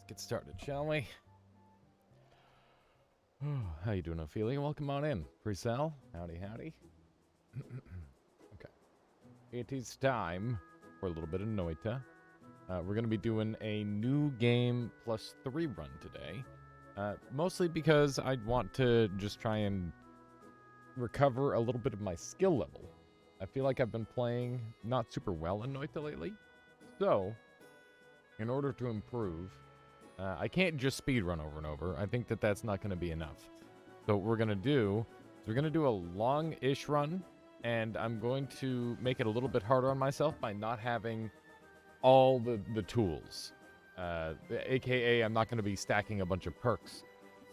Let's get started, shall we? How you doing, Ophelia? Welcome on in. Pre-sell? Howdy, howdy. Okay. It is time for a little bit of Noita. We're going to be doing a new game plus 3 run today. Mostly because I want to just try and recover a little bit of my skill level. I feel like I've been playing not super well in Noita lately. So, in order to improve, I can't just speedrun over and over. I think that that's not going to be enough. So what we're going to do is we're going to do a long-ish run, and I'm going to make it a little bit harder on myself by not having all the tools. AKA, I'm not going to be stacking a bunch of perks.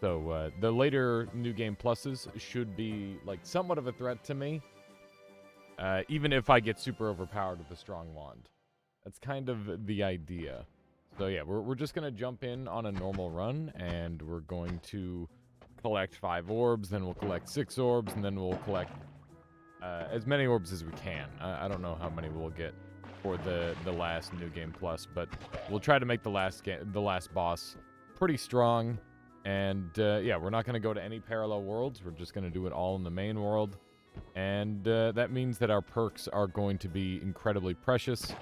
So the later New Game Pluses should be like somewhat of a threat to me, even if I get super overpowered with a strong wand. That's kind of the idea. So yeah, we're just going to jump in on a normal run, and we're going to collect 5 orbs, then we'll collect 6 orbs, and then we'll collect as many orbs as we can. I don't know how many we'll get for the last New Game Plus, but we'll try to make the last boss pretty strong. And yeah, we're not going to go to any parallel worlds. We're just going to do it all in the main world. And that means that our perks are going to be incredibly precious.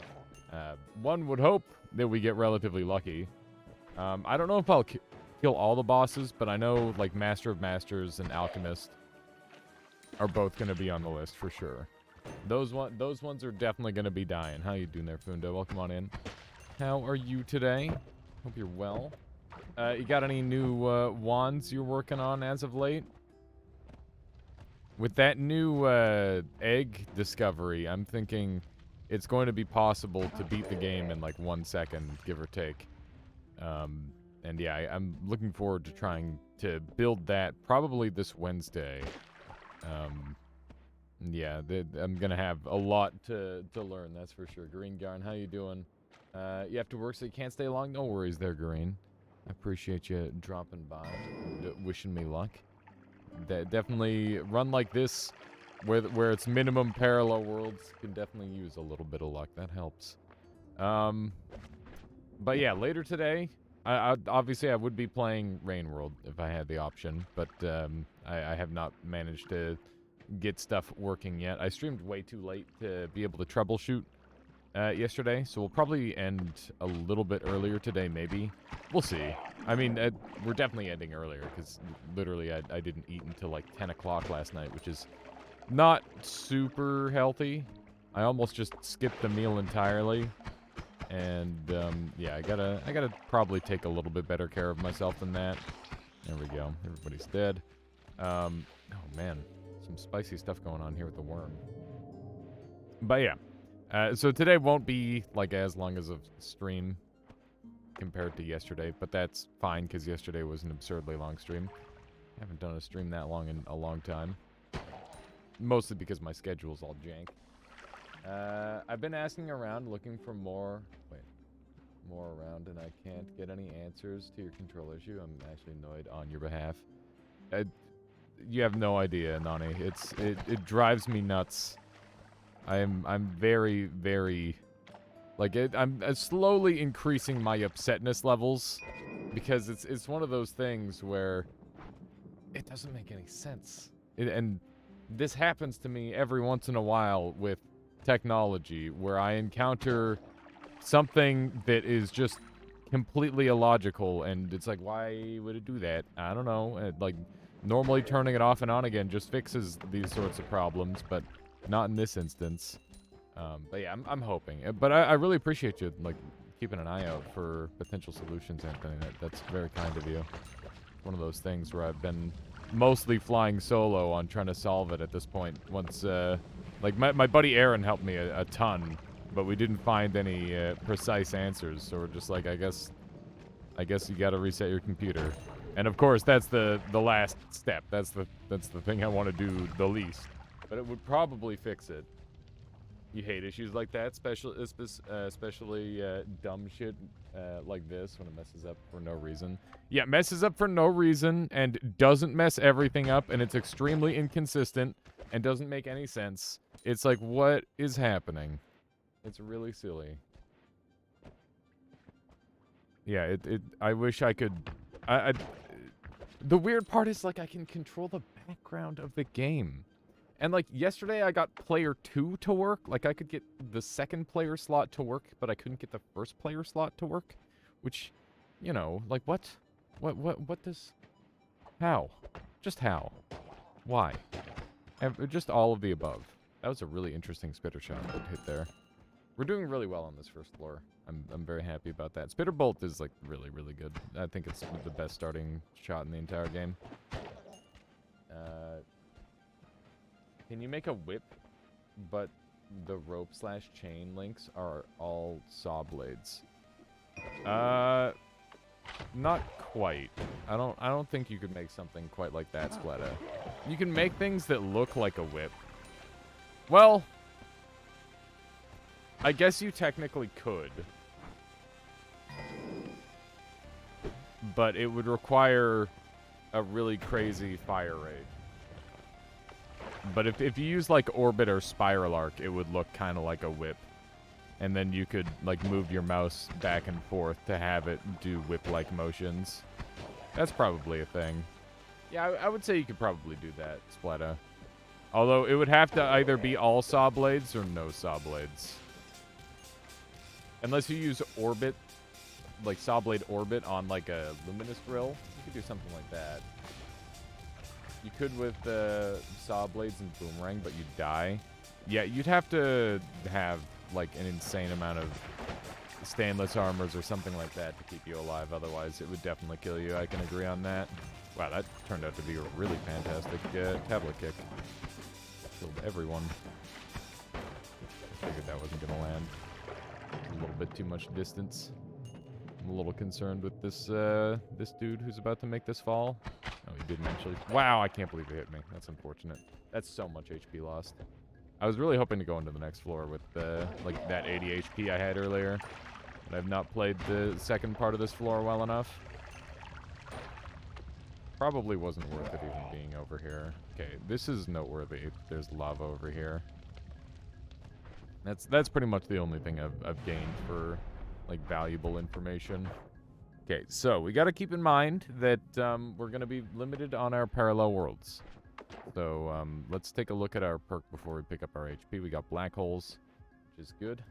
One would hope that we get relatively lucky. I don't know if I'll kill all the bosses, but I know like Master of Masters and Alchemist are both going to be on the list for sure. Those ones are definitely going to be dying. How you doing there, Fundo? Welcome on in. How are you today? Hope you're well. You got any new wands you're working on as of late? With that new egg discovery, I'm thinking it's going to be possible to beat the game in like 1 second, give or take. And yeah, I'm looking forward to trying to build that probably this Wednesday. Yeah, I'm going to have a lot to learn, that's for sure. Green Garn, how you doing? You have to work so you can't stay long? No worries there, Green. I appreciate you dropping by and wishing me luck. Definitely run like this, where it's minimum parallel worlds, can definitely use a little bit of luck. That helps. But yeah, later today, obviously I would be playing Rain World if I had the option, but I have not managed to get stuff working yet. I streamed way too late to be able to troubleshoot yesterday, so we'll probably end a little bit earlier today, maybe. We'll see. I mean, we're definitely ending earlier, because literally I didn't eat until like 10 o'clock last night, which is not super healthy. I almost just skipped the meal entirely. And, yeah, I gotta probably take a little bit better care of myself than that. There we go. Everybody's dead. Oh, man. Some spicy stuff going on here with the worm. But, yeah. So today won't be, like, as long as a stream compared to yesterday. But that's fine, because yesterday was an absurdly long stream. I haven't done a stream that long in a long time. Mostly because my schedule's all jank. I've been asking around, looking for more around, and I can't get any answers to your control issue. I'm actually annoyed on your behalf. You have no idea, Nani. It drives me nuts. I'm very, very, like, I'm slowly increasing my upsetness levels, because it's one of those things where it doesn't make any sense. And this happens to me every once in a while with technology, where I encounter something that is just completely illogical, and it's like, why would it do that? I don't know. Like, normally turning it off and on again just fixes these sorts of problems, but not in this instance. But yeah, I'm hoping. But I really appreciate you, like, keeping an eye out for potential solutions, Anthony. That's very kind of you. One of those things where I've been mostly flying solo on trying to solve it at this point. Once, like, my buddy Aaron helped me a ton, but we didn't find any precise answers, so we're just like, I guess you gotta reset your computer. And of course, that's the last step. That's the thing I want to do the least. But it would probably fix it. You hate issues like that, especially dumb shit like this, when it messes up for no reason. Yeah, messes up for no reason and doesn't mess everything up, and it's extremely inconsistent and doesn't make any sense. It's like, what is happening? It's really silly. Yeah, I wish I could... The weird part is, like, I can control the background of the game. And, like, yesterday I got player 2 to work. Like, I could get the second player slot to work, but I couldn't get the first player slot to work. Which, you know, like, what? What does... How? Just how? Why? Just all of the above. That was a really interesting spitter shot that hit there. We're doing really well on this first floor. I'm very happy about that. Spitter bolt is, like, really, really good. I think it's the best starting shot in the entire game. Can you make a whip, but the rope/chain links are all saw blades? Not quite. I don't think you could make something quite like that, Spletta. You can make things that look like a whip. Well, I guess you technically could. But it would require a really crazy fire rate. But if you use, like, Orbit or Spiral Arc, it would look kind of like a whip. And then you could, like, move your mouse back and forth to have it do whip-like motions. That's probably a thing. Yeah, I would say you could probably do that, Spletta. Although, it would have to either be all saw blades or no saw blades. Unless you use Orbit, like saw blade Orbit on, like, a luminous drill. You could do something like that. You could with saw blades and boomerang, but you'd die. Yeah, you'd have to have, like, an insane amount of stainless armors or something like that to keep you alive. Otherwise, it would definitely kill you. I can agree on that. Wow, that turned out to be a really fantastic tablet kick. Killed everyone. Figured that wasn't going to land. A little bit too much distance. I'm a little concerned with this this dude who's about to make this fall. Oh, he didn't actually. Wow, I can't believe he hit me. That's unfortunate. That's so much HP lost. I was really hoping to go into the next floor with like that 80 HP I had earlier. But I've not played the second part of this floor well enough. Probably wasn't worth it even being over here. Okay, this is noteworthy. There's lava over here. That's pretty much the only thing I've gained for, like, valuable information. Okay, so we got to keep in mind that we're going to be limited on our parallel worlds. So let's take a look at our perk before we pick up our HP. We got black holes, which is good.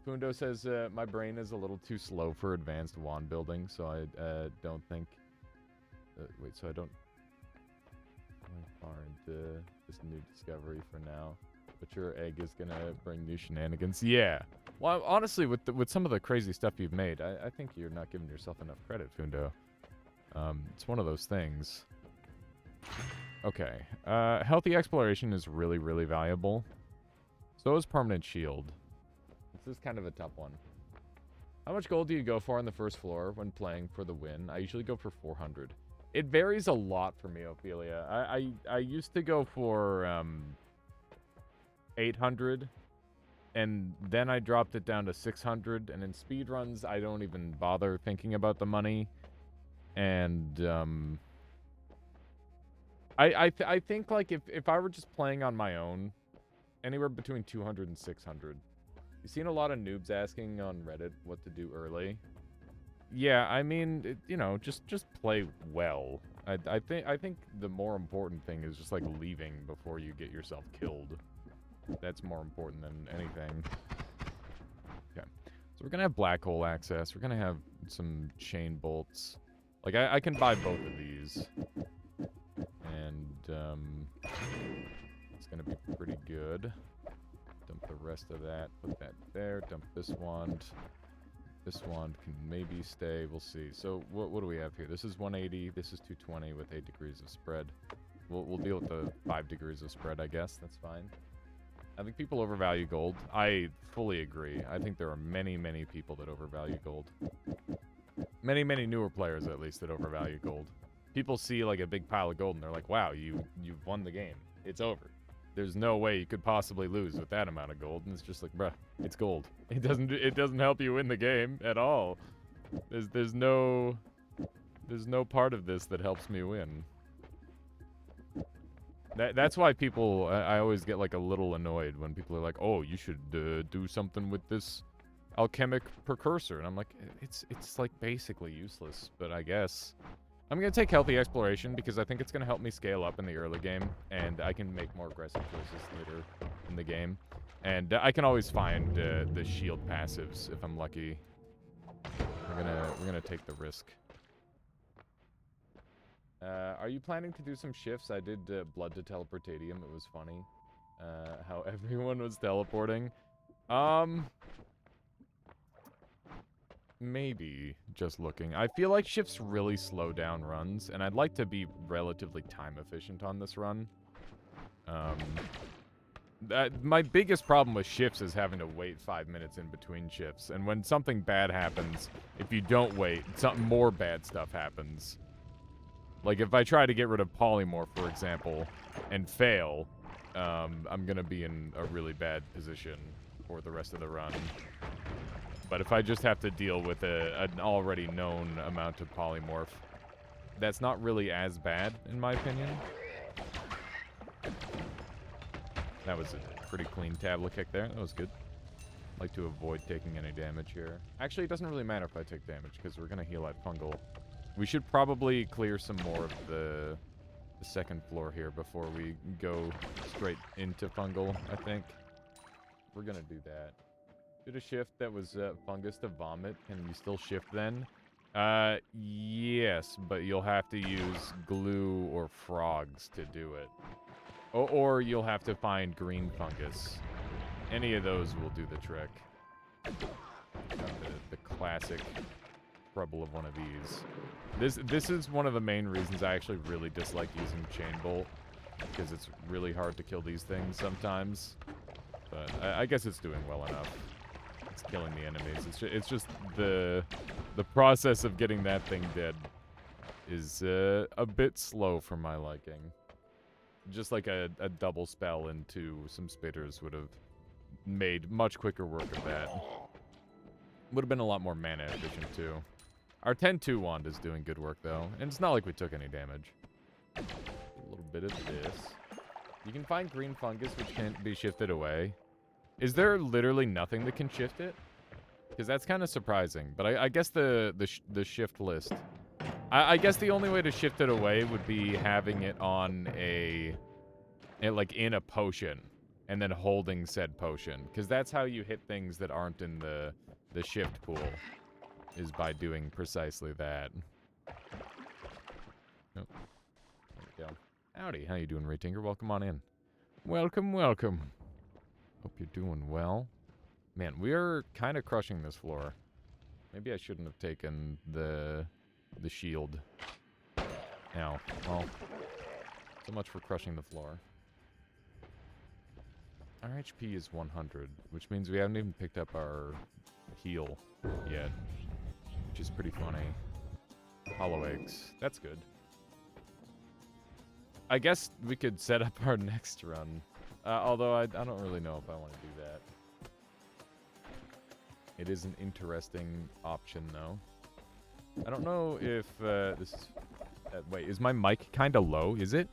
Fundo says, my brain is a little too slow for advanced wand building, so I don't think... wait, so I don't... go far into this new discovery for now. But your egg is going to bring new shenanigans. Yeah. Well, honestly, with some of the crazy stuff you've made, I think you're not giving yourself enough credit, Fundo. It's one of those things. Okay. Healthy exploration is really, really valuable. So is permanent shield. This is kind of a tough one. How much gold do you go for on the first floor when playing for the win? I usually go for 400. It varies a lot for me, Ophelia. I used to go for 800, and then I dropped it down to 600, and in speedruns, I don't even bother thinking about the money. And I think, like, if I were just playing on my own, anywhere between 200 and 600. You've seen a lot of noobs asking on Reddit what to do early. Yeah, I mean, you know, just play well. I think the more important thing is just, like, leaving before you get yourself killed. That's more important than anything. Okay, so we're gonna have black hole access. We're gonna have some chain bolts. Like, I can buy both of these. And, it's gonna be pretty good. Dump the rest of that, put that there, dump this wand. This wand can maybe stay, we'll see. So, what do we have here? This is 180, this is 220 with 8 degrees of spread. We'll deal with the 5 degrees of spread, I guess, that's fine. I think people overvalue gold. I fully agree. I think there are many, many people that overvalue gold. Many, many newer players, at least, that overvalue gold. People see, like, a big pile of gold, and they're like, wow, you've won the game. It's over. There's no way you could possibly lose with that amount of gold. And it's just like, bruh, it's gold. It doesn't help you win the game at all. There's no part of this that helps me win. That's why people, I always get, like, a little annoyed when people are like, oh, you should do something with this alchemic precursor. And I'm like, it's like basically useless, but I guess. I'm going to take healthy exploration because I think it's going to help me scale up in the early game, and I can make more aggressive choices later in the game. And I can always find the shield passives if I'm lucky. We're gonna take the risk. Are you planning to do some shifts? I did Blood to Teleportadium. It was funny. How everyone was teleporting. Maybe just looking. I feel like shifts really slow down runs, and I'd like to be relatively time efficient on this run. My biggest problem with shifts is having to wait 5 minutes in between shifts, and when something bad happens, if you don't wait, something more bad stuff happens. Like if I try to get rid of polymorph, for example, and fail, I'm gonna be in a really bad position for the rest of the run. But if I just have to deal with an already known amount of polymorph, that's not really as bad, in my opinion. That was a pretty clean tablet kick there. That was good. Like to avoid taking any damage here. Actually, it doesn't really matter if I take damage, because we're going to heal at fungal. We should probably clear some more of the second floor here before we go straight into fungal, I think. We're going to do that. Did a shift that was fungus to vomit. Can you still shift then? Yes, but you'll have to use glue or frogs to do it. Or you'll have to find green fungus. Any of those will do the trick. The classic trouble of one of these. This is one of the main reasons I actually really dislike using chain bolt, because it's really hard to kill these things sometimes. But I guess it's doing well enough. It's killing the enemies. It's just the process of getting that thing dead is a bit slow for my liking. Just like a double spell into some spitters would have made much quicker work of that. Would have been a lot more mana efficient too. Our 10-2 wand is doing good work though, and it's not like we took any damage. A little bit of this. You can find green fungus which can't be shifted away. Is there literally nothing that can shift it? Because that's kind of surprising. But I guess the shift list. I guess the only way to shift it away would be having it on like in a potion, and then holding said potion. Because that's how you hit things that aren't in the shift pool, is by doing precisely that. Oh, there we go. Howdy, how you doing, Raytinker? Welcome on in. Welcome, welcome. Hope you're doing well. Man, we are kind of crushing this floor. Maybe I shouldn't have taken the shield. Now, well, so much for crushing the floor. Our HP is 100, which means we haven't even picked up our heal yet, which is pretty funny. Hollow eggs. That's good. I guess we could set up our next run. Although I don't really know if I want to do that. It is an interesting option, though. I don't know if this is... wait, is my mic kind of low? Is it?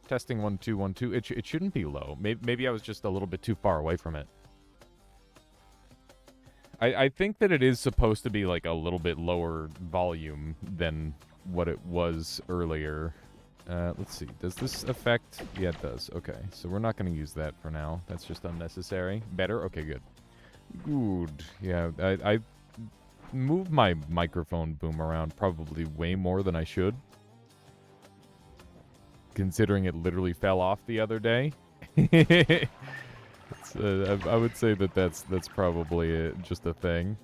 Testing 1 2 1 2. It shouldn't be low. Maybe I was just a little bit too far away from it. I think that it is supposed to be like a little bit lower volume than what it was earlier. Let's see. Does this affect... Yeah, it does. Okay, so we're not going to use that for now. That's just unnecessary. Better? Okay, good. Good. Yeah, I moved my microphone boom around probably way more than I should, considering it literally fell off the other day. I would say that that's probably just a thing.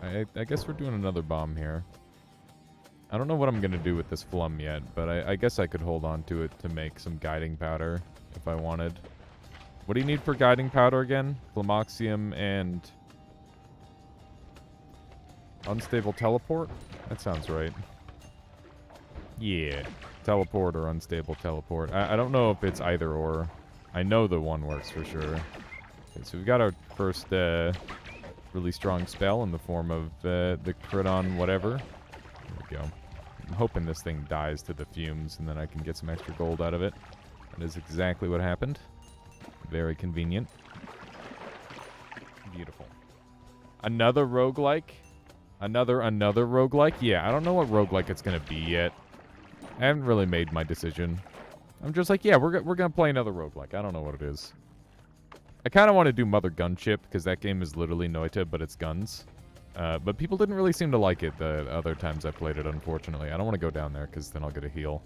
I guess we're doing another bomb here. I don't know what I'm going to do with this flum yet, but I guess I could hold on to it to make some guiding powder if I wanted. What do you need for guiding powder again? Flamoxium and... unstable teleport? That sounds right. Yeah. Teleport or unstable teleport. I don't know if it's either or. I know the one works for sure. Okay, so we've got our first really strong spell in the form of the crit on whatever. There we go. I'm hoping this thing dies to the fumes and then I can get some extra gold out of it. That is exactly what happened. Very convenient. Beautiful. Another roguelike? Another roguelike? Yeah, I don't know what roguelike it's going to be yet. I haven't really made my decision. I'm just like, yeah, we're going to play another roguelike. I don't know what it is. I kind of want to do Mother Gunship, because that game is literally Noita, but it's guns. But people didn't really seem to like it the other times I played it, unfortunately. I don't want to go down there, because then I'll get a heal.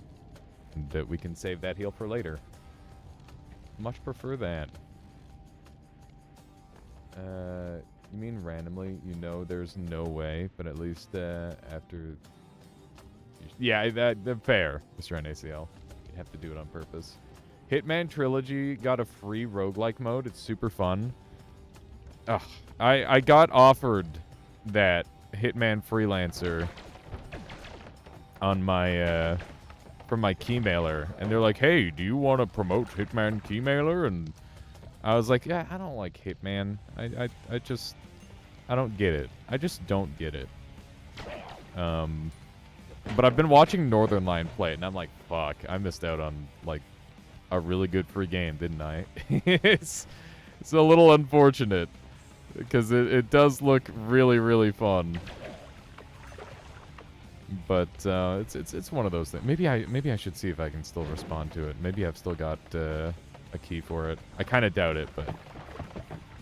And we can save that heal for later. Much prefer that. You mean randomly? You know there's no way, but at least after... Yeah, that fair, Mr. NACL. You'd have to do it on purpose. Hitman Trilogy got a free roguelike mode. It's super fun. Ugh. I got offered that Hitman Freelancer on my from my keymailer, and they're like, "Hey, do you want to promote Hitman keymailer?" And I was like, "Yeah, I don't like Hitman. I don't get it. I just don't get it." But I've been watching Northern Lion play it, and I'm like, "Fuck, I missed out on like a really good free game, didn't I?" it's a little unfortunate because it does look really, really fun. But it's one of those things. Maybe I should see if I can still respond to it. Maybe I've still got a key for it. I kind of doubt it, but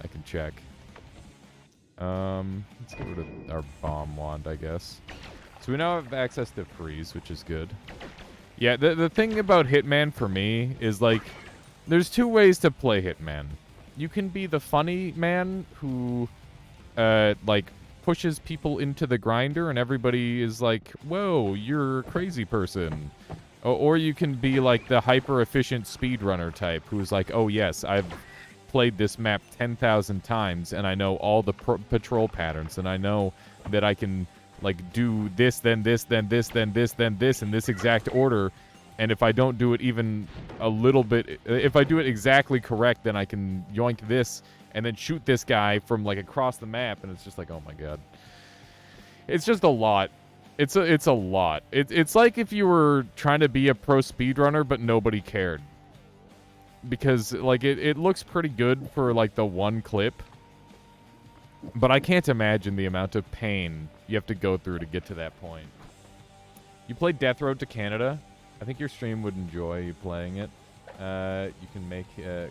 I can check. Let's get rid of our bomb wand, I guess. So we now have access to freeze, which is good. Yeah, the thing about Hitman for me is, like, there's two ways to play Hitman. You can be the funny man who, like, pushes people into the grinder and everybody is like, whoa, you're a crazy person. Or you can be, like, the hyper-efficient speedrunner type who's like, oh, yes, I've played this map 10,000 times and I know all the patrol patterns and I know that I can... like, do this, then this, then this, then this, then this, in this exact order. And if I don't do it even a little bit... if I do it exactly correct, then I can yoink this and then shoot this guy from, like, across the map. And it's just like, oh my god. It's just a lot. It's a lot. It's like if you were trying to be a pro speedrunner, but nobody cared. Because, like, it looks pretty good for, like, the one clip. But I can't imagine the amount of pain you have to go through to get to that point. You played Death Road to Canada? I think your stream would enjoy you playing it. You can make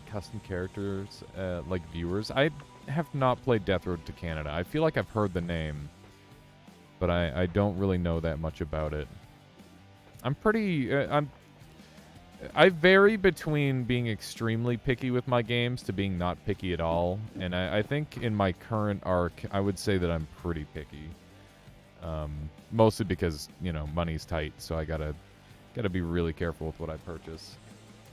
custom characters like viewers. I have not played Death Road to Canada. I feel like I've heard the name, but I don't really know that much about it. I'm pretty... I vary between being extremely picky with my games to being not picky at all, and I think in my current arc, I would say that I'm pretty picky. Mostly because, you know, money's tight, so I gotta be really careful with what I purchase.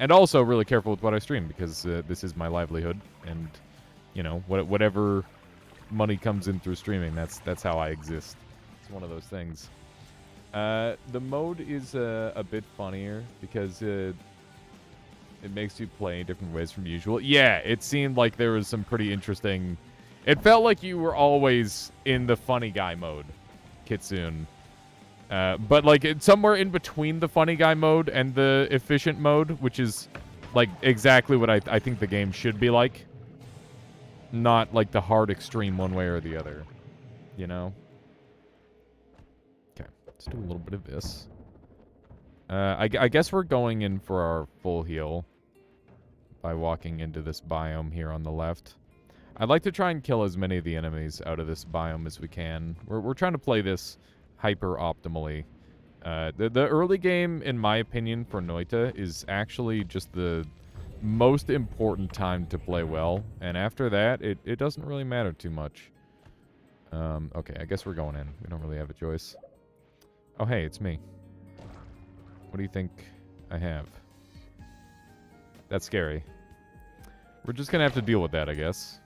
And also really careful with what I stream, because this is my livelihood, and, you know, whatever money comes in through streaming, that's how I exist. It's one of those things. The mode is a bit funnier because it makes you play in different ways from usual. Yeah, it seemed like there was some pretty interesting... It felt like you were always in the funny guy mode, Kitsune. But, like, it's somewhere in between the funny guy mode and the efficient mode, which is, like, exactly what I think the game should be like. Not, like, the hard extreme one way or the other, you know? Let's do a little bit of this. I guess we're going in for our full heal by walking into this biome here on the left. I'd like to try and kill as many of the enemies out of this biome as we can. We're trying to play this hyper optimally. The early game, in my opinion, for Noita is actually just the most important time to play well. And after that, it doesn't really matter too much. Okay, I guess we're going in. We don't really have a choice. Oh, hey, it's me. What do you think I have? That's scary. We're just gonna have to deal with that, I guess.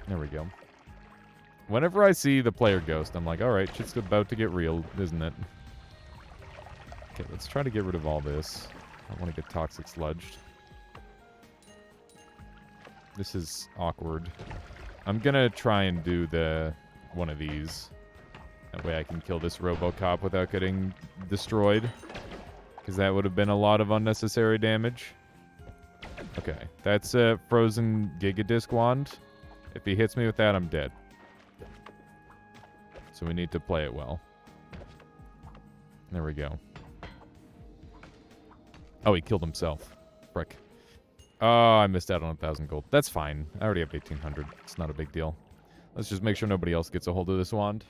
There we go. Whenever I see the player ghost, I'm like, alright, shit's about to get real, isn't it? Okay, let's try to get rid of all this. I don't want to get toxic sludged. This is awkward. I'm gonna try and do one of these. That way I can kill this RoboCop without getting destroyed. Because that would have been a lot of unnecessary damage. Okay, that's a frozen Gigadisc wand. If he hits me with that, I'm dead. So we need to play it well. There we go. Oh, he killed himself. Frick. Oh, I missed out on 1,000 gold. That's fine. I already have 1,800. It's not a big deal. Let's just make sure nobody else gets a hold of this wand.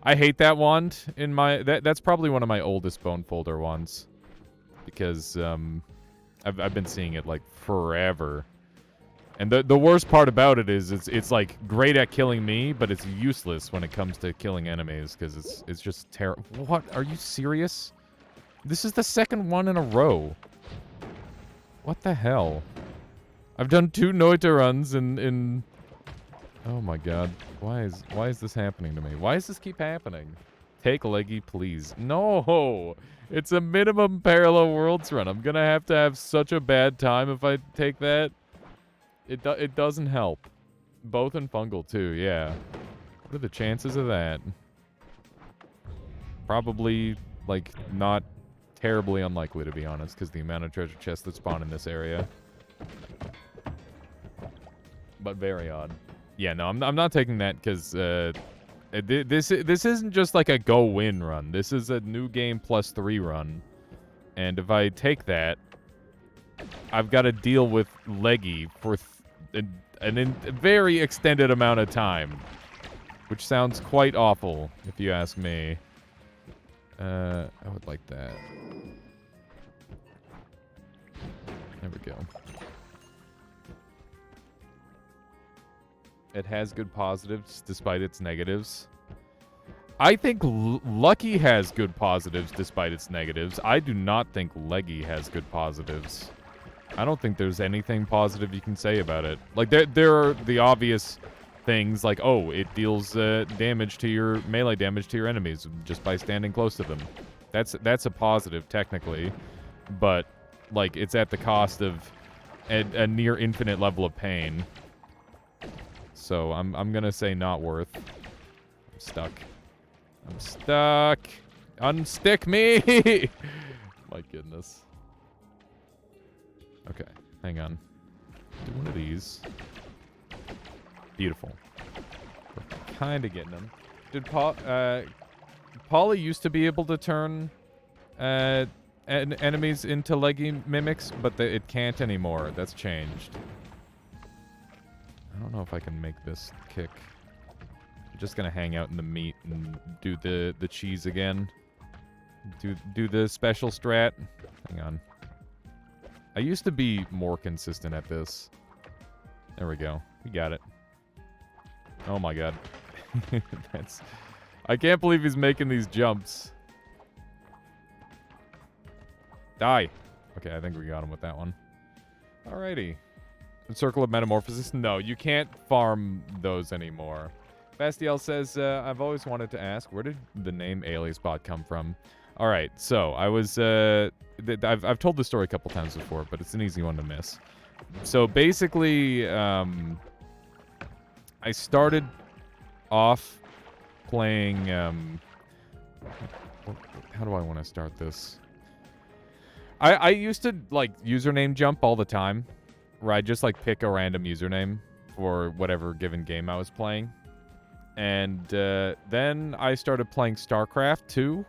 I hate that wand in my... That's probably one of my oldest bone folder wands. Because, I've been seeing it, like, forever. And the worst part about it is it's like, great at killing me, but it's useless when it comes to killing enemies, because it's just terrible. What? Are you serious? This is the second one in a row. What the hell? I've done 2 Noita runs in... Oh my god. Why is this happening to me? Why does this keep happening? Take Leggy, please. No! It's a minimum Parallel Worlds run. I'm gonna have to have such a bad time if I take that. It doesn't help. Both in Fungal, too, yeah. What are the chances of that? Probably, like, not terribly unlikely, to be honest, because the amount of treasure chests that spawn in this area. But very odd. Yeah, no, I'm not taking that, because, this isn't just, like, a go-win run. This is a new game +3 run. And if I take that, I've got to deal with Leggy for... a very extended amount of time, which sounds quite awful, if you ask me. I would like that. There we go. It has good positives, despite its negatives. I think Lucky has good positives, despite its negatives. I do not think Leggy has good positives. I don't think there's anything positive you can say about it. Like, there are the obvious things, like, oh, it deals damage to your melee damage to your enemies just by standing close to them. That's a positive, technically. But, like, it's at the cost of a near infinite level of pain. So, I'm gonna say not worth. I'm stuck. I'm stuck! Unstick me! My goodness. Okay, hang on. Do one of these. Beautiful. We're kind of getting them. Did Polly used to be able to turn enemies into leggy mimics, but it can't anymore. That's changed. I don't know if I can make this kick. I'm just gonna hang out in the meat and do the cheese again. Do the special strat. Hang on. I used to be more consistent at this. There we go. We got it. Oh my god. I can't believe he's making these jumps. Die. Okay, I think we got him with that one. Alrighty. Circle of Metamorphosis? No, you can't farm those anymore. Bastiel says, I've always wanted to ask, where did the name AliasBot come from? Alright, so I was, I've told this story a couple times before, but it's an easy one to miss. So basically, I started off playing, how do I want to start this? I used to, like, username jump all the time, where I just, like, pick a random username for whatever given game I was playing. And then I started playing StarCraft 2.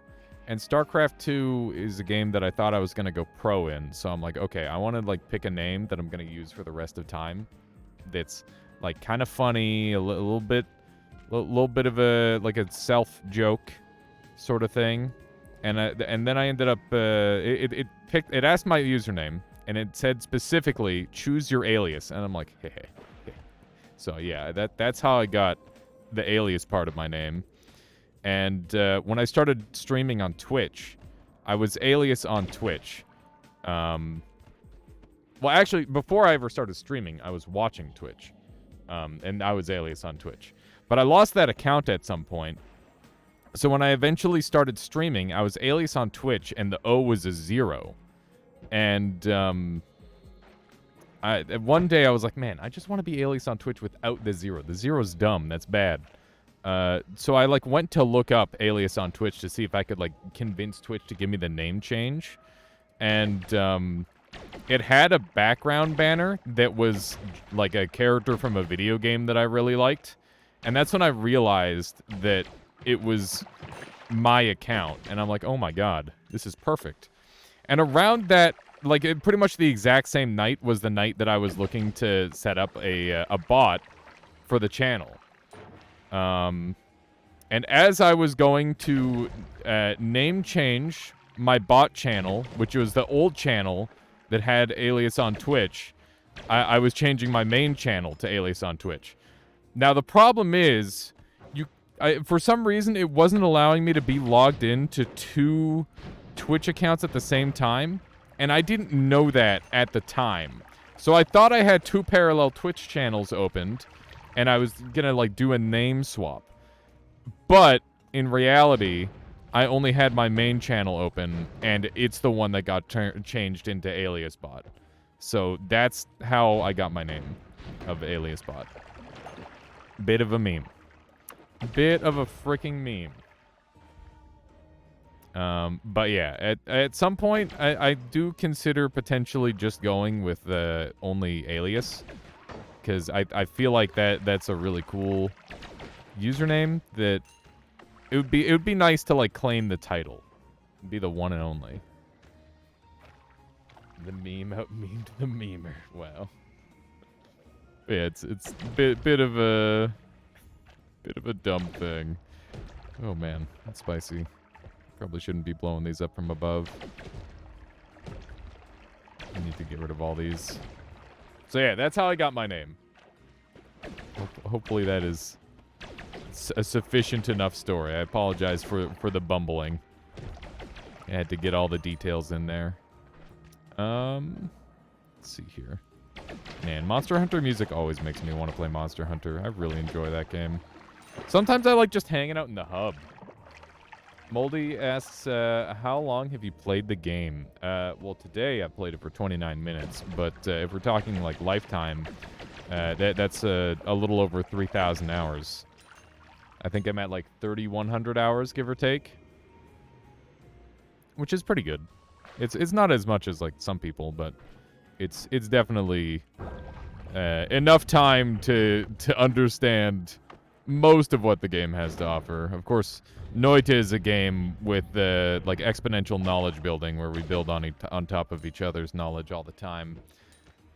And StarCraft 2 is a game that I thought I was going to go pro in. So I'm like, okay, I want to, like, pick a name that I'm going to use for the rest of time. That's, like, kind of funny, a little bit of a, like, a self-joke sort of thing. And then I ended up, it asked my username, and it said specifically, choose your alias. And I'm like, hey. So yeah, that's how I got the alias part of my name. And when I started streaming on Twitch, I was alias on Twitch. Well, actually, before I ever started streaming, I was watching Twitch. And I was alias on Twitch. But I lost that account at some point. So when I eventually started streaming, I was alias on Twitch, and the O was a 0. And one day I was like, man, I just want to be alias on Twitch without the 0. The 0's dumb. That's bad. So I, like, went to look up alias on Twitch to see if I could, like, convince Twitch to give me the name change. And it had a background banner that was like a character from a video game that I really liked. And that's when I realized that it was my account. And I'm like, oh my god, this is perfect. And around that, like pretty much the exact same night was the night that I was looking to set up a bot for the channel. And as I was going to name change my bot channel, which was the old channel that had Alias on Twitch, I was changing my main channel to Alias on Twitch. Now, the problem is, for some reason, it wasn't allowing me to be logged in to 2 Twitch accounts at the same time, and I didn't know that at the time. So I thought I had 2 parallel Twitch channels opened, and I was gonna, like, do a name swap. But, in reality, I only had my main channel open, and it's the one that got changed into Alias Bot. So that's how I got my name of Alias Bot. Bit of a meme. Bit of a freaking meme. But yeah, at some point, I do consider potentially just going with only Alias. Because I feel like that's a really cool username that it would be nice to like claim the title. It'd be the one and only. The meme out-memed the memer. Wow. But yeah, it's a bit of a dumb thing. Oh man, that's spicy. Probably shouldn't be blowing these up from above. I need to get rid of all these. So yeah, that's how I got my name. Hopefully that is a sufficient enough story. I apologize for the bumbling. I had to get all the details in there. Let's see here. Man, Monster Hunter music always makes me want to play Monster Hunter. I really enjoy that game. Sometimes I like just hanging out in the hub. Moldy asks, how long have you played the game? Well, today I played it for 29 minutes, but if we're talking like lifetime, that's a little over 3,000 hours. I think I'm at like 3,100 hours, give or take. Which is pretty good. It's not as much as like some people, but it's definitely enough time to understand most of what the game has to offer. Of course, Noita is a game with like exponential knowledge building where we build on top of each other's knowledge all the time.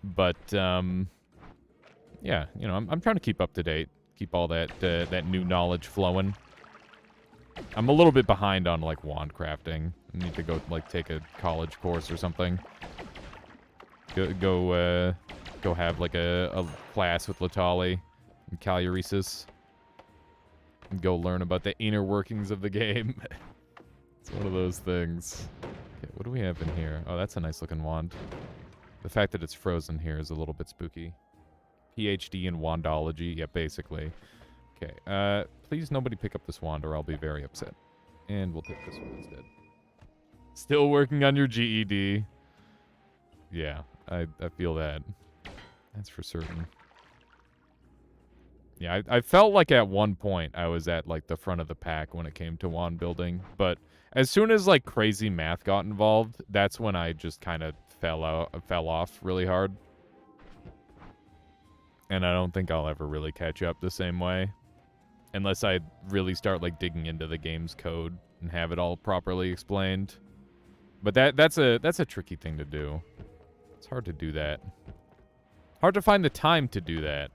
But yeah, you know, I'm trying to keep up to date, keep all that new knowledge flowing. I'm a little bit behind on like wand crafting. I need to go like take a college course or something. Go have like a class with Latali and Caluresis. And go learn about the inner workings of the game. It's one of those things. Okay, what do we have in here? Oh, that's a nice looking wand. The fact that it's frozen here is a little bit spooky. PhD in wandology. Yeah, basically. Okay, please nobody pick up this wand or I'll be very upset. And we'll take this one instead. Still working on your GED. Yeah, I feel that. That's for certain. Yeah, I felt like at one point I was at like the front of the pack when it came to wand building, but as soon as like crazy math got involved, that's when I just kind of fell off really hard. And I don't think I'll ever really catch up the same way unless I really start like digging into the game's code and have it all properly explained. But that's a tricky thing to do. It's hard to do that. Hard to find the time to do that.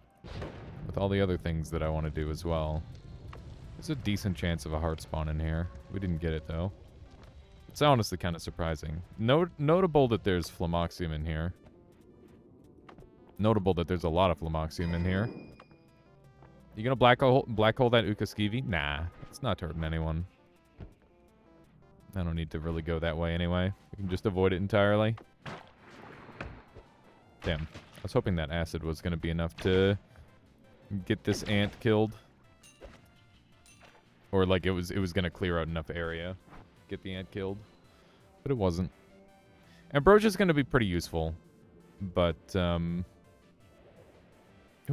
With all the other things that I want to do as well. There's a decent chance of a heart spawn in here. We didn't get it, though. It's honestly kind of surprising. Notable that there's Flamoxium in here. Notable that there's a lot of Flamoxium in here. You gonna black hole that Ukaskivi? Nah, it's not hurting anyone. I don't need to really go that way anyway. We can just avoid it entirely. Damn. I was hoping that acid was gonna be enough to get this ant killed. Or like it was gonna clear out enough area. Get the ant killed. But it wasn't. Ambrosia's gonna be pretty useful. But who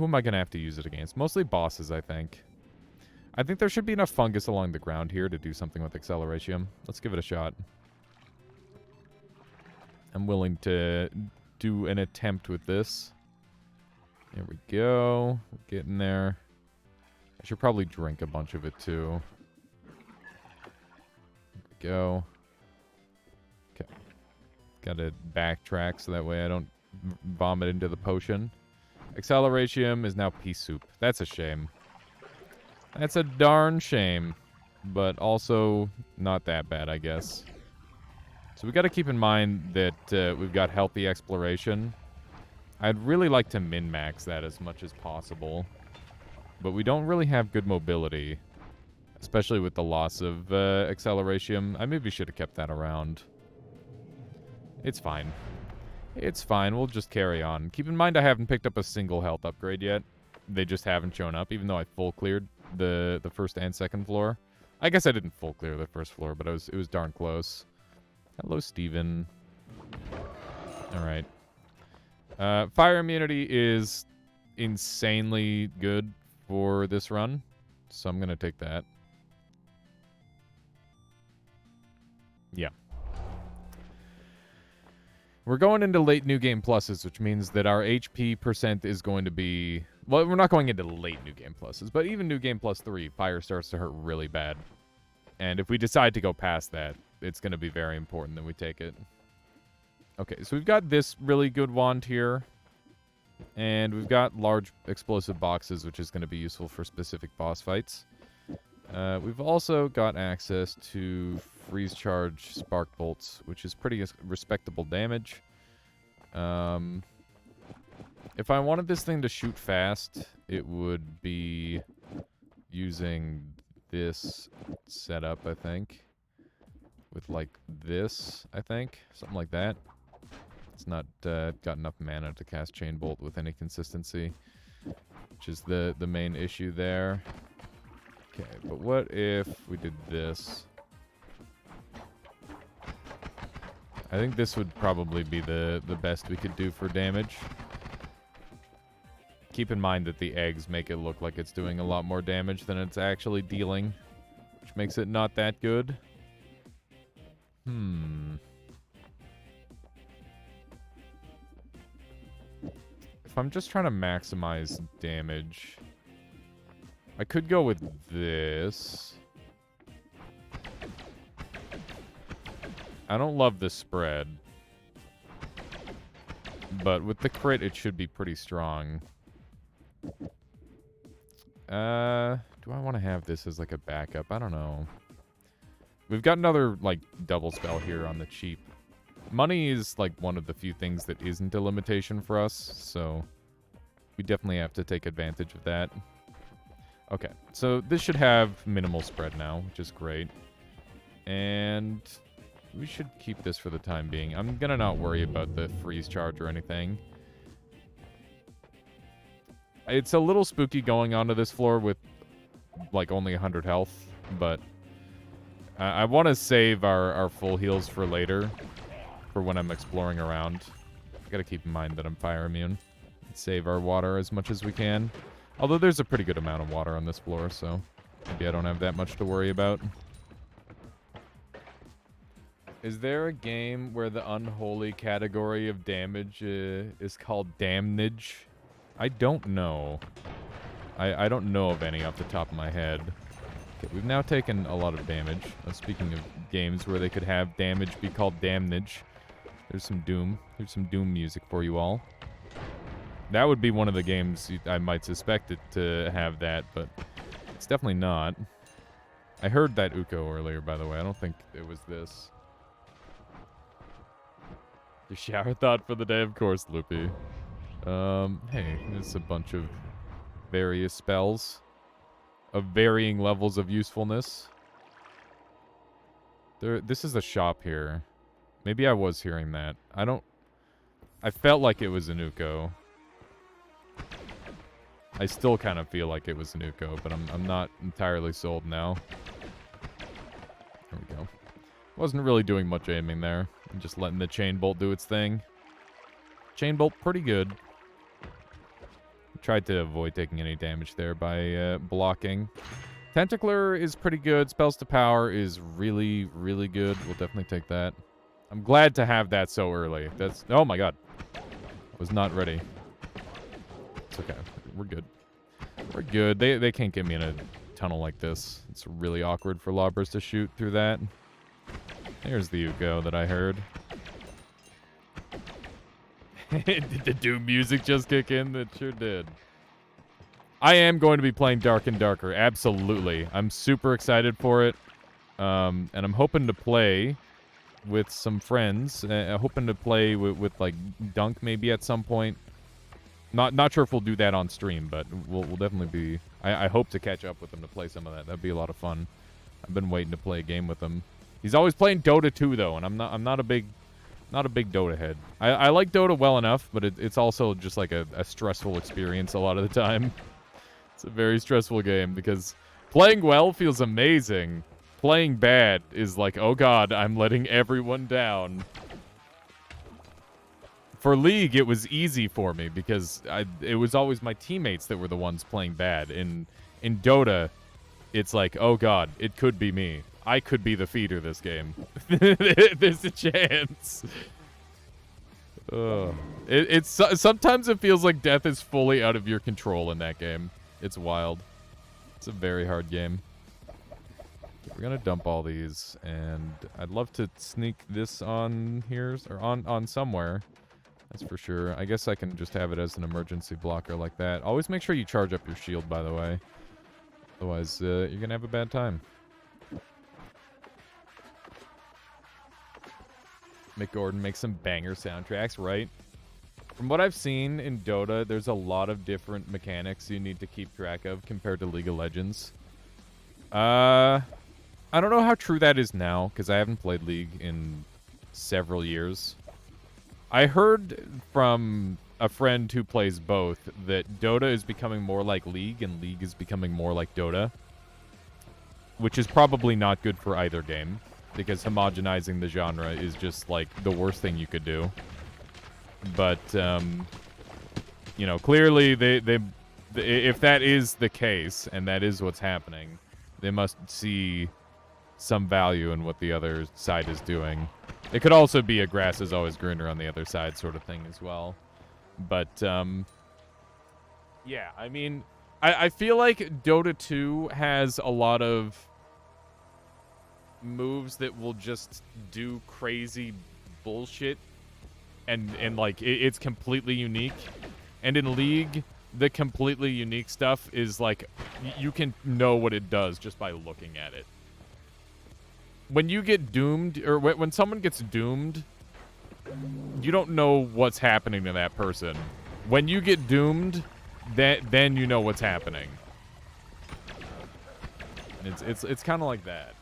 am I gonna have to use it against? Mostly bosses, I think. I think there should be enough fungus along the ground here to do something with Acceleration. Let's give it a shot. I'm willing to do an attempt with this. There we go. We're getting there. I should probably drink a bunch of it, too. There we go. Okay. Gotta backtrack so that way I don't vomit into the potion. Acceleration is now pea soup. That's a shame. That's a darn shame. But also not that bad, I guess. So we got to keep in mind that we've got healthy exploration. I'd really like to min-max that as much as possible. But we don't really have good mobility. Especially with the loss of acceleration. I maybe should have kept that around. It's fine. It's fine. We'll just carry on. Keep in mind I haven't picked up a single health upgrade yet. They just haven't shown up, even though I full cleared the first and second floor. I guess I didn't full clear the first floor, but it was darn close. Hello, Steven. Alright. Fire immunity is insanely good for this run, so I'm going to take that. Yeah. We're going into late New Game Pluses, which means that our HP percent is going to be... Well, we're not going into late New Game Pluses, but even New Game Plus 3, fire starts to hurt really bad. And if we decide to go past that, it's going to be very important that we take it. Okay, so we've got this really good wand here. And we've got large explosive boxes, which is going to be useful for specific boss fights. We've also got access to freeze charge spark bolts, which is pretty respectable damage. If I wanted this thing to shoot fast, it would be using this setup, I think. With, like, this, I think. Something like that. It's not got enough mana to cast Chain Bolt with any consistency, which is the main issue there. Okay, but what if we did this? I think this would probably be the best we could do for damage. Keep in mind that the eggs make it look like it's doing a lot more damage than it's actually dealing, which makes it not that good. If I'm just trying to maximize damage, I could go with this. I don't love the spread, but with the crit, it should be pretty strong. Do I want to have this as like a backup? I don't know. We've got another, like, double spell here on the cheap. Money is, like, one of the few things that isn't a limitation for us, so we definitely have to take advantage of that. Okay, so this should have minimal spread now, which is great. And we should keep this for the time being. I'm gonna not worry about the freeze charge or anything. It's a little spooky going onto this floor with, like, only 100 health, but I want to save our full heals for later, for when I'm exploring around. I gotta keep in mind that I'm fire immune. Save our water as much as we can. Although there's a pretty good amount of water on this floor, so maybe I don't have that much to worry about. Is there a game where the unholy category of damage is called damnage? I don't know. I don't know of any off the top of my head. Okay, we've now taken a lot of damage. Speaking of games where they could have damage be called damnage, there's some Doom. There's some Doom music for you all. That would be one of the games I might suspect it to have that, but it's definitely not. I heard that Uko earlier, by the way. I don't think it was this. Your shower thought for the day, of course, Loopy. Hey, there's a bunch of various spells of varying levels of usefulness. This is a shop here. Maybe I was hearing that. I felt like it was a Uko. I still kind of feel like it was an Uko, but I'm not entirely sold now. There we go. Wasn't really doing much aiming there. I'm just letting the Chain Bolt do its thing. Chain Bolt, pretty good. Tried to avoid taking any damage there by blocking. Tentacler is pretty good. Spells to Power is really, really good. We'll definitely take that. I'm glad to have that so early. That's... Oh my god. I was not ready. It's okay. We're good. We're good. They can't get me in a tunnel like this. It's really awkward for lobbers to shoot through that. There's the Ugo that I heard. Did the Doom music just kick in? It sure did. I am going to be playing Dark and Darker. Absolutely. I'm super excited for it. And I'm hoping to play with some friends. Hoping to play with like Dunk maybe at some point. Not sure if we'll do that on stream, but we'll definitely be... I hope to catch up with him to play some of that. That'd be a lot of fun. I've been waiting to play a game with him. He's always playing Dota 2 though, and I'm not a big Dota head. I like Dota well enough, but it's also just like a stressful experience a lot of the time. It's a very stressful game because playing well feels amazing. Playing bad is like, oh god, I'm letting everyone down. For League, it was easy for me because it was always my teammates that were the ones playing bad. In Dota, it's like, oh god, it could be me. I could be the feeder this game. There's a chance. Sometimes it feels like death is fully out of your control in that game. It's wild. It's a very hard game. We're gonna dump all these, and I'd love to sneak this on here, or on somewhere. That's for sure. I guess I can just have it as an emergency blocker like that. Always make sure you charge up your shield, by the way. Otherwise, you're gonna have a bad time. Mick Gordon makes some banger soundtracks, right? From what I've seen in Dota, there's a lot of different mechanics you need to keep track of compared to League of Legends. I don't know how true that is now, because I haven't played League in several years. I heard from a friend who plays both that Dota is becoming more like League, and League is becoming more like Dota. Which is probably not good for either game, because homogenizing the genre is just, like, the worst thing you could do. But, you know, clearly if that is the case, and that is what's happening, they must see some value in what the other side is doing. It could also be a grass is always greener on the other side sort of thing as well. But, yeah, I mean, I feel like Dota 2 has a lot of moves that will just do crazy bullshit, and like, it's completely unique. And in League, the completely unique stuff is, like, you can know what it does just by looking at it. When you get doomed, or when someone gets doomed, you don't know what's happening to that person. When you get doomed, then you know what's happening. It's kind of like that.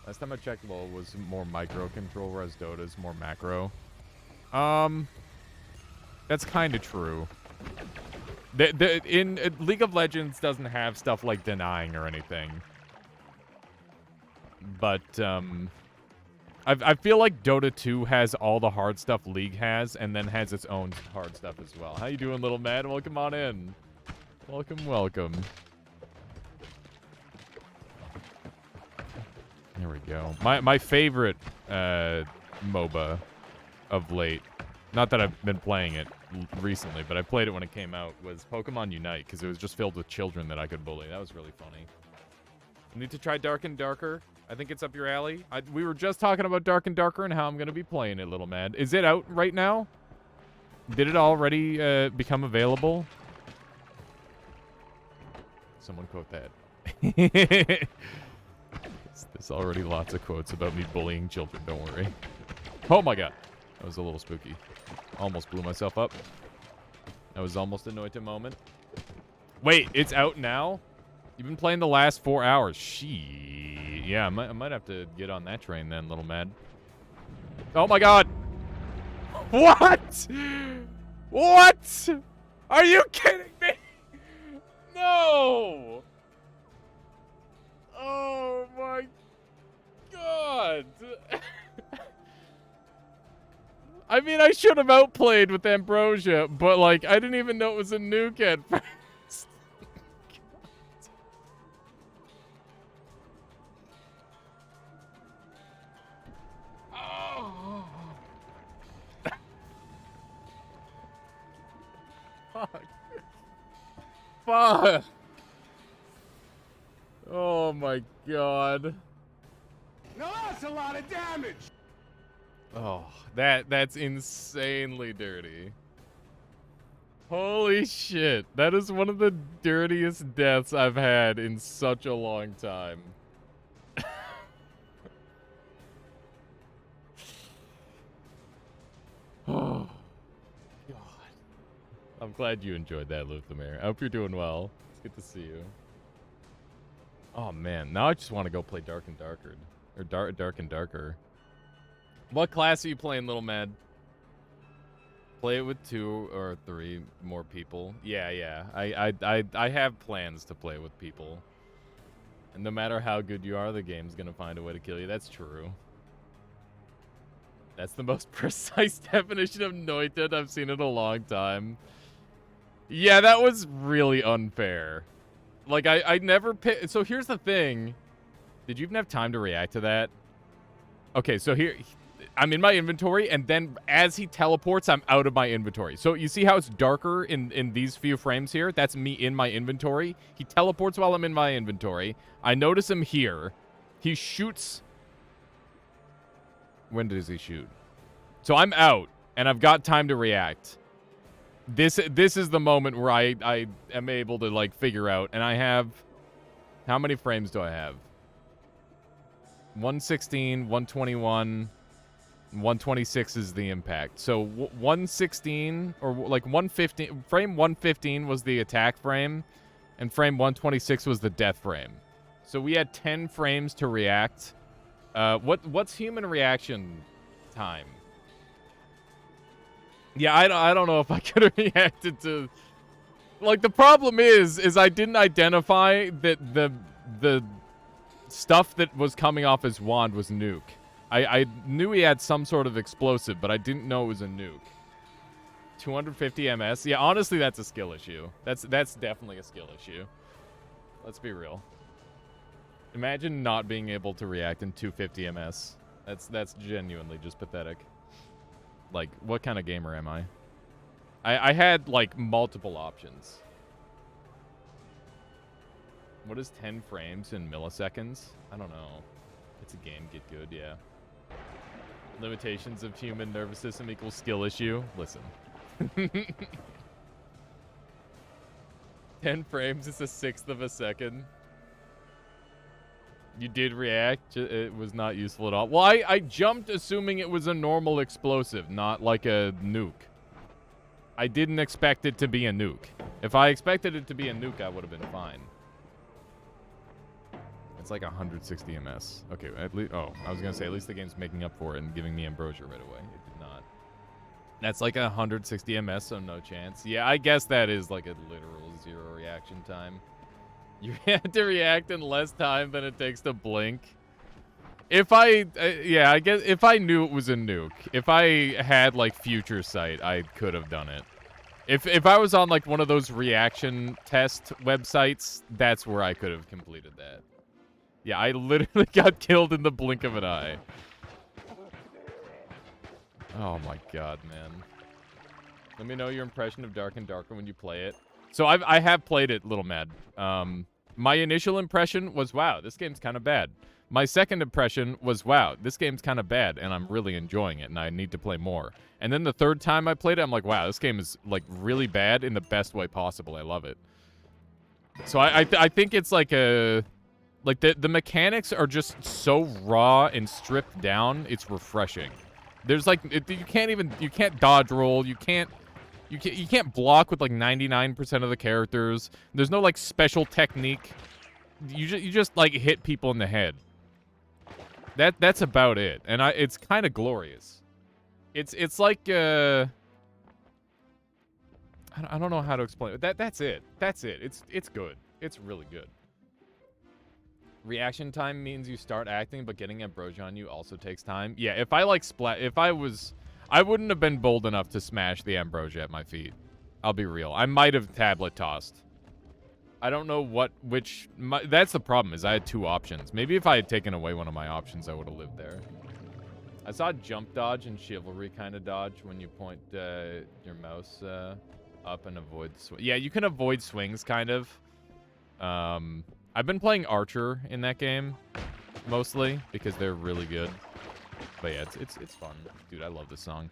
Last time I checked, LoL was more micro control, whereas Dota's more macro. That's kind of true. In League of Legends doesn't have stuff like denying or anything. But, I feel like Dota 2 has all the hard stuff League has, and then has its own hard stuff as well. How you doing, little man? Welcome on in. Welcome, welcome. There we go. My favorite, MOBA of late, not that I've been playing it recently, but I played it when it came out, was Pokemon Unite, because it was just filled with children that I could bully. That was really funny. You need to try Dark and Darker. I think it's up your alley. We were just talking about Dark and Darker and how I'm going to be playing it, little man. Is it out right now? Did it already become available? Someone quote that. There's already lots of quotes about me bullying children, don't worry. Oh my god. That was a little spooky. Almost blew myself up. That was almost a Noita moment. Wait, it's out now? You've been playing the last 4 hours. Shit. Yeah, I might have to get on that train then, little man. Oh my god! What? What? Are you kidding me? No! Oh my god! I mean, I should have outplayed with Ambrosia, but like, I didn't even know it was a nuke at first. Oh. Fuck. Fuck. Oh my god. Now that's a lot of damage. Oh, that's insanely dirty. Holy shit. That is one of the dirtiest deaths I've had in such a long time. Oh, God. I'm glad you enjoyed that, Luthamir. I hope you're doing well. It's good to see you. Oh, man. Now I just want to go play Dark and Darker. Or Dark and Darker. What class are you playing, Little Mad? Play it with 2 or 3 more people. Yeah. I have plans to play with people. And no matter how good you are, the game's gonna find a way to kill you. That's true. That's the most precise definition of Noited I've seen in a long time. Yeah, that was really unfair. Like, I never picked... So here's the thing. Did you even have time to react to that? Okay, so here... I'm in my inventory, and then as he teleports, I'm out of my inventory. So you see how it's darker in these few frames here? That's me in my inventory. He teleports while I'm in my inventory. I notice him here. He shoots... When does he shoot? So I'm out, and I've got time to react. This is the moment where I am able to, like, figure out, and I have... How many frames do I have? 116, 121... 126 is the impact. So 116 or like 115, frame 115 was the attack frame, and frame 126 was the death frame. So we had 10 frames to react. What's human reaction time? Yeah, I don't know if I could have reacted to. Like, the problem is I didn't identify that the stuff that was coming off his wand was nuke. I knew he had some sort of explosive, but I didn't know it was a nuke. 250 MS? Yeah, honestly, that's a skill issue. That's definitely a skill issue. Let's be real. Imagine not being able to react in 250 MS. That's genuinely just pathetic. Like, what kind of gamer am I? I had, like, multiple options. What is 10 frames in milliseconds? I don't know. It's a game, get good, yeah. Limitations of human nervous system equals skill issue. Listen. 10 frames is a 1/6 of a second. You did react. It was not useful at all. Well, I jumped assuming it was a normal explosive, not like a nuke. I didn't expect it to be a nuke. If I expected it to be a nuke, I would have been fine. It's like 160 MS. Okay, at least... Oh, I was going to say, at least the game's making up for it and giving me Ambrosia right away. It did not. That's like 160 MS, so no chance. Yeah, I guess that is like a literal 0 reaction time. You had to react in less time than it takes to blink. If I... yeah, I guess if I knew it was a nuke, if I had, like, future sight, I could have done it. If I was on, like, one of those reaction test websites, that's where I could have completed that. Yeah, I literally got killed in the blink of an eye. Oh my god, man. Let me know your impression of Dark and Darker when you play it. So I have played it, Little Mad. My initial impression was, wow, this game's kind of bad. My second impression was, wow, this game's kind of bad, and I'm really enjoying it, and I need to play more. And then the third time I played it, I'm like, wow, this game is, like, really bad in the best way possible. I love it. So I think it's like a... Like, the mechanics are just so raw and stripped down, it's refreshing. There's, like, you can't dodge roll, you can't block with, like, 99% of the characters. There's no, like, special technique. You just, like, hit people in the head. That's about it. And it's kind of glorious. It's like, I don't know how to explain it. That's it. That's it. It's good. It's really good. Reaction time means you start acting, but getting Ambrosia on you also takes time. Yeah, if I, like, I wouldn't have been bold enough to smash the Ambrosia at my feet. I'll be real. I might have tablet tossed. I don't know that's the problem, is I had 2 options. Maybe if I had taken away one of my options, I would have lived there. I saw jump dodge and chivalry kind of dodge when you point your mouse up and avoid yeah, you can avoid swings, kind of. I've been playing Archer in that game, mostly, because they're really good. But yeah, it's fun. Dude, I love this song.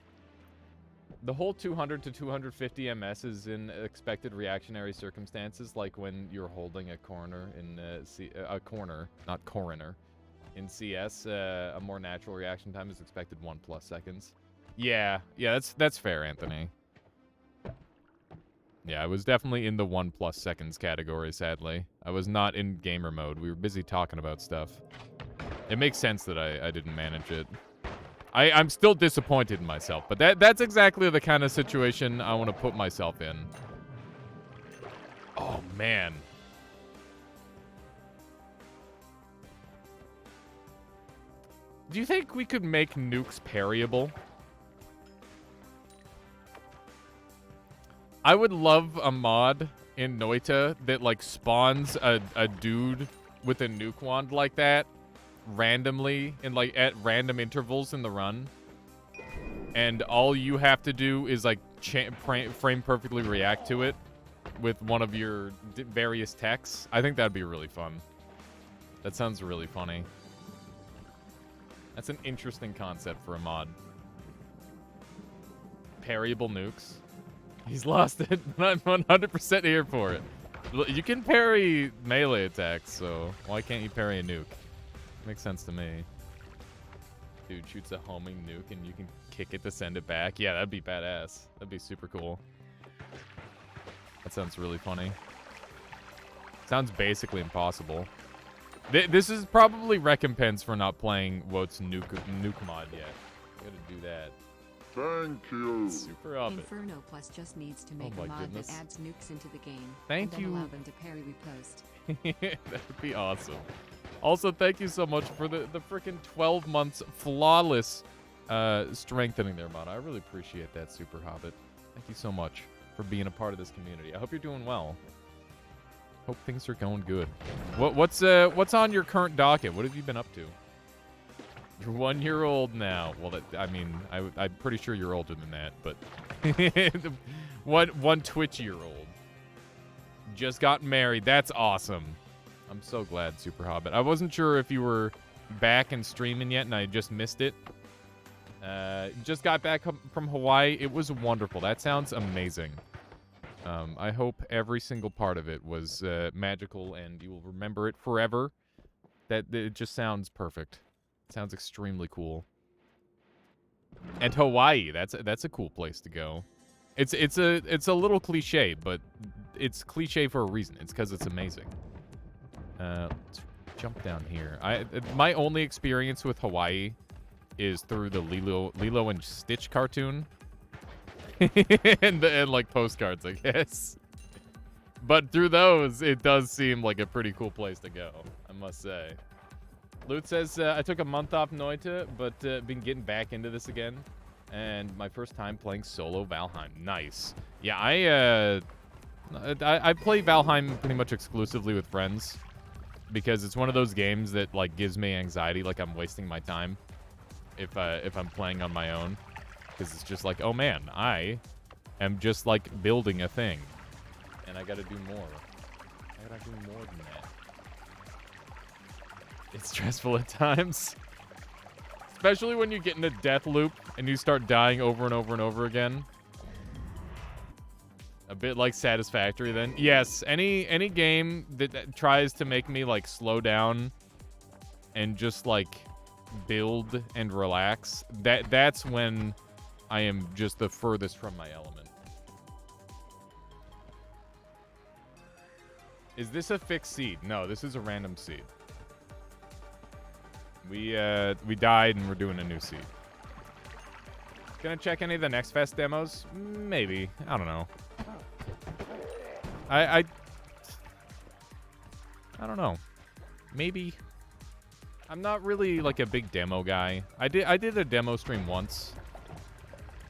The whole 200 to 250 ms is in expected reactionary circumstances, like when you're holding a corner in a corner, not coroner. In CS, a more natural reaction time is expected 1+ seconds. Yeah, that's fair, Anthony. Yeah, I was definitely in the 1+ seconds category, sadly. I was not in gamer mode. We were busy talking about stuff. It makes sense that I didn't manage it. I'm still disappointed in myself, but that's exactly the kind of situation I want to put myself in. Oh, man. Do you think we could make nukes parryable? I would love a mod in Noita that, like, spawns a dude with a nuke wand like that randomly in, like, at random intervals in the run. And all you have to do is, like, frame perfectly react to it with one of your various techs. I think that'd be really fun. That sounds really funny. That's an interesting concept for a mod. Parryable nukes. He's lost it, but I'm 100% here for it. You can parry melee attacks, so why can't you parry a nuke? Makes sense to me. Dude shoots a homing nuke and you can kick it to send it back. Yeah, that'd be badass. That'd be super cool. That sounds really funny. Sounds basically impossible. This is probably recompense for not playing Wote's nuke mod yet. Gotta do that. Thank you. Super up it. Inferno Plus just needs to make a mod that adds nukes into the game. Thank and you. Then allow them to parry repost. That would be awesome. Also, thank you so much for the freaking 12 months flawless strengthening there, mod. I really appreciate that, Super Hobbit. Thank you so much for being a part of this community. I hope you're doing well. Hope things are going good. What's on your current docket? What have you been up to? You're 1 year old now. Well, I'm pretty sure you're older than that, but one Twitch-year-old just got married. That's awesome. I'm so glad, Super Hobbit. I wasn't sure if you were back and streaming yet, and I just missed it. Just got back from Hawaii. It was wonderful. That sounds amazing. I hope every single part of it was magical, and you will remember it forever. It just sounds perfect. It sounds extremely cool. And Hawaii, that's a cool place to go. It's a little cliche, but it's cliche for a reason. It's because it's amazing. Let's jump down here. My only experience with Hawaii is through the Lilo and Stitch cartoon. and like postcards, I guess. But through those, it does seem like a pretty cool place to go, I must say. Loot says, I took a month off Noita, but been getting back into this again. And my first time playing solo Valheim. Nice. Yeah, I play Valheim pretty much exclusively with friends. Because it's one of those games that, like, gives me anxiety, like I'm wasting my time if I'm playing on my own. Because it's just like, oh man, I am just like building a thing. And I gotta do more. I gotta do more than that. It's stressful at times. Especially when you get in a death loop and you start dying over and over and over again. A bit like Satisfactory then. Yes, any game that tries to make me like slow down and just like build and relax, that's when I am just the furthest from my element. Is this a fixed seed? No, this is a random seed. We died and we're doing a new seed. Gonna check any of the Next Fest demos? Maybe. I don't know. I don't know. Maybe. I'm not really like a big demo guy. I did a demo stream once.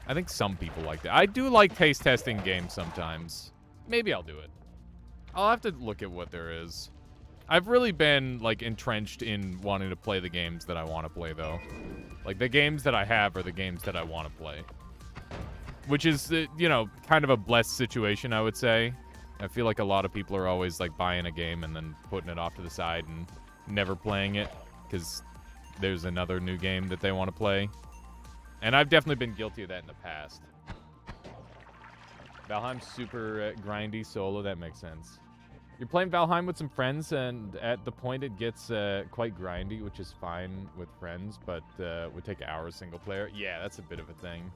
I think some people like that. I do like taste testing games sometimes. Maybe I'll do it. I'll have to look at what there is. I've really been like entrenched in wanting to play the games that I want to play though. Like the games that I have are the games that I want to play. which is, you know, kind of a blessed situation, I would say. I feel like a lot of people are always, like, buying a game and then putting it off to the side and never playing it because there's another new game that they want to play. And I've definitely been guilty of that in the past. Valheim's super grindy solo, that makes sense. You're playing Valheim with some friends, and at the point it gets quite grindy, which is fine with friends, but would take hours single player. Yeah, that's a bit of a thing.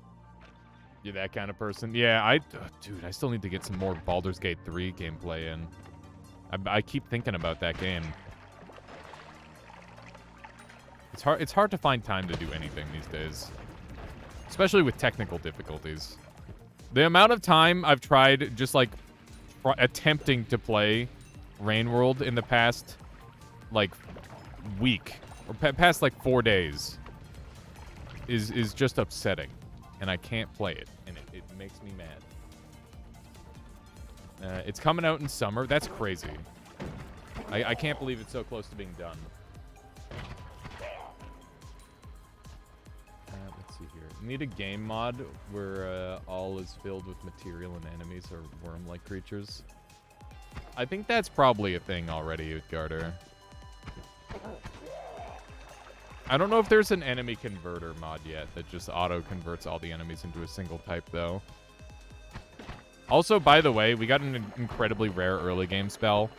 You're that kind of person? Yeah, dude, I still need to get some more Baldur's Gate 3 gameplay in. I keep thinking about that game. It's hard to find time to do anything these days. Especially with technical difficulties. The amount of time I've tried just, like, attempting to play Rain World in the past, like, week, or past, like, 4 days, is just upsetting. And I can't play it, and it makes me mad. It's coming out in summer. That's crazy. I can't believe it's so close to being done. Let's see here. Need a game mod where all is filled with material and enemies are worm-like creatures. I think that's probably a thing already, Utgarder. I don't know if there's an enemy converter mod yet that just auto-converts all the enemies into a single type, though. Also, by the way, we got an incredibly rare early game spell.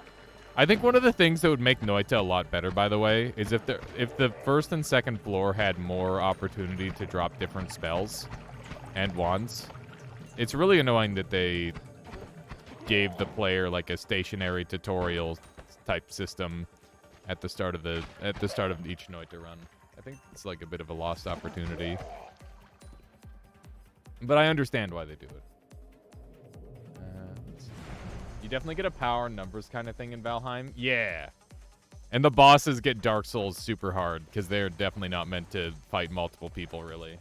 I think one of the things that would make Noita a lot better, by the way, is if the first and second floor had more opportunity to drop different spells and wands. It's really annoying that they gave the player like a stationary tutorial type system at the start of each Noita run. I think it's like a bit of a lost opportunity. But I understand why they do it. You definitely get a power numbers kind of thing in Valheim. Yeah. And the bosses get Dark Souls super hard because they're definitely not meant to fight multiple people, really.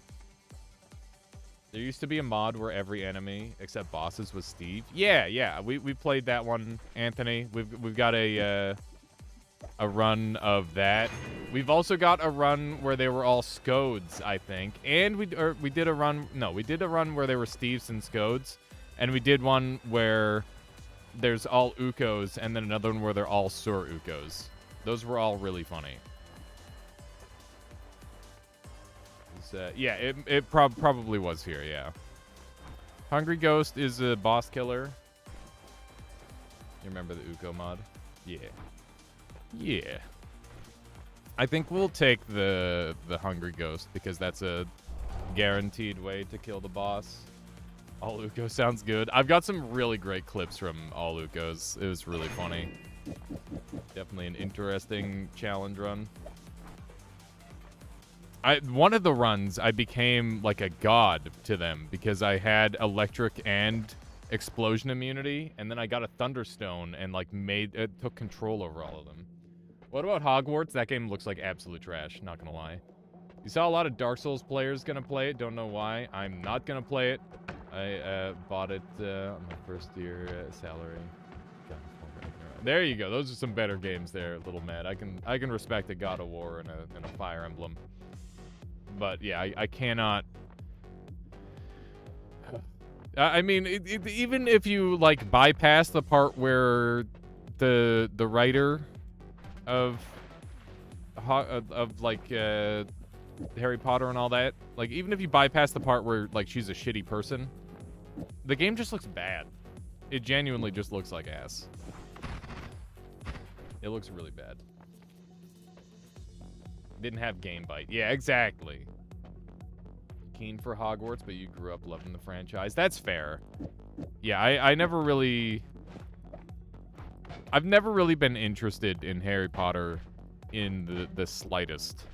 There used to be a mod where every enemy except bosses was Steve. Yeah. We played that one, Anthony. We've got a run of that. We've also got a run where they were all Scodes, I think. And we did a run where they were Steves and Scodes. And we did one where there's all Ukos, and then another one where they're all Sur Ukos. Those were all really funny. Yeah, it probably was here, yeah. Hungry Ghost is a boss killer. You remember the Uko mod? Yeah. I think we'll take the Hungry Ghost because that's a guaranteed way to kill the boss. All Uko sounds good. I've got some really great clips from All Ukos. It was really funny. Definitely an interesting challenge run. One of the runs, I became like a god to them because I had electric and explosion immunity, and then I got a Thunderstone and like took control over all of them. What about Hogwarts? That game looks like absolute trash, not gonna lie. You saw a lot of Dark Souls players gonna play it, don't know why. I'm not gonna play it. I bought it on my first year salary. There you go. Those are some better games there, Little Mad. I can respect a God of War and a Fire Emblem. But yeah, I cannot. I mean, even if you like bypass the part where the writer of like Harry Potter and all that, like even if you bypass the part where like she's a shitty person, the game just looks bad. It genuinely just looks like ass. It looks really bad. Didn't have Game Bite. Yeah, exactly. Keen for Hogwarts, but you grew up loving the franchise. That's fair. Yeah, I've never really been interested in Harry Potter in the slightest.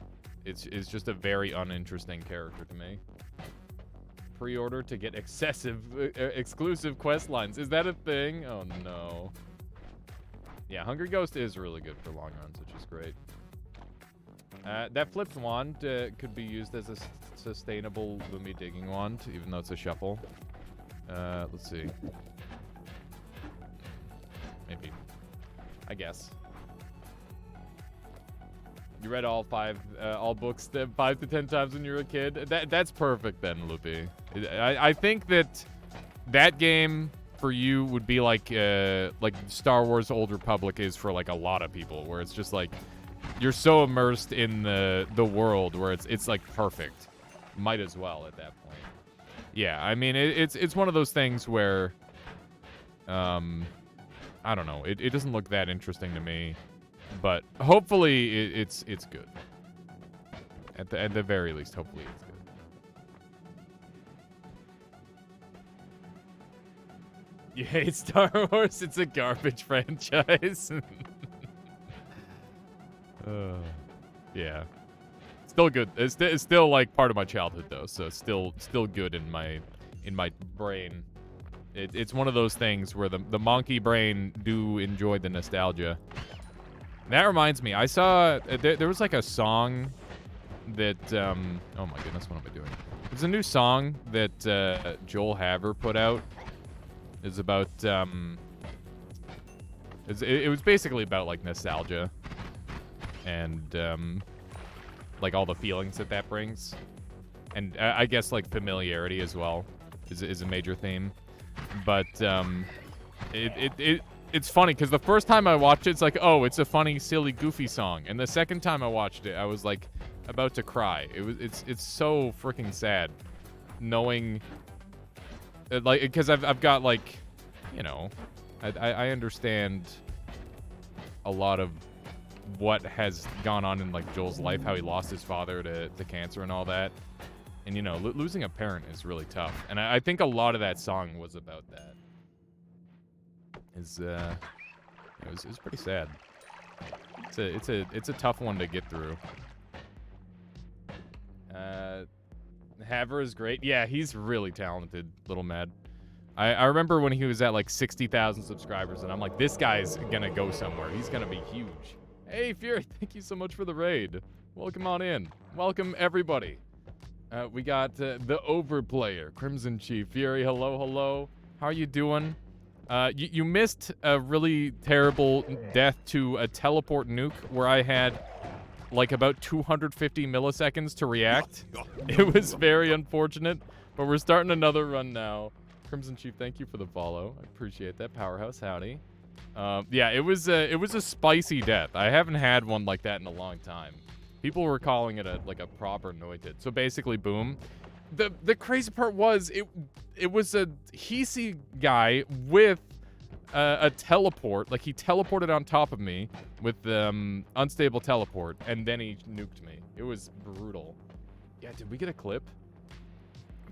It's just a very uninteresting character to me. Pre-order to get exclusive quest lines. Is that a thing? Oh no. Yeah, Hungry Ghost is really good for long runs, which is great. That flipped wand could be used as a sustainable Lumi digging wand, even though it's a shuffle. Let's see. Maybe. I guess. You read all books 5 to 10 times when you were a kid? That's perfect then, Loopy. I think that game for you would be like Star Wars Old Republic is for like a lot of people, where it's just like you're so immersed in the world where it's like perfect. Might as well at that point. Yeah, I mean it's one of those things where I don't know. It doesn't look that interesting to me, but hopefully it's good. At the very least, hopefully it's good. You hate Star Wars? It's a garbage franchise. Yeah. Still good. It's still like part of my childhood though, so still good in my brain. It's one of those things where the monkey brain do enjoy the nostalgia. That reminds me, I saw there was like a song that oh my goodness, what am I doing? There's a new song that Joel Haver put out. It's about it was basically about like nostalgia and like all the feelings that brings, and I guess like familiarity as well is a major theme. But it's funny because the first time I watched it, it's like, oh, it's a funny, silly, goofy song, and the second time I watched it, I was like about to cry. It's so freaking sad, knowing like because I've got like, you know, I understand a lot of what has gone on in like Joel's life, how he lost his father to cancer and all that. And, you know, losing a parent is really tough. And I think a lot of that song was about that. It's pretty sad. It's a tough one to get through. Haver is great. Yeah, he's really talented, Little Mad. I remember when he was at like 60,000 subscribers, and I'm like, this guy's gonna go somewhere. He's gonna be huge. Hey, Fury, thank you so much for the raid. Welcome on in. Welcome, everybody. We got the overplayer, Crimson Chief. Fury, hello. How are you doing? You missed a really terrible death to a teleport nuke where I had like about 250 milliseconds to react. It was very unfortunate, but we're starting another run now. Crimson Chief, thank you for the follow. I appreciate that. Powerhouse, howdy. Yeah, it was a spicy death. I haven't had one like that in a long time. People were calling it a proper noited. So basically, boom. The crazy part was it was a Hisi guy with a teleport. Like he teleported on top of me with unstable teleport, and then he nuked me. It was brutal. Yeah, did we get a clip?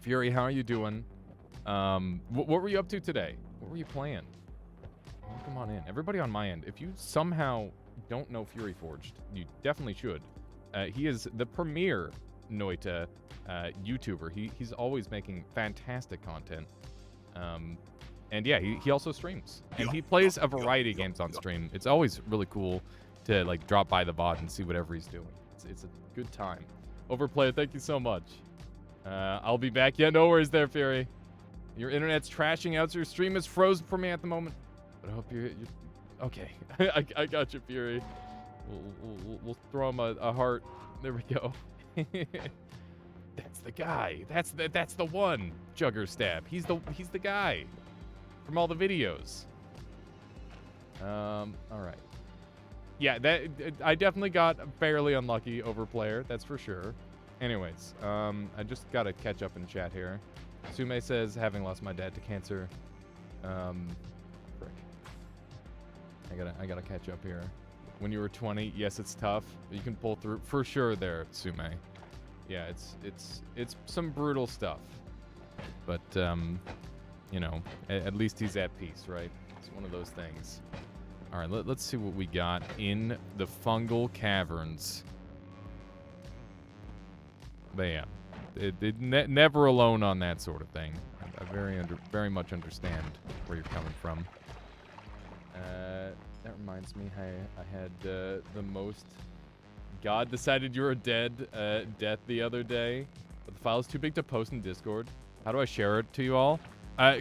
Fury, how are you doing? What were you up to today? What were you playing? Come on in. Everybody on my end, if you somehow don't know Fury Forged, you definitely should. He is the premier Noita YouTuber. He's always making fantastic content. And yeah, he also streams. And he plays a variety of games on stream. It's always really cool to like drop by the VOD and see whatever he's doing. It's a good time. Overplay, thank you so much. I'll be back. Yeah, no worries there, Fury. Your internet's trashing out, so your stream is frozen for me at the moment. But I hope you're okay. I got you, Fury. We'll throw him a heart. There we go. That's the guy. That's the one. Jugger Stab. He's the guy from all the videos. All right. Yeah, I definitely got fairly unlucky overplayer. That's for sure. Anyways, I just gotta catch up in chat here. Sume says, having lost my dad to cancer. Frick. I gotta catch up here. When you were 20, yes, it's tough. You can pull through for sure there, Sume. Yeah, it's some brutal stuff. But you know, at least he's at peace, right? It's one of those things. All right, let's see what we got in the fungal caverns. But yeah, never alone on that sort of thing. I very much understand where you're coming from. That reminds me, I had the most God decided you were dead death the other day, but the file's too big to post in Discord. How do I share it to you all?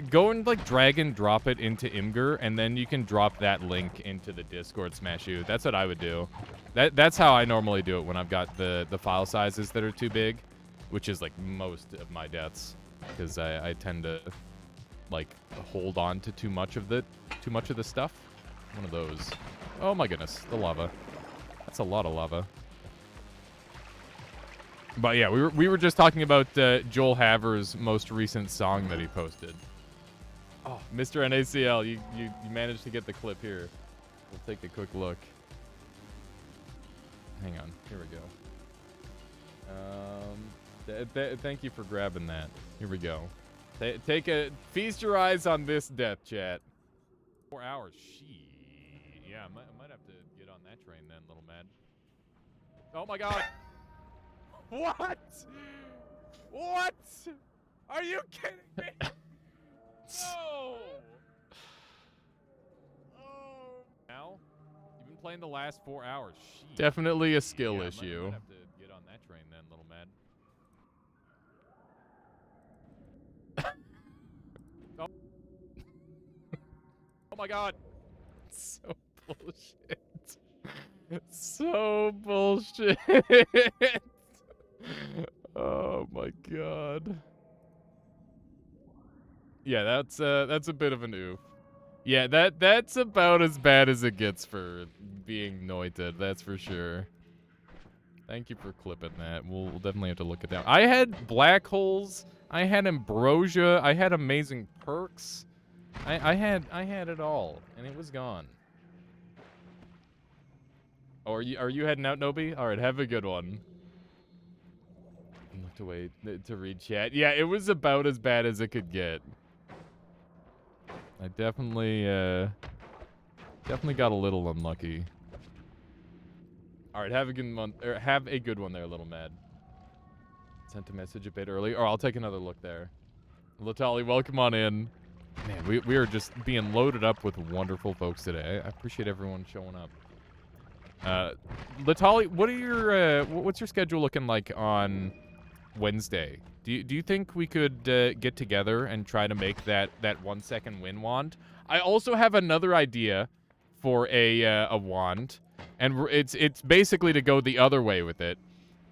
Go and like drag and drop it into Imgur, and then you can drop that link into the Discord smash you. That's what I would do. That's how I normally do it when I've got the file sizes that are too big, which is like most of my deaths. because I tend to like hold on to too much of the stuff. One of those. Oh my goodness, the lava. That's a lot of lava. But yeah, we were just talking about Joel Haver's most recent song that he posted. Oh, Mr. NACL, you managed to get the clip here. We'll take a quick look. Hang on, here we go. Thank you for grabbing that. Here we go. Feast your eyes on this death, chat. 4 hours, yeah, I might have to get on that train then, little man. Oh my god. What? What? Are you kidding me? No. Oh. Now, you've been playing the last 4 hours. Definitely a skill issue. I might have to get on that train then, little man. Oh. Oh my god. So bullshit. So bullshit. Oh my god. Yeah, that's a bit of an oof. Yeah, that's about as bad as it gets for being noited, that's for sure. Thank you for clipping that. We'll definitely have to look at that. I had black holes, I had ambrosia, I had amazing perks. I had it all, and it was gone. Oh, are you heading out, Nobi? All right, have a good one. Looked away to read chat. Yeah, it was about as bad as it could get. I definitely got a little unlucky. All right, have a good one. Or have a good one there, little Mad. Sent a message a bit early. Or I'll take another look there. Latali, welcome on in. Man, we are just being loaded up with wonderful folks today. I appreciate everyone showing up. Latali, what's your schedule looking like on Wednesday? Do you think we could get together and try to make that 1 second win wand? I also have another idea for a wand, and it's basically to go the other way with it.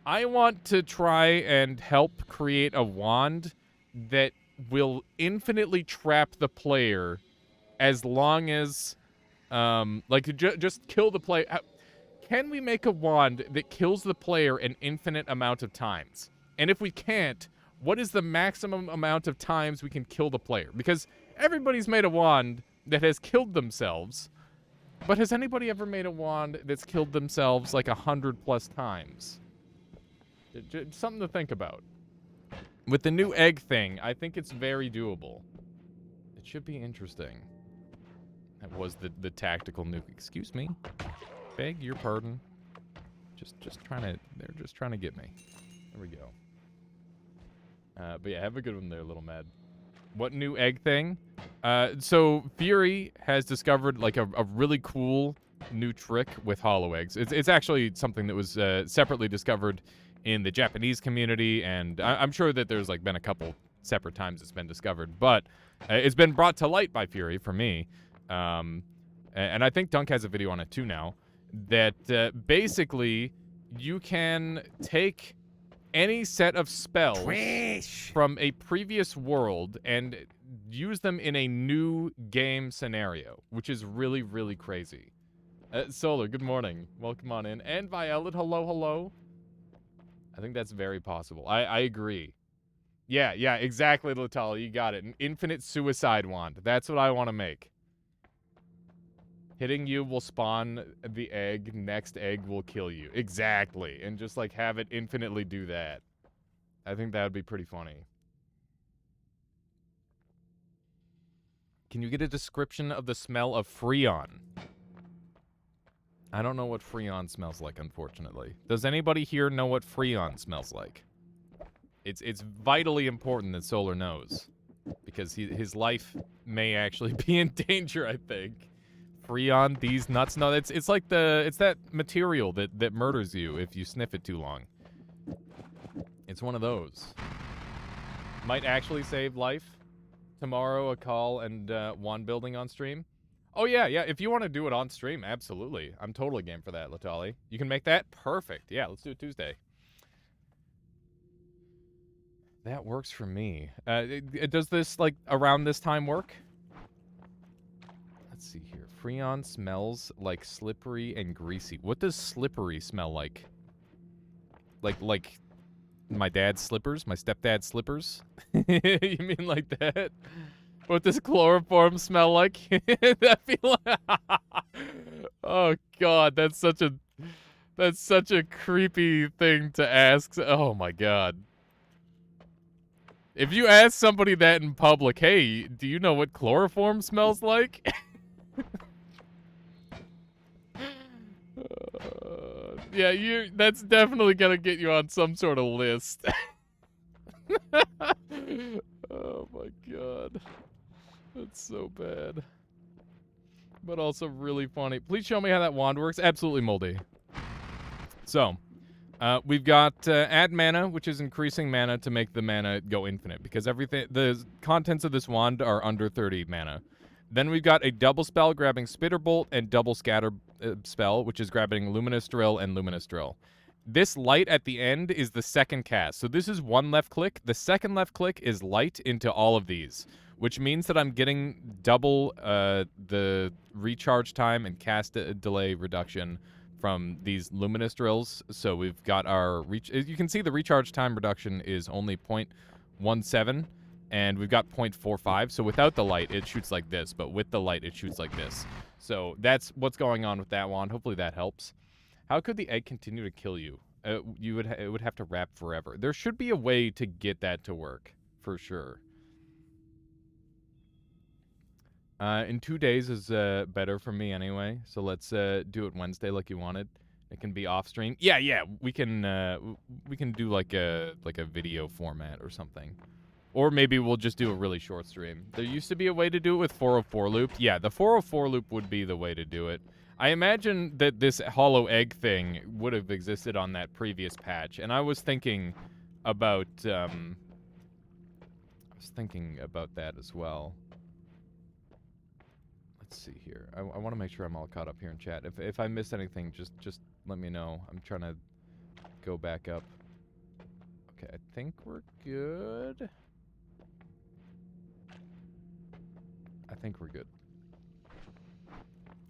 I want to try and help create a wand that will infinitely trap the player as long as just kill the player. Can we make a wand that kills the player an infinite amount of times? And if we can't, what is the maximum amount of times we can kill the player? Because everybody's made a wand that has killed themselves, but has anybody ever made a wand that's killed themselves like 100+ times? Something to think about. With the new egg thing, I think it's very doable. It should be interesting. That was the tactical nuke. Excuse me. Beg your pardon. They're just trying to get me. There we go. But yeah, have a good one there, little Mad. What new egg thing? So Fury has discovered like a really cool new trick with hollow eggs. It's actually something that was separately discovered in the Japanese community, and I'm sure that there's like been a couple separate times it's been discovered, but it's been brought to light by Fury for me. And I think Dunk has a video on it too now, that basically you can take any set of spells from a previous world and use them in a new game scenario, which is really, really crazy. Solar, good morning. Welcome on in. And Violet, hello. I think that's very possible. I agree. Yeah, exactly, Latala. You got it. An infinite suicide wand. That's what I want to make. Hitting you will spawn the egg. Next egg will kill you. Exactly. And just, like, have it infinitely do that. I think that would be pretty funny. Can you get a description of the smell of Freon? I don't know what Freon smells like, unfortunately. Does anybody here know what Freon smells like? It's vitally important that Solar knows, because his life may actually be in danger, I think. Freon, these nuts. No, it's like it's that material that murders you if you sniff it too long. It's one of those. Might actually save life. Tomorrow, a call and wand building on stream. Oh, yeah, if you want to do it on stream, absolutely. I'm totally game for that, Latali. You can make that? Perfect. Yeah, let's do it Tuesday. That works for me. Does this, like, around this time work? Let's see here. Freon smells like slippery and greasy. What does slippery smell like? Like my dad's slippers? My stepdad's slippers? You mean like that? What does chloroform smell like? I feel like... Oh, God, that's such a creepy thing to ask. Oh, my God. If you ask somebody that in public, hey, do you know what chloroform smells like? Yeah, that's definitely gonna get you on some sort of list. Oh my god. That's so bad. But also really funny. Please show me how that wand works. Absolutely moldy. So, we've got add mana, which is increasing mana to make the mana go infinite, because the contents of this wand are under 30 mana. Then we've got a double spell grabbing Spitter Bolt and double scatter spell, which is grabbing Luminous Drill and Luminous Drill. This light at the end is the second cast. So this is one left click. The second left click is light into all of these, which means that I'm getting double the recharge time and cast delay reduction from these Luminous Drills. So we've got our you can see the recharge time reduction is only 0.17. And we've got 0.45, so without the light, it shoots like this, but with the light, it shoots like this. So that's what's going on with that wand. Hopefully that helps. How could the egg continue to kill you? It would have to wrap forever. There should be a way to get that to work, for sure. In 2 days is better for me anyway, so let's do it Wednesday like you wanted. It can be off stream. Yeah, we can do like a video format or something. Or maybe we'll just do a really short stream. There used to be a way to do it with 404 loop. Yeah, the 404 loop would be the way to do it. I imagine that this hollow egg thing would have existed on that previous patch, and I was thinking about that as well. Let's see here. I want to make sure I'm all caught up here in chat. If I miss anything, just let me know. I'm trying to go back up. Okay, I think we're good. I think we're good.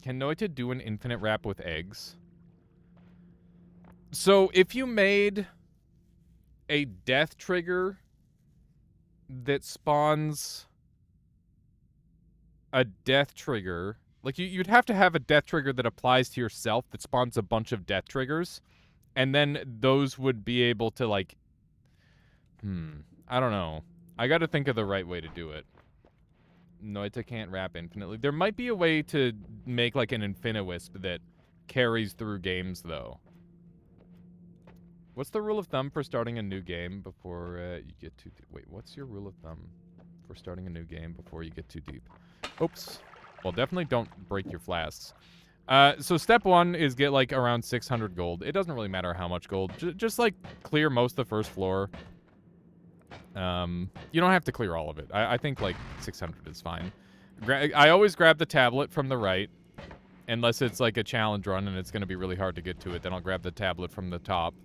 Can Noita do an infinite wrap with eggs? So if you made a death trigger that spawns a death trigger, like you'd have to have a death trigger that applies to yourself that spawns a bunch of death triggers, and then those would be able to like, I don't know. I gotta think of the right way to do it. Noita can't wrap infinitely. There might be a way to make like an Infiniwisp that carries through games, though. What's the rule of thumb for starting a new game before you get too deep? Wait, what's your rule of thumb for starting a new game before you get too deep? Oops. Well, definitely don't break your flasks. So step one is get like around 600 gold. It doesn't really matter how much gold. Just like clear most of the first floor. You don't have to clear all of it. I think like 600 is fine. I always grab the tablet from the right, unless it's like a challenge run and it's going to be really hard to get to it. Then I'll grab the tablet from the top.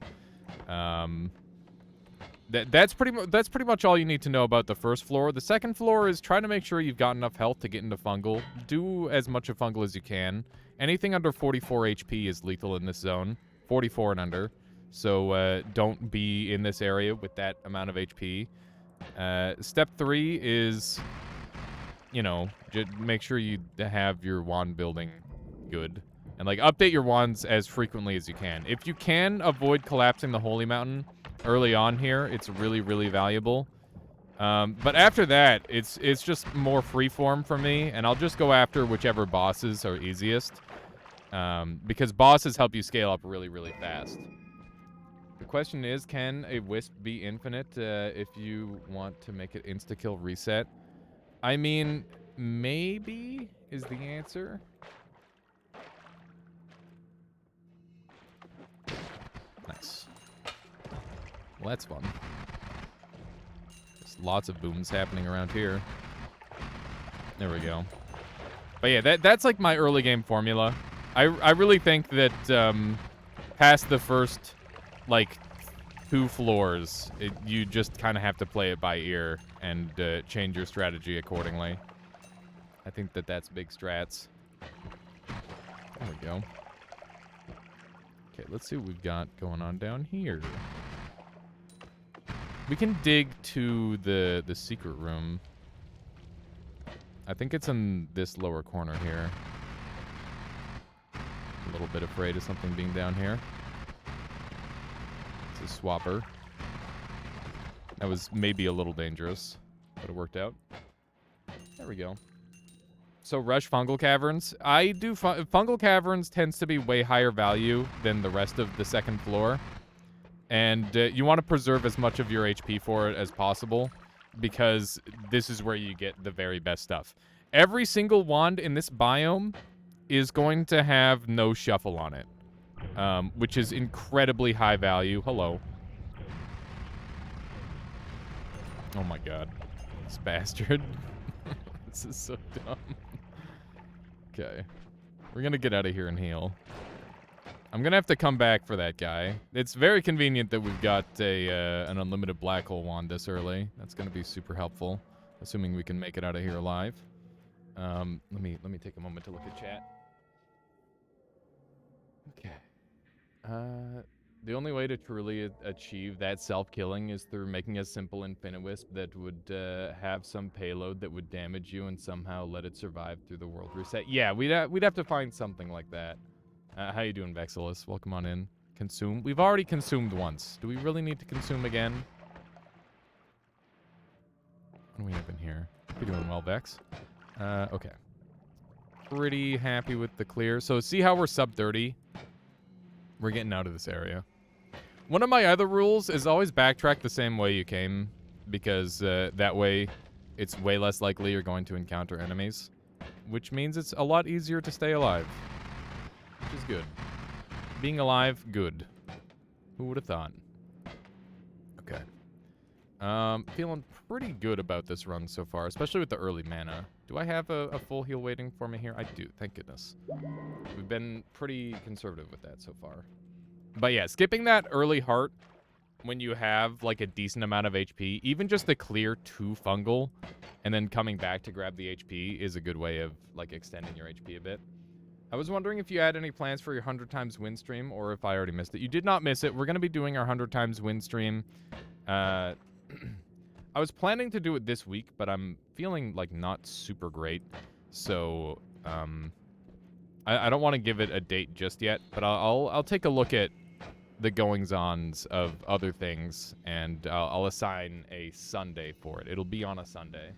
That's pretty much all you need to know about the first floor. The second floor is try to make sure you've got enough health to get into fungal. Do as much of fungal as you can. Anything under 44 HP is lethal in this zone. 44 and under. So don't be in this area with that amount of HP. Step 3 is, you know, just make sure you have your wand building good. And, like, update your wands as frequently as you can. If you can avoid collapsing the Holy Mountain early on here, it's really, really valuable. But after that, it's just more freeform for me, and I'll just go after whichever bosses are easiest. Because bosses help you scale up really, really fast. The question is, can a Wisp be infinite if you want to make it insta-kill reset? I mean, maybe is the answer. Nice. Well, that's fun. There's lots of booms happening around here. There we go. But yeah, that's like my early game formula. I really think that past the first, like, 2 floors, you just kind of have to play it by ear and change your strategy accordingly. I think that's big strats. There we go. Okay, let's see what we've got going on down here. We can dig to the secret room. I think it's in this lower corner here. A little bit afraid of something being down here. It's a swapper. That was maybe a little dangerous, but it worked out. There we go. So rush fungal caverns. I do fungal caverns tends to be way higher value than the rest of the second floor. And you want to preserve as much of your HP for it as possible, because this is where you get the very best stuff. Every single wand in this biome is going to have no shuffle on it, which is incredibly high value. Hello. Oh my god. This bastard. This is so dumb. Okay. We're gonna get out of here and heal. I'm gonna have to come back for that guy. It's very convenient that we've got an unlimited black hole wand this early. That's gonna be super helpful, assuming we can make it out of here alive. Let me take a moment to look at chat. Okay. The only way to truly achieve that self-killing is through making a simple Infiniwisp that would have some payload that would damage you and somehow let it survive through the world reset. Yeah, we'd have to find something like that. How you doing, Vexilus? Welcome on in. Consume. We've already consumed once. Do we really need to consume again? What do we have in here? We're doing well, Vex. Okay. Pretty happy with the clear. So see how we're sub 30? We're getting out of this area. One of my other rules is always backtrack the same way you came, because that way it's way less likely you're going to encounter enemies, which means it's a lot easier to stay alive, which is good. Being alive, good. Who would have thought? Okay. Feeling pretty good about this run so far, especially with the early mana. Do I have a full heal waiting for me here? I do, thank goodness. We've been pretty conservative with that so far. But yeah, skipping that early heart when you have like a decent amount of HP, even just to clear 2 fungal and then coming back to grab the HP is a good way of like extending your HP a bit. I was wondering if you had any plans for your 100 times win stream or if I already missed it. You did not miss it. We're going to be doing our 100 times win stream. I was planning to do it this week, but I'm feeling like not super great. So, I don't want to give it a date just yet, but I'll take a look at the goings-ons of other things, and I'll assign a Sunday for it. It'll be on a Sunday.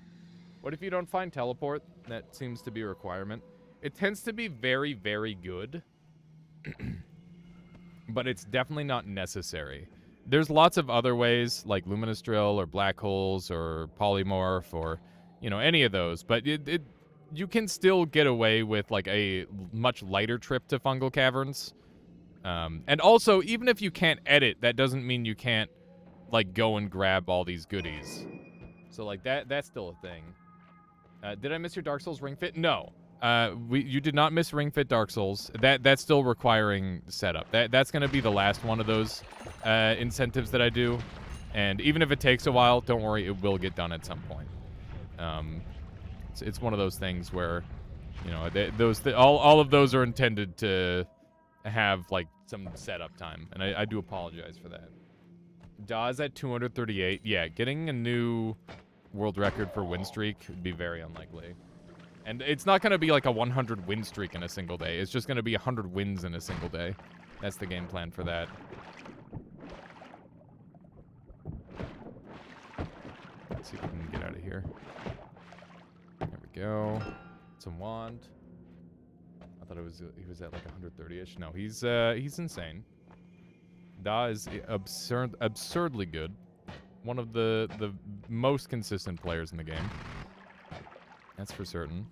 What if you don't find teleport? That seems to be a requirement. It tends to be very, very good, but it's definitely not necessary. There's lots of other ways, like Luminous Drill, or Black Holes, or Polymorph, or, you know, any of those, but you can still get away with, like, a much lighter trip to Fungal Caverns. And also, even if you can't edit, that doesn't mean you can't, like, go and grab all these goodies. So, like, that's still a thing. Did I miss your Dark Souls Ring Fit? No. You did not miss Ring Fit Dark Souls. That's still requiring setup. That's going to be the last one of those incentives that I do. And even if it takes a while, don't worry, it will get done at some point. It's one of those things where, you know, all of those are intended to have, like, some setup time. And I do apologize for that. Dawes at 238. Yeah, getting a new world record for win streak would be very unlikely. And it's not going to be like a 100 win streak in a single day. It's just going to be 100 wins in a single day. That's the game plan for that. Let's see if we can get out of here. There we go. Some wand. I thought he was at like 130-ish. No, he's insane. Da is absurdly good. One of the most consistent players in the game. That's for certain.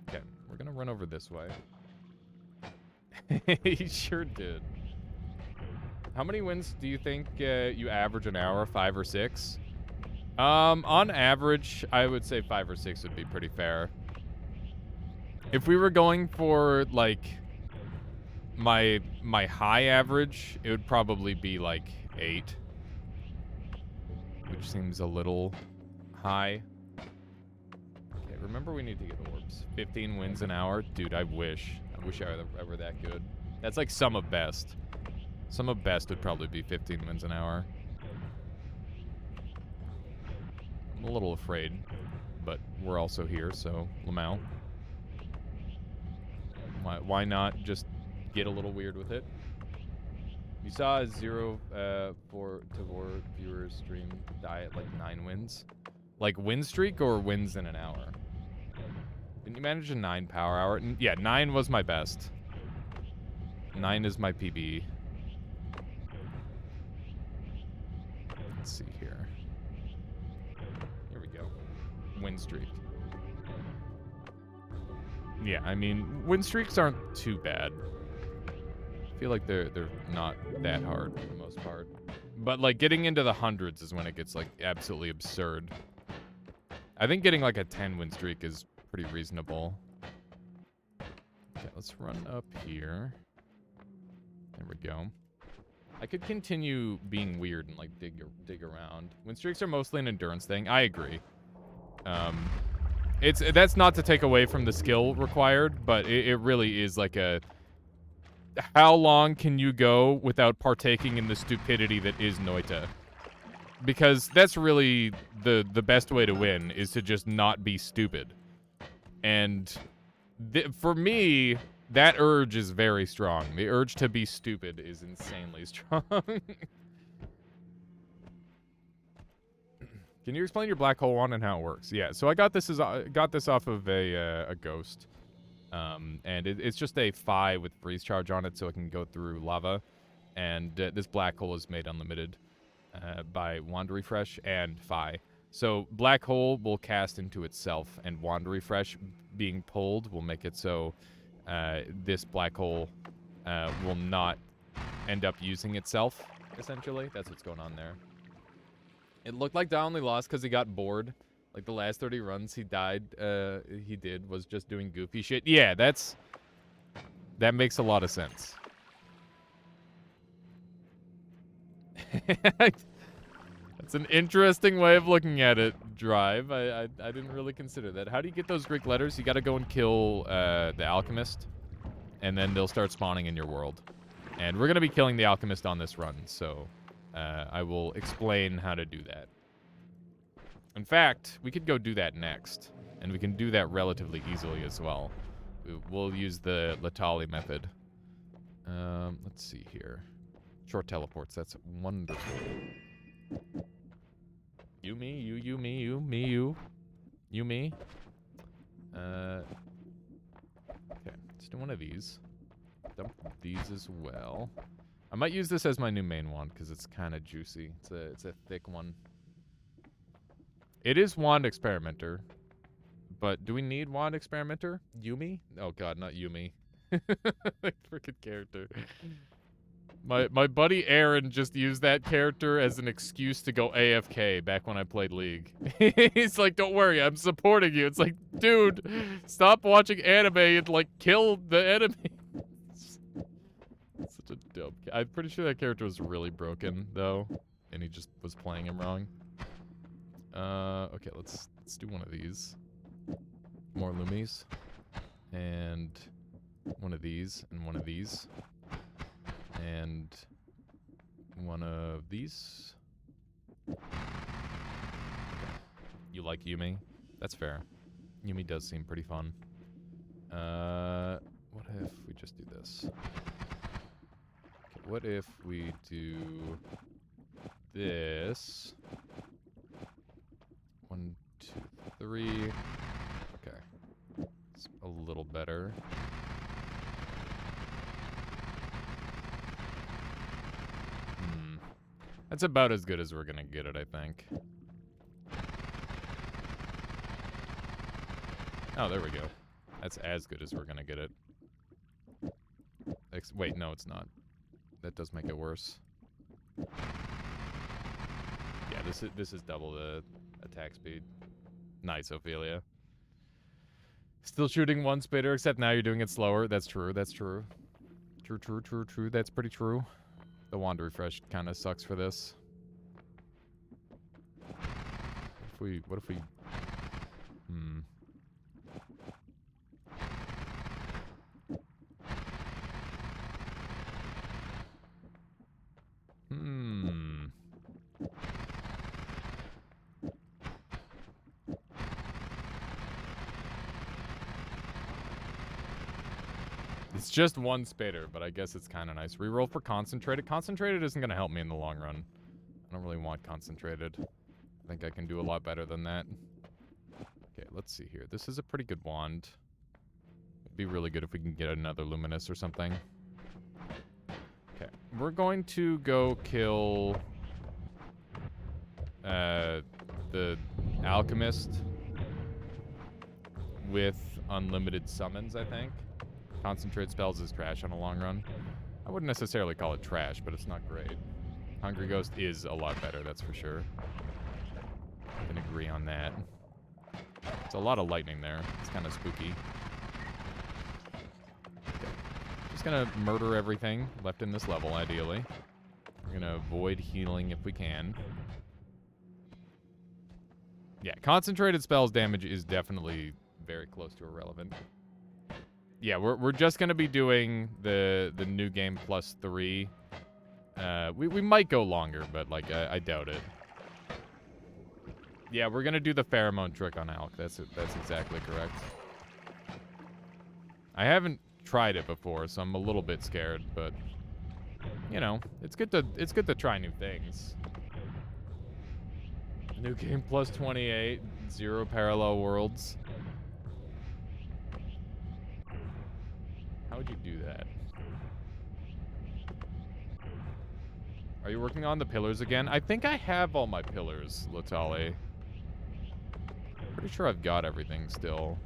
Okay, we're gonna run over this way. He sure did. How many wins do you think you average an hour? 5 or 6? On average, I would say 5 or 6 would be pretty fair. If we were going for, like, my high average, it would probably be, like, 8. which seems a little high. Okay, remember we need to get orbs. 15 wins an hour? Dude, I wish. I wish I were that good. That's like sum of best. Sum of best would probably be 15 wins an hour. I'm a little afraid, but we're also here, so Lamau. Why not just get a little weird with it? You saw a 0 4 viewers stream die at like 9 wins. Like win streak or wins in an hour? Didn't you manage a 9 power hour? Yeah, 9 was my best. 9 is my PB. Let's see here. Here we go. Win streak. Yeah, I mean, win streaks aren't too bad. I feel like they're not that hard for the most part. But like getting into the hundreds is when it gets like absolutely absurd. I think getting like a 10 win streak is pretty reasonable. Okay, let's run up here. There we go. I could continue being weird and like dig around. Win streaks are mostly an endurance thing. I agree. That's not to take away from the skill required, but it really is like a how long can you go without partaking in the stupidity that is Noita? Because that's really the best way to win, is to just not be stupid. And for me, that urge is very strong. The urge to be stupid is insanely strong. Can you explain your black hole one and how it works? Yeah, so I got this off of a ghost. And it's just a Phi with freeze charge on it, so it can go through lava. And this black hole is made unlimited by Wand Refresh and Phi. So black hole will cast into itself, and Wand Refresh being pulled will make it so this black hole will not end up using itself, essentially. That's what's going on there. It looked like Don only lost because he got bored. Like the last 30 runs he did was just doing goofy shit. Yeah, that makes a lot of sense. That's an interesting way of looking at it, Drive. I didn't really consider that. How do you get those Greek letters? You gotta go and kill the alchemist, and then they'll start spawning in your world. And we're gonna be killing the alchemist on this run, so I will explain how to do that. In fact, we could go do that next, and we can do that relatively easily as well. We'll use the Latali method. Let's see here. Short teleports, that's wonderful. You, me, you, me, you, me, you. You, me. Okay, let's do one of these. Dump these as well. I might use this as my new main wand, because it's kind of juicy. It's a thick one. It is Wand Experimenter, but do we need Wand Experimenter? Yumi? Oh god, not Yumi. Freaking character. My buddy Aaron just used that character as an excuse to go AFK back when I played League. He's like, don't worry, I'm supporting you. It's like, dude, stop watching anime and like kill the enemy. Such a dope. I'm pretty sure that character was really broken though, and he just was playing him wrong. Okay, let's do one of these. More Lumis. And one of these, and one of these. And one of these. Okay. You like Yumi? That's fair. Yumi does seem pretty fun. What if we just do this? Okay, what if we do this? 1, 2, 3. Okay. It's a little better. That's about as good as we're gonna get it, I think. Oh, there we go. That's as good as we're gonna get it. Wait, no, it's not. That does make it worse. Yeah, this is double the attack speed. Nice, Ophelia. Still shooting one spitter, except now you're doing it slower. That's true, that's true. True. That's pretty true. The Wand Refresh kind of sucks for this. What if we... Hmm. Hmm. It's just one spitter, but I guess it's kind of nice. Reroll for concentrated. Concentrated isn't going to help me in the long run. I don't really want concentrated. I think I can do a lot better than that. Okay, let's see here. This is a pretty good wand. It'd be really good if we can get another luminous or something. Okay, we're going to go kill the alchemist with unlimited summons, I think. Concentrate spells is trash on a long run. I wouldn't necessarily call it trash, but it's not great. Hungry Ghost is a lot better, that's for sure. I can agree on that. It's a lot of lightning there. It's kind of spooky. Okay. Just gonna murder everything left in this level, ideally. We're gonna avoid healing if we can. Yeah, concentrated spells damage is definitely very close to irrelevant. Yeah, we're just gonna be doing the new game plus 3. We might go longer, but like I doubt it. Yeah, we're gonna do the pheromone trick on Alk. That's exactly correct. I haven't tried it before, so I'm a little bit scared, but you know, it's good to try new things. New game plus 28, 0 parallel worlds. How would you do that? Are you working on the pillars again? I think I have all my pillars, Latali. Pretty sure I've got everything still.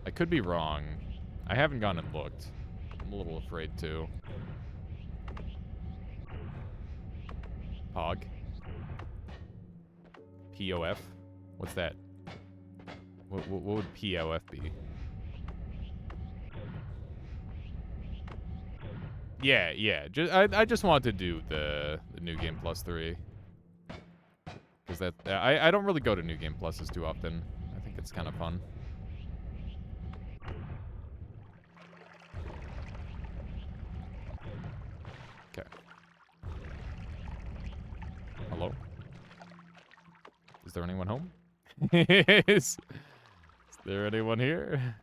I could be wrong. I haven't gone and looked. I'm a little afraid to. Pog. POF? What's that? What would POF be? Yeah. I just want to do the new game plus 3. Because that I don't really go to new game pluses too often. I think it's kind of fun. Okay. Hello? Is there anyone home? is there anyone here?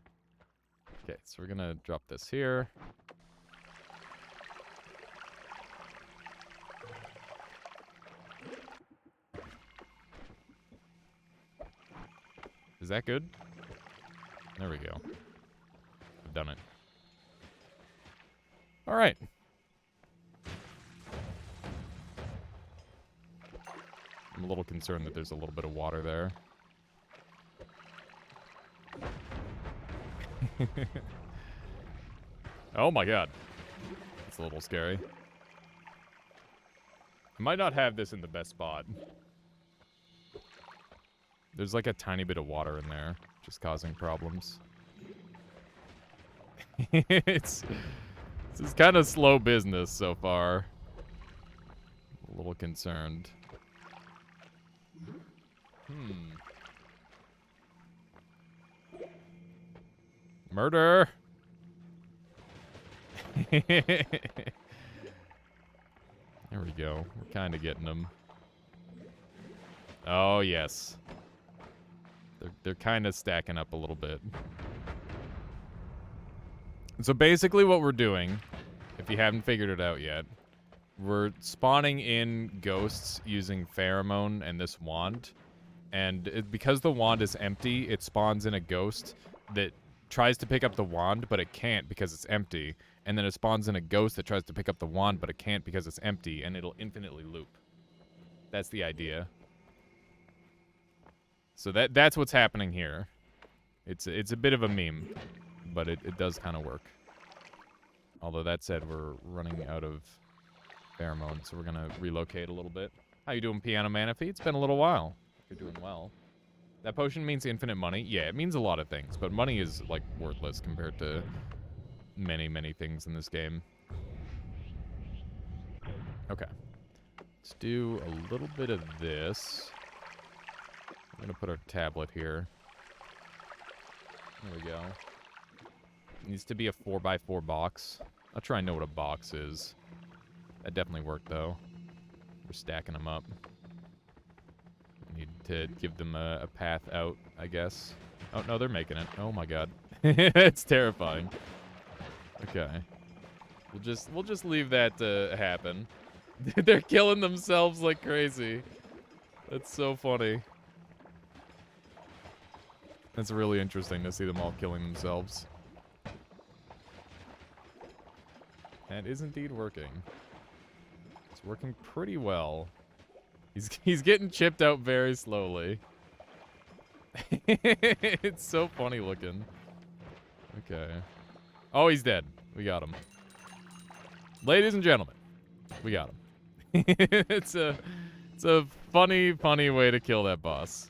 Okay, so we're gonna drop this here. Is that good? There we go. I've done it. All right. I'm a little concerned that there's a little bit of water there. Oh my god. That's a little scary. I might not have this in the best spot. There's like a tiny bit of water in there, just causing problems. This is kind of slow business so far. A little concerned. Murder! There we go. We're kind of getting them. Oh, yes. They're kind of stacking up a little bit. So basically what we're doing, if you haven't figured it out yet, we're spawning in ghosts using pheromone and this wand. And because the wand is empty, it spawns in a ghost that tries to pick up the wand, but it can't because it's empty. And then it spawns in a ghost that tries to pick up the wand, but it can't because it's empty, and it'll infinitely loop. That's the idea. So that's what's happening here. It's a bit of a meme, but it does kind of work. Although that said, we're running out of pheromone, so we're gonna relocate a little bit. How you doing, Piano Manaphy? It's been a little while. You're doing well. That potion means infinite money. Yeah, it means a lot of things, but money is like worthless compared to many things in this game. Okay. Let's do a little bit of this. I'm gonna put our tablet here. There we go. Needs to be a 4x4 box. I'll try and know what a box is. That definitely worked, though. We're stacking them up. Need to give them a path out, I guess. Oh, no, they're making it. Oh, my God. It's terrifying. Okay. We'll just leave that to happen. They're killing themselves like crazy. That's so funny. That's really interesting to see them all killing themselves. That is indeed working. It's working pretty well. He's getting chipped out very slowly. It's so funny looking. Okay. Oh, he's dead. We got him. Ladies and gentlemen, we got him. It's a funny way to kill that boss.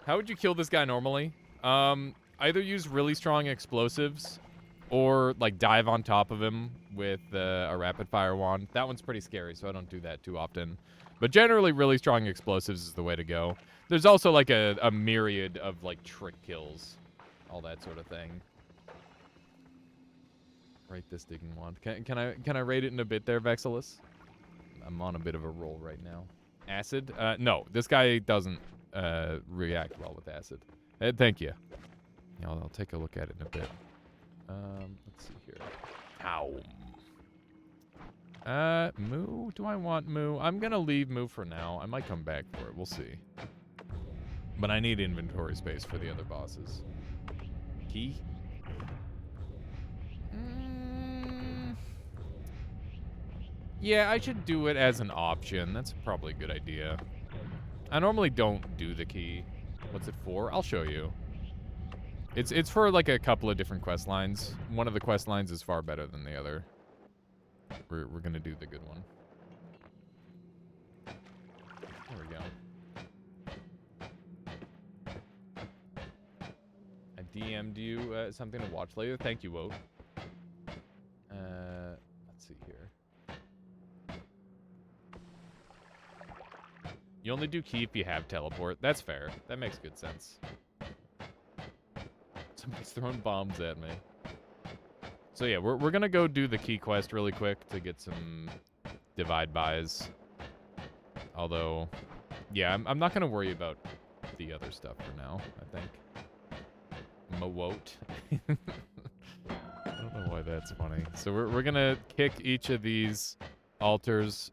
How would you kill this guy normally? Either use really strong explosives or like dive on top of him with a rapid fire wand. That one's pretty scary, so I don't do that too often. But generally, really strong explosives is the way to go. There's also like a myriad of like trick kills, all that sort of thing. Rate this digging wand. Can I rate it in a bit there, Vexilus? I'm on a bit of a roll right now. Acid? No, this guy doesn't react well with acid. Thank you. Yeah, I'll take a look at it in a bit. Let's see here. Ow. Moo? Do I want Moo? I'm gonna leave Moo for now. I might come back for it. We'll see. But I need inventory space for the other bosses. Key? Yeah, I should do it as an option. That's probably a good idea. I normally don't do the key. What's it for? I'll show you. It's for like a couple of different quest lines. One of the quest lines is far better than the other. We're gonna do the good one. There we go. I DM'd you something to watch later. Thank you, Woat. Let's see here. You only do key if you have teleport. That's fair. That makes good sense. Somebody's throwing bombs at me. So yeah, we're gonna go do the key quest really quick to get some divide buys. Although, yeah, I'm not gonna worry about the other stuff for now, I think. Mawot. I don't know why that's funny. So we're gonna kick each of these altars,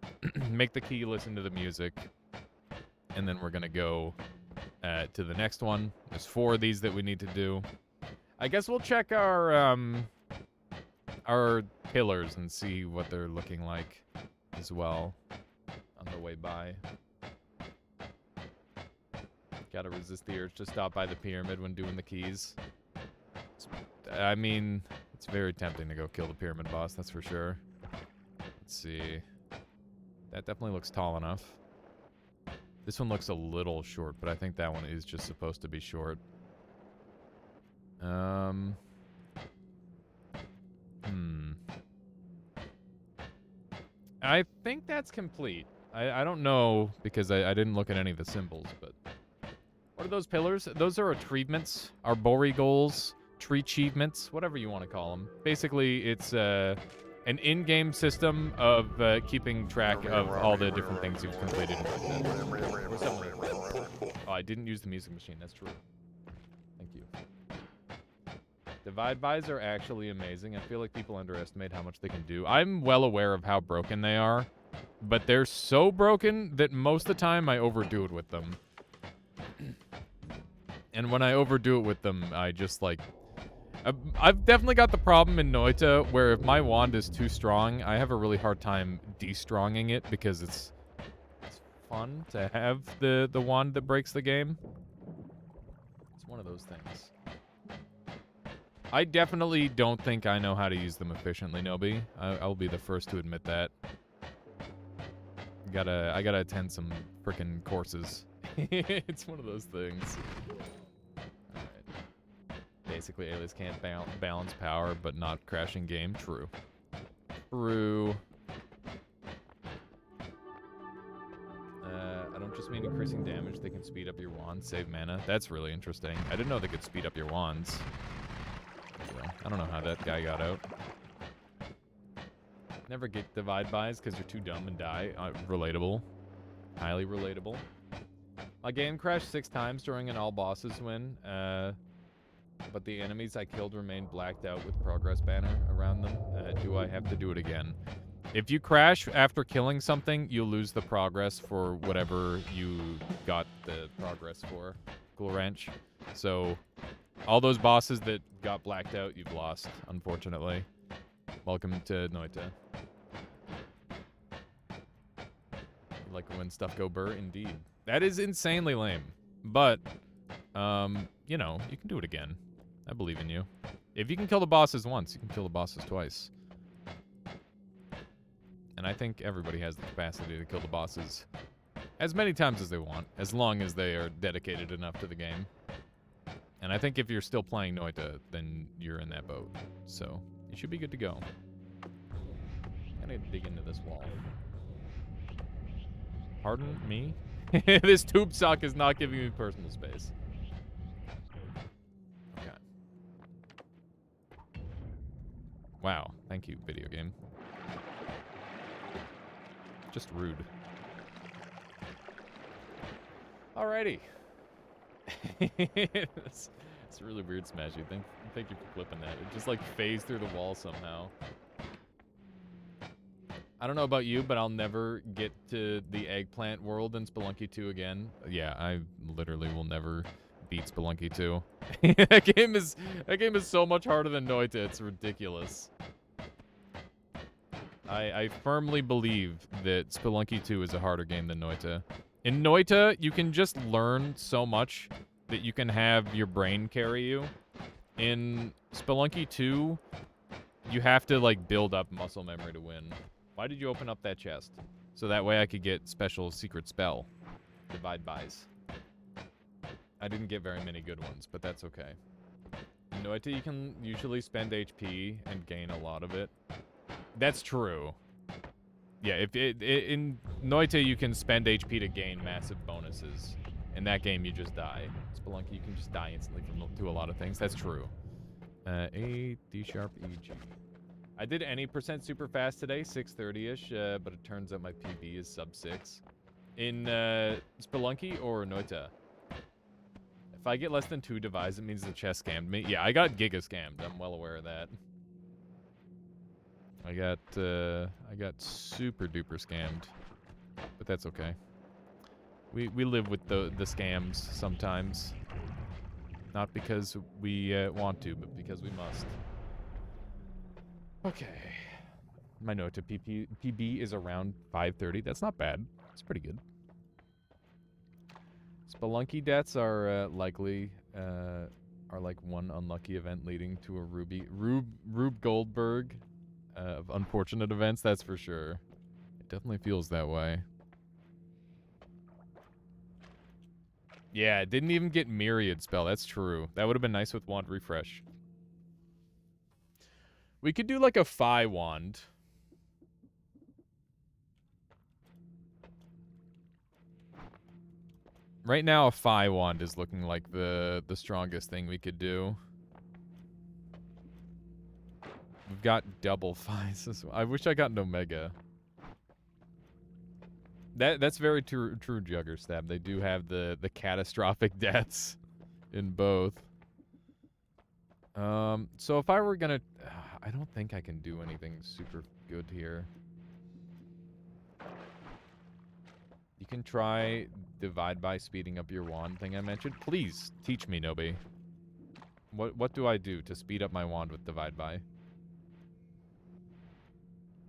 make the key listen to the music, and then we're gonna go to the next one. There's 4 of these that we need to do. I guess we'll check our pillars and see what they're looking like as well on the way by. Gotta resist the urge to stop by the pyramid when doing the keys. I mean, it's very tempting to go kill the pyramid boss, that's for sure. Let's see. That definitely looks tall enough. This one looks a little short, but I think that one is just supposed to be short. I think that's complete. I don't know because I didn't look at any of the symbols, but what are those pillars? Those are achievements, arbori goals, tree achievements, whatever you want to call them. Basically, it's an in-game system of keeping track of all the different things you've completed. Oh, I didn't use the music machine. That's true. Thank you. Divide buys are actually amazing. I feel like people underestimate how much they can do. I'm well aware of how broken they are, but they're so broken that most of the time I overdo it with them. And when I overdo it with them, I just like... I've definitely got the problem in Noita where if my wand is too strong, I have a really hard time de-stronging it because it's fun to have the wand that breaks the game. It's one of those things. I definitely don't think I know how to use them efficiently, Nobi. I'll be the first to admit that. I gotta attend some frickin' courses. It's one of those things. Alright. Basically, Alias can't balance power, but not crashing game. True. True. I don't don't just mean increasing damage. They can speed up your wands, save mana. That's really interesting. I didn't know they could speed up your wands. So, I don't know how that guy got out. Never get divide buys because you're too dumb and die. Relatable. Highly relatable. My game crashed 6 times during an all bosses win. But the enemies I killed remained blacked out with progress banner around them. Do I have to do it again? If you crash after killing something, you'll lose the progress for whatever you got the progress for. Cool wrench. So, all those bosses that got blacked out, you've lost, unfortunately. Welcome to Noita. You like when stuff go burr? Indeed. That is insanely lame. But, you know, you can do it again. I believe in you. If you can kill the bosses once, you can kill the bosses twice. And I think everybody has the capacity to kill the bosses as many times as they want, as long as they are dedicated enough to the game. And I think if you're still playing Noita, then you're in that boat. So, you should be good to go. I'm gonna dig into this wall. Pardon me? This tube sock is not giving me personal space. Okay. Wow. Thank you, video game. Just rude. Alrighty. It's a really weird smashy. Thank you for clipping that. It just like phased through the wall somehow. I don't know about you, but I'll never get to the eggplant world in Spelunky 2 again. Yeah, I literally will never beat Spelunky 2. That game is so much harder than Noita. It's ridiculous. I firmly believe that Spelunky 2 is a harder game than Noita. In Noita, you can just learn so much that you can have your brain carry you. In Spelunky 2, you have to like build up muscle memory to win. Why did you open up that chest? So that way I could get special secret spell. Divide buys. I didn't get very many good ones, but that's okay. In Noita, you can usually spend HP and gain a lot of it. That's true. Yeah, in Noita, you can spend HP to gain massive bonuses. In that game, you just die. Spelunky, you can just die instantly to a lot of things. That's true. A, D sharp, E, G. I did any percent super fast today, 630-ish, but it turns out my PB is sub 6. In Spelunky or Noita? If I get less than 2 divides, it means the chest scammed me. Yeah, I got giga scammed. I'm well aware of that. I got super duper scammed, but that's okay. We live with the scams sometimes, not because we want to, but because we must. Okay, my Noita PB is around 530. That's not bad. It's pretty good. Spelunky deaths are likely are like one unlucky event leading to a Rube Goldberg. Of unfortunate events, that's for sure. It definitely feels that way. Yeah, it didn't even get Myriad spell. That's true. That would have been nice with Wand Refresh. We could do like a Phi Wand. Right now, a Phi Wand is looking like the strongest thing we could do. We've got double Phis. I wish I got an Omega. That's very true, Jugger Stab. They do have the catastrophic deaths in both. So if I were gonna... I don't think I can do anything super good here. You can try divide by speeding up your wand thing I mentioned. Please, teach me, Nobi. What do I do to speed up my wand with divide by?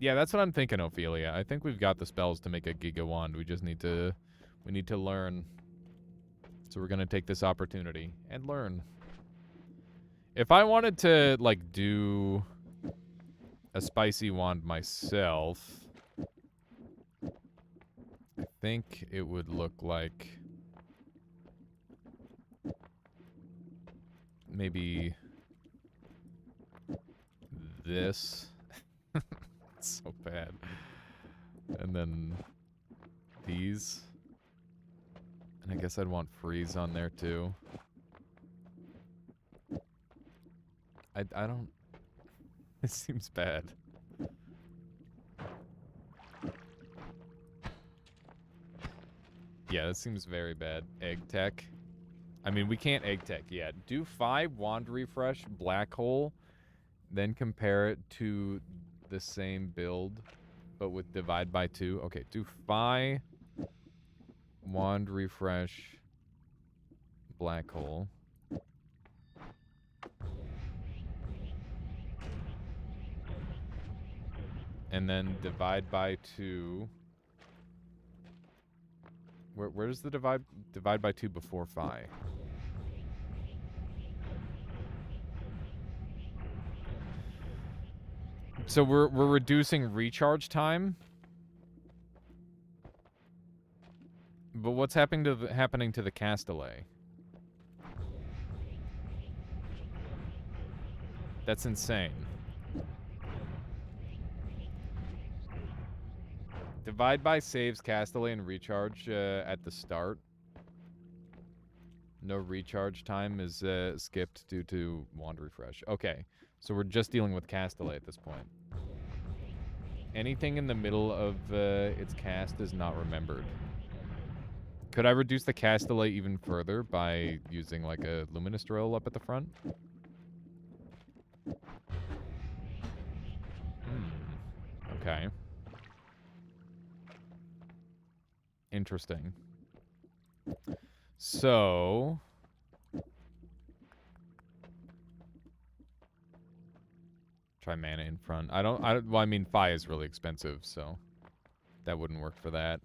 Yeah, that's what I'm thinking, Ophelia. I think we've got the spells to make a Giga Wand. We just need to... We need to learn. So we're gonna take this opportunity and learn. If I wanted to, like, do a spicy wand myself, I think it would look like... maybe... this. It's so bad. And then these. And I guess I'd want freeze on there too. I don't... It seems bad. Yeah, that seems very bad. Egg tech. I mean, we can't egg tech yet. Do 5 wand refresh, black hole, then compare it to the same build, but with divide by 2. Okay, do 5 wand refresh, black hole. And then divide by 2. Where does the divide by 2 before phi? So we're reducing recharge time. But what's happening to the cast delay? That's insane. Divide by saves cast delay and recharge at the start. No recharge time is skipped due to wand refresh. Okay, so we're just dealing with cast delay at this point. Anything in the middle of its cast is not remembered. Could I reduce the cast delay even further by using like a luminous drill up at the front? Okay. Interesting. So... try mana in front. Well, I mean, phi is really expensive, so that wouldn't work for that.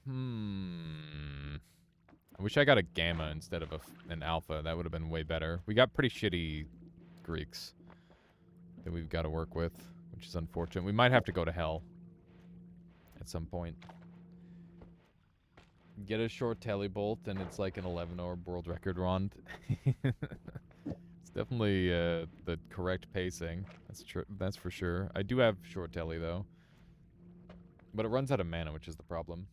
I wish I got a gamma instead of an alpha. That would have been way better. We got pretty shitty Greeks that we've got to work with, which is unfortunate. We might have to go to hell at some point. Get a short telebolt, and it's like an 11-orb world record wand. It's definitely the correct pacing. That's for sure. I do have short telly, though. But it runs out of mana, which is the problem.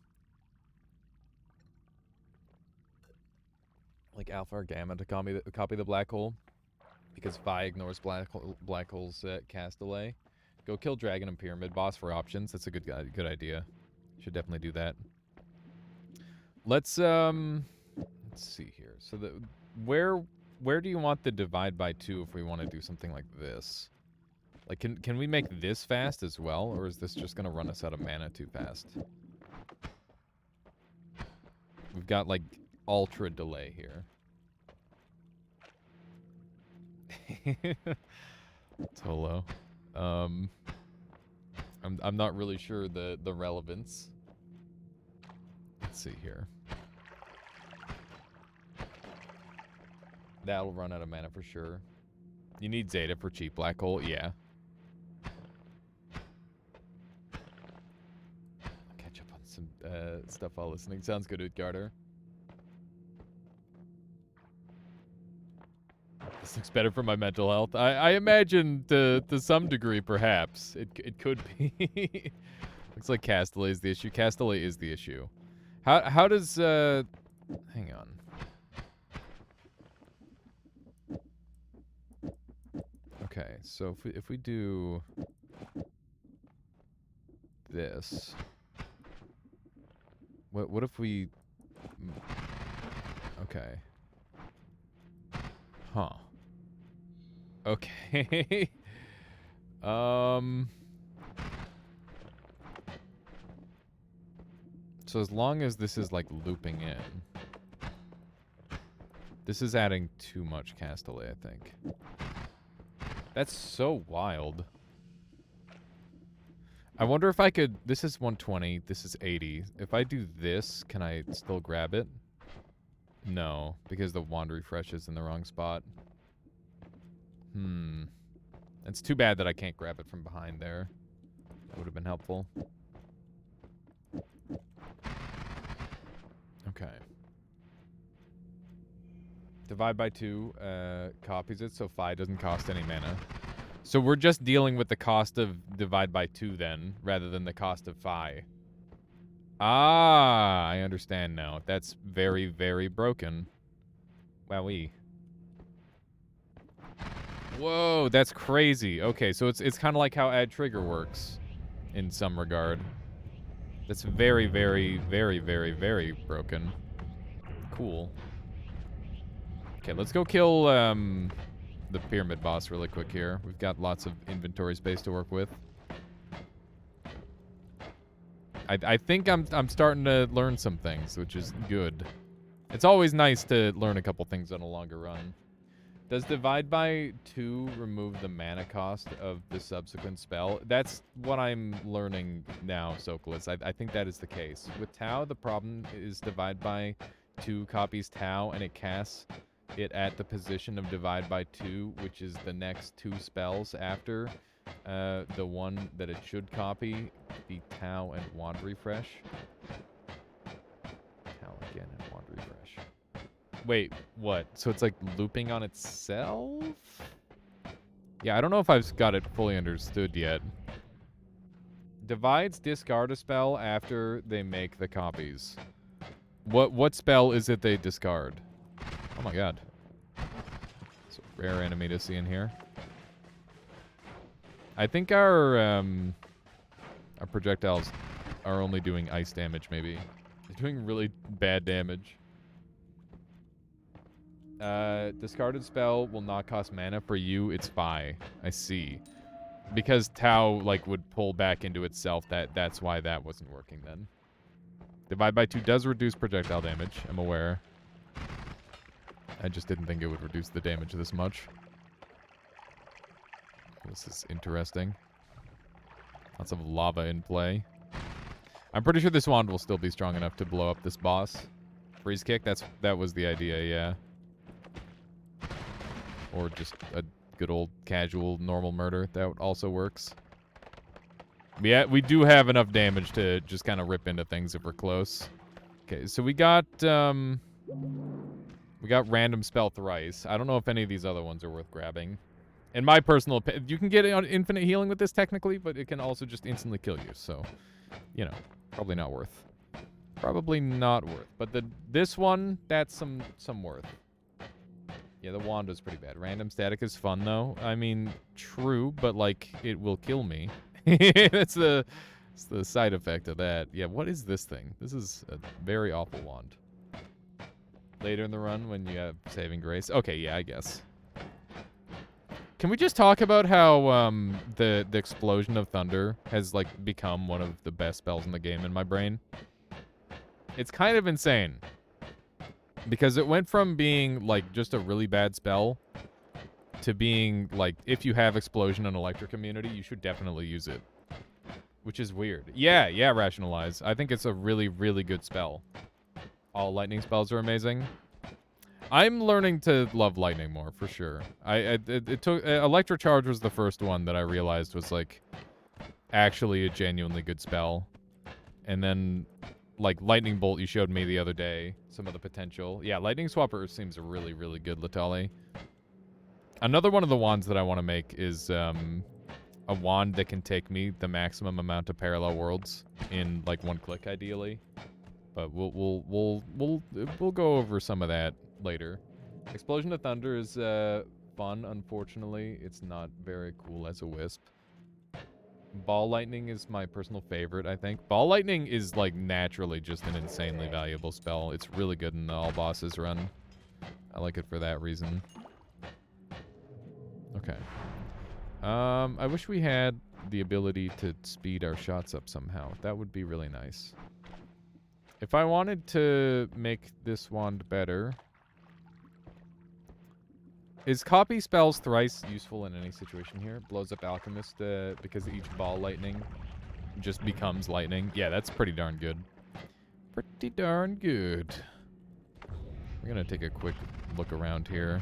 Like alpha or gamma to copy the black hole. Because phi ignores black hole's cast delay. Go kill dragon and pyramid boss for options. That's a good idea. Should definitely do that. Let's see here. So where do you want the divide by 2 if we want to do something like this? Like can we make this fast as well, or is this just gonna run us out of mana too fast? We've got like ultra delay here. Tolo. I'm not really sure the relevance. Let's see here. That'll run out of mana for sure. You need Zeta for cheap black hole, yeah. I'll catch up on some stuff while listening. Sounds good, Utgarder. This looks better for my mental health. I imagine to some degree, perhaps. It could be. Looks like cast delay is the issue. Cast delay is the issue. How does hang on. Okay, so if we do this, what if we? Okay. Huh. Okay. So as long as this is like looping in, this is adding too much cast delay, I think. That's so wild. I wonder if I could... This is 120. This is 80. If I do this, can I still grab it? No, because the wand refresh is in the wrong spot. It's too bad that I can't grab it from behind there. That would have been helpful. Okay. Divide by 2 copies it, so phi doesn't cost any mana. So we're just dealing with the cost of divide by 2 then, rather than the cost of phi. Ah, I understand now. That's very, very broken. Wowee. Whoa, that's crazy. Okay, so it's kind of like how add trigger works in some regard. That's very, very, very, very, very broken. Cool. Okay, let's go kill the pyramid boss really quick here. We've got lots of inventory space to work with. I think I'm starting to learn some things, which is good. It's always nice to learn a couple things on a longer run. Does divide by 2 remove the mana cost of the subsequent spell? That's what I'm learning now, Sokolis. I think that is the case. With Tau, the problem is divide by 2 copies Tau, and it casts it at the position of divide by 2, which is the next 2 spells after the one that it should copy, the Tau and Wand Refresh. Tau again and Wand Refresh. Wait, what? So it's like looping on itself? Yeah, I don't know if I've got it fully understood yet. Divides discard a spell after they make the copies. What spell is it they discard? Oh my god. It's a rare enemy to see in here. I think our projectiles are only doing ice damage, maybe. They're doing really bad damage. Discarded spell will not cost mana. For you, it's Phi. I see. Because Tau, like, would pull back into itself, that's why that wasn't working then. Divide by 2 does reduce projectile damage, I'm aware. I just didn't think it would reduce the damage this much. This is interesting. Lots of lava in play. I'm pretty sure this wand will still be strong enough to blow up this boss. Freeze kick, that was the idea, yeah. Or just a good old casual normal murder. That also works. We do have enough damage to just kind of rip into things if we're close. Okay, so we got random spell thrice. I don't know if any of these other ones are worth grabbing. In my personal opinion, you can get infinite healing with this technically, but it can also just instantly kill you. So, you know, probably not worth. Probably not worth. But this one, that's some worth. Yeah, the wand is pretty bad. Random static is fun, though. I mean, true, but, like, it will kill me. That's the side effect of that. Yeah, what is this thing? This is a very awful wand. Later in the run when you have saving grace. Okay, yeah, I guess. Can we just talk about how the explosion of thunder has, like, become one of the best spells in the game in my brain? It's kind of insane. Because it went from being, like, just a really bad spell to being, like, if you have Explosion and Electric Immunity, you should definitely use it. Which is weird. Yeah, Rationalize. I think it's a really, really good spell. All lightning spells are amazing. I'm learning to love lightning more, for sure. It took... Electro Charge was the first one that I realized was, like, actually a genuinely good spell. And then... like, Lightning Bolt you showed me the other day, some of the potential. Yeah, Lightning Swapper seems really, really good, Latali. Another one of the wands that I want to make is a wand that can take me the maximum amount of parallel worlds in, like, 1 click, ideally. But we'll go over some of that later. Explosion of Thunder is fun, unfortunately. It's not very cool as a wisp. Ball Lightning is my personal favorite, I think. Ball Lightning is, like, naturally just an insanely valuable spell. It's really good in the all bosses run. I like it for that reason. Okay. I wish we had the ability to speed our shots up somehow. That would be really nice. If I wanted to make this wand better... Is copy spells thrice useful in any situation here? Blows up Alchemist because each ball lightning just becomes lightning. Yeah, that's pretty darn good. Pretty darn good. We're going to take a quick look around here.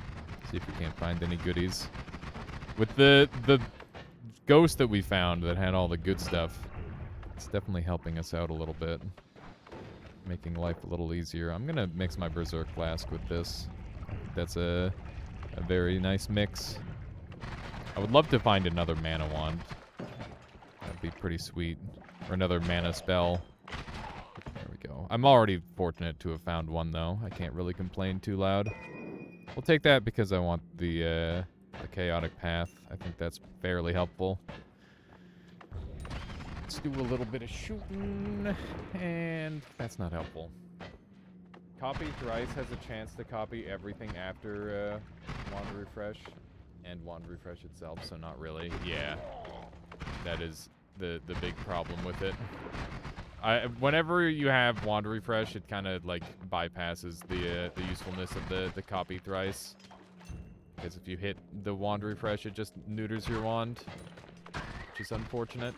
See if we can't find any goodies. With the ghost that we found that had all the good stuff, it's definitely helping us out a little bit. Making life a little easier. I'm going to mix my Berserk Flask with this. That's a very nice mix. I would love to find another mana wand. That'd be pretty sweet. Or another mana spell. I'm already fortunate to have found one, though. I can't really complain too loud. We'll take that because I want the chaotic path. I think that's fairly helpful. Let's do a little bit of shooting, and that's not helpful. Copy thrice has a chance to copy everything after Wand Refresh and Wand Refresh itself, so not really. Yeah, that is the big problem with it. Whenever you have Wand Refresh, it kind of like bypasses the usefulness of the copy thrice. Because if you hit the Wand Refresh, it just neuters your wand, which is unfortunate.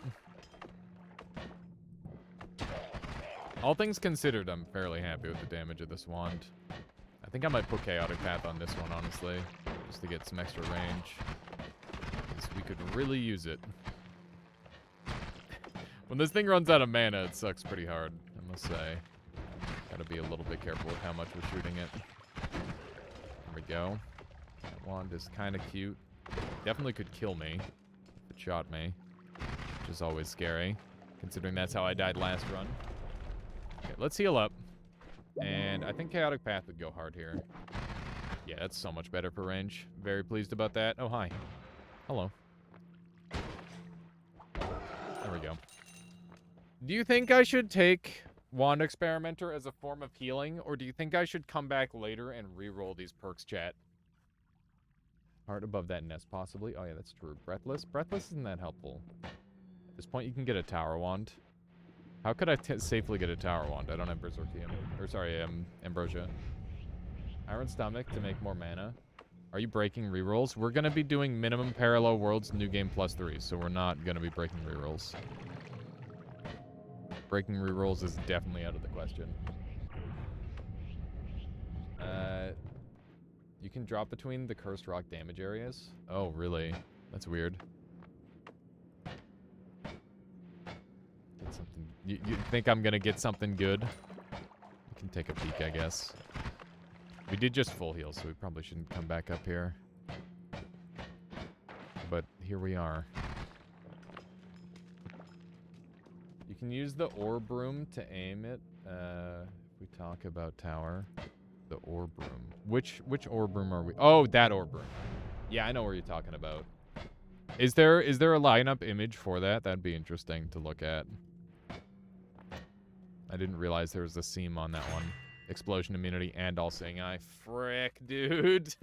All things considered, I'm fairly happy with the damage of this wand. I think I might put Chaotic Path on this one, honestly, just to get some extra range. Because we could really use it. When this thing runs out of mana, it sucks pretty hard, I must say. Gotta be a little bit careful with how much we're shooting it. There we go. That wand is kind of cute. Definitely could kill me if it shot me, which is always scary, considering that's how I died last run. Okay, let's heal up. And I think Chaotic Path would go hard here. Yeah, that's so much better for range. Very pleased about that. Oh, hi. Hello. There we go. Do you think I should take Wand Experimenter as a form of healing, or do you think I should come back later and re-roll these perks, chat? Heart above that nest, possibly. Oh, yeah, that's true. Breathless? Breathless isn't that helpful. At this point, you can get a Tower Wand. How could I safely get a Tower Wand? I don't have Berserkium. Or, sorry, Ambrosia. Iron Stomach to make more mana. Are you breaking rerolls? We're going to be doing minimum parallel worlds new game +3, so we're not going to be breaking rerolls. Breaking rerolls is definitely out of the question. You can drop between the Cursed Rock damage areas? Oh, really? That's weird. Get something. You think I'm gonna get something good? We can take a peek, I guess. We did just full heal, so we probably shouldn't come back up here. But here we are. You can use the Orb Room to aim it. If we talk about tower. The Orb Room. Which Orb Room are we? Oh, that Orb Room. Yeah, I know where you're talking about. Is there a lineup image for that? That'd be interesting to look at. I didn't realize there was a seam on that one. Explosion immunity and all seeing eye. Frick, dude.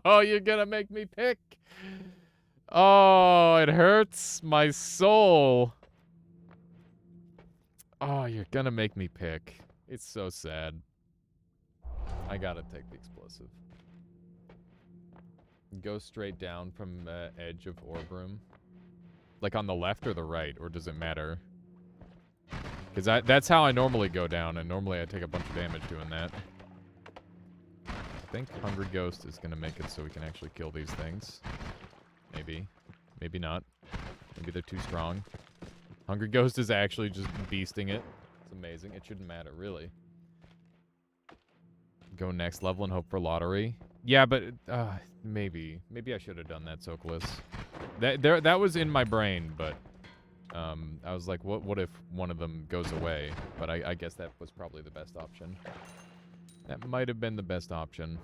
Oh, you're gonna make me pick. Oh, it hurts my soul. Oh, you're gonna make me pick. It's so sad. I gotta take the explosive. Go straight down from edge of Orb Room. Like on the left or the right, or does it matter? Because that's how I normally go down, and normally I take a bunch of damage doing that. I think Hungry Ghost is going to make it so we can actually kill these things. Maybe. Maybe not. Maybe they're too strong. Hungry Ghost is actually just beasting it. It's amazing. It shouldn't matter, really. Go next level and hope for lottery. Yeah, but maybe. Maybe I should have done that, Sokolis. That was in my brain, but I was like, what if one of them goes away? But I guess that was probably the best option. That might have been the best option.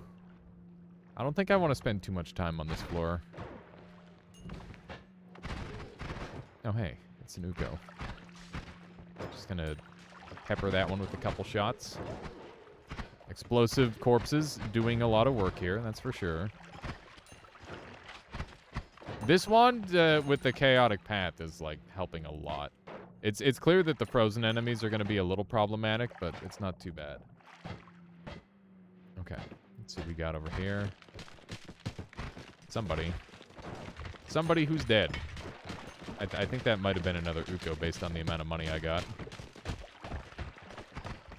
I don't think I want to spend too much time on this floor. Oh, hey. It's an Uko. Just gonna pepper that one with a couple shots. Explosive corpses doing a lot of work here, that's for sure. This one with the chaotic path is like helping a lot. It's clear that the frozen enemies are going to be a little problematic, but it's not too bad. Okay, let's see what we got over here. Somebody who's dead. I think that might have been another Uko based on the amount of money I got.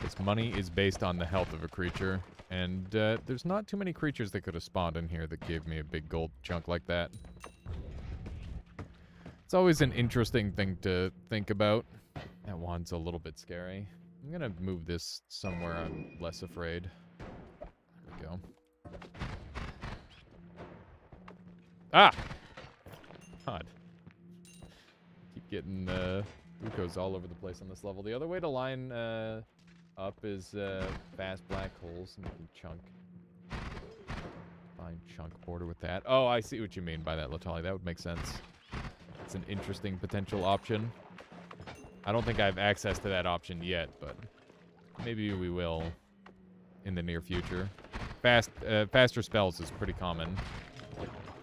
This money is based on the health of a creature, and there's not too many creatures that could have spawned in here that gave me a big gold chunk like that. It's always an interesting thing to think about. That wand's a little bit scary. I'm gonna move this somewhere I'm less afraid. There we go. Ah! God. Keep getting Ukos all over the place on this level. The other way to line Up is fast black holes, and you can chunk. Fine chunk border with that. Oh, I see what you mean by that, Latali. That would make sense. It's an interesting potential option. I don't think I have access to that option yet, but maybe we will in the near future. Faster spells is pretty common,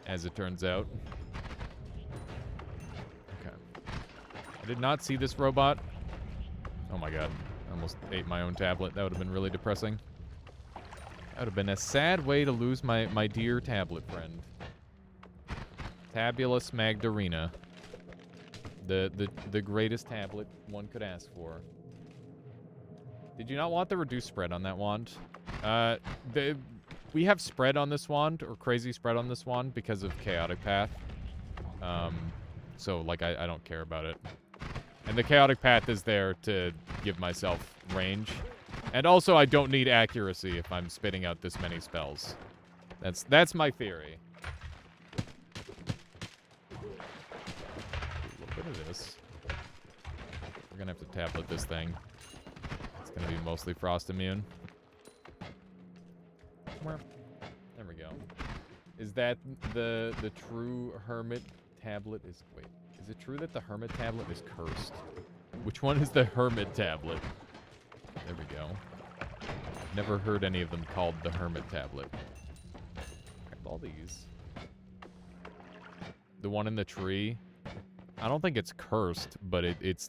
as it turns out. Okay. I did not see this robot. Oh my god. I almost ate my own tablet. That would have been really depressing. That would have been a sad way to lose my dear tablet friend. Tabulous Magdarena. The greatest tablet one could ask for. Did you not want the reduced spread on that wand? We have spread on this wand, or crazy spread on this wand, because of Chaotic Path. So, like, I don't care about it. And the Chaotic Path is there to give myself range. And also, I don't need accuracy if I'm spitting out this many spells. That's my theory. Look at this. We're gonna have to tablet this thing. It's gonna be mostly frost immune. There we go. Is that the true hermit tablet? Is it true that the hermit tablet is cursed? Which one is the hermit tablet? There we go. I've never heard any of them called the hermit tablet. Grab all these. The one in the tree. I don't think it's cursed, but it's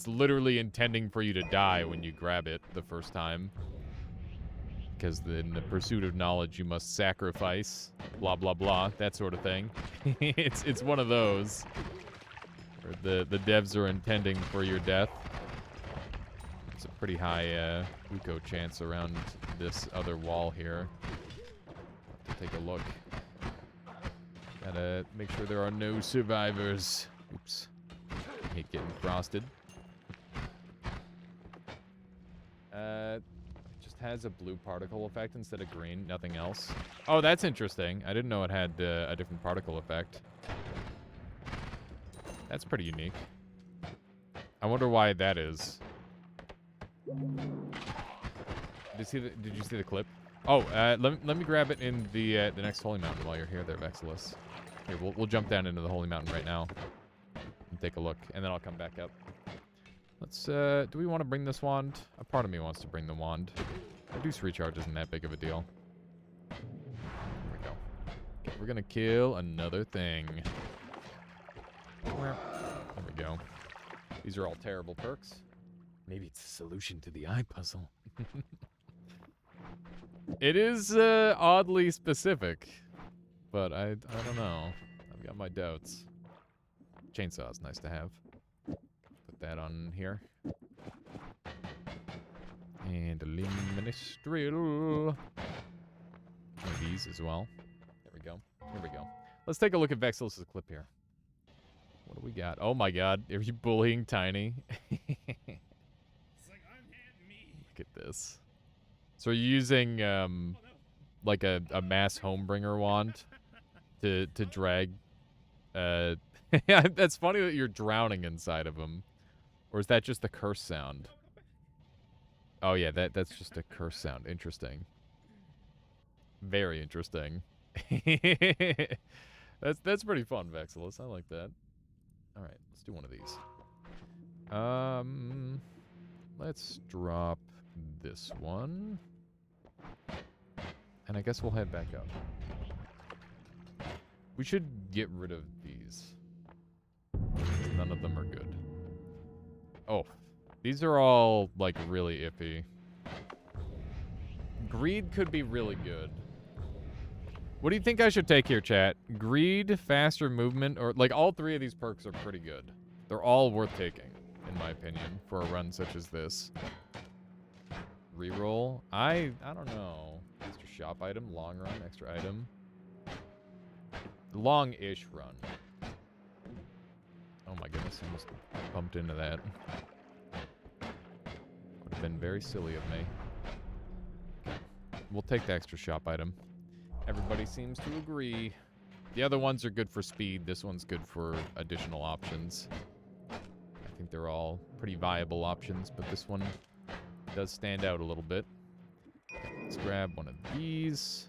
literally intending for you to die when you grab it the first time. Because in the pursuit of knowledge, you must sacrifice, blah, blah, blah, that sort of thing. It's one of those. Where the devs are intending for your death. It's a pretty high eco chance around this other wall here. Have to take a look. Gotta make sure there are no survivors. Oops. Hate getting frosted. Just has a blue particle effect instead of green, nothing else. Oh, that's interesting. I didn't know it had a different particle effect. That's pretty unique. I wonder why that is. Did you see the clip? Oh, let me grab it in the next Holy Mountain while you're here there, Vexilus. Here, we'll jump down into the Holy Mountain right now and take a look, and then I'll come back up. Let's, do we want to bring this wand? A part of me wants to bring the wand. Reduce recharge isn't that big of a deal. There we go. Okay, we're gonna kill another thing. There we go. These are all terrible perks. Maybe it's a solution to the eye puzzle. It is oddly specific, but I don't know. I've got my doubts. Chainsaw is nice to have. Put that on here. And a Luministrill. One of these as well. There we go. Here we go. Let's take a look at Vexilus' clip here. What do we got? Oh my god. Are you bullying Tiny? It's like, unhand me. Look at this. So you're using, like a mass homebringer wand to drag, that's funny that you're drowning inside of him. Or is that just the curse sound? Oh yeah, that's just a curse sound. Interesting. Very interesting. That's pretty fun, Vexilus. I like that. All right, let's do one of these. Let's drop this one. And I guess we'll head back up. We should get rid of these. None of them are good. Oh, these are all, like, really iffy. Greed could be really good. What do you think I should take here, chat? Greed, faster movement, or, like, all three of these perks are pretty good. They're all worth taking, in my opinion, for a run such as this. Reroll? I don't know. Extra shop item, long run, extra item. Long-ish run. Oh my goodness, I almost bumped into that. Would have been very silly of me. We'll take the extra shop item. Everybody seems to agree. The other ones are good for speed. This one's good for additional options. I think they're all pretty viable options, but this one does stand out a little bit. Okay, let's grab one of these.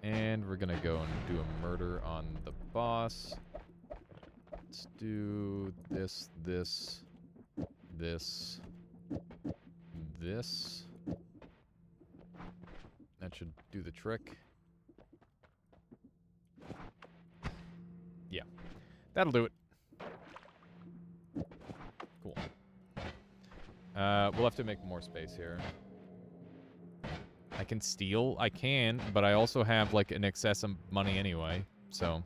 And we're gonna go and do a murder on the boss. Let's do this, this, this, this. That should do the trick. Yeah, that'll do it. Cool. We'll have to make more space here. I can steal? I can, but I also have, like, an excess of money anyway, so...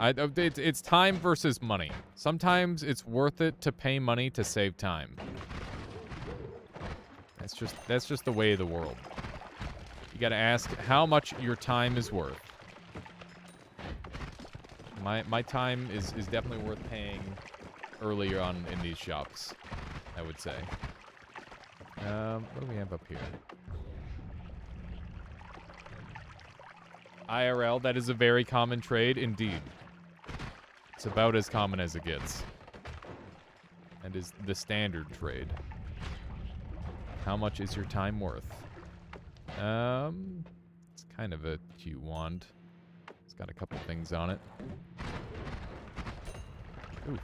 It's time versus money. Sometimes it's worth it to pay money to save time. That's just the way of the world. You gotta ask how much your time is worth. My time is definitely worth paying earlier on in these shops, I would say. What do we have up here? IRL, that is a very common trade indeed. It's about as common as it gets. And is the standard trade. How much is your time worth? It's kind of a cute wand. It's got a couple things on it. Oof.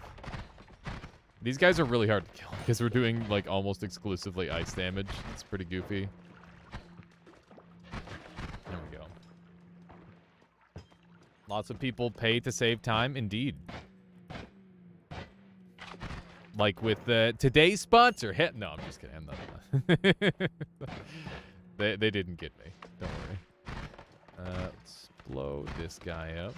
These guys are really hard to kill because we're doing, like, almost exclusively ice damage. It's pretty goofy. There we go. Lots of people pay to save time, indeed. Like with today's sponsor. No, I'm just kidding. I'm not. They didn't get me. Don't worry. Let's blow this guy up.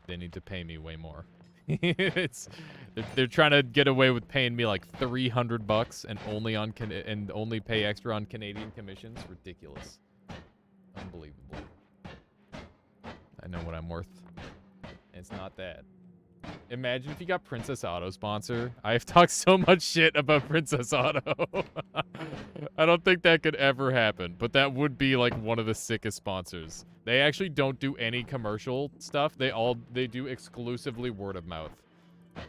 They need to pay me way more. They're trying to get away with paying me like $300 and only pay extra on Canadian commissions. Ridiculous. Unbelievable. I know what I'm worth. It's not that. Imagine if you got Princess Auto sponsor. I've talked so much shit about Princess Auto. I don't think that could ever happen, but that would be like one of the sickest sponsors. They actually don't do any commercial stuff. They do exclusively word of mouth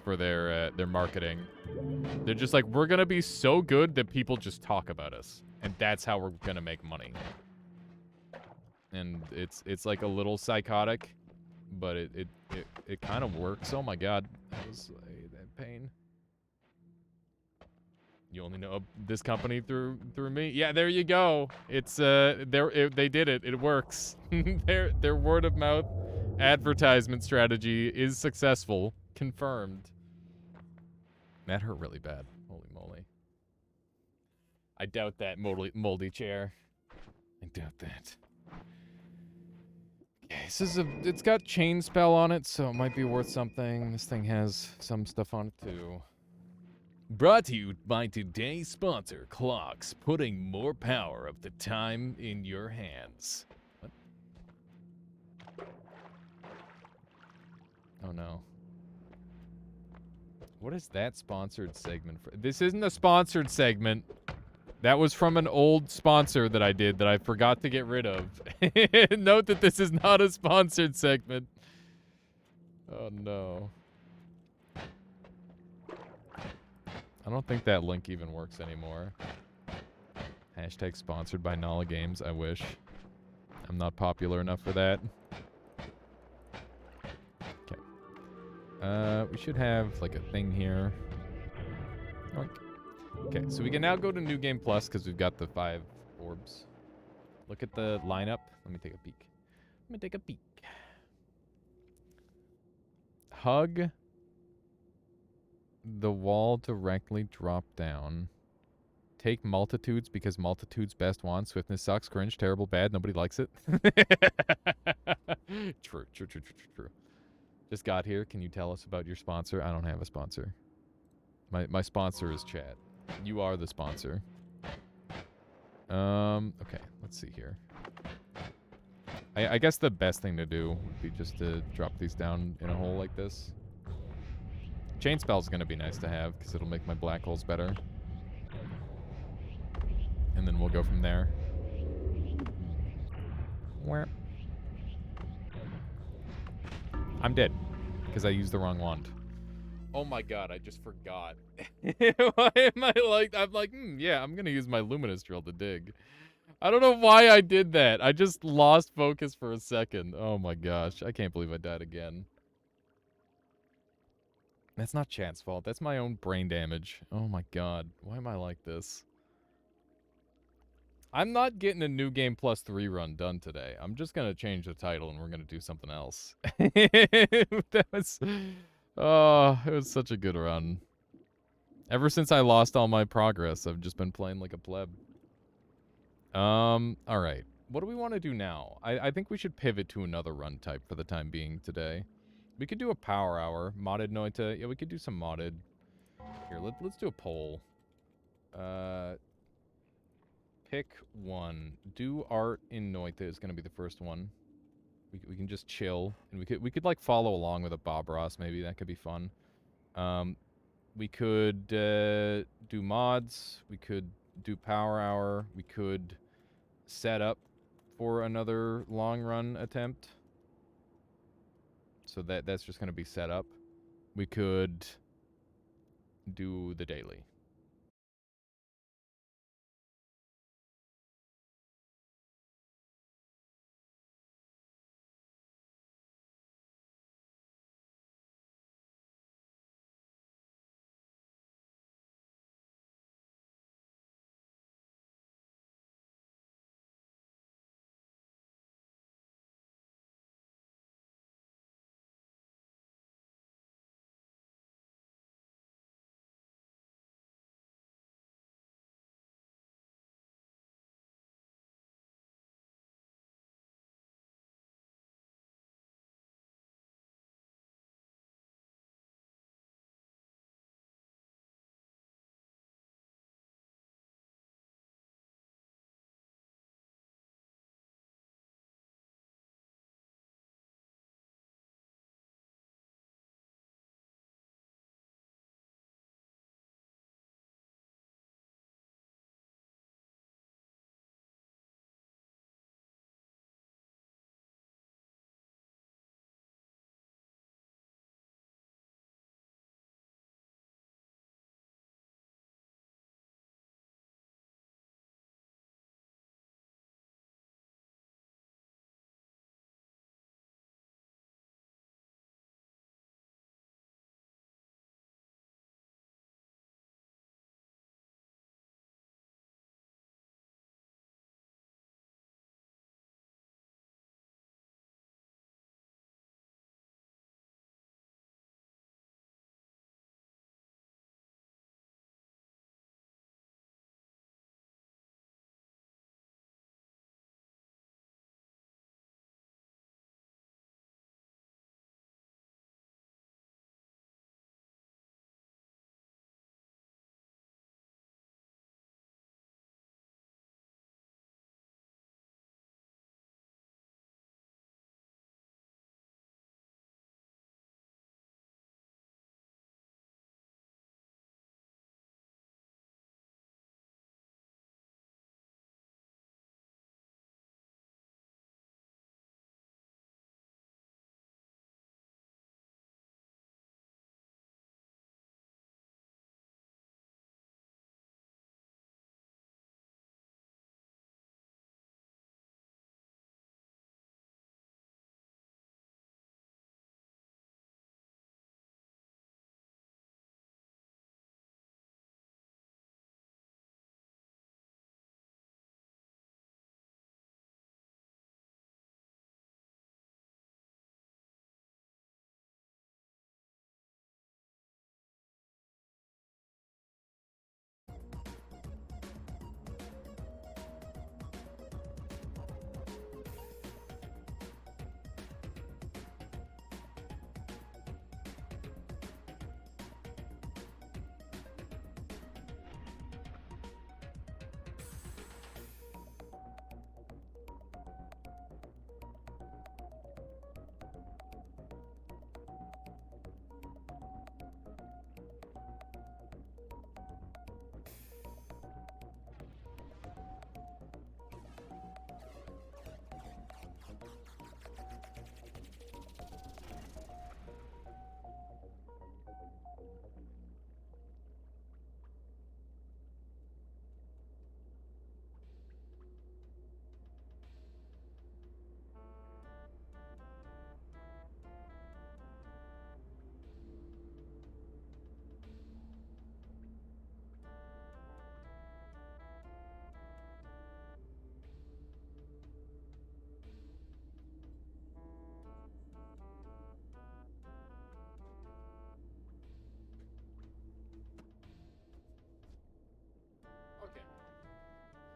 for their marketing. They're just like, we're gonna be so good that people just talk about us, and that's how we're gonna make money. And it's like a little psychotic, but it kind of works. Oh my god, that was that pain. You only know this company through me. Yeah, there you go. It's they did it. It works. Their word of mouth advertisement strategy is successful. Confirmed. That hurt really bad. Holy moly. I doubt that moldy chair. I doubt that. Okay, it's got chain spell on it, so it might be worth something. This thing has some stuff on it too. Brought to you by today's sponsor, Clocks, putting more power of the time in your hands. What? Oh no. What is that sponsored segment for? This isn't a sponsored segment. That was from an old sponsor that I did that I forgot to get rid of. Note that this is not a sponsored segment. Oh no. I don't think that link even works anymore. Hashtag sponsored by Nala Games. I wish. I'm not popular enough for that. Okay. We should have like a thing here. Oink. Okay, so we can now go to New Game Plus because we've got the 5 orbs. Look at the lineup. Let me take a peek. Hug the wall directly, drop down. Take multitudes because multitudes best won. Swiftness sucks, cringe, terrible, bad, nobody likes it. True. Just got here. Can you tell us about your sponsor? I don't have a sponsor. My sponsor is chat. You are the sponsor. Okay, let's see here. I guess the best thing to do would be just to drop these down in a hole like this. Chain spell's gonna be nice to have, because it'll make my black holes better. And then we'll go from there. Where? I'm dead, because I used the wrong wand. Oh my god, I just forgot. Why am I like, I'm like, yeah, I'm gonna use my luminous drill to dig. I don't know why I did that. I just lost focus for a second. Oh my gosh, I can't believe I died again. That's not chat's fault. That's my own brain damage. Oh my god, why am I like this? I'm not getting a New Game Plus 3 run done today. I'm just gonna change the title and we're gonna do something else. That was... Oh, it was such a good run. Ever since I lost all my progress, I've just been playing like a pleb. Alright. What do we want to do now? I think we should pivot to another run type for the time being today. We could do a power hour. Modded Noita. Yeah, we could do some modded. Here, let's do a poll. Pick one. Do art in Noita is going to be the first one. We can just chill. And we could like follow along with a Bob Ross maybe. That could be fun. We could do mods. We could do power hour. We could set up for another long run attempt. So that's just going to be set up. We could do the daily.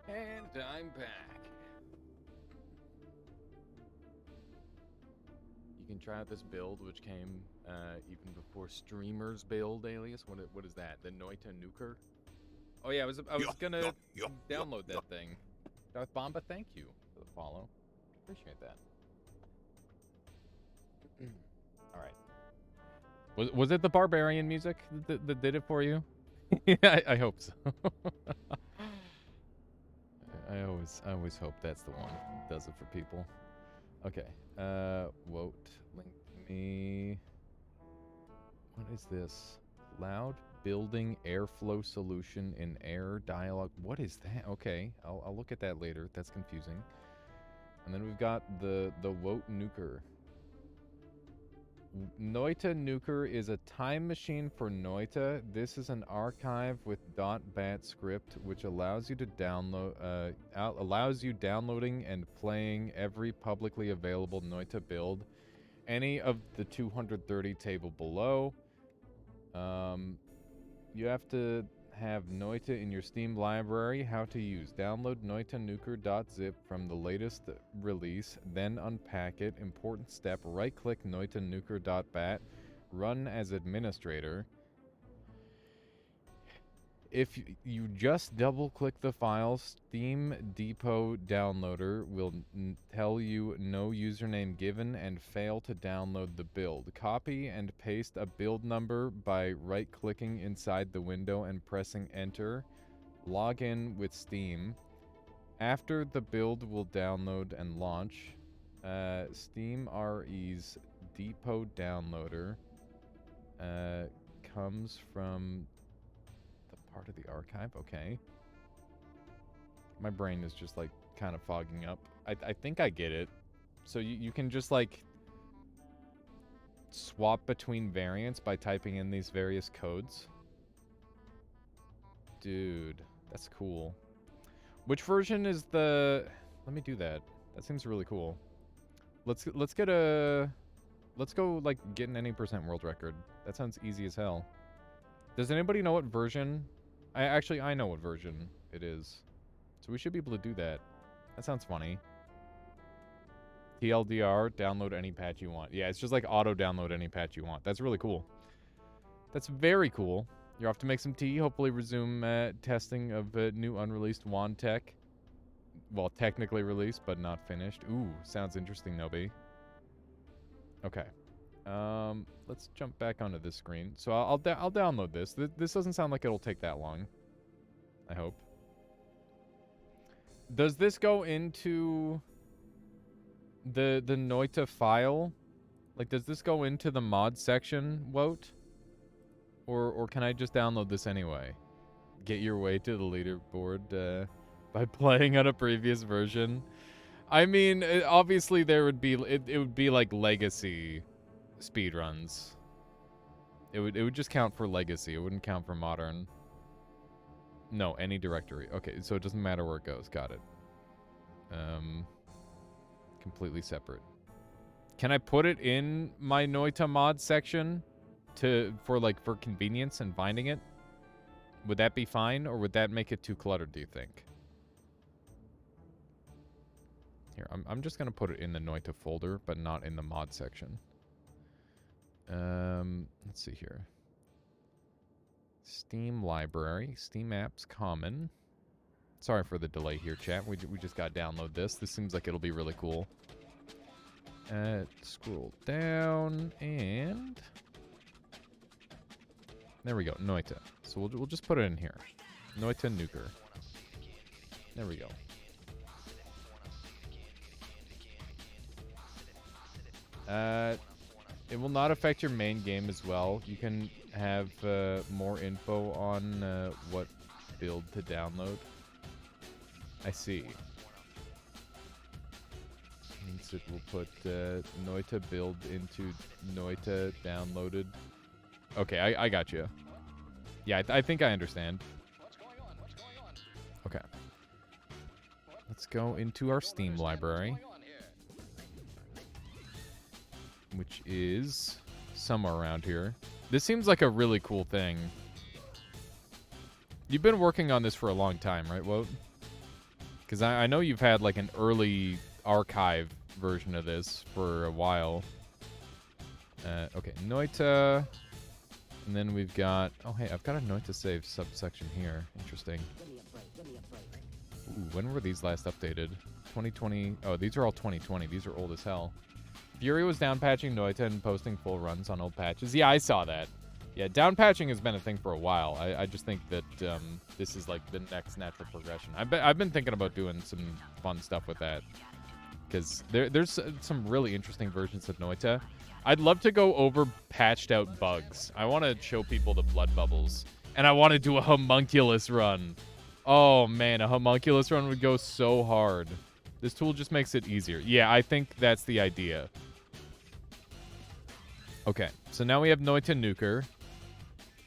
And I'm back. You can try out this build, which came even before streamers build, Alias. What is that? The Noita Nuker? Oh yeah, I was gonna download that thing. Darth Bomba, thank you for the follow. Appreciate that. All right. Was it the Barbarian music that did it for you? Yeah, I hope so. I always hope that's the one that does it for people. Okay. Woat, link me. What is this? Loud building airflow solution in air dialogue. What is that? Okay, I'll look at that later. That's confusing. And then we've got the Woat Nuker. Noita Nuker is a time machine for Noita. This is an archive with .bat script, which allows you to download, allows you downloading and playing every publicly available Noita build, any of the 230 table below. You have to have Noita in your Steam library. How to use: download noitanuker.zip from the latest release, then unpack it. Important step: right-click noitanuker.bat, run as administrator. If you just double-click the file, Steam Depot Downloader will tell you no username given and fail to download the build. Copy and paste a build number by right-clicking inside the window and pressing Enter. Log in with Steam. After the build will download and launch, Steam RE's Depot Downloader comes from part of the archive. Okay. My brain is just like kind of fogging up. I think I get it. So you can just like swap between variants by typing in these various codes. Dude, that's cool. Which version is the... Let me do that. That seems really cool. Let's go like getting any % world record. That sounds easy as hell. Does anybody know what version? I know what version it is. So we should be able to do that. That sounds funny. TLDR, download any patch you want. Yeah, it's just like auto-download any patch you want. That's really cool. That's very cool. You're off to make some tea. Hopefully resume testing of new unreleased wand tech. Well, technically released, but not finished. Ooh, sounds interesting, Nobi. Okay. Let's jump back onto this screen. So I'll download this. This doesn't sound like it'll take that long. I hope. Does this go into the Noita file? Like, does this go into the mod section, Woat? Or can I just download this anyway? Get your way to the leaderboard by playing on a previous version. I mean, obviously there would be it would be like legacy speedruns. It would just count for legacy. It wouldn't count for modern. No, any directory. Okay, so it doesn't matter where it goes. Got it. Completely separate. Can I put it in my Noita mod section for convenience and finding it? Would that be fine, or would that make it too cluttered, do you think? Here, I'm just gonna put it in the Noita folder, but not in the mod section. Let's see here. Steam library, Steam apps, common. Sorry for the delay here, chat. We just got to download this. This seems like it'll be really cool. Scroll down and there we go, Noita. So we'll just put it in here. Noita Nuker. There we go. It will not affect your main game as well. You can have more info on what build to download. I see. Means it will put Noita build into Noita downloaded. Okay, I got you. Yeah, I think I understand. Okay. Let's go into our Steam library, which is somewhere around here. This seems like a really cool thing. You've been working on this for a long time, right, Woat? Because I know you've had like an early archive version of this for a while. Okay, Noita. And then we've got... Oh, hey, I've got a Noita save subsection here. Interesting. Ooh, when were these last updated? 2020... Oh, these are all 2020. These are old as hell. Fury was downpatching Noita and posting full runs on old patches. Yeah, I saw that. Yeah, downpatching has been a thing for a while. I just think that this is like the next natural progression. I've been thinking about doing some fun stuff with that. Because there's some really interesting versions of Noita. I'd love to go over patched out bugs. I want to show people the blood bubbles. And I want to do a homunculus run. Oh, man, a homunculus run would go so hard. This tool just makes it easier. Yeah, I think that's the idea. Okay, so now we have Noita Nuker.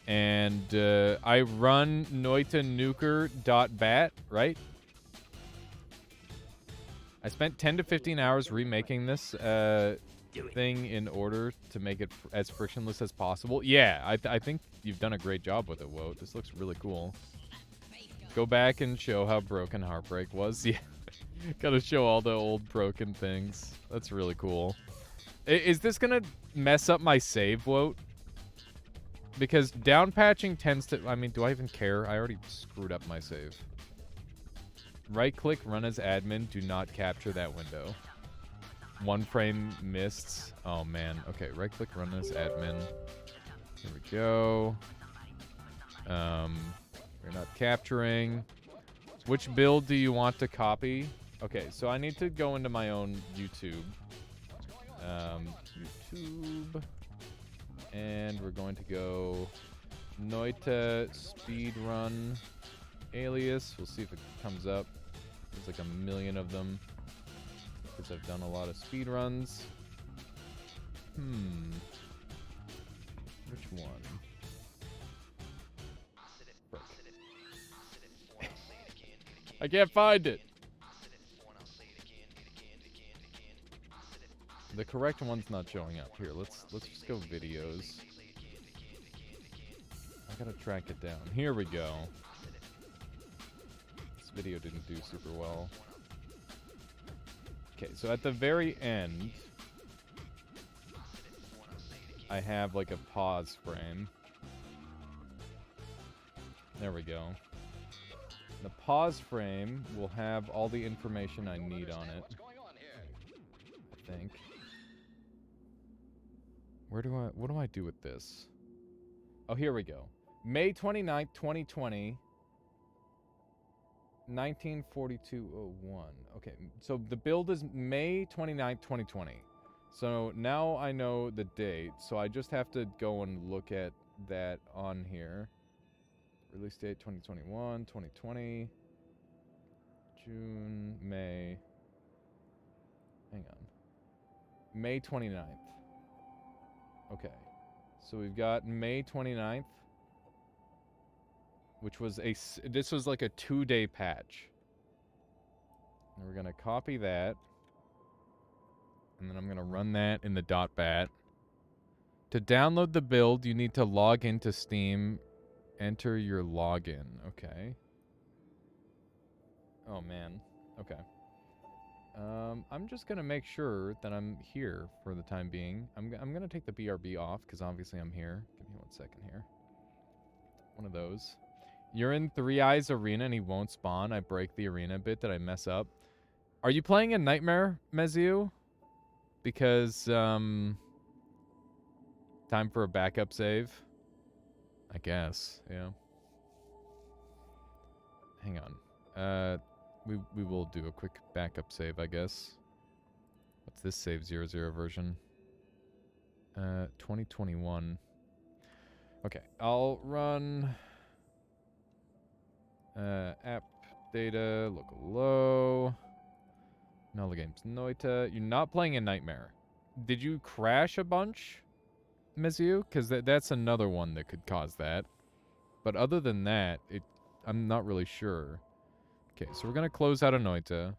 And I run noitanuker.bat, right? I spent 10 to 15 hours remaking this thing in order to make it as frictionless as possible. Yeah, I think you've done a great job with it, Woe. This looks really cool. Go back and show how broken Heartbreak was. Yeah, gotta show all the old broken things. That's really cool. Is this gonna mess up my save, Woe? Because downpatching tends to... I mean, do I even care? I already screwed up my save. Right-click, run as admin. Do not capture that window. One frame missed. Oh, man. Okay, right-click, run as admin. Here we go. We're not capturing. Which build do you want to copy? Okay, so I need to go into my own YouTube. YouTube... And we're going to go Noita speedrun alias. We'll see if it comes up. There's like a million of them because I've done a lot of speedruns. Which one? I can't find it. The correct one's not showing up. Here, let's just go videos. I gotta track it down. Here we go. This video didn't do super well. Okay, so at the very end, I have like a pause frame. There we go. The pause frame will have all the information I need on it. I think. What do I do with this? Oh, here we go. May 29th, 2020. 1942-01. Okay, so the build is May 29th, 2020. So now I know the date, so I just have to go and look at that on here. Release date 2021, 2020. June, May. Hang on. May 29th. Okay, so we've got May 29th, which was this was like a 2-day patch. And we're gonna copy that, and then I'm gonna run that in the .bat. To download the build, you need to log into Steam, enter your login. Okay. Oh man. Okay. I'm just gonna make sure that I'm here for the time being. I'm gonna take the BRB off because obviously I'm here. Give me 1 second here. One of those. You're in Three Eyes Arena and he won't spawn. I break the arena a bit. Did I mess up? Are you playing a Nightmare, Meziu? Because time for a backup save. I guess. Yeah. Hang on. We will do a quick backup save, I guess. What's this save 00 version? 2021. Okay, I'll run app data, local low. No, the game's Noita. You're not playing a Nightmare. Did you crash a bunch, Meziu? Because that's another one that could cause that. But other than that, I'm not really sure. Okay, so we're going to close out of Noita.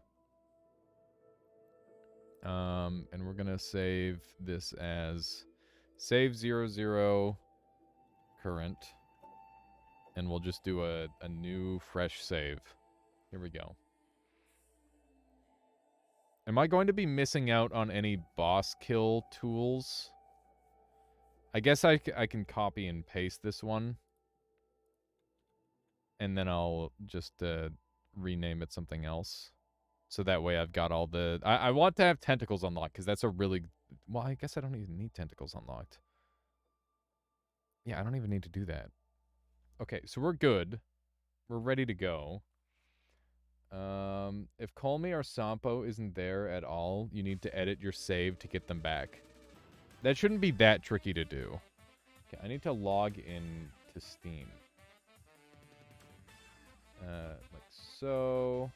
And we're going to save this as save 00 current. And we'll just do a new fresh save. Here we go. Am I going to be missing out on any boss kill tools? I guess I can copy and paste this one. And then I'll just rename it something else. So that way I've got all the... I want to have tentacles unlocked, because that's a really... Well, I guess I don't even need tentacles unlocked. Yeah, I don't even need to do that. Okay, so we're good. We're ready to go. If Colmy or Sampo isn't there at all, you need to edit your save to get them back. That shouldn't be that tricky to do. Okay, I need to log in to Steam. Like so.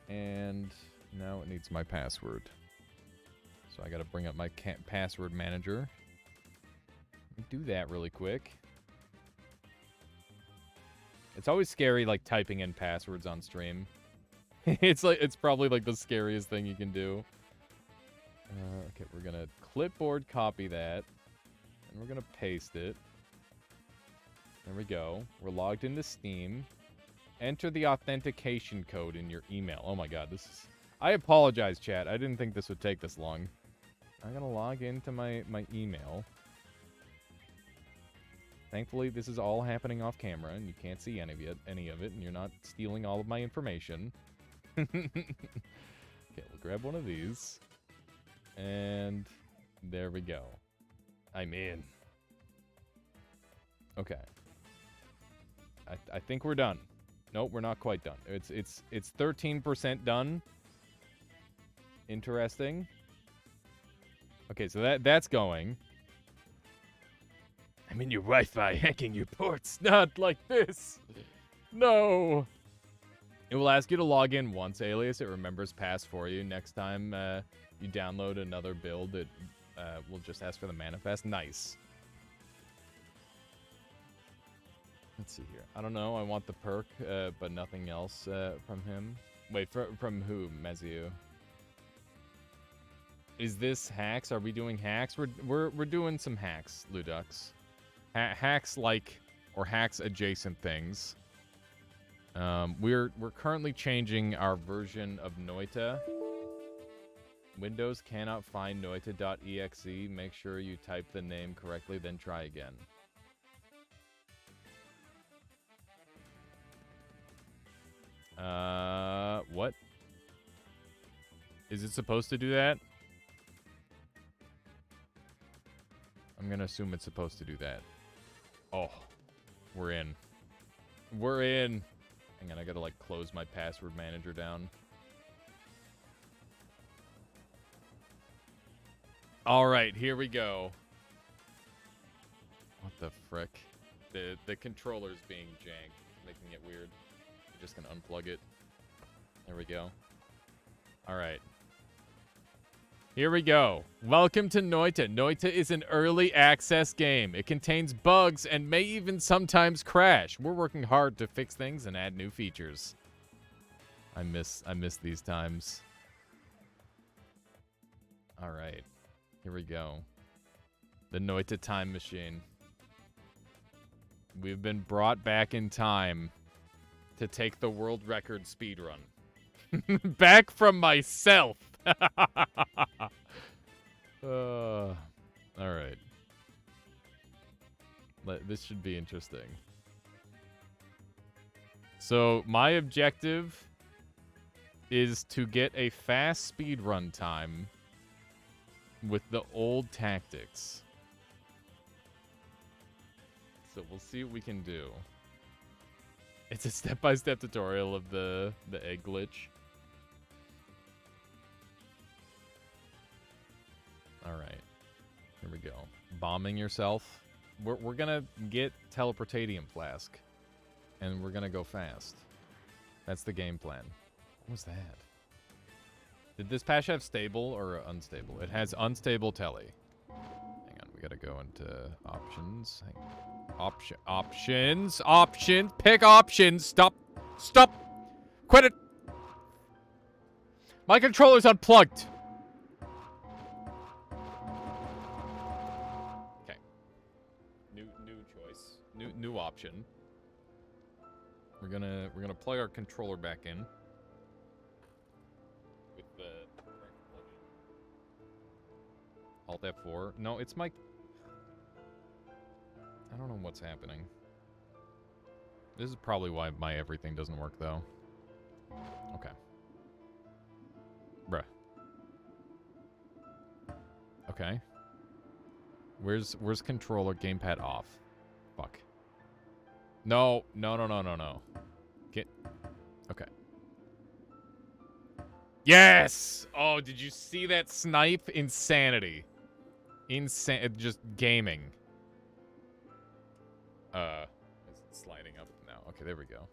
And now it needs my password. So I gotta bring up my password manager. Let me do that really quick. It's always scary, like, typing in passwords on stream. It's probably, like, the scariest thing you can do. Okay, we're gonna clipboard copy that. And we're gonna paste it. There we go. We're logged into Steam. Enter the authentication code in your email. Oh my god, this is... I apologize, chat. I didn't think this would take this long. I'm gonna log into my email. Thankfully, this is all happening off camera, and you can't see any of it, and you're not stealing all of my information. Okay, we'll grab one of these. And there we go. I'm in. Okay. I think we're done. Nope, we're not quite done. It's 13% done. Interesting. Okay, so that's going. I'm in your Wi-Fi, hacking your ports. Not like this. No. It will ask you to log in once, Alias. It remembers pass for you. Next time you download another build, it will just ask for the manifest. Nice. Let's see here. I don't know. I want the perk, but nothing else from him. Wait, from who? Mezio. Is this hacks? Are we doing hacks? We're doing some hacks, Ludux. Hacks like, or hacks adjacent things. We're currently changing our version of Noita. Windows cannot find noita.exe. Make sure you type the name correctly, then try again. What? Is it supposed to do that? I'm gonna assume it's supposed to do that. Oh, we're in. We're in. Hang on, I gotta, like, close my password manager down. Alright, here we go. What the frick? The controller's being jank, making it weird. I'm just gonna unplug it. There we go. Alright. Here we go. Welcome to Noita. Noita is an early access game. It contains bugs and may even sometimes crash. We're working hard to fix things and add new features. I miss these times. All right. Here we go. The Noita time machine. We've been brought back in time to take the world record speedrun. Back from myself. All right. This should be interesting. So my objective is to get a fast speedrun time with the old tactics. So we'll see what we can do. It's a step-by-step tutorial of the egg glitch. Alright. Here we go. Bombing yourself. We're gonna get Teleportatium Flask. And we're gonna go fast. That's the game plan. What was that? Did this patch have stable or unstable? It has unstable tele. Hang on, we gotta go into options. Options. Pick options. Stop. Quit it. My controller's unplugged. Okay. New choice. New option. We're gonna plug our controller back in. Alt F4. No, it's my... I don't know what's happening. This is probably why my everything doesn't work, though. Okay. Bruh. Okay. Where's controller gamepad off? Fuck. No. Get... Okay. Yes! Oh, did you see that snipe? Insanity. Just gaming. It's sliding up now. Okay, there we go.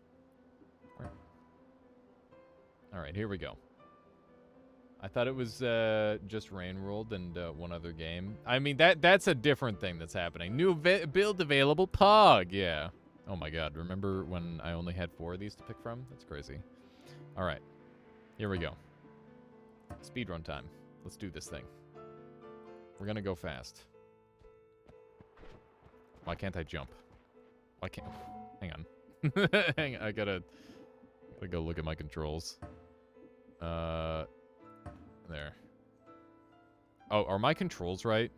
Alright, here we go. I thought it was just Rain World and one other game. I mean, that's a different thing that's happening. New build available, Pog! Yeah. Oh my god, remember when I only had 4 of these to pick from? That's crazy. Alright. Here we go. Speedrun time. Let's do this thing. We're gonna go fast. Why can't I jump? Why can't... Hang on. Hang on. I gotta go look at my controls. There. Oh, are my controls right?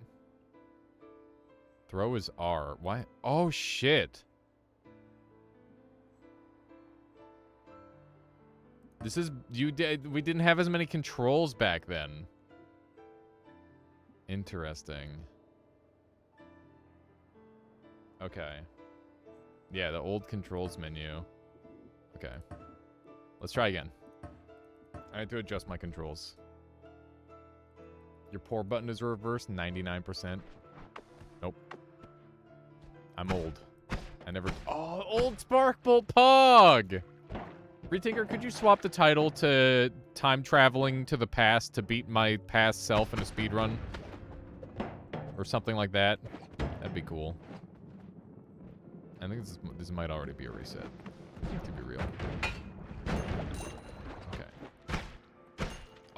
Throw is R. Why? Oh, shit. This is... we didn't have as many controls back then. Interesting. Okay. Yeah, the old controls menu. Okay. Let's try again. I had to adjust my controls. Your poor button is reversed 99%. Nope. I'm old. I never... Oh, old Sparkbolt Pog! Retaker, could you swap the title to Time Traveling to the Past to beat my past self in a speedrun? Or something like that. That'd be cool. I think this might already be a reset. To be real.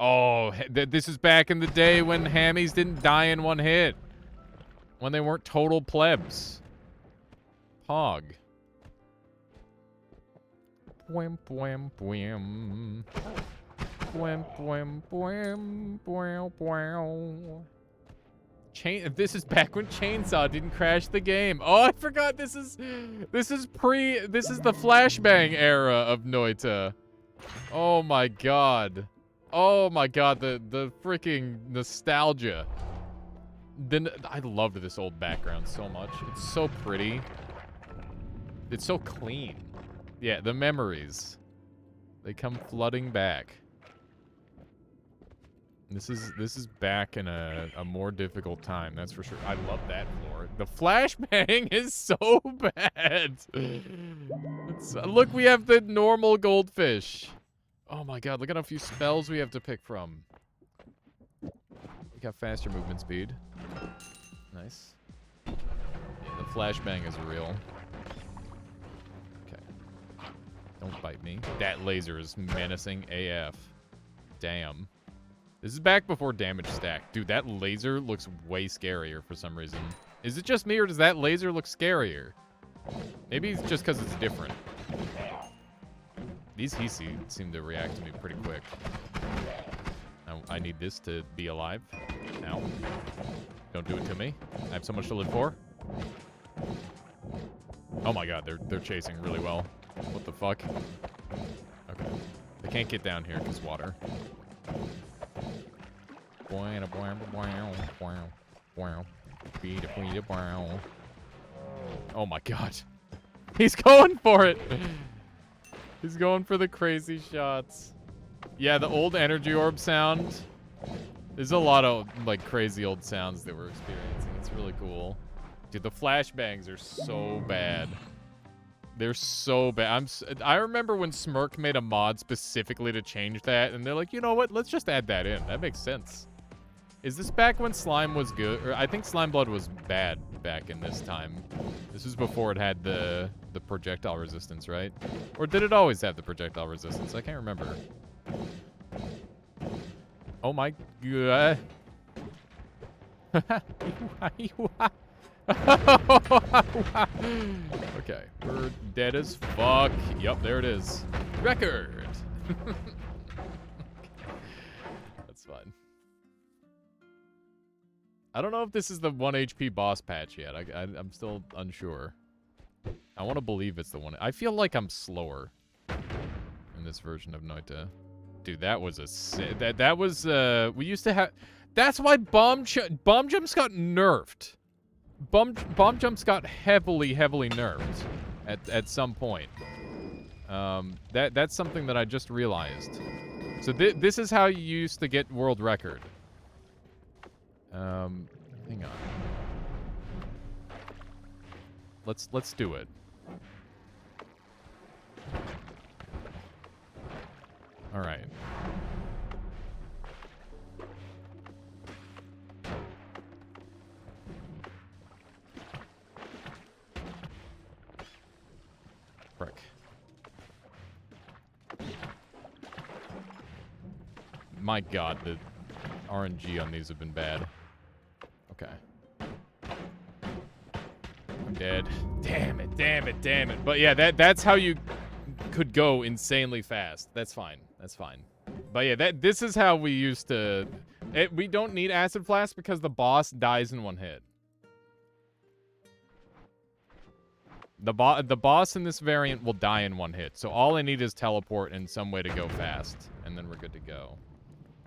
Oh, this is back in the day when hammies didn't die in one hit. When they weren't total plebs. Pog. Bwim, bwim, bwim. Bwim, bwim, bwim, bwim, bwim. This is back when Chainsaw didn't crash the game. Oh, I forgot this is the flashbang era of Noita. Oh my god. Oh my god, the freaking nostalgia. I loved this old background so much. It's so pretty. It's so clean. Yeah, the memories. They come flooding back. This is back in a more difficult time, that's for sure. I love that floor. The flashbang is so bad. Look, we have the normal goldfish. Oh my god, look at how few spells we have to pick from. We got faster movement speed. Nice. Yeah, the flashbang is real. Okay. Don't bite me. That laser is menacing AF. Damn. This is back before damage stack. Dude, that laser looks way scarier for some reason. Is it just me or does that laser look scarier? Maybe it's just because it's different. These Hisi seem to react to me pretty quick. I need this to be alive. Ow. Don't do it to me. I have so much to live for. Oh my god, they're chasing really well. What the fuck? Okay. They can't get down here because water. Oh my god. He's going for it! He's going for the crazy shots. Yeah, the old energy orb sound. There's a lot of, like, crazy old sounds that we're experiencing. It's really cool. Dude, the flashbangs are so bad. They're so bad. I remember when Smirk made a mod specifically to change that, and they're like, you know what? Let's just add that in. That makes sense. Is this back when Slime was good? Or I think Slime Blood was bad back in this time. This was before it had the projectile resistance, right? Or did it always have the projectile resistance? I can't remember. Oh my god. Okay, we're dead as fuck. Yup, there it is. Record. That's fine. I don't know if this is the 1 HP boss patch yet. I'm still unsure. I want to believe it's the one. I feel like I'm slower in this version of Noita. Dude, that was a... That was... we used to have... That's why bomb jumps got nerfed. Bomb jumps got heavily nerfed at some point. That's something that I just realized. So this is how you used to get world record. Hang on. Let's do it. All right. Frick. My God, the RNG on these have been bad. Okay. I'm dead. Damn it. But yeah, that's how you could go insanely fast. That's fine. But yeah, this is how we used to... we don't need Acid Flask because the boss dies in one hit. The boss in this variant will die in one hit, so all I need is teleport and some way to go fast, and then we're good to go.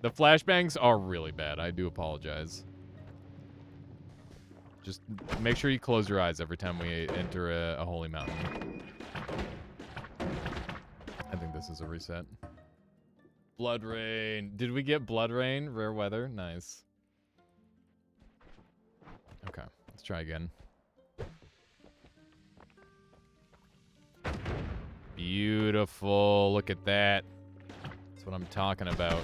The flashbangs are really bad. I do apologize. Just make sure you close your eyes every time we enter a holy mountain. I think this is a reset. Blood Rain. Did we get Blood Rain? Rare weather. Nice. Okay, let's try again. Beautiful. Look at that. That's what I'm talking about.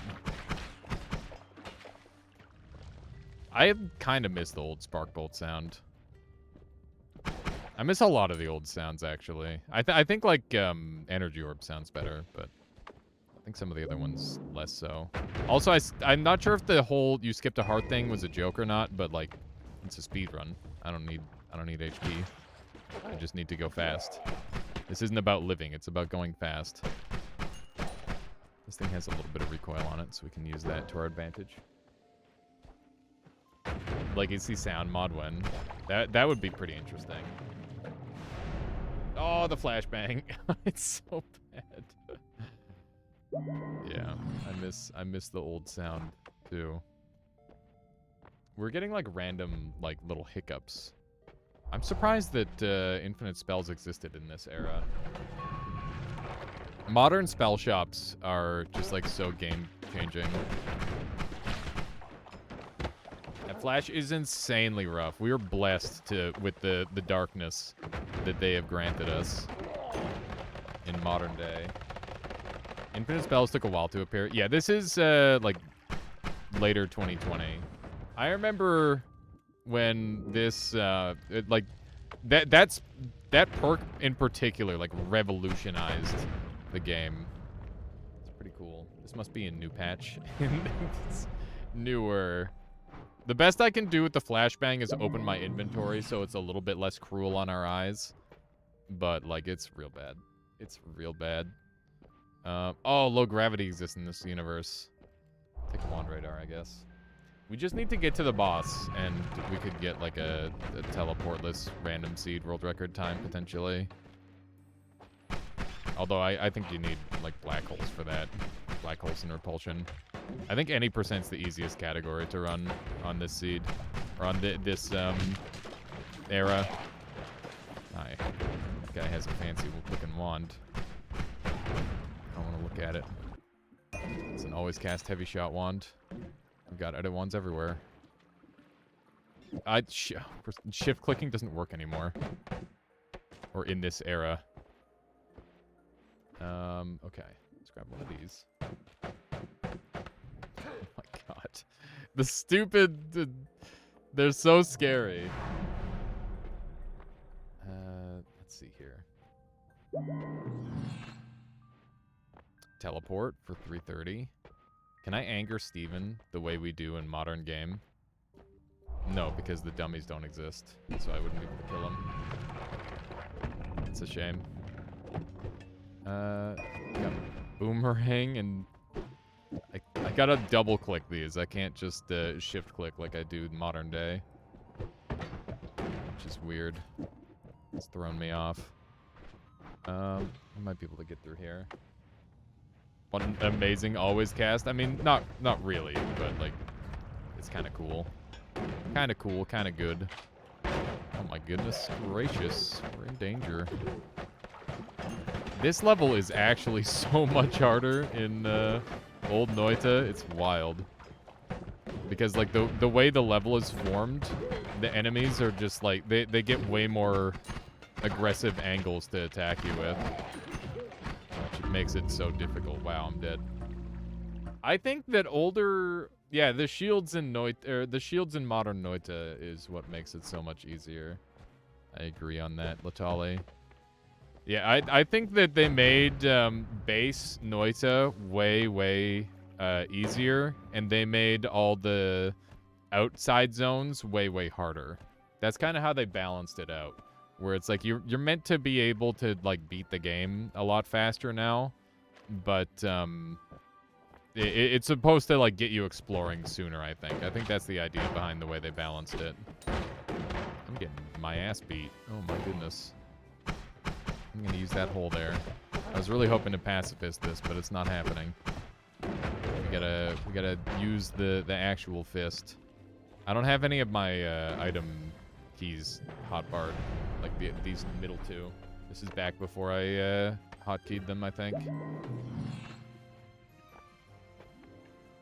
I kind of miss the old Spark Bolt sound. I miss a lot of the old sounds, actually. I think, like, Energy Orb sounds better, but I think some of the other ones less so. Also, I'm not sure if the whole you skipped a heart thing was a joke or not, but, like, it's a speed run. I don't need HP. I just need to go fast. This isn't about living, it's about going fast. This thing has a little bit of recoil on it, so we can use that to our advantage. Legacy sound mod when. That would be pretty interesting. Oh, the flashbang. It's so bad. Yeah, I miss the old sound too. We're getting like random like little hiccups. I'm surprised that infinite spells existed in this era. Modern spell shops are just like so game changing. That Flash is insanely rough. We were blessed with the darkness that they have granted us in modern day. Infinite spells took a while to appear. Yeah, this is like later 2020. I remember when this like that perk in particular like revolutionized the game. It's pretty cool. This must be a new patch. It's newer. The best I can do with the flashbang is open my inventory so it's a little bit less cruel on our eyes. But, like, it's real bad. It's real bad. Oh, low gravity exists in this universe. Take a wand radar, I guess. We just need to get to the boss, and we could get, like, a teleportless random seed world record time, potentially. Although, I think you need, like, black holes for that. Black holes and repulsion. I think any percent's the easiest category to run on this seed. Or on this, era. Hi. That guy has a fancy looking wand. I want to look at it. It's an always cast heavy shot wand. We've got edit wands everywhere. Shift clicking doesn't work anymore. Or in this era. Okay. Let's grab one of these. Oh my god. The stupid... they're so scary. Let's see here. Teleport for 330. Can I anger Steven the way we do in modern game? No, because the dummies don't exist. So I wouldn't be able to kill him. It's a shame. Got Boomerang and... I gotta double click these. I can't just shift click like I do modern day. Which is weird. It's thrown me off. I might be able to get through here. One amazing always cast. I mean, not really, but like, it's kind of cool. Kind of cool, kind of good. Oh my goodness gracious, we're in danger. This level is actually so much harder in Old Noita. It's wild. Because like the way the level is formed, the enemies are just like, they get way more aggressive angles to attack you with. Which makes it so difficult. Wow, I'm dead. I think that older, yeah, the shields in the shields in modern Noita is what makes it so much easier. I agree on that, Latale. Yeah, I think that they made base Noita way easier, and they made all the outside zones way harder. That's kind of how they balanced it out, where it's like you're meant to be able to like beat the game a lot faster now, but it's supposed to like get you exploring sooner. I think that's the idea behind the way they balanced it. I'm getting my ass beat. Oh my goodness. I'm gonna use that hole there. I was really hoping to pacifist this, but it's not happening. We gotta use the actual fist. I don't have any of my item keys hotbarred, like these middle two. This is back before I hotkeyed them, I think.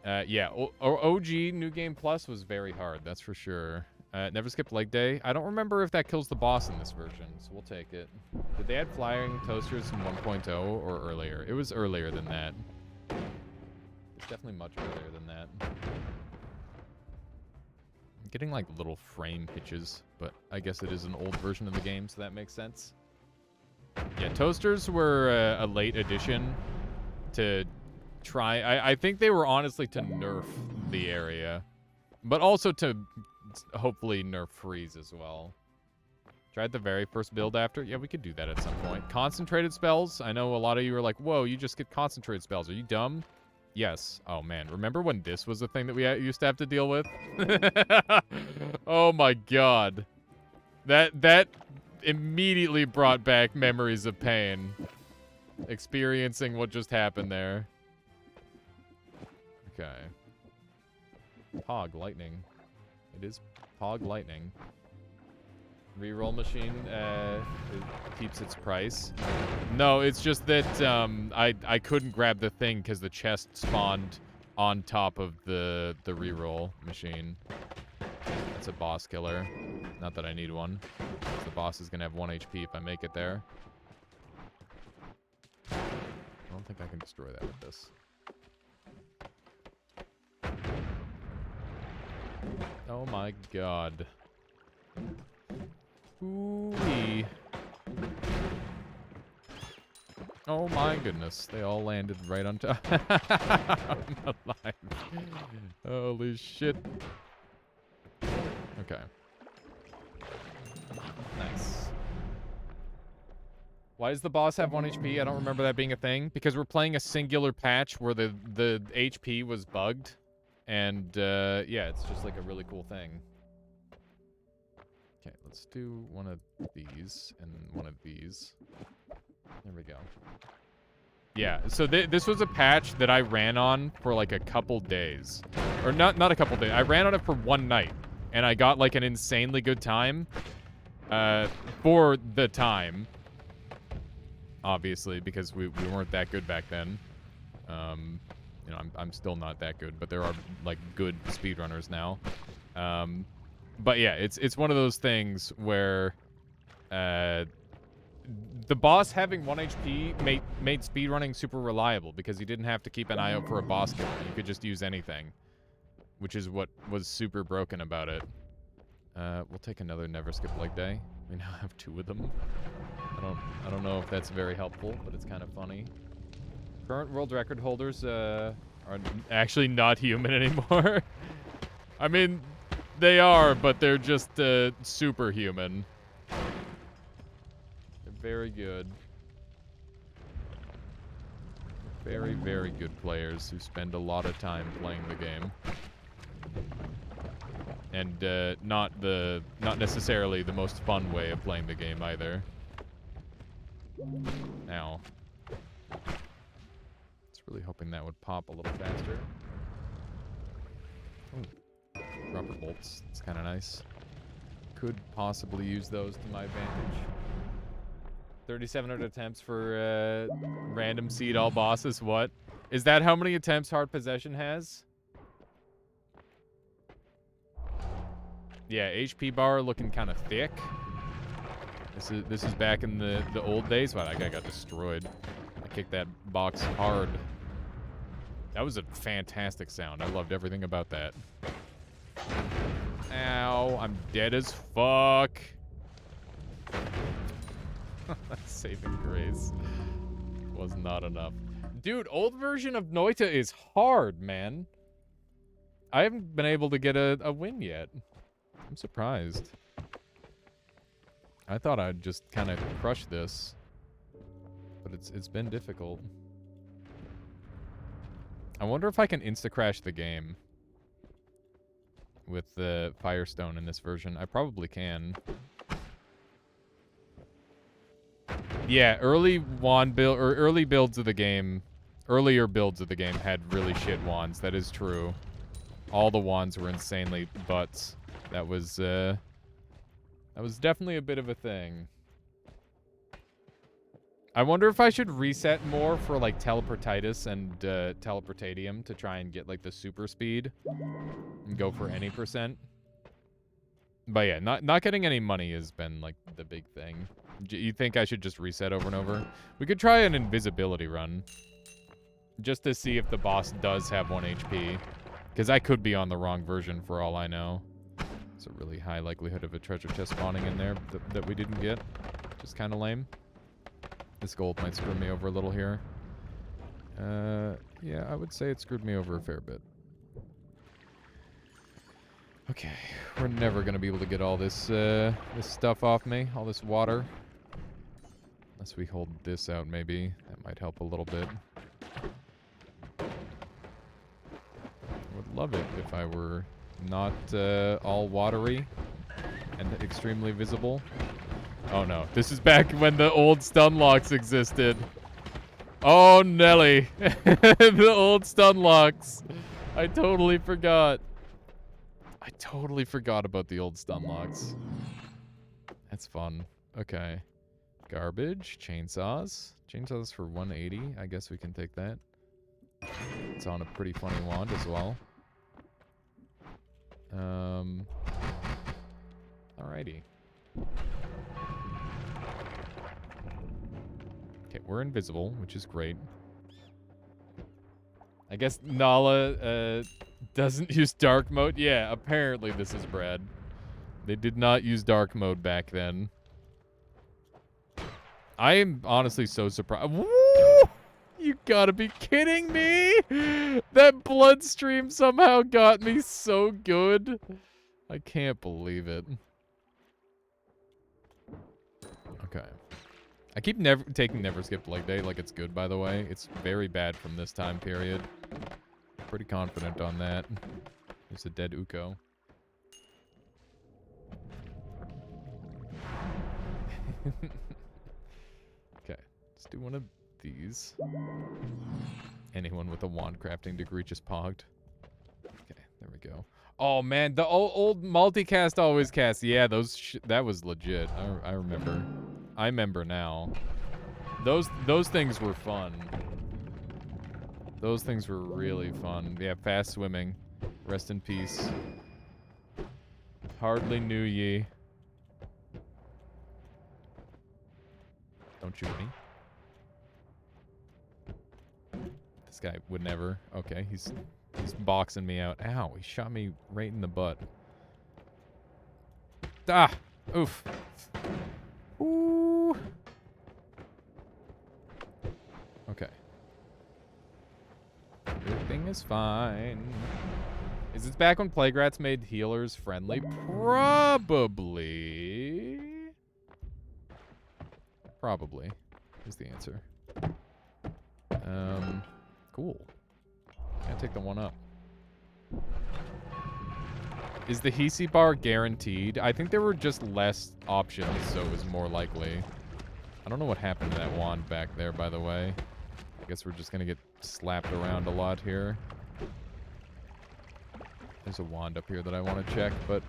Yeah, OG New Game Plus was very hard, that's for sure. Never skipped leg day. I don't remember if that kills the boss in this version, so we'll take it. Did they add flying toasters in 1.0 or earlier? It was earlier than that. It's definitely much earlier than that. I'm getting like little frame hitches, but I guess it is an old version of the game, so that makes sense. Yeah, toasters were a late addition to try. I think they were honestly to nerf the area, but also to hopefully nerf freeze as well. Tried the very first build after. Yeah, we could do that at some point. Concentrated spells. I know a lot of you are like, whoa, you just get concentrated spells. Are you dumb? Yes. Oh, man. Remember when this was a thing that we used to have to deal with? Oh, my God. That immediately brought back memories of pain. Experiencing what just happened there. Okay. Pog lightning. It is Pog lightning. Reroll machine it keeps its price. No, it's just that I couldn't grab the thing because the chest spawned on top of the reroll machine. That's a boss killer. Not that I need one. The boss is gonna have 1 HP if I make it there. I don't think I can destroy that with this. Oh my God. Ooh-wee. Oh my goodness. They all landed right on top. I'm alive. Holy shit. Okay. Nice. Why does the boss have 1 HP? I don't remember that being a thing. Because we're playing a singular patch where the HP was bugged. And, yeah, it's just like a really cool thing. Okay, let's do one of these and one of these. There we go. Yeah, so this was a patch that I ran on for like a couple days. Or not a couple days. I ran on it for 1 night. And I got like an insanely good time. For the time. Obviously, because we weren't that good back then. You know, I'm still not that good, but there are like good speedrunners now. But yeah, it's one of those things where the boss having 1 HP made speedrunning super reliable because you didn't have to keep an eye out for a boss killer. You could just use anything, which is what was super broken about it. We'll take another never skip leg day. We now have 2 of them. I don't know if that's very helpful, but it's kind of funny. Current world record holders are actually not human anymore. I mean, they are, but they're just superhuman. They're very good. Very, very good players who spend a lot of time playing the game. And not necessarily the most fun way of playing the game either. Ow. Was really hoping that would pop a little faster. Ooh. Rubber bolts. It's kind of nice. Could possibly use those to my advantage. 3,700 attempts for random seed all bosses. What? Is that how many attempts Hard Possession has? Yeah, HP bar looking kind of thick. This is back in the old days. Wow, that guy got destroyed. I kicked that box hard. That was a fantastic sound. I loved everything about that. Ow, I'm dead as fuck. Saving grace was not enough. Dude, old version of Noita is hard, man. I haven't been able to get a win yet. I'm surprised. I thought I'd just kind of crush this, but it's been difficult. I wonder if I can insta-crash the game with the Firestone in this version. I probably can. Yeah, early wand build or early builds of the game, earlier builds of the game had really shit wands. That is true. All the wands were insanely butts. That was definitely a bit of a thing. I wonder if I should reset more for like teleportitis and teleportatium to try and get like the super speed and go for any %. But yeah, not getting any money has been like the big thing. You think I should just reset over and over? We could try an invisibility run just to see if the boss does have 1 HP, because I could be on the wrong version for all I know. It's a really high likelihood of a treasure chest spawning in there that we didn't get. Just kind of lame. This gold might screw me over a little here. Yeah, I would say it screwed me over a fair bit. Okay, we're never gonna be able to get all this this stuff off me, all this water. Unless we hold this out, maybe. That might help a little bit. Would love it if I were not all watery and extremely visible. Oh no, this is back when the old stun locks existed. Oh Nelly, the old stun locks. I totally forgot. I totally forgot about the old stun locks. That's fun. Okay. Garbage, chainsaws. Chainsaws for 180. I guess we can take that. It's on a pretty funny wand as well. Alrighty. Okay, we're invisible, which is great. I guess Nala doesn't use dark mode. Yeah, apparently this is Brad. They did not use dark mode back then. I am honestly so surprised. Woo! You gotta be kidding me! That bloodstream somehow got me so good. I can't believe it. Okay. I keep taking Never Skip Leg Day like it's good, by the way. It's very bad from this time period. Pretty confident on that. There's a dead Uko. Okay, let's do one of these. Anyone with a wand crafting degree just pogged. Okay, there we go. Oh man, the old multicast always cast. Yeah, that was legit. I remember. I remember now. Those things were fun. Those things were really fun. Yeah, fast swimming. Rest in peace. Hardly knew ye. Don't shoot me. This guy would never. Okay, he's boxing me out. Ow, he shot me right in the butt. Ah! Oof. Ooh. Okay. Everything is fine. Is this back when Plaguerats made healers friendly? Probably. Probably is the answer. Cool. Can't take the one up. Is the Hisi bar guaranteed? I think there were just less options, so it was more likely. I don't know what happened to that wand back there, by the way. I guess we're just gonna get slapped around a lot here. There's a wand up here that I want to check, but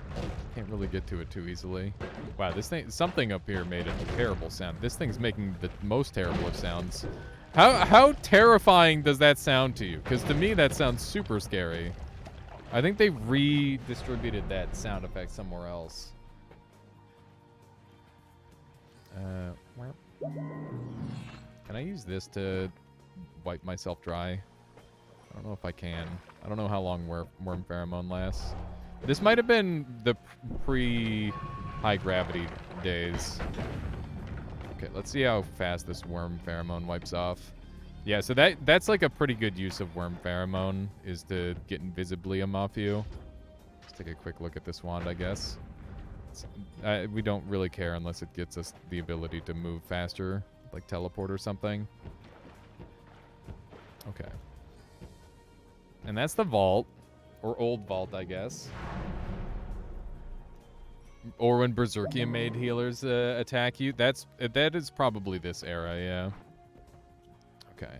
can't really get to it too easily. Wow, this thing, something up here made a terrible sound. This thing's making the most terrible of sounds. How terrifying does that sound to you? Because to me, that sounds super scary. I think they redistributed that sound effect somewhere else. Can I use this to wipe myself dry? I don't know if I can. I don't know how long worm pheromone lasts. This might have been the pre-high gravity days. Okay, let's see how fast this worm pheromone wipes off. Yeah, so that's like a pretty good use of worm pheromone, is to get Invisibilium off you. Let's take a quick look at this wand, I guess. We don't really care unless it gets us the ability to move faster, like teleport or something. Okay. And that's the vault, or old vault, I guess. Or when Berserkium made healers attack you. That is probably this era, yeah. Okay.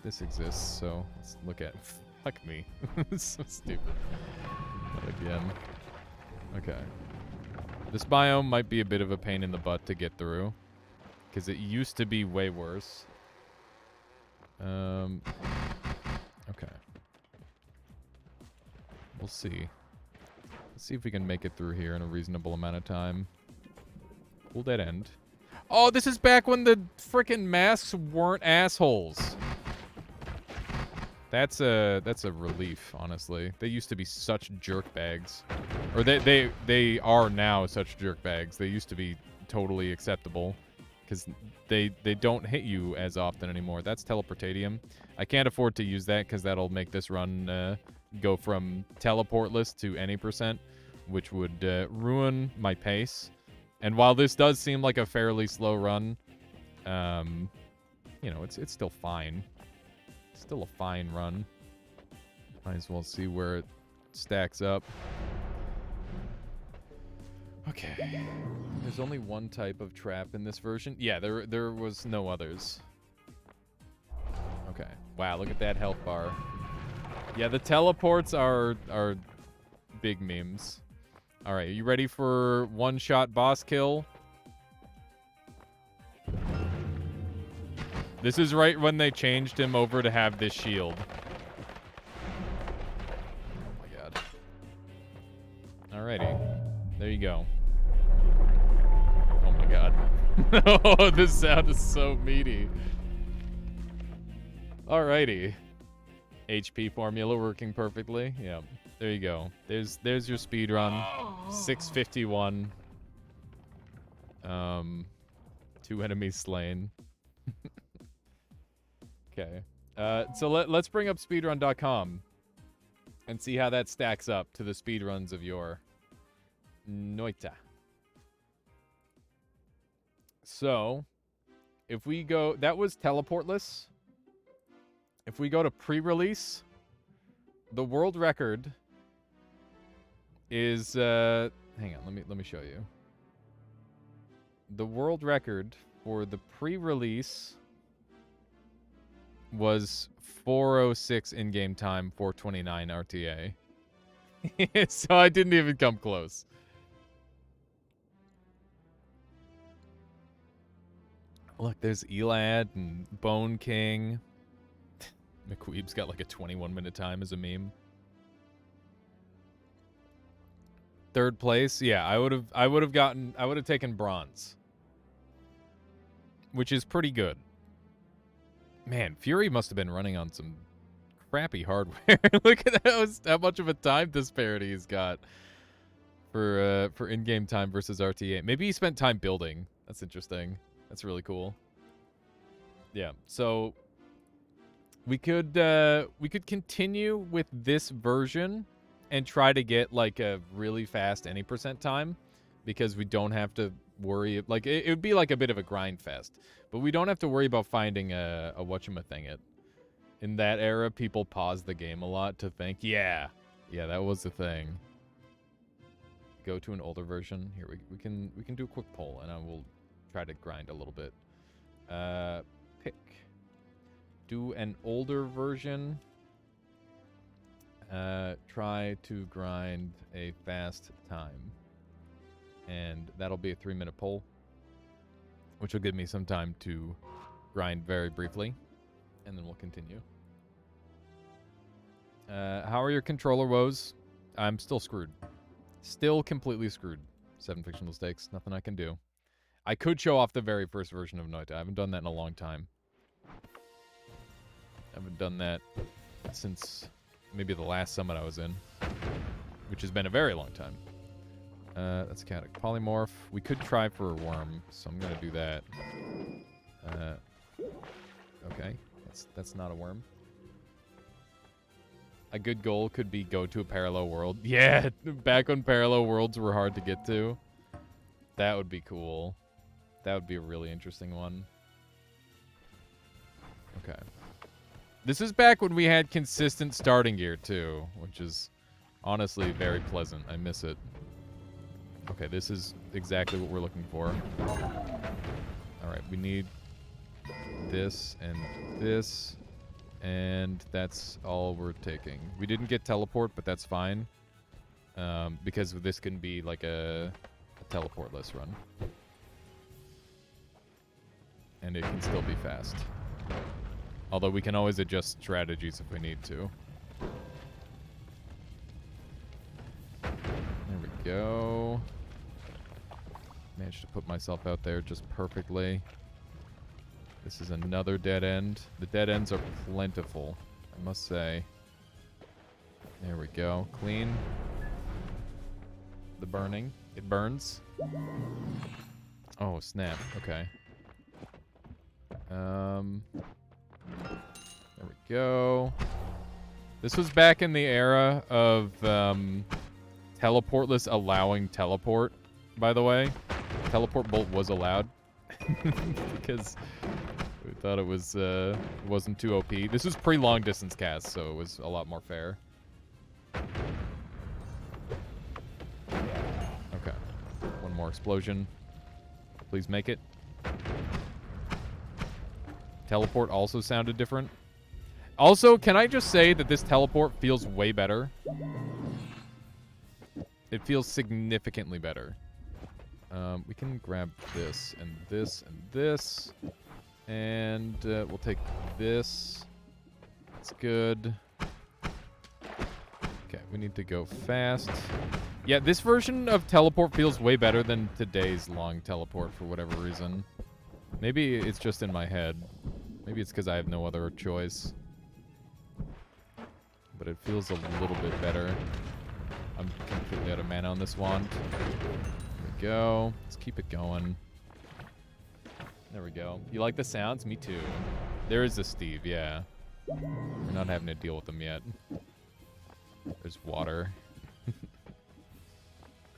This exists, so let's look at... Fuck me. It's so stupid. Not again. Okay. This biome might be a bit of a pain in the butt to get through, because it used to be way worse. Okay. We'll see. Let's see if we can make it through here in a reasonable amount of time. Cool dead end. Oh, this is back when the frickin' masks weren't assholes. That's a relief, honestly. They used to be such jerk bags. Or they are now such jerk bags. They used to be totally acceptable. Because they don't hit you as often anymore. That's teleportatium. I can't afford to use that because that'll make this run go from teleportless to any %, which would ruin my pace. And while this does seem like a fairly slow run, you know, it's still fine. It's still a fine run. Might as well see where it stacks up. Okay. There's only one type of trap in this version. Yeah, there was no others. Okay. Wow, look at that health bar. Yeah, the teleports are big memes. All right, are you ready for one-shot boss kill? This is right when they changed him over to have this shield. Oh my god. Alrighty. There you go. Oh my god. Oh, this sound is so meaty. Alrighty. HP formula working perfectly. Yeah. There you go. There's your speed run. 651. 2 enemies slain. Okay. So let's bring up speedrun.com and see how that stacks up to the speedruns of your Noita. So, if we go... That was teleportless. If we go to pre-release, the world record is... hang on, let me show you. The world record for the pre-release was 4:06 in-game time, 4:29 RTA. So I didn't even come close. Look, there's Elad and Bone King. McQueeb's got like a 21-minute time as a meme. Third place, yeah, I would have taken bronze, which is pretty good. Man, Fury must have been running on some crappy hardware. Look at that, how much of a time disparity he's got for in-game time versus RTA. Maybe he spent time building. That's interesting. That's really cool. Yeah, so we could continue with this version and try to get like a really fast any % time, because we don't have to worry. Like, it would be like a bit of a grind fest. But we don't have to worry about finding a whatchamacallit. In that era, people paused the game a lot to think, yeah, that was the thing. Go to an older version. Here, we can do a quick poll, and I will try to grind a little bit. Pick. Do an older version. Try to grind a fast time. And that'll be a 3-minute poll, which will give me some time to grind very briefly, and then we'll continue. How are your controller woes? I'm still screwed. Still completely screwed. 7 fictional stakes. Nothing I can do. I could show off the very first version of Noita. I haven't done that in a long time. I haven't done that since maybe the last summit I was in, which has been a very long time. That's chaotic polymorph. We could try for a worm, so I'm gonna do that. Okay, that's not a worm. A good goal could be go to a parallel world. Yeah, back when parallel worlds were hard to get to. That would be cool. That would be a really interesting one. Okay. This is back when we had consistent starting gear, too, which is honestly very pleasant. I miss it. Okay, this is exactly what we're looking for. Alright, we need this and this, and that's all we're taking. We didn't get teleport, but that's fine, because this can be like a teleportless run. And it can still be fast. Although we can always adjust strategies if we need to. There we go. Managed to put myself out there just perfectly. This is another dead end. The dead ends are plentiful, I must say. There we go. Clean. The burning. It burns. Oh, snap. Okay. There we go. This was back in the era of teleportless allowing teleport, by the way. Teleport bolt was allowed because we thought it was wasn't too OP. This was pre-long distance cast, so it was a lot more fair. Okay. One more explosion. Please make it. Teleport also sounded different. Also, can I just say that this teleport feels way better? It feels significantly better. We can grab this and this and this. And we'll take this. That's good. Okay, we need to go fast. Yeah, this version of teleport feels way better than today's long teleport for whatever reason. Maybe it's just in my head. Maybe it's because I have no other choice. But it feels a little bit better. I'm completely out of mana on this wand. There we go. Let's keep it going. There we go. You like the sounds? Me too. There is a Steve, yeah. We're not having to deal with them yet. There's water.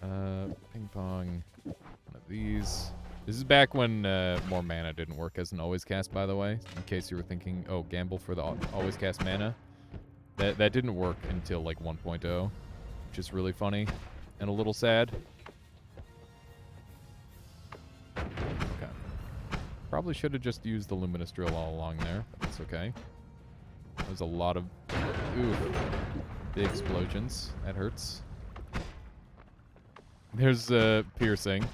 Ping pong. One of these. This is back when more mana didn't work as an always cast, by the way. In case you were thinking, oh, gamble for the always cast mana. That didn't work until like 1.0, which is really funny and a little sad. Okay. Probably should have just used the luminous drill all along there, but that's okay. There's a lot of big explosions. That hurts. There's piercing.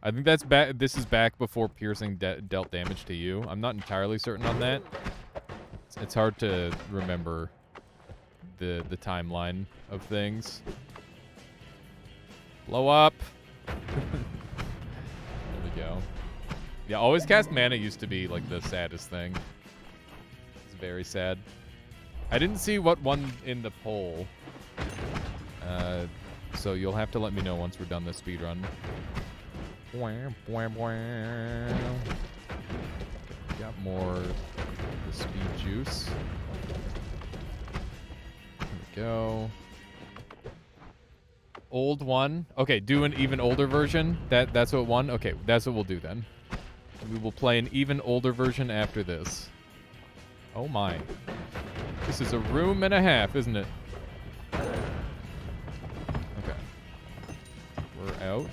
I think that's back. This is back before piercing dealt damage to you. I'm not entirely certain on that. It's hard to remember the timeline of things. Blow up. There we go. Yeah, always cast mana used to be like the saddest thing. It's very sad. I didn't see what won in the poll. So you'll have to let me know once we're done this speedrun. Got more of the speed juice. There we go. old one. Okay, do an even older version. That's what one? Okay, that's what we'll do then. We will play an even older version after this. Oh my. This is a room and a half, isn't it? Okay. We're out.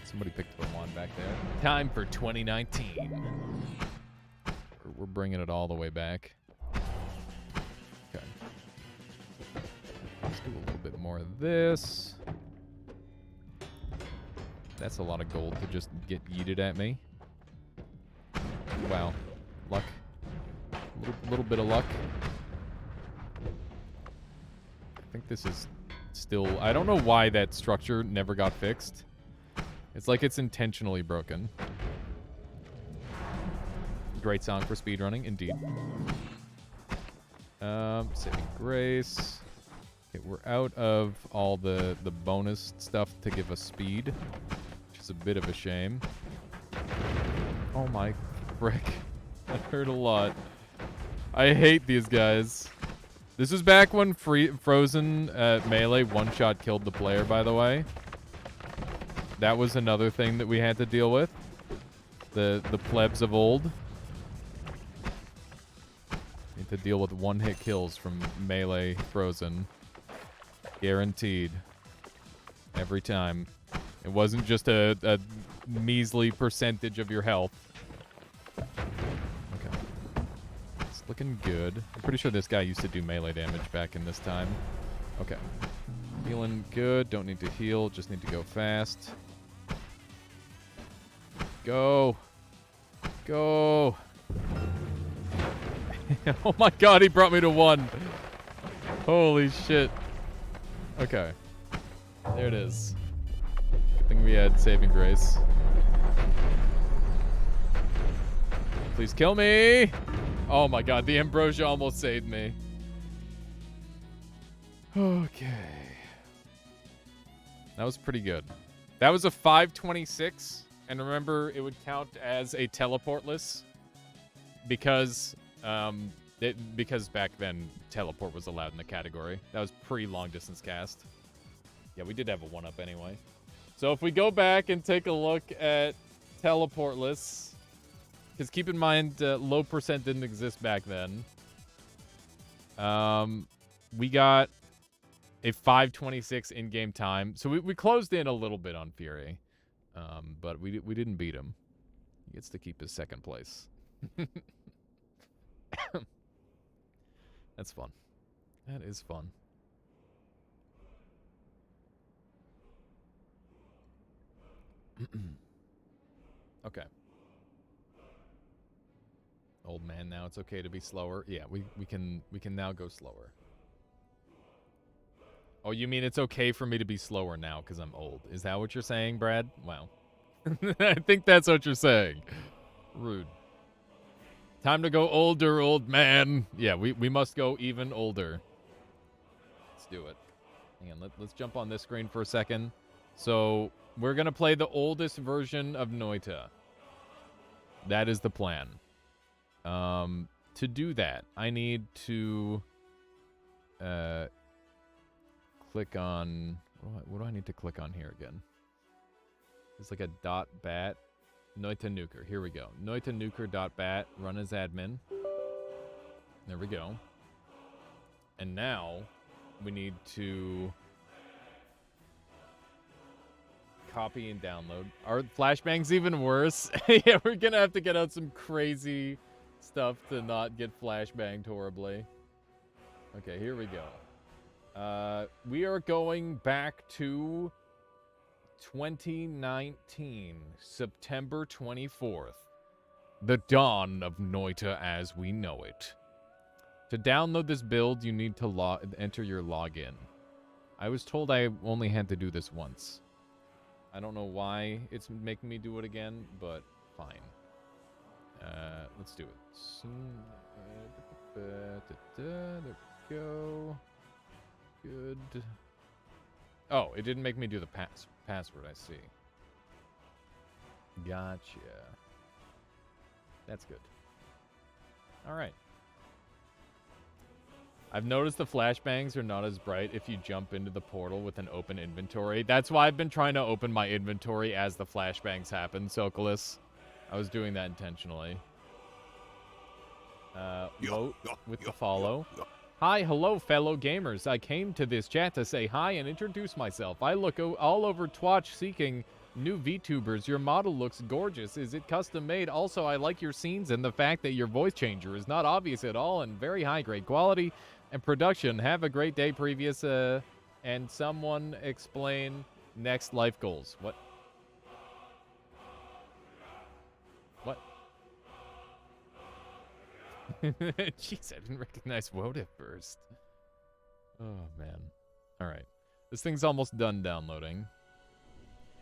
Somebody picked the one back there. Time for 2019. We're bringing it all the way back. Okay. Let's do a little bit more of this. That's a lot of gold to just get yeeted at me. Wow. Luck. Little bit of luck. I think this is still... I don't know why that structure never got fixed. It's like it's intentionally broken. Great song for speedrunning, indeed. Saving grace. Okay, we're out of all the bonus stuff to give us speed, which is a bit of a shame. Oh my frick. That hurt a lot. I hate these guys. This is back when Frozen Melee one-shot killed the player, by the way. That was another thing that we had to deal with. The plebs of old. Need to deal with one-hit kills from Melee Frozen. Guaranteed. Every time. It wasn't just a measly percentage of your health. Okay. It's looking good. I'm pretty sure this guy used to do melee damage back in this time. Okay. Healing good. Don't need to heal. Just need to go fast. Go. Go. Oh my god, he brought me to 1. Holy shit. Okay. There it is. Good thing we had saving grace. Please kill me. Oh my god, the ambrosia almost saved me. Okay. That was pretty good. That was a 526. And remember, it would count as a teleportless because because back then teleport was allowed in the category. That was pre-long distance cast. Yeah, we did have a 1-up anyway. So if we go back and take a look at teleportless, because keep in mind, low percent didn't exist back then. We got a 526 in-game time. So we closed in a little bit on Fury. But we didn't beat him. He gets to keep his second place. That's fun. That is fun. Okay. Old man, now it's okay to be slower. Yeah, we can now go slower. Oh, you mean it's okay for me to be slower now because I'm old? Is that what you're saying, Brad? Wow. I think that's what you're saying. Rude. Time to go older, old man. Yeah, we must go even older. Let's do it. Hang on, let's jump on this screen for a second. So, we're going to play the oldest version of Noita. That is the plan. To do that, I need to click on... What do I need to click on here again? It's like a .bat. Noita Nuker. Here we go. Noita Nuker.bat. Run as admin. There we go. And now we need to copy and download. Are flashbangs even worse? Yeah, we're gonna have to get out some crazy stuff to not get flashbanged horribly. Okay, here we go. We are going back to 2019, September 24th. The dawn of Noita as we know it. To download this build, you need to enter your login. I was told I only had to do this once. I don't know why it's making me do it again, but fine. Let's do it. There we go. Good. Oh, it didn't make me do the password, I see. Gotcha. That's good. All right. I've noticed the flashbangs are not as bright if you jump into the portal with an open inventory. That's why I've been trying to open my inventory as the flashbangs happen, Sokolis. I was doing that intentionally. Vote with the follow. Hi, hello, fellow gamers. I came to this chat to say hi and introduce myself. I look all over Twitch seeking new VTubers. Your model looks gorgeous. Is it custom made? Also, I like your scenes and the fact that your voice changer is not obvious at all and very high grade quality and production. Have a great day, previous, and someone explain next life goals. What? What? Jeez, I didn't recognize Woad at first. Oh, man. Alright. This thing's almost done downloading.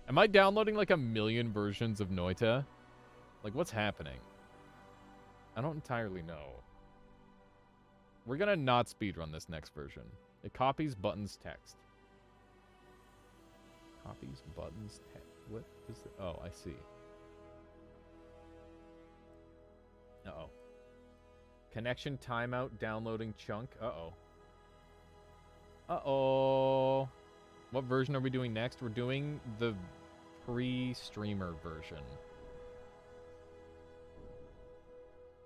Am I downloading like a million versions of Noita? Like, what's happening? I don't entirely know. We're gonna not speedrun this next version. It copies buttons text. Copies buttons text. What is it? Oh, I see. Uh-oh. Connection timeout downloading chunk. Uh-oh. Uh-oh. What version are we doing next? We're doing the pre-streamer version.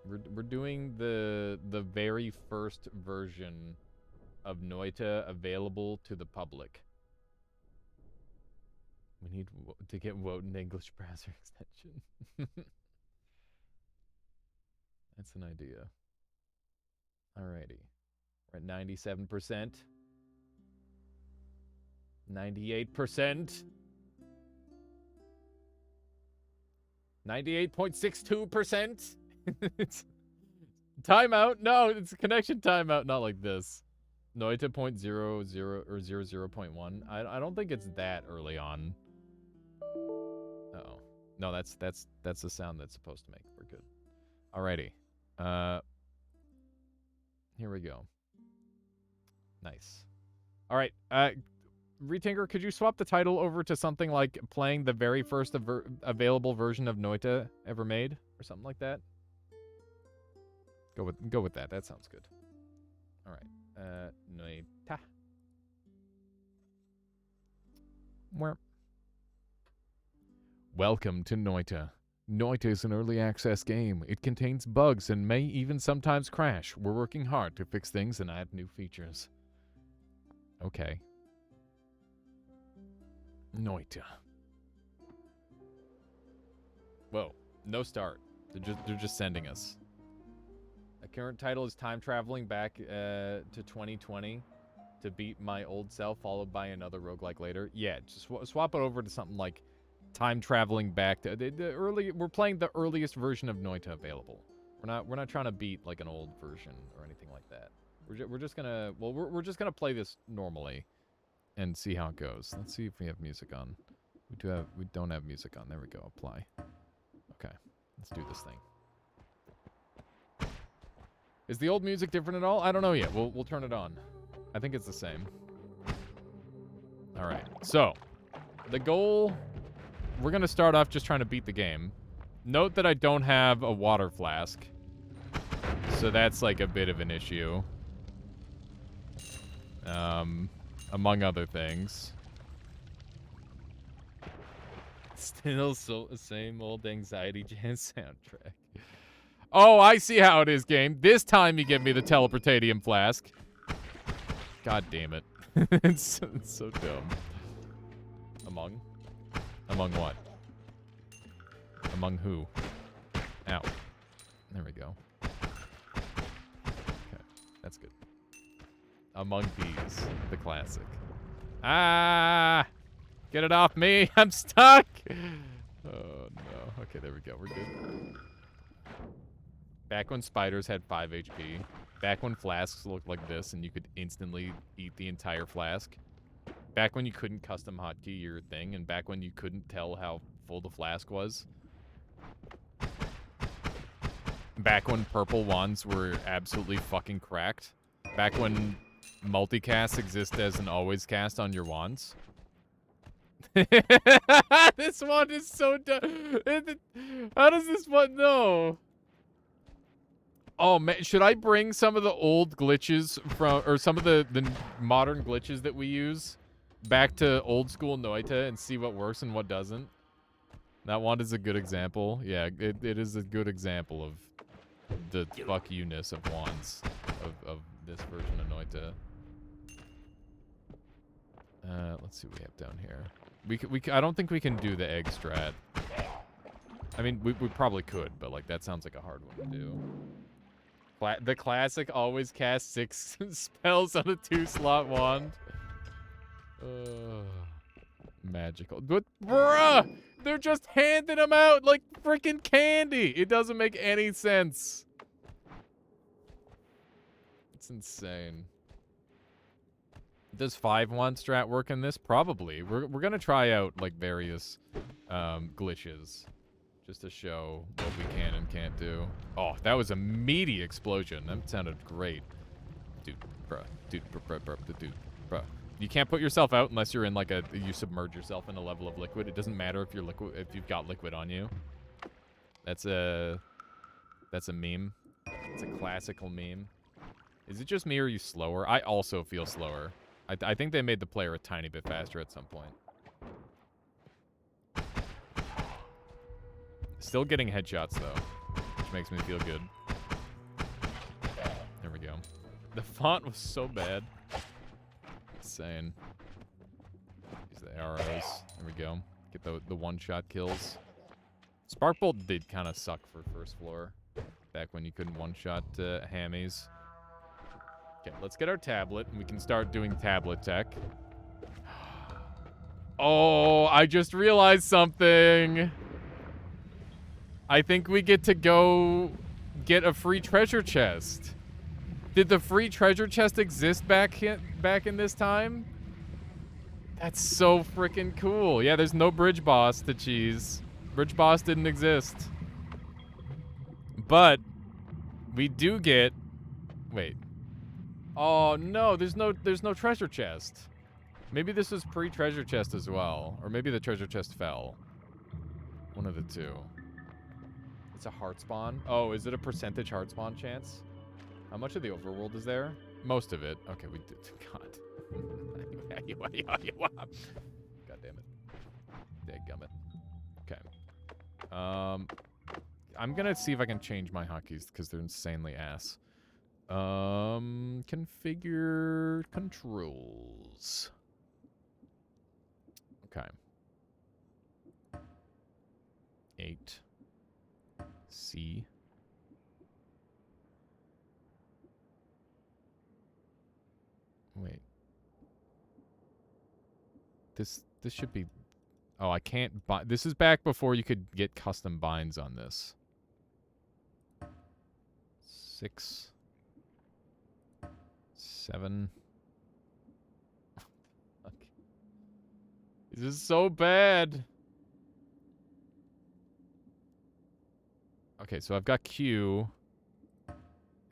We're doing the very first version of Noita available to the public. We need to get Woden English browser extension. That's an idea. Alrighty. We're at 97%. 98%. 98.62%. It's timeout. No, it's a connection timeout, not like this. Noita 0.00 or 00.1. I don't think it's that early on. Uh-oh. No, that's the sound that's supposed to make. We're good. Alrighty. Here we go. Nice. Alright, Retinker, could you swap the title over to something like playing the very first available version of Noita ever made? Or something like that? Go with that. That sounds good. Alright. Noita. Where? Welcome to Noita. Noita is an early access game. It contains bugs and may even sometimes crash. We're working hard to fix things and add new features. Okay. Noita. Whoa. No start. They're just sending us. The current title is time traveling back to 2020 to beat my old self, followed by another roguelike later. Yeah, just swap it over to something like time traveling back to the early. We're playing the earliest version of Noita available. We're not trying to beat like an old version or anything like that. We're just gonna we're just gonna play this normally and see how it goes. Let's see if we have music on. We don't have music on. There we go. Apply. Okay, let's do this thing. Is the old music different at all? I don't know yet. We'll turn it on. I think it's the same. All right. So, the goal. We're gonna start off just trying to beat the game. Note that I don't have a water flask, so that's like a bit of an issue. Among other things. Still same old anxiety jazz soundtrack. Oh, I see how it is, game. This time you give me the teleportatium flask. God damn it. It's so dumb. Among what? Among who? Ow. There we go. Okay, that's good. Among Thieves, the classic. Ah! Get it off me! I'm stuck! Oh, no. Okay, there we go. We're good. Back when spiders had 5 HP. Back when flasks looked like this and you could instantly eat the entire flask. Back when you couldn't custom hotkey your thing, and back when you couldn't tell how full the flask was. Back when purple wands were absolutely fucking cracked. Back when multicast exists as an always cast on your wands. This one is so dumb. How does this one know? Oh man, should I bring some of the old glitches from, or some of the modern glitches that we use back to old school Noita and see what works and what doesn't? That one is a good example. Yeah, it is a good example of the fuck you-ness of wands of this version of Noita. Let's see what we have down here. I don't think we can do the egg strat. I mean, we probably could, but like that sounds like a hard one to do. The classic always cast 6 spells on a 2-slot wand. Magical. But, bruh! They're just handing them out like freaking candy! It doesn't make any sense. It's insane. Does 5 wand strat work in this? Probably. We're gonna try out like various glitches. Just to show what we can and can't do. Oh, that was a meaty explosion. That sounded great. Dude, bruh. Dude, bruh. You can't put yourself out unless you're in like you submerge yourself in a level of liquid. It doesn't matter if you've got liquid on you. That's a meme. It's a classical meme. Is it just me or are you slower? I also feel slower. I think they made the player a tiny bit faster at some point. Still getting headshots, though, which makes me feel good. There we go. The font was so bad. Insane. Use the arrows. There we go. Get the one-shot kills. Sparkbolt did kind of suck for first floor. Back when you couldn't one-shot hammies. Okay, let's get our tablet, and we can start doing tablet tech. Oh, I just realized something. I think we get to go get a free treasure chest. Did the free treasure chest exist back in this time? That's so freaking cool. Yeah, there's no bridge boss to cheese. Bridge boss didn't exist. But we do get... Wait. Oh no, there's no treasure chest. Maybe this was pre-treasure chest as well. Or maybe the treasure chest fell. One of the two. It's a heart spawn. Oh, is it a percentage heart spawn chance? How much of the overworld is there? Most of it. Okay, we did. God. God damn it. Dadgummit. Okay. I'm gonna see if I can change my hotkeys because they're insanely ass. Configure controls. Okay. 8. C. Wait. This should be... Oh, I can't buy... This is back before you could get custom binds on this. 6. 7. Okay. This is so bad. Okay, so I've got Q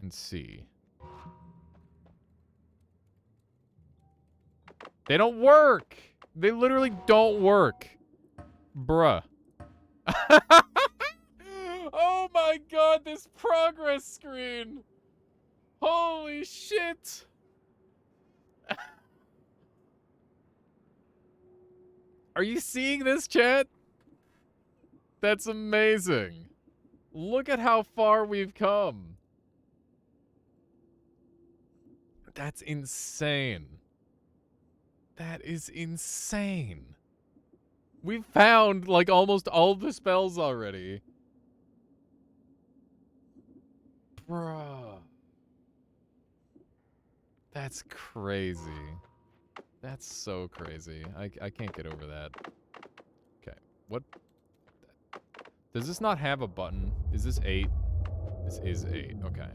and C. They don't work! They literally don't work. Bruh. Oh my god, this progress screen! Holy shit! Are you seeing this, chat? That's amazing. Look at how far we've come. That's insane. That is insane. We've found, like, almost all the spells already. Bruh. That's crazy. That's so crazy. I can't get over that. Okay. What? Does this not have a button? Is this 8? This is 8. Okay.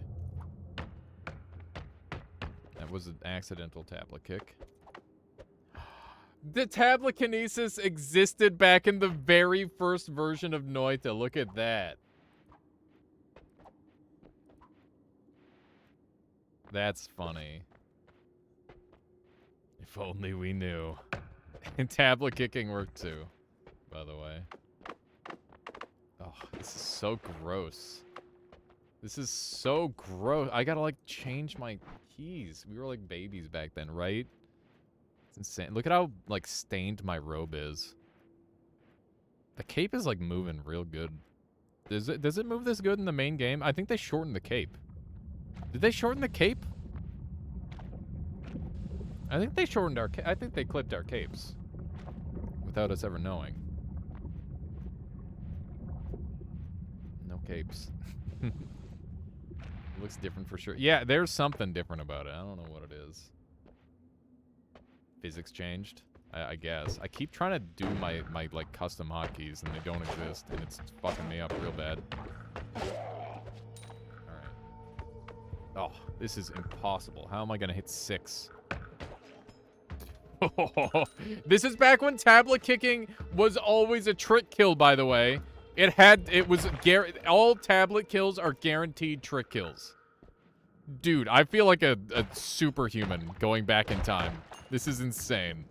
That was an accidental tablet kick. The tablekinesis existed back in the very first version of Noita. Look at that. That's funny. If only we knew. And tablet kicking worked too, by the way. Oh, this is so gross. This is so gross. I gotta, like, change my keys. We were like babies back then, right? It's insane. Look at how, like, stained my robe is. The cape is, like, moving real good. Does it move this good in the main game? I think they shortened the cape. Did they shorten the cape? I think they shortened our I think they clipped our capes. Without us ever knowing. No capes. Looks different for sure. Yeah, there's something different about it. I don't know what it is. Physics changed, I guess. I keep trying to do my like custom hotkeys and they don't exist, and it's fucking me up real bad. All right. Oh, this is impossible. How am I gonna hit 6? This is back when tablet kicking was always a trick kill, by the way. All tablet kills are guaranteed trick kills. Dude, I feel like a superhuman going back in time. This is insane.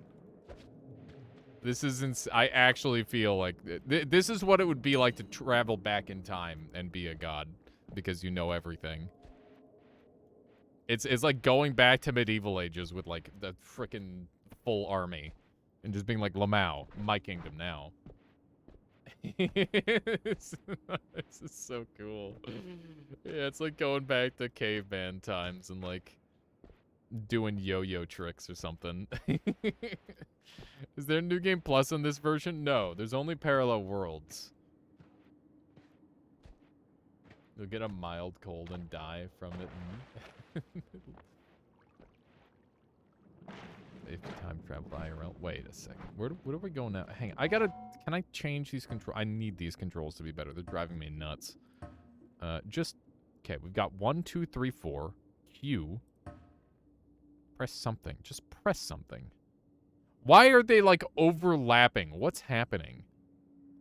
I actually feel like this is what it would be like to travel back in time and be a god, because you know everything. It's like going back to medieval ages with like the frickin' full army and just being like, Lamau, my kingdom now. This is so cool. Yeah, it's like going back to caveman times and like doing yo-yo tricks or something. Is there a New Game Plus on this version? No, there's only parallel worlds. You'll get a mild cold and die from it. If time travel IRL. Wait a second. Where do we go now? Hang on. Can I change these controls? I need these controls to be better. They're driving me nuts. Okay, we've got 1, 2, 3, 4. Q. Press something. Just press something. Why are they, like, overlapping? What's happening?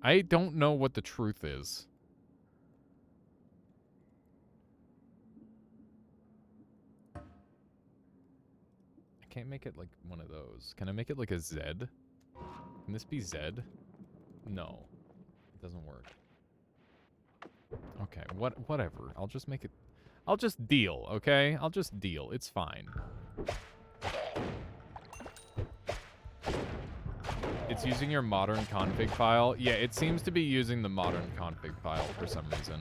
I don't know what the truth is. Can't make it like one of those. Can I make it like a Z? Can this be Z? No. It doesn't work. Okay, whatever. I'll just make it... I'll just deal, okay? I'll just deal. It's fine. It's using your modern config file. Yeah, it seems to be using the modern config file for some reason.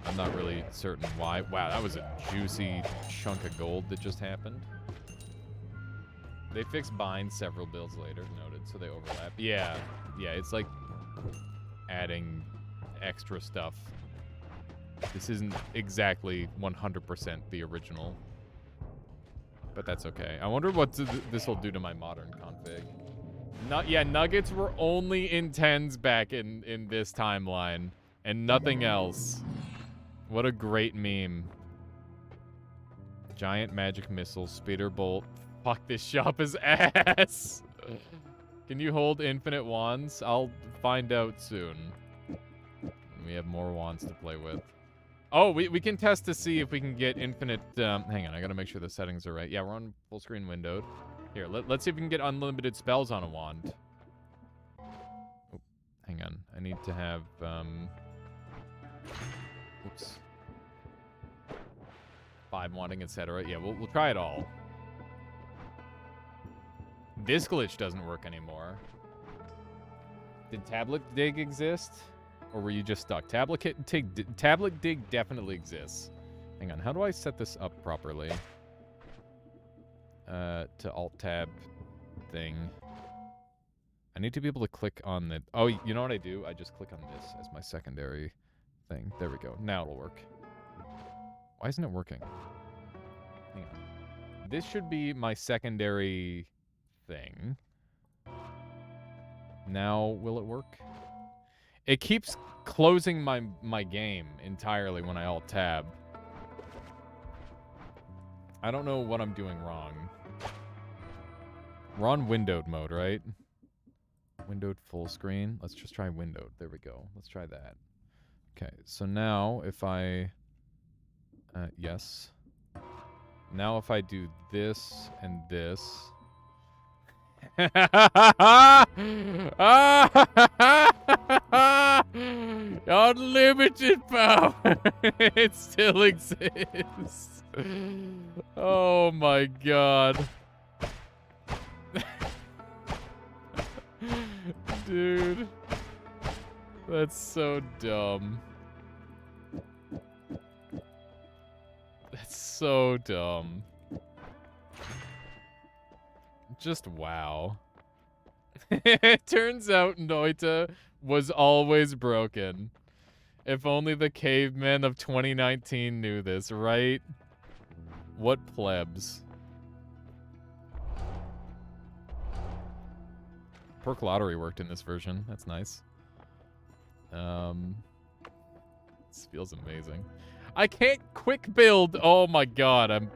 I'm not really certain why. Wow, that was a juicy chunk of gold that just happened. They fixed bind several builds later, noted, so they overlap. Yeah, it's like adding extra stuff. This isn't exactly 100% the original, but that's okay. I wonder what this will do to my modern config. Nuggets were only in 10s back in this timeline, and nothing else. What a great meme. Giant magic missile, speeder bolt. Fuck, this shop is ass. Can you hold infinite wands? I'll find out soon. We have more wands to play with. Oh, we can test to see if we can get infinite... hang on, I gotta make sure the settings are right. Yeah, we're on full screen windowed. Here, let's see if we can get unlimited spells on a wand. Oh, hang on. I need to have... Oops. 5 wanting, etc. Yeah, we'll try it all. This glitch doesn't work anymore. Did tablet dig exist? Or were you just stuck? Tablet dig definitely exists. Hang on, how do I set this up properly? To alt-tab thing. I need to be able to click on the... Oh, you know what I do? I just click on this as my secondary thing. There we go. Now it'll work. Why isn't it working? Hang on. This should be my secondary... thing. Now, will it work? It keeps closing my game entirely when I alt-tab. I don't know what I'm doing wrong. We're on windowed mode, right? Windowed full screen. Let's just try windowed. There we go. Let's try that. Okay, so now if I... yes. Now if I do this and this... Unlimited power. It still exists. Oh my god. Dude. That's so dumb. That's so dumb. Just wow. It turns out Noita was always broken. If only the cavemen of 2019 knew this, right? What plebs. Perk lottery worked in this version. That's nice. This feels amazing. I can't quick build. Oh my god,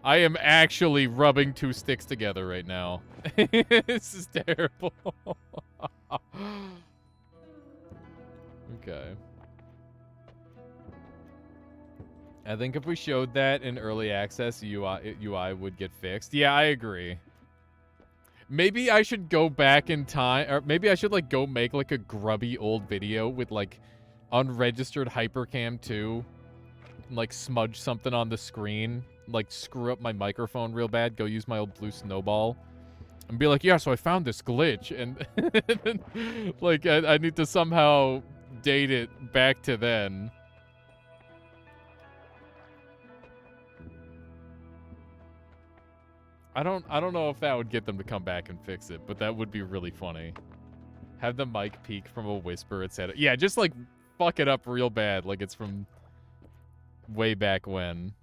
I am actually rubbing two sticks together right now. This is terrible. Okay. I think if we showed that in early access, UI would get fixed. Yeah, I agree. Maybe I should go back in time, or maybe I should like go make like a grubby old video with like unregistered hypercam 2, and, like smudge something on the screen, like screw up my microphone real bad, go use my old blue snowball, and be like, yeah, so I found this glitch, and like I need to somehow date it back to then. I don't know if that would get them to come back and fix it, but that would be really funny. Have the mic peak from a whisper, etc. Yeah, just like fuck it up real bad, like it's from way back when.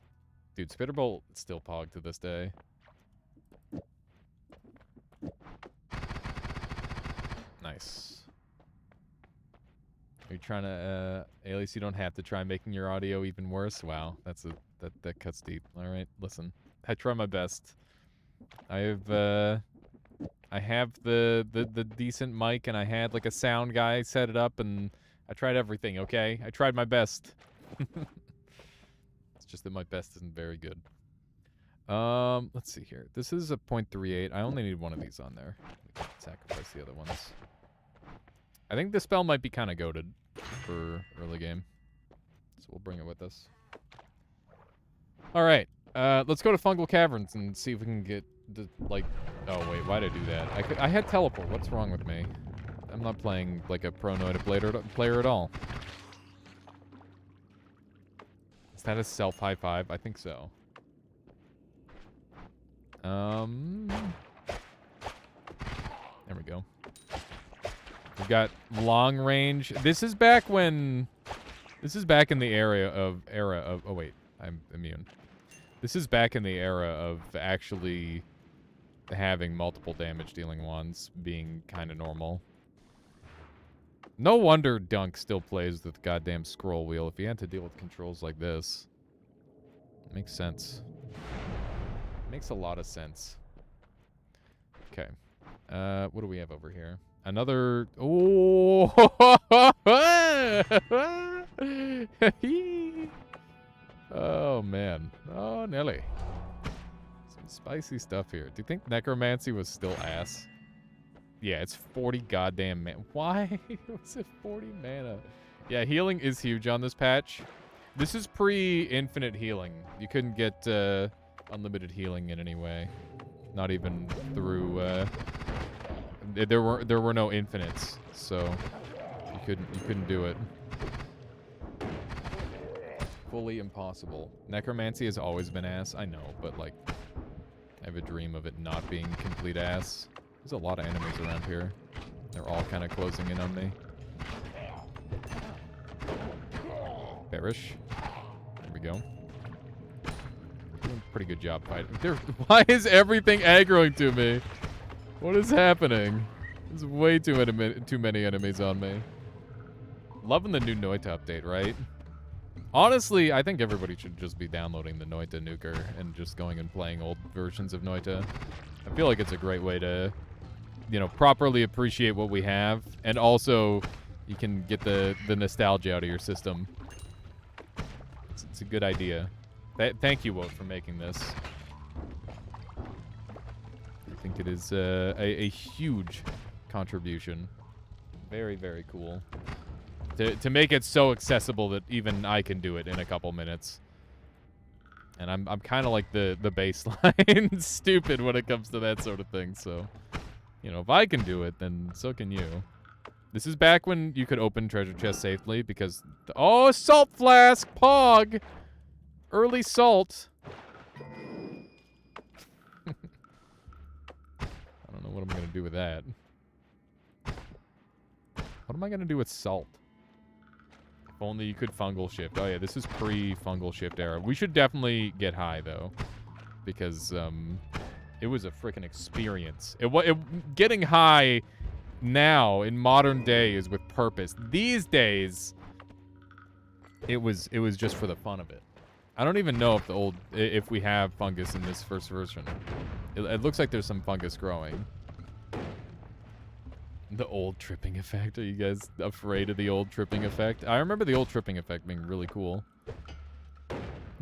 Dude, Spitterbolt still pog to this day. Nice. Are you trying to, Alias, you don't have to try making your audio even worse? Wow, that cuts deep. All right, listen. I try my best. I have the decent mic, and I had like a sound guy set it up, and I tried everything, okay? I tried my best. It's just that my best isn't very good. Let's see here. This is a 0.38. I only need one of these on there. Sacrifice the other ones. I think this spell might be kind of goated for early game, so we'll bring it with us. All right. Let's go to Fungal Caverns and see if we can get the, like... Oh, wait, why'd I do that? I had teleport. What's wrong with me? I'm not playing like a pro Noita player at all. Is that a self high five? I think so. There we go. We've got long range. This is back when... This is back in the era of... Oh, wait. I'm immune. This is back in the era of actually having multiple damage dealing wands being kind of normal. No wonder Dunk still plays with the goddamn scroll wheel if he had to deal with controls like this. Makes sense. Makes a lot of sense. Okay. What do we have over here? Another... Oh! Oh, man. Oh, Nelly. Some spicy stuff here. Do you think Necromancy was still ass? Yeah, it's 40 goddamn mana. Why was it 40 mana? Yeah, healing is huge on this patch. This is pre-infinite healing. You couldn't get unlimited healing in any way. Not even through... There were no infinites, so you couldn't do it. Fully impossible. Necromancy has always been ass, I know, but like, I have a dream of it not being complete ass. There's a lot of enemies around here. They're all kind of closing in on me. Perish. There we go. Doing a pretty good job fighting. Why is everything aggroing to me? What is happening? There's way too many enemies on me. Loving the new Noita update, right? Honestly, I think everybody should just be downloading the Noita Nuker and just going and playing old versions of Noita. I feel like it's a great way to, you know, properly appreciate what we have, and also you can get the nostalgia out of your system. It's a good idea. Thank you, Wout, for making this. I think it is a huge contribution. Very, very cool. to make it so accessible that even I can do it in a couple minutes. And I'm kind of like the baseline stupid when it comes to that sort of thing. So, you know, if I can do it, then so can you. This is back when you could open treasure chests safely because oh, salt flask, pog, early salt. I don't know what I'm gonna do with that. What am I gonna do with salt? If only you could fungal shift. Oh yeah, this is pre-fungal shift era. We should definitely get high though, because it was a freaking experience. Getting high now in modern day is with purpose. These days, it was just for the fun of it. I don't even know if we have fungus in this first version. It looks like there's some fungus growing. The old tripping effect. Are you guys afraid of the old tripping effect? I remember the old tripping effect being really cool.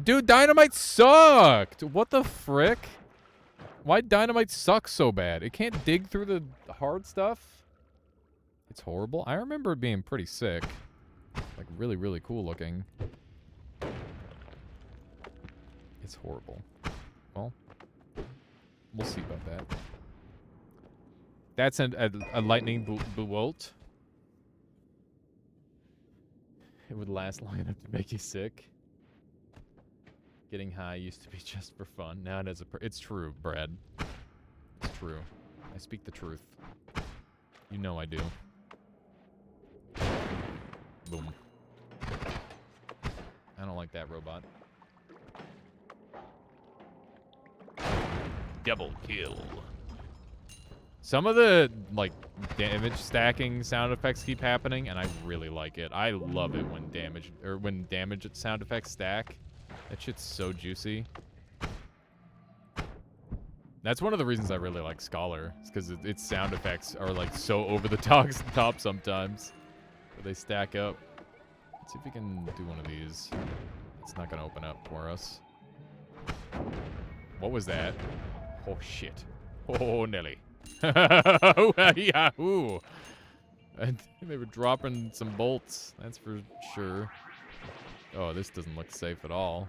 Dude, dynamite sucked! What the frick? Why'd dynamite suck so bad? It can't dig through the hard stuff? It's horrible. I remember it being pretty sick. Like, really, really cool looking. It's horrible. Well, we'll see about that. That's a lightning bolt. It would last long enough to make you sick. Getting high used to be just for fun. Now it is it's true, Brad. It's true. I speak the truth. You know I do. Boom. I don't like that robot. Double kill. Some of the, like, damage stacking sound effects keep happening, and I really like it. I love it when damage sound effects stack. That shit's so juicy. That's one of the reasons I really like Scholar, is because its sound effects are, like, so over the top sometimes. But they stack up. Let's see if we can do one of these. It's not going to open up for us. What was that? Oh, shit. Oh, Nelly. Yahoo! They were dropping some bolts, that's for sure. Oh, this doesn't look safe at all.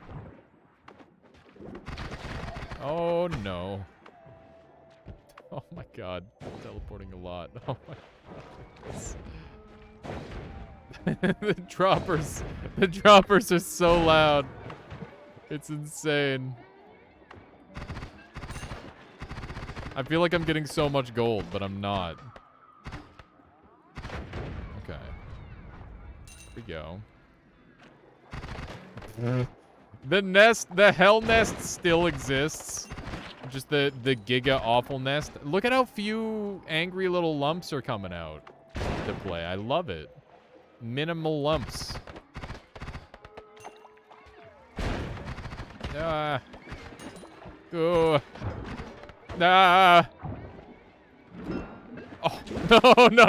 Oh, no. Oh, my God. I'm teleporting a lot. Oh, my God. The droppers are so loud. It's insane. I feel like I'm getting so much gold, but I'm not. Okay. Here we go. The hell nest still exists. Just the giga awful nest. Look at how few angry little lumps are coming out to play. I love it. Minimal lumps. Oh. Ah. Oh, no.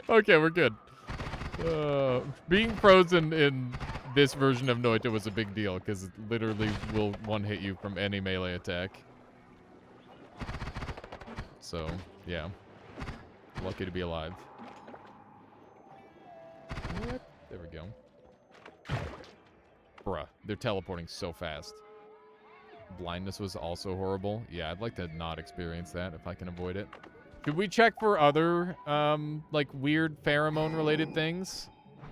Okay, we're good. Being frozen in this version of Noita was a big deal, because it literally will one-hit you from any melee attack. So, yeah. Lucky to be alive. There we go. Bruh, they're teleporting so fast. Blindness was also horrible. Yeah, I'd like to not experience that if I can avoid it. Should we check for other, like, weird pheromone-related things?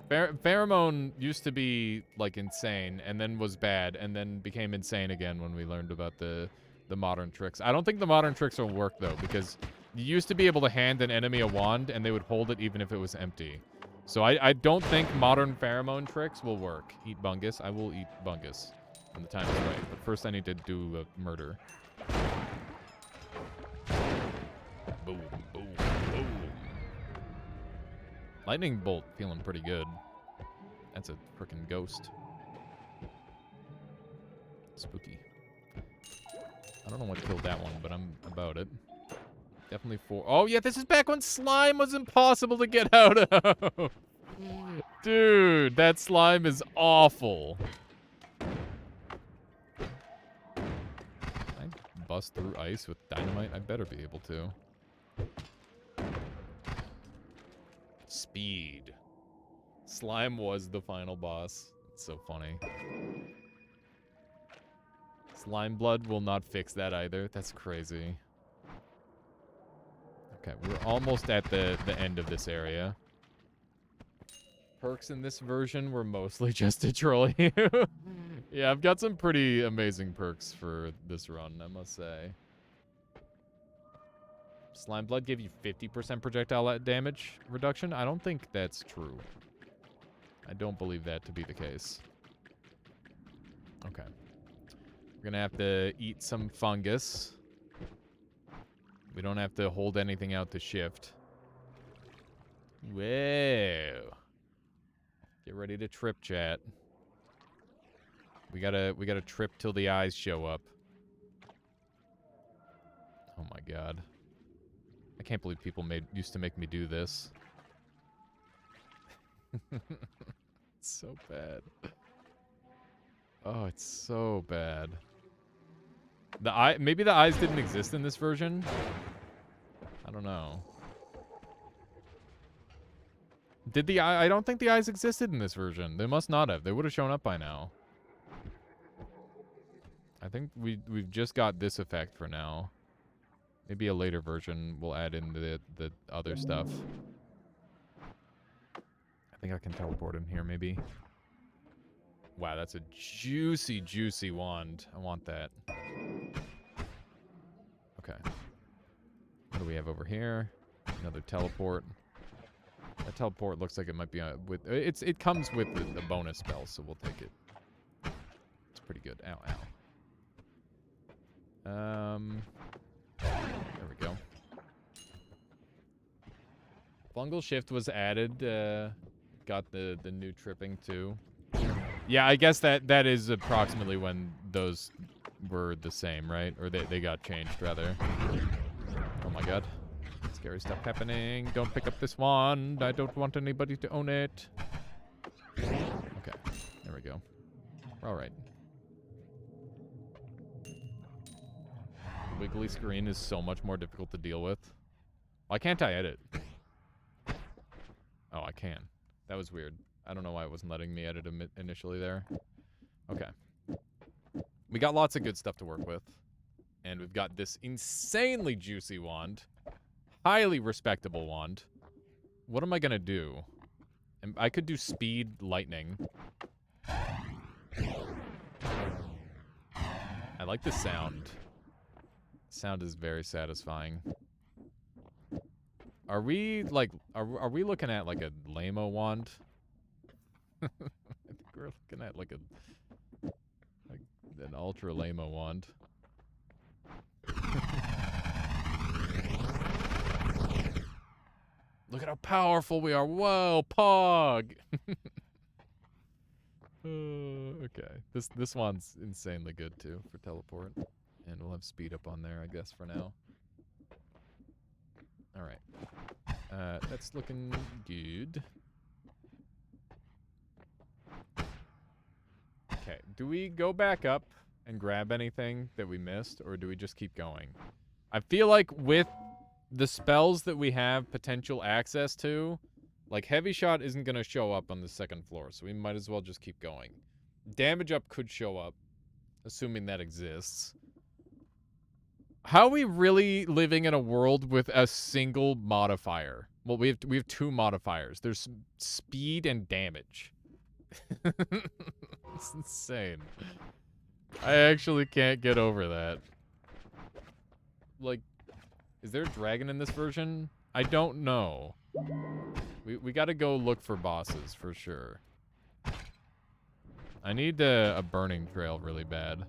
Pheromone used to be, like, insane, and then was bad, and then became insane again when we learned about the modern tricks. I don't think the modern tricks will work, though, because you used to be able to hand an enemy a wand, and they would hold it even if it was empty. So I don't think modern pheromone tricks will work. Eat Bungus. I will eat Bungus when the time is right. But first I need to do a murder. Boom, boom, boom. Lightning bolt feeling pretty good. That's a frickin' ghost. Spooky. I don't know what killed that one, but I'm about it. Definitely four. Oh, yeah, this is back when slime was impossible to get out of. Dude, that slime is awful. Can I bust through ice with dynamite? I better be able to. Speed. Slime was the final boss. It's so funny. Slime blood will not fix that either. That's crazy. Okay, we're almost at the end of this area. Perks in this version were mostly just to troll you. Yeah, I've got some pretty amazing perks for this run, I must say. Slime blood gave you 50% projectile damage reduction? I don't think that's true. I don't believe that to be the case. Okay. We're gonna have to eat some fungus. We don't have to hold anything out to shift. Whoa. Get ready to trip, chat. We gotta trip till the eyes show up. Oh my god. I can't believe people used to make me do this. It's so bad. Oh, it's so bad. Maybe the eyes didn't exist in this version? I don't know. I don't think the eyes existed in this version. They must not have. They would have shown up by now. I think we've just got this effect for now. Maybe a later version will add in the other stuff. I think I can teleport in here, maybe. Wow, that's a juicy, juicy wand. I want that. Okay. What do we have over here? Another teleport. That teleport looks like it might be with... It comes with the bonus spell, so we'll take it. It's pretty good. Ow, ow. There we go. Fungal shift was added. Got the new tripping too. Yeah, I guess that is approximately when those were the same, right? Or they got changed, rather. Oh my god. Scary stuff happening. Don't pick up this wand. I don't want anybody to own it. Okay. There we go. We're all right. The wiggly screen is so much more difficult to deal with. Why can't I edit? Oh, I can. That was weird. I don't know why it wasn't letting me edit initially there. Okay. We got lots of good stuff to work with. And we've got this insanely juicy wand. Highly respectable wand. What am I gonna do? I could do speed lightning. I like the sound. Sound is very satisfying. Are we like are we looking at like a lame-o wand? I think we're looking at like an ultra lame-o wand. Look at how powerful we are. Whoa, Pog. Okay. This one's insanely good too for teleport. And we'll have speed up on there, I guess, for now. Alright. That's looking good. Okay. Do we go back up and grab anything that we missed, or do we just keep going? I feel like with the spells that we have potential access to, like Heavy Shot isn't going to show up on the second floor, so we might as well just keep going. Damage up could show up, assuming that exists. How are we really living in a world with a single modifier? Well, we have two modifiers. There's speed and damage. It's insane. I actually can't get over that. Like, is there a dragon in this version? I don't know. We gotta go look for bosses for sure. I need a burning trail really bad.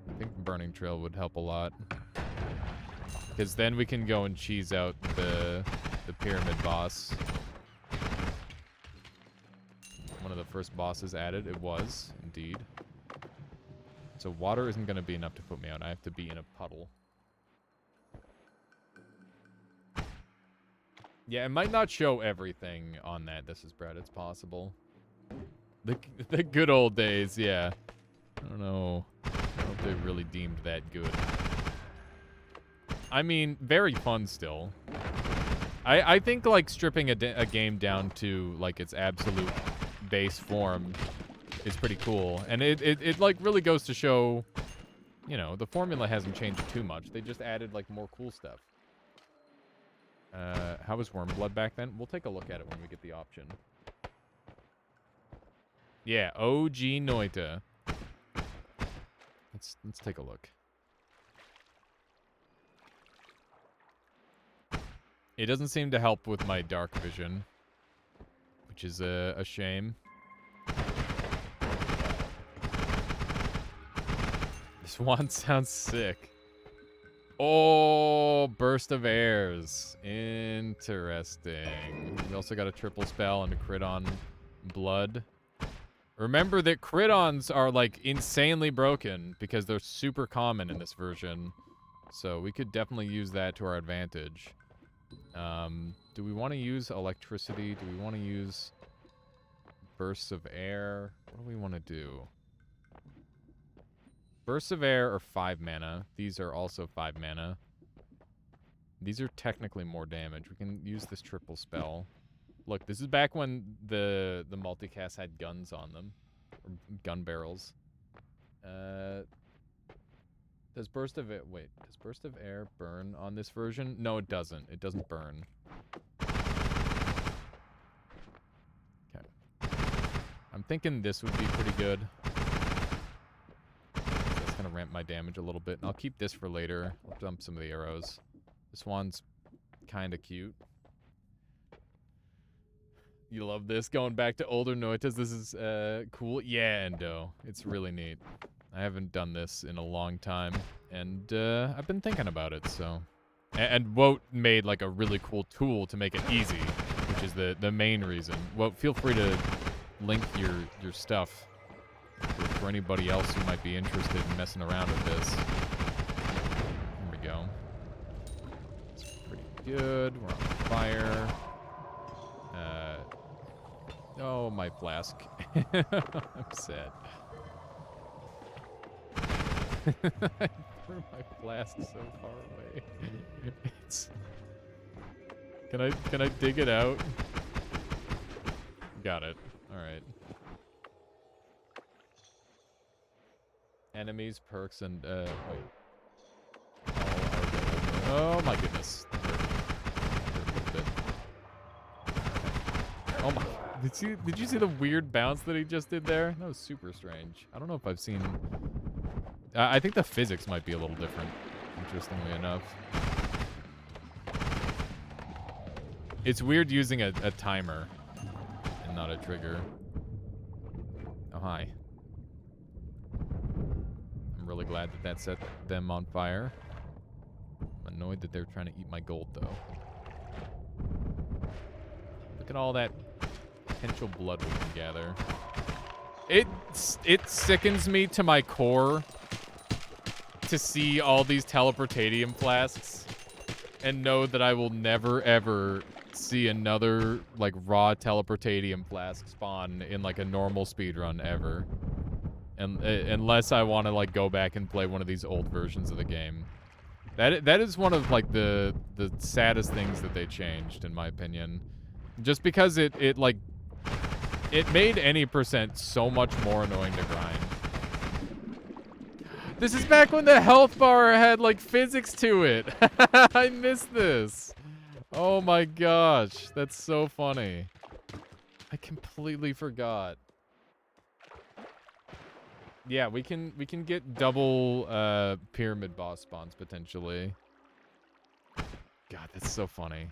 I think the burning trail would help a lot. Because then we can go and cheese out the pyramid boss. One of the first bosses added. It was, indeed. So water isn't going to be enough to put me out. I have to be in a puddle. Yeah, it might not show everything on that. This is Brad. It's possible. The good old days, yeah. I don't know if they really deemed that good. I mean, very fun still. I think like stripping a game down to like its absolute base form is pretty cool, and it like really goes to show, you know, the formula hasn't changed too much. They just added like more cool stuff. How was Wormblood back then? We'll take a look at it when we get the option. Yeah, OG Noita. Let's take a look. It doesn't seem to help with my dark vision, which is a shame. This one sounds sick. Oh, Burst of Airs. Interesting. We also got a triple spell and a crit on blood. Remember that crit-ons are like insanely broken because they're super common in this version. So we could definitely use that to our advantage. Do we want to use electricity? Do we want to use bursts of air? What do we want to do? Bursts of air are 5 mana. These are also 5 mana. These are technically more damage. We can use this triple spell. Look, this is back when the multicast had guns on them. Or gun barrels. Does Burst of Air... Wait, does Burst of Air burn on this version? No, it doesn't. It doesn't burn. Okay. I'm thinking this would be pretty good. That's going to ramp my damage a little bit. And I'll keep this for later. I'll dump some of the arrows. This one's kind of cute. You love this? Going back to older Noitas, this is cool. Yeah, Endo. It's really neat. I haven't done this in a long time, and I've been thinking about it, so... And Wout made, like, a really cool tool to make it easy, which is the main reason. Wout, feel free to link your stuff for anybody else who might be interested in messing around with this. There we go. It's pretty good. We're on fire. Oh, my flask. I'm sad. I threw my flask so far away. It's... Can I dig it out? Got it. Alright. Enemies, perks, and wait. Oh my goodness. Oh my... Did you see the weird bounce that he just did there? That was super strange. I don't know if I've seen... I think the physics might be a little different, interestingly enough. It's weird using a timer and not a trigger. Oh, hi. I'm really glad that set them on fire. I'm annoyed that they're trying to eat my gold, though. Look at all that potential blood we can gather. It sickens me to my core to see all these teleportatium flasks and know that I will never ever see another like raw teleportatium flask spawn in like a normal speedrun ever, and unless I want to like go back and play one of these old versions of the game. That is one of like the saddest things that they changed, in my opinion, just because it made any percent so much more annoying to grind. This is back when the health bar had, like, physics to it. I missed this. Oh my gosh. That's so funny. I completely forgot. Yeah, we can get double pyramid boss spawns, potentially. God, that's so funny.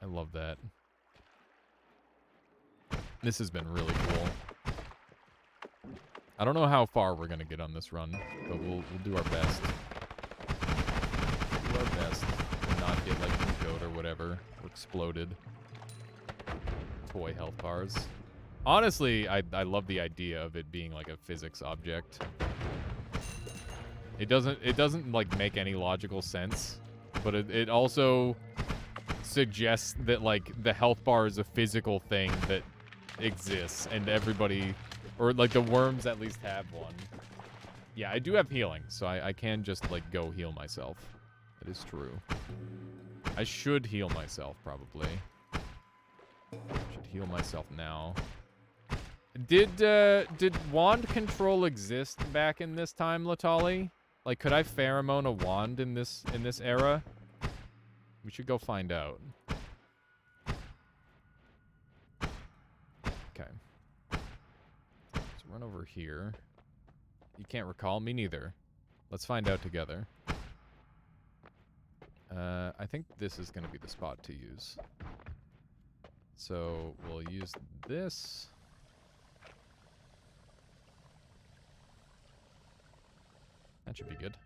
I love that. This has been really cool. I don't know how far we're gonna get on this run, but we'll do our best. Do our best to not get like goat or whatever, or exploded. Toy health bars. Honestly, I love the idea of it being like a physics object. It doesn't like make any logical sense, but it also suggests that like the health bar is a physical thing that exists, and everybody, or like the worms at least have one. Yeah, I do have healing, so I can just like go heal myself. That is true. I should heal myself, probably. Should heal myself now. Did wand control exist back in this time, Latali? Like, could I pheromone a wand in this era? We should go find out. Okay. Let's run over here. You can't recall? Me neither. Let's find out together. I think this is going to be the spot to use. So we'll use this. That should be good.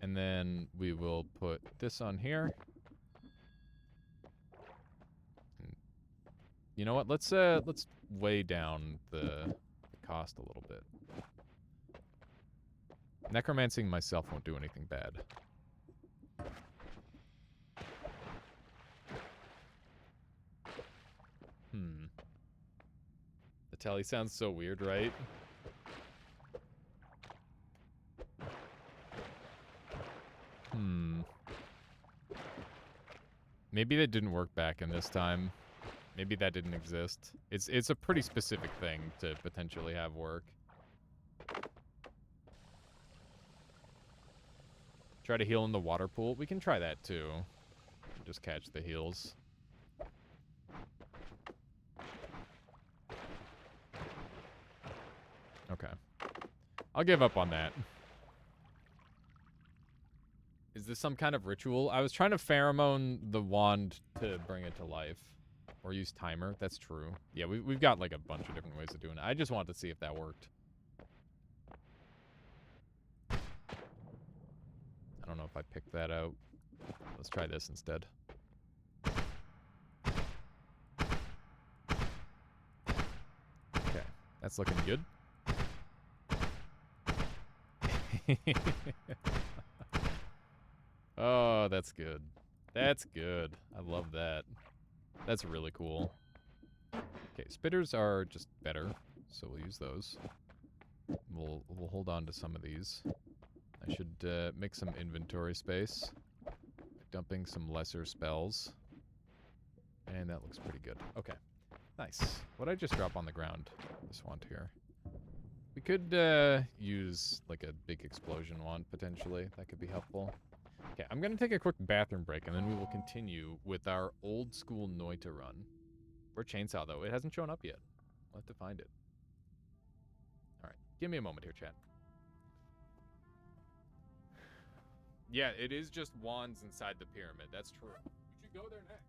And then we will put this on here. You know what? Let's weigh down the cost a little bit. Necromancing myself won't do anything bad. The tally sounds so weird, right? Maybe that didn't work back in this time. Maybe that didn't exist. It's a pretty specific thing to potentially have work. Try to heal in the water pool. We can try that too. Just catch the heals. Okay. I'll give up on that. Is this some kind of ritual? I was trying to pheromone the wand to bring it to life. Or use timer. That's true. Yeah, we've got like a bunch of different ways of doing it. I just wanted to see if that worked. I don't know if I picked that out. Let's try this instead. Okay, that's looking good. Oh, that's good. That's good. I love that. That's really cool. Okay, spitters are just better, so we'll use those. We'll hold on to some of these. I should make some inventory space. Dumping some lesser spells. And that looks pretty good. Okay. Nice. What'd I just drop on the ground? This wand here. We could use like a big explosion wand, potentially. That could be helpful. Okay, I'm going to take a quick bathroom break, and then we will continue with our old school Noita run. Or chainsaw, though. It hasn't shown up yet. We'll have to find it. Alright, give me a moment here, chat. Yeah, it is just wands inside the pyramid. That's true. We should go there next.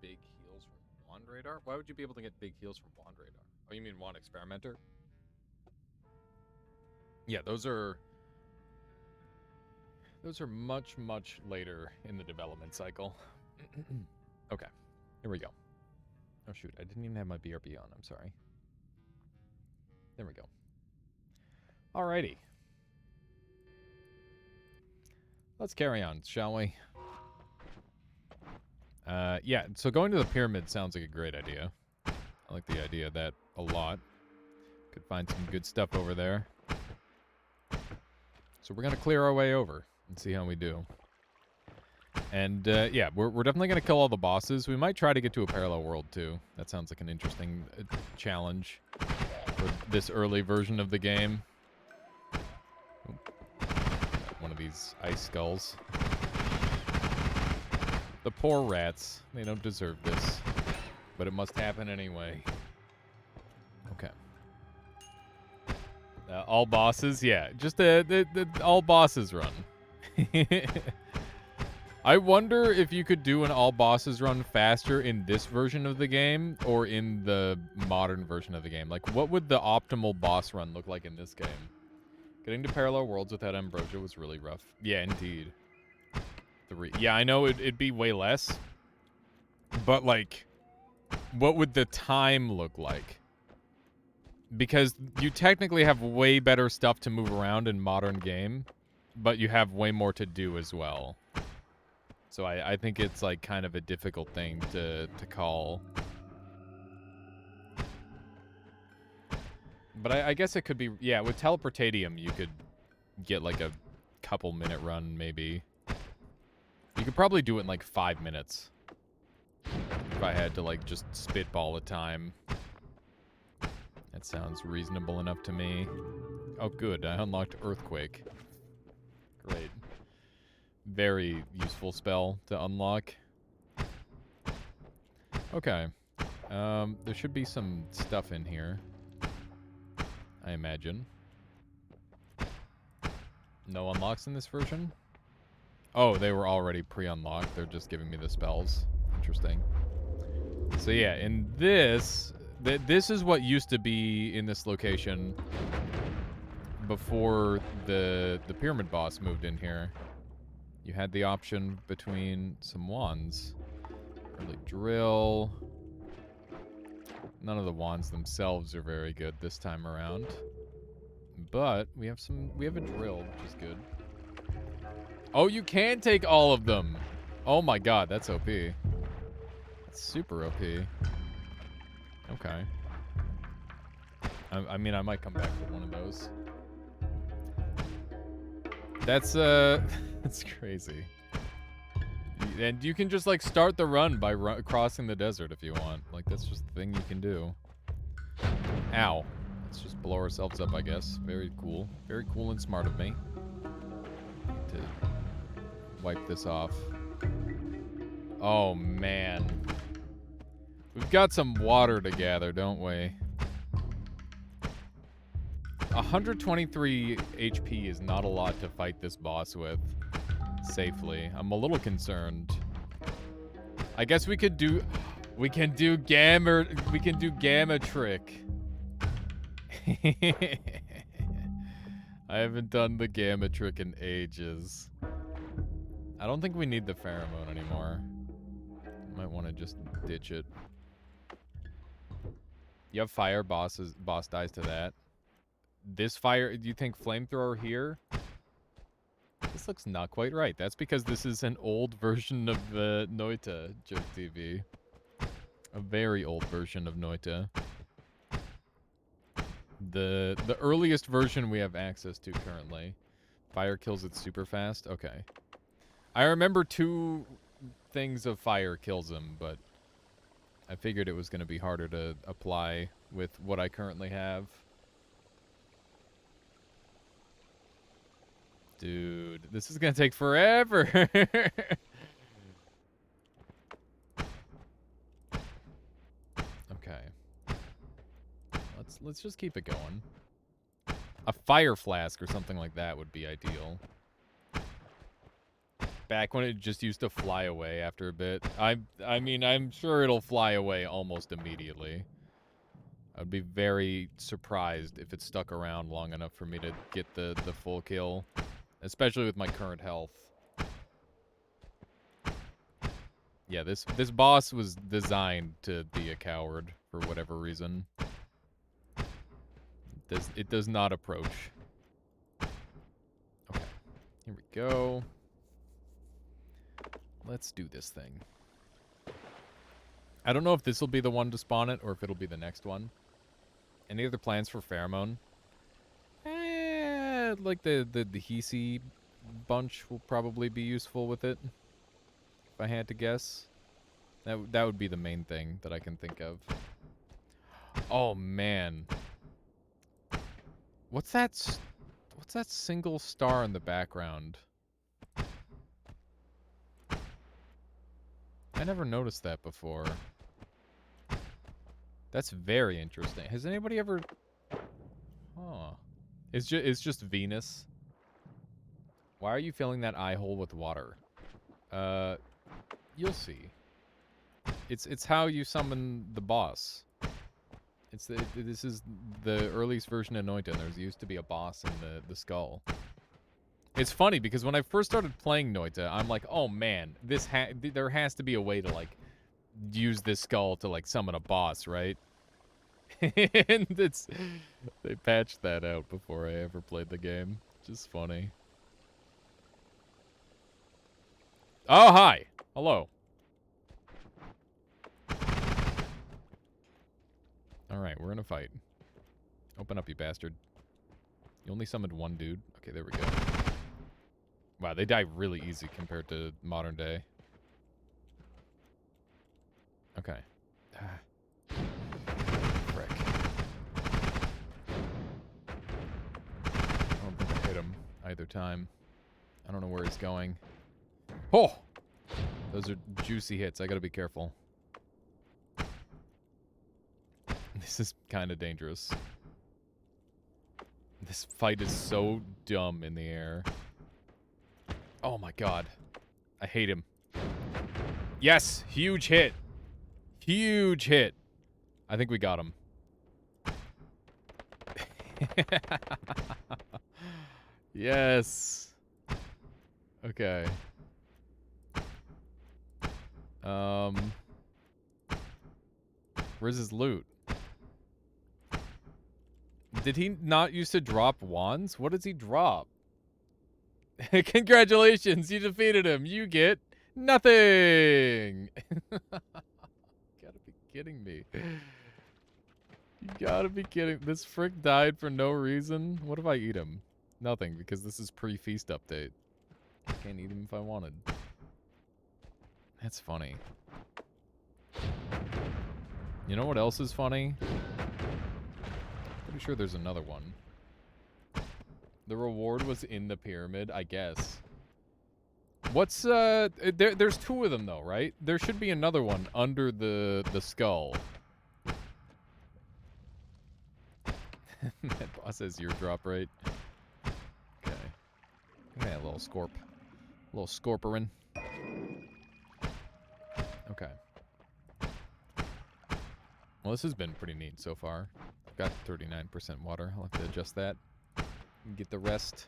big heals from Wand Radar? Why would you be able to get big heals from Wand Radar? Oh, you mean Wand Experimenter? Yeah, those are much, much later in the development cycle. Okay, here we go. Oh shoot, I didn't even have my BRB on, I'm sorry. There we go. Alrighty. Let's carry on, shall we? Yeah, so going to the pyramid sounds like a great idea. I like the idea of that a lot. Could find some good stuff over there. So we're going to clear our way over and see how we do. And, yeah, we're definitely going to kill all the bosses. We might try to get to a parallel world, too. That sounds like an interesting challenge for this early version of the game. One of these ice skulls. The poor rats. They don't deserve this. But it must happen anyway. Okay. All bosses? Yeah, just the all bosses run. I wonder if you could do an all bosses run faster in this version of the game or in the modern version of the game. Like, what would the optimal boss run look like in this game? Getting to parallel worlds without Ambrosia was really rough. Yeah, indeed. 3. Yeah, I know it'd be way less. But, like, what would the time look like? Because you technically have way better stuff to move around in modern game, but you have way more to do as well. So I think it's, like, kind of a difficult thing to call. But I guess it could be... Yeah, with Teleportatium, you could get, like, a couple-minute run, maybe. You could probably do it in, like, 5 minutes. If I had to, like, just spitball a time. That sounds reasonable enough to me. Oh, good. I unlocked Earthquake. Great. Very useful spell to unlock. Okay. There should be some stuff in here. I imagine. No unlocks in this version? Oh, they were already pre-unlocked. They're just giving me the spells. Interesting. So yeah, in this... This is what used to be in this location before the pyramid boss moved in here. You had the option between some wands. Early drill. None of the wands themselves are very good this time around. But we have a drill, which is good. Oh, you can take all of them. Oh my god, that's OP. That's super OP. Okay. I mean, I might come back for one of those. That's, that's crazy. And you can just, like, start the run by crossing the desert if you want. Like, that's just the thing you can do. Ow. Let's just blow ourselves up, I guess. Very cool. Very cool and smart of me. To wipe this off. Oh, man. We've got some water to gather, don't we? 123 HP is not a lot to fight this boss with safely. I'm a little concerned. I guess we could do... We can do gamma trick. I haven't done the gamma trick in ages. I don't think we need the pheromone anymore. Might want to just ditch it. You have fire boss dies to that. This fire, do you think flamethrower here? This looks not quite right. That's because this is an old version of the Noita Joke TV. A very old version of Noita. The earliest version we have access to currently. Fire kills it super fast? Okay. I remember 2 things of fire kills him, but I figured it was going to be harder to apply with what I currently have. Dude, this is going to take forever. Okay. Let's just keep it going. A fire flask or something like that would be ideal. Back when it just used to fly away after a bit. I mean, I'm sure it'll fly away almost immediately. I'd be very surprised if it stuck around long enough for me to get the full kill, especially with my current health. Yeah, this boss was designed to be a coward for whatever reason. It does not approach. Okay, here we go. Let's do this thing. I don't know if this will be the one to spawn it or if it'll be the next one. Any other plans for Pheromone? Like the Hisi bunch will probably be useful with it. If I had to guess. That would be the main thing that I can think of. Oh man. What's that single star in the background? I never noticed that before. That's very interesting. Has anybody ever... Huh. It's just Venus. Why are you filling that eye hole with water? You'll see. It's how you summon the boss. This is the earliest version of Noita. There used to be a boss in the skull. It's funny because when I first started playing Noita, I'm like, oh man, there has to be a way to like use this skull to like summon a boss, right? And they patched that out before I ever played the game. Just funny. Oh, hi. Hello. Alright, we're in a fight. Open up, you bastard. You only summoned one dude? Okay, there we go. Wow, they die really easy compared to modern day. Okay. Frick. I don't think I hit him either time. I don't know where he's going. Oh! Those are juicy hits. I gotta be careful. This is kind of dangerous. This fight is so dumb in the air. Oh my god. I hate him. Yes! Huge hit! Huge hit! I think we got him. Yes! Okay. Where's his loot? Did he not used to drop wands? What does he drop? Congratulations, you defeated him. You get nothing. Gotta be kidding me. You gotta be kidding. This frick died for no reason. What if I eat him? Nothing, because this is pre-feast update. I can't eat him if I wanted. That's funny. You know what else is funny? Pretty sure there's another one. The reward was in the pyramid, I guess. What's, there's two of them, though, right? There should be another one under the skull. That boss has your drop rate. Okay. Yeah, a little scorp. A little scorperin. Okay. Well, this has been pretty neat so far. I've got 39% water. I'll have to adjust that. Get the rest.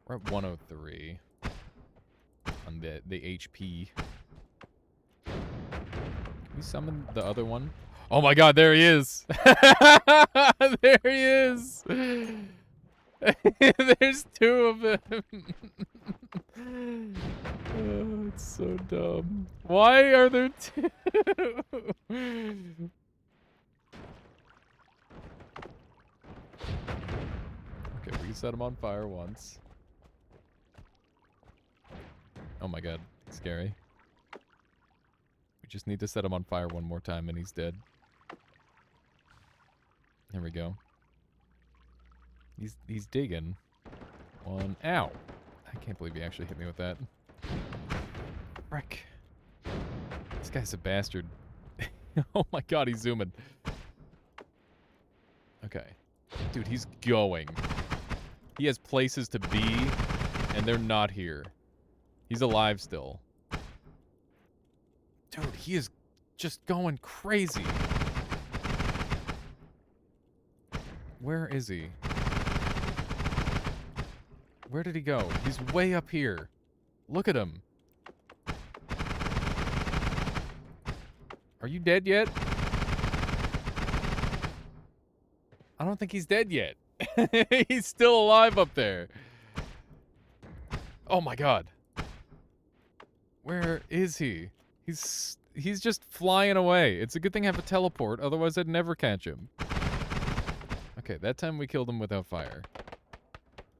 We're at 103 on the HP. Can we summon the other one? Oh my god, there he is! There he is! There's two of them! Oh, it's so dumb. Why are there two? Okay, we can set him on fire once. Oh my god, scary. We just need to set him on fire one more time and he's dead. There we go. He's digging. One. Ow! I can't believe he actually hit me with that. Frick. This guy's a bastard. Oh my god, he's zooming. Okay. Dude, he's going. He has places to be, and they're not here. He's alive still. Dude, he is just going crazy. Where is he? Where did he go? He's way up here. Look at him. Are you dead yet? I don't think he's dead yet. He's still alive up there. Oh my god. Where is he? He's just flying away. It's a good thing I have a teleport, otherwise I'd never catch him. Okay, that time we killed him without fire.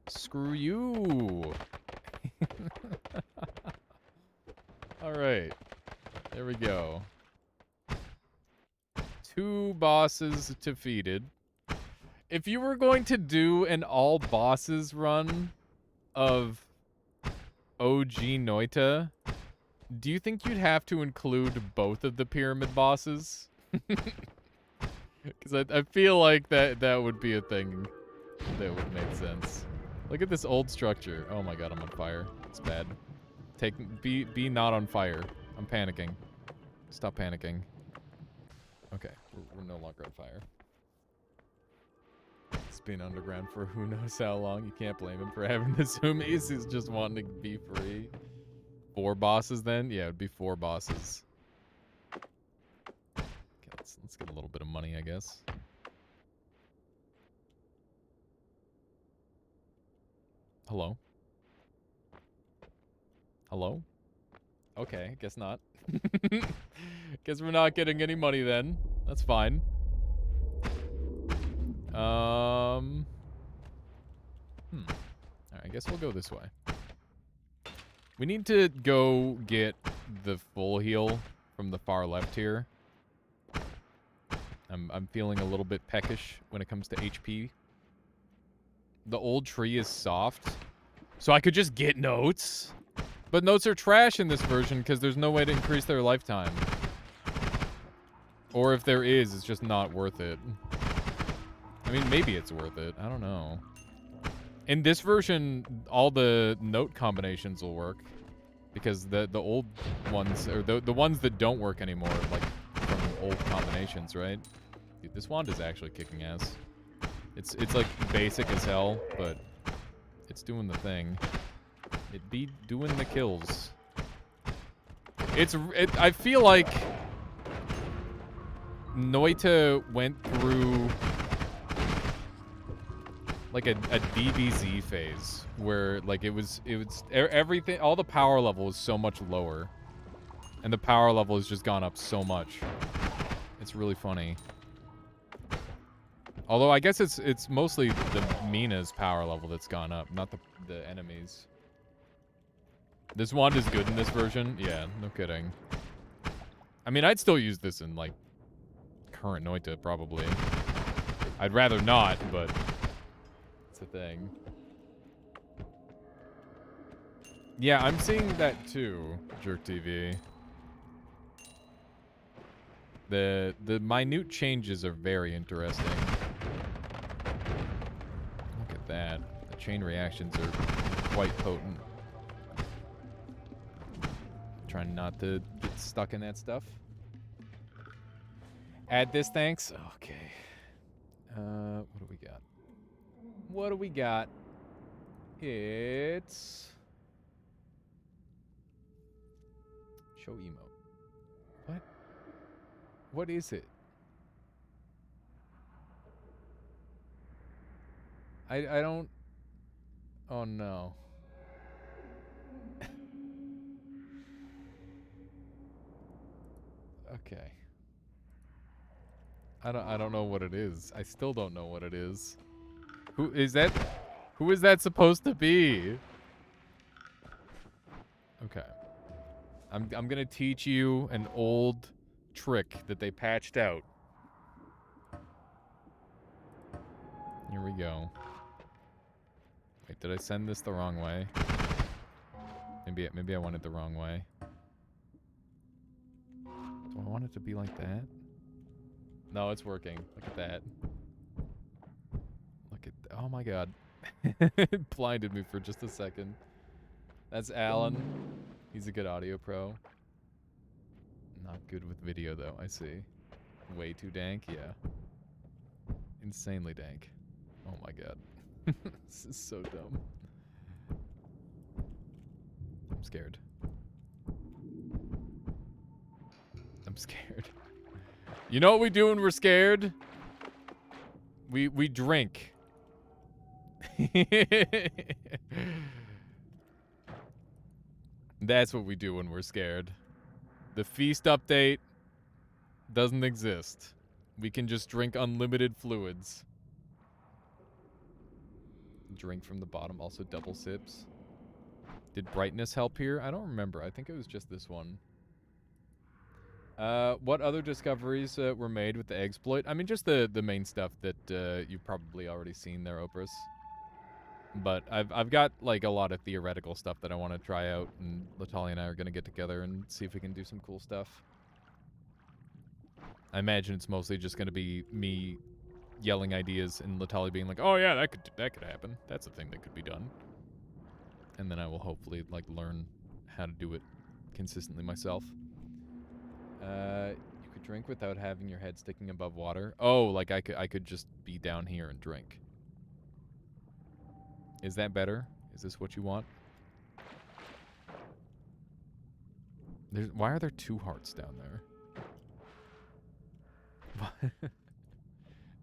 Screw you. Alright. There we go. 2 bosses defeated. If you were going to do an all bosses run of OG Noita, do you think you'd have to include both of the pyramid bosses? Because I feel like that would be a thing that would make sense. Look at this old structure. Oh my god, I'm on fire. It's bad. Be not on fire. I'm panicking. Stop panicking. Okay, we're no longer on fire. It's been underground for who knows how long. You can't blame him for having the zoomies. He's just wanting to be free. 4 bosses then? Yeah, it would be 4 bosses. Okay, let's get a little bit of money, I guess. Hello? Hello? Okay, guess not. Guess we're not getting any money then. That's fine. Alright, I guess we'll go this way. We need to go get the full heal from the far left here. I'm feeling a little bit peckish when it comes to HP. The old tree is soft, so I could just get notes. But notes are trash in this version because there's no way to increase their lifetime. Or if there is, it's just not worth it. I mean, maybe it's worth it. I don't know. In this version, all the note combinations will work. Because the old ones, or the ones that don't work anymore, like from old combinations, right? Dude, this wand is actually kicking ass. It's like basic as hell, but it's doing the thing. It be doing the kills. I feel like Noita went through like a DBZ phase where like it was everything, all the power level is so much lower, and the power level has just gone up so much. It's really funny. Although I guess it's mostly the Mina's power level that's gone up, not the enemies. This wand is good in this version? Yeah, no kidding. I mean, I'd still use this in, like, current Noita, probably. I'd rather not, but it's a thing. Yeah, I'm seeing that too, Jerk TV. The minute changes are very interesting. Look at that. The chain reactions are quite potent. Trying not to get stuck in that stuff. Add this, thanks. Okay. What do we got? What do we got? It's show emote. What? What is it? I don't. Oh no. Okay. I don't know what it is. I still don't know what it is. Who is that? Who is that supposed to be? Okay. I'm gonna teach you an old trick that they patched out. Here we go. Wait, did I send this the wrong way? Maybe I want it the wrong way. Do I want it to be like that? No, it's working. Look at that. Look at... Oh my god. It blinded me for just a second. That's Alan. He's a good audio pro. Not good with video, though, I see. Way too dank? Yeah. Insanely dank. Oh my god. This is so dumb. I'm scared. I'm scared. You know what we do when we're scared? We drink. That's what we do when we're scared. The feast update doesn't exist. We can just drink unlimited fluids. Drink from the bottom, also double sips. Did brightness help here? I don't remember. I think it was just this one. What other discoveries were made with the exploit? I mean, just the main stuff that you've probably already seen there, Oprus. But I've got like a lot of theoretical stuff that I want to try out, and Latalia and I are gonna get together and see if we can do some cool stuff. I imagine it's mostly just gonna be me yelling ideas and Latalia being like, "Oh yeah, that could happen. That's a thing that could be done." And then I will hopefully like learn how to do it consistently myself. You could drink without having your head sticking above water. Oh, like I could just be down here and drink. Is that better? Is this what you want? Why are there 2 hearts down there?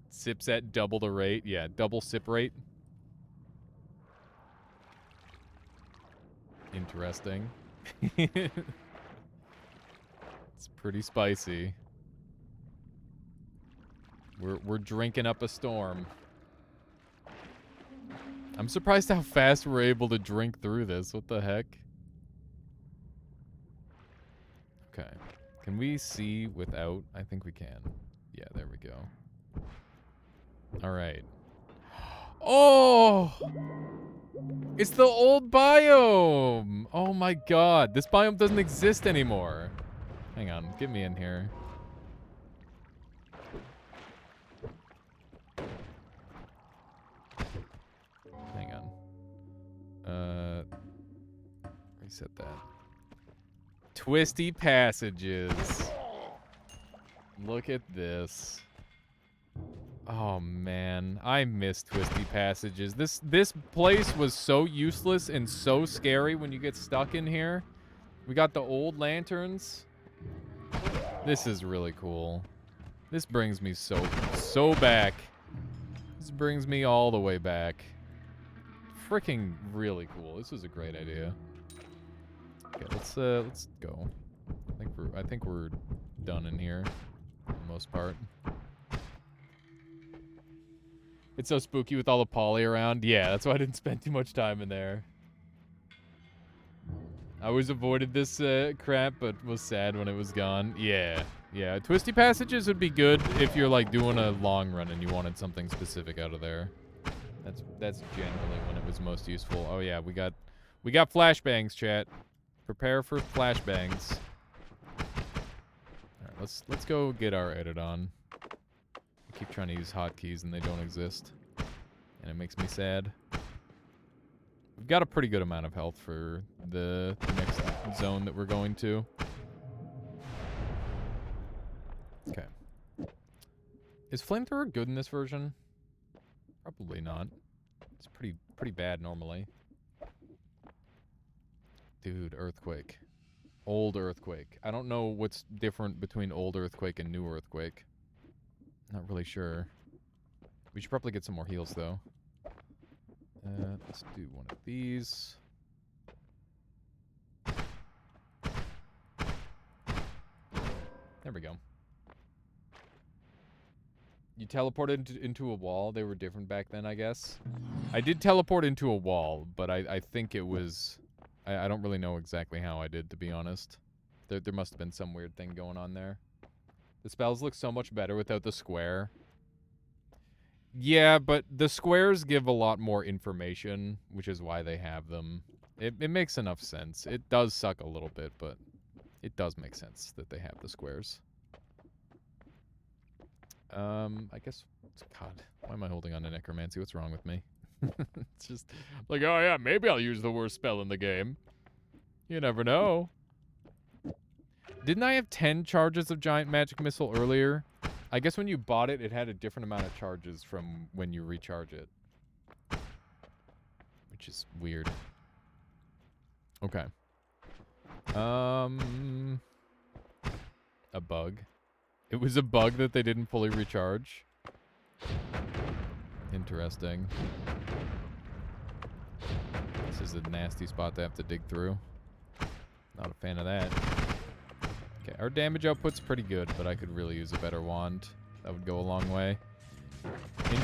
Sips at double the rate. Yeah, double sip rate. Interesting. It's pretty spicy. We're drinking up a storm. I'm surprised how fast we're able to drink through this. What the heck? Okay. Can we see without? I think we can. Yeah, there we go. All right. Oh! It's the old biome! Oh my god. This biome doesn't exist anymore. Hang on. Get me in here. Hang on. Reset that. Twisty passages. Look at this. Oh man, I miss twisty passages. This place was so useless and so scary when you get stuck in here. We got the old lanterns. This is really cool. This brings me so back. This brings me all the way back. Freaking really cool. This was a great idea. Okay, let's go. I think we're done in here for the most part. It's so spooky with all the poly around. Yeah, that's why I didn't spend too much time in there. I always avoided this crap, but was sad when it was gone. Yeah. Twisty passages would be good if you're like doing a long run and you wanted something specific out of there. That's generally when it was most useful. Oh yeah, we got flashbangs, chat. Prepare for flashbangs. All right, let's go get our edit on. I keep trying to use hotkeys and they don't exist, and it makes me sad. We've got a pretty good amount of health for the next zone that we're going to. Okay. Is flamethrower good in this version? Probably not. It's pretty bad normally. Dude, earthquake. Old earthquake. I don't know what's different between old earthquake and new earthquake. Not really sure. We should probably get some more heals though. Let's do one of these. There we go. You teleported into a wall. They were different back then, I guess. I did teleport into a wall, but I think it was... I don't really know exactly how I did, to be honest. There must have been some weird thing going on there. The spells look so much better without the square. Yeah, but the squares give a lot more information, which is why they have them. It makes enough sense. It does suck a little bit, but it does make sense that they have the squares. I guess... God, why am I holding on to necromancy? What's wrong with me? It's just like, oh yeah, maybe I'll use the worst spell in the game. You never know. Didn't I have 10 charges of giant magic missile earlier? I guess when you bought it, it had a different amount of charges from when you recharge it. Which is weird. Okay. A bug. It was a bug that they didn't fully recharge. Interesting. This is a nasty spot to have to dig through. Not a fan of that. Okay, our damage output's pretty good, but I could really use a better wand. That would go a long way.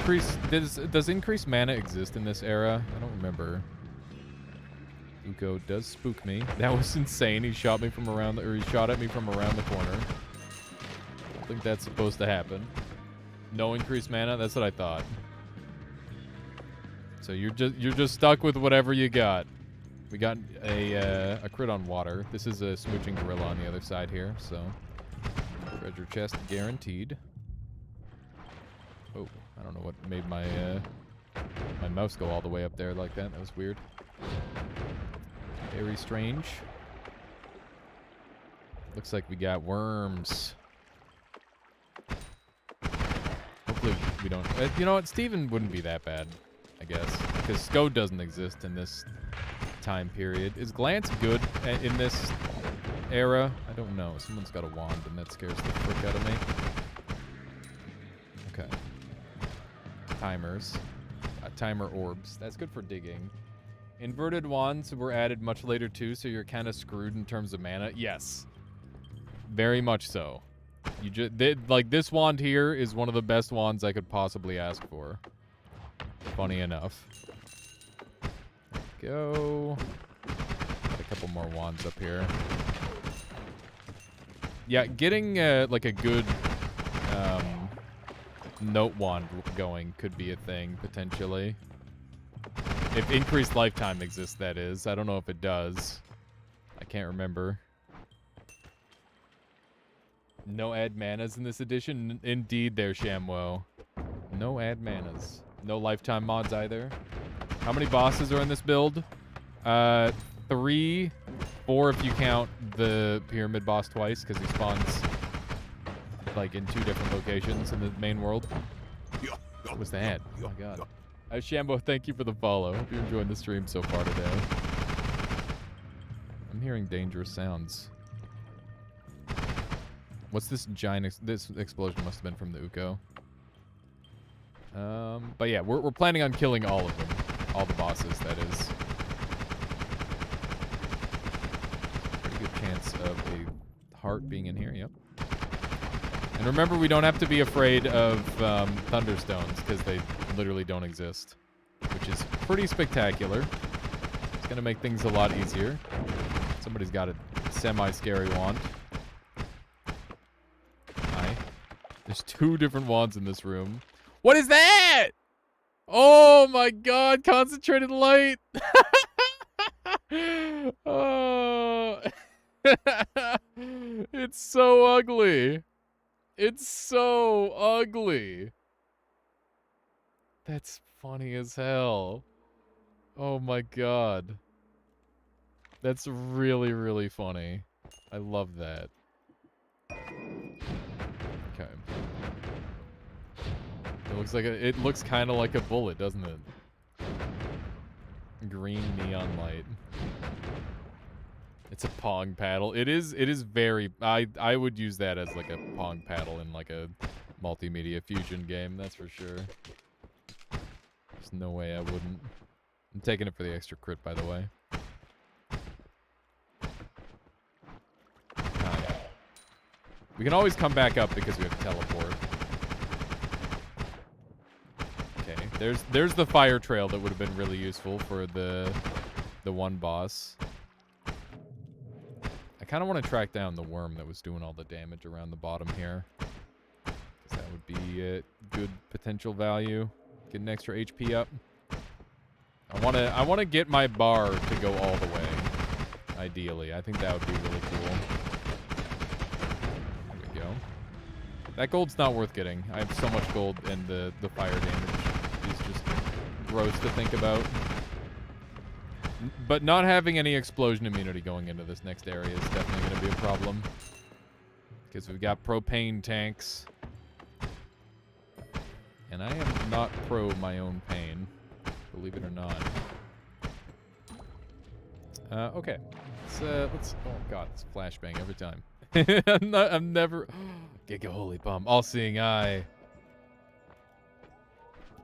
Does increased mana exist in this era? I don't remember. Uko does spook me. That was insane. He shot me from around, or he shot at me from around the corner. I don't think that's supposed to happen. No increased mana. That's what I thought. So you're just stuck with whatever you got. We got a crit on water. This is a smooching gorilla on the other side here. So treasure chest guaranteed. Oh, I don't know what made my my mouse go all the way up there like that. That was weird. Very strange. Looks like we got worms. Hopefully we don't... you know what? Steven wouldn't be that bad, I guess. Because SCO doesn't exist in this time period. Is Glance good in this era? I don't know. Someone's got a wand, and that scares the frick out of me. Okay. Timers. Timer orbs. That's good for digging. Inverted wands were added much later too, so you're kind of screwed in terms of mana. Yes. Very much so. You just like this wand here is one of the best wands I could possibly ask for. Funny enough. Go. Got a couple more wands up here. Yeah, getting like a good note wand going could be a thing potentially. If increased lifetime exists, that is. I don't know if it does. I can't remember. No add manas in this edition? Indeed there, Shamwo. No add manas. No lifetime mods either. How many bosses are in this build? 3, 4 if you count the pyramid boss twice, because he spawns like in 2 different locations in the main world. What was that? Oh my god. Shambo, thank you for the follow. Hope you're enjoying the stream so far today. I'm hearing dangerous sounds. What's this giant... this explosion must have been from the Uko. But yeah, we're planning on killing all of them. All the bosses, that is. Pretty good chance of a heart being in here, yep. And remember, we don't have to be afraid of thunderstones, because they literally don't exist. Which is pretty spectacular. It's going to make things a lot easier. Somebody's got a semi-scary wand. Hi. There's 2 different wands in this room. What is that? Oh my god, concentrated light. Oh. It's so ugly. It's so ugly. That's funny as hell. Oh my god. That's really, really funny. I love that. Okay. It looks kind of like a bullet, doesn't it? Green neon light. It's a pong paddle. It is very... I would use that as like a pong paddle in like a multimedia fusion game, that's for sure. There's no way I wouldn't. I'm taking it for the extra crit, by the way. We can always come back up because we have teleport. Okay, there's the fire trail that would have been really useful for the one boss. I kind of want to track down the worm that was doing all the damage around the bottom here. Because that would be a good potential value. Get an extra HP up. I want to get my bar to go all the way. Ideally, I think that would be really cool. There we go. That gold's not worth getting. I have so much gold, and the fire damage is just gross to think about. But not having any explosion immunity going into this next area is definitely going to be a problem. Because we've got propane tanks. And I am not pro my own pain, believe it or not. Okay. Let's oh god, it's flashbang every time. I'm never Giga Holy Bomb, all-seeing eye.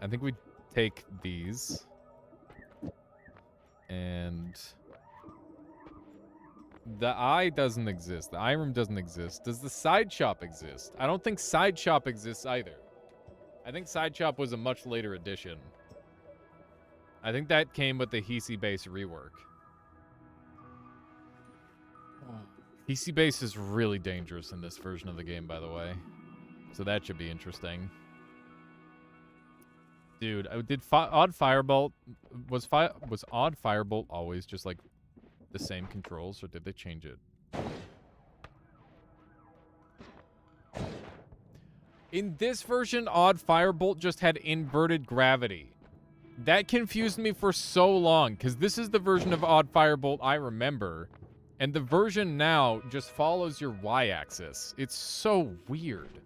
I think we take these. And the eye doesn't exist. The eye room doesn't exist. Does the side shop exist? I don't think side shop exists either. I think side shop was a much later addition. I think that came with the Hisi base rework. Hisi base is really dangerous in this version of the game, by the way. So that should be interesting. Dude, did Odd Firebolt was Odd Firebolt always just like the same controls, or did they change it? In this version, Odd Firebolt just had inverted gravity. That confused me for so long, because this is the version of Odd Firebolt I remember, and the version now just follows your y-axis. It's so weird.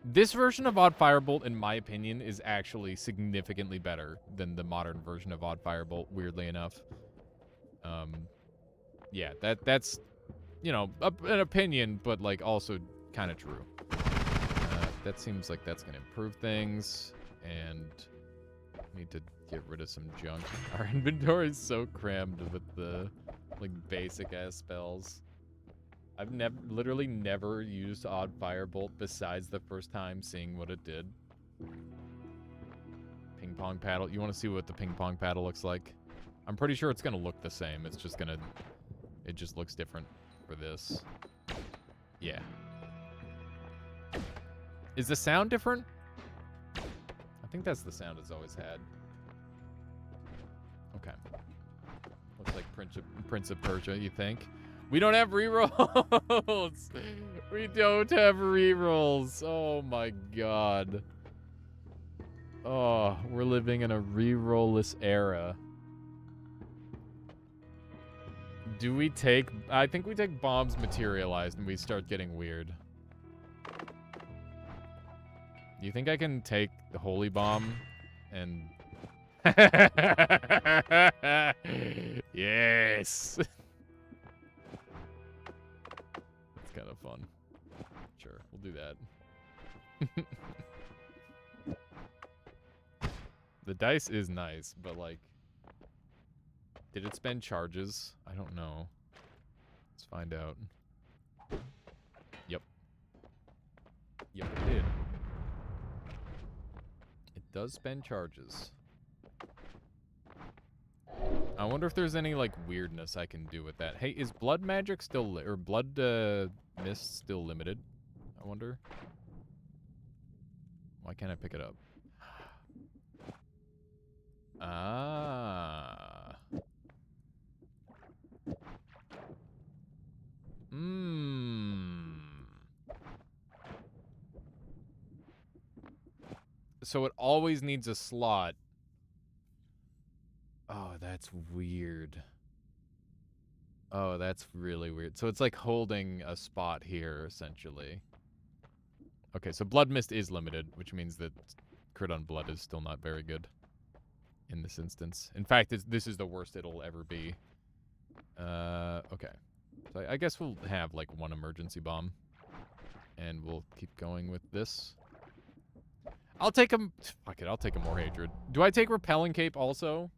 This version of Odd Firebolt, in my opinion, is actually significantly better than the modern version of Odd Firebolt, weirdly enough. Yeah, that's, you know, an opinion, but, like, also kind of true. That seems like that's going to improve things, and need to get rid of some junk. Our inventory is so crammed with the, like, basic-ass spells. I've literally never used Odd Firebolt besides the first time seeing what it did. Ping pong paddle. You want to see what the ping pong paddle looks like? I'm pretty sure it's going to look the same. It's just going to... It just looks different for this. Yeah. Is the sound different? I think that's the sound it's always had. Okay. Looks like Prince of Persia, you think? We don't have rerolls! We don't have rerolls! Oh my god. Oh, we're living in a reroll-less era. Do we take... I think we take bombs materialized and we start getting weird. Do you think I can take the Holy Bomb and... Yes! It's kind of fun. Sure, we'll do that. The dice is nice, but like... Did it spend charges? I don't know. Let's find out. Yep. Yep, it did. It does spend charges. I wonder if there's any, like, weirdness I can do with that. Hey, is blood magic still... or blood, mist still limited? I wonder. Why can't I pick it up? Ah... So it always needs a slot. Oh, that's weird. Oh, that's really weird. So it's like holding a spot here, essentially. Okay, so Blood Mist is limited, which means that Crit on Blood is still not very good in this instance. In fact, this is the worst it'll ever be. Okay. So I guess we'll have, like, one emergency bomb. And we'll keep going with this. I'll take a... Fuck it, I'll take a more hatred. Do I take Repelling Cape also?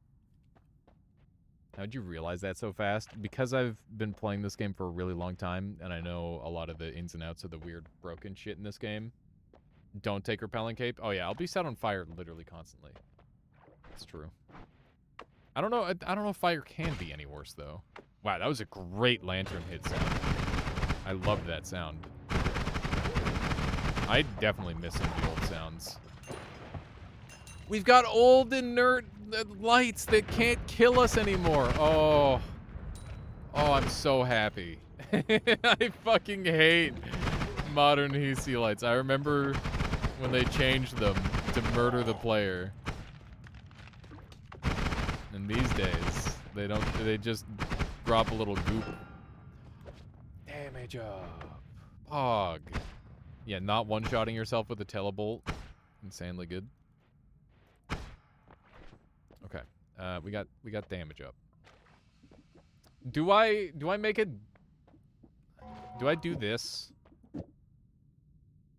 How'd you realize that so fast? Because I've been playing this game for a really long time, and I know a lot of the ins and outs of the weird broken shit in this game. Don't take Repelling Cape? Oh yeah, I'll be set on fire literally constantly. That's true. I don't know if fire can be any worse, though. Wow, that was a great lantern hit sound. I loved that sound. I definitely miss some of the old sounds. We've got old inert lights that can't kill us anymore. Oh. Oh, I'm so happy. I fucking hate modern Hisi lights. I remember when they changed them to murder the player. And these days, They don't. They just drop a little goop. Damage up. Pog. Yeah, not one-shotting yourself with a telebolt. Insanely good. Okay. We got damage up. Do I make it? Do I do this?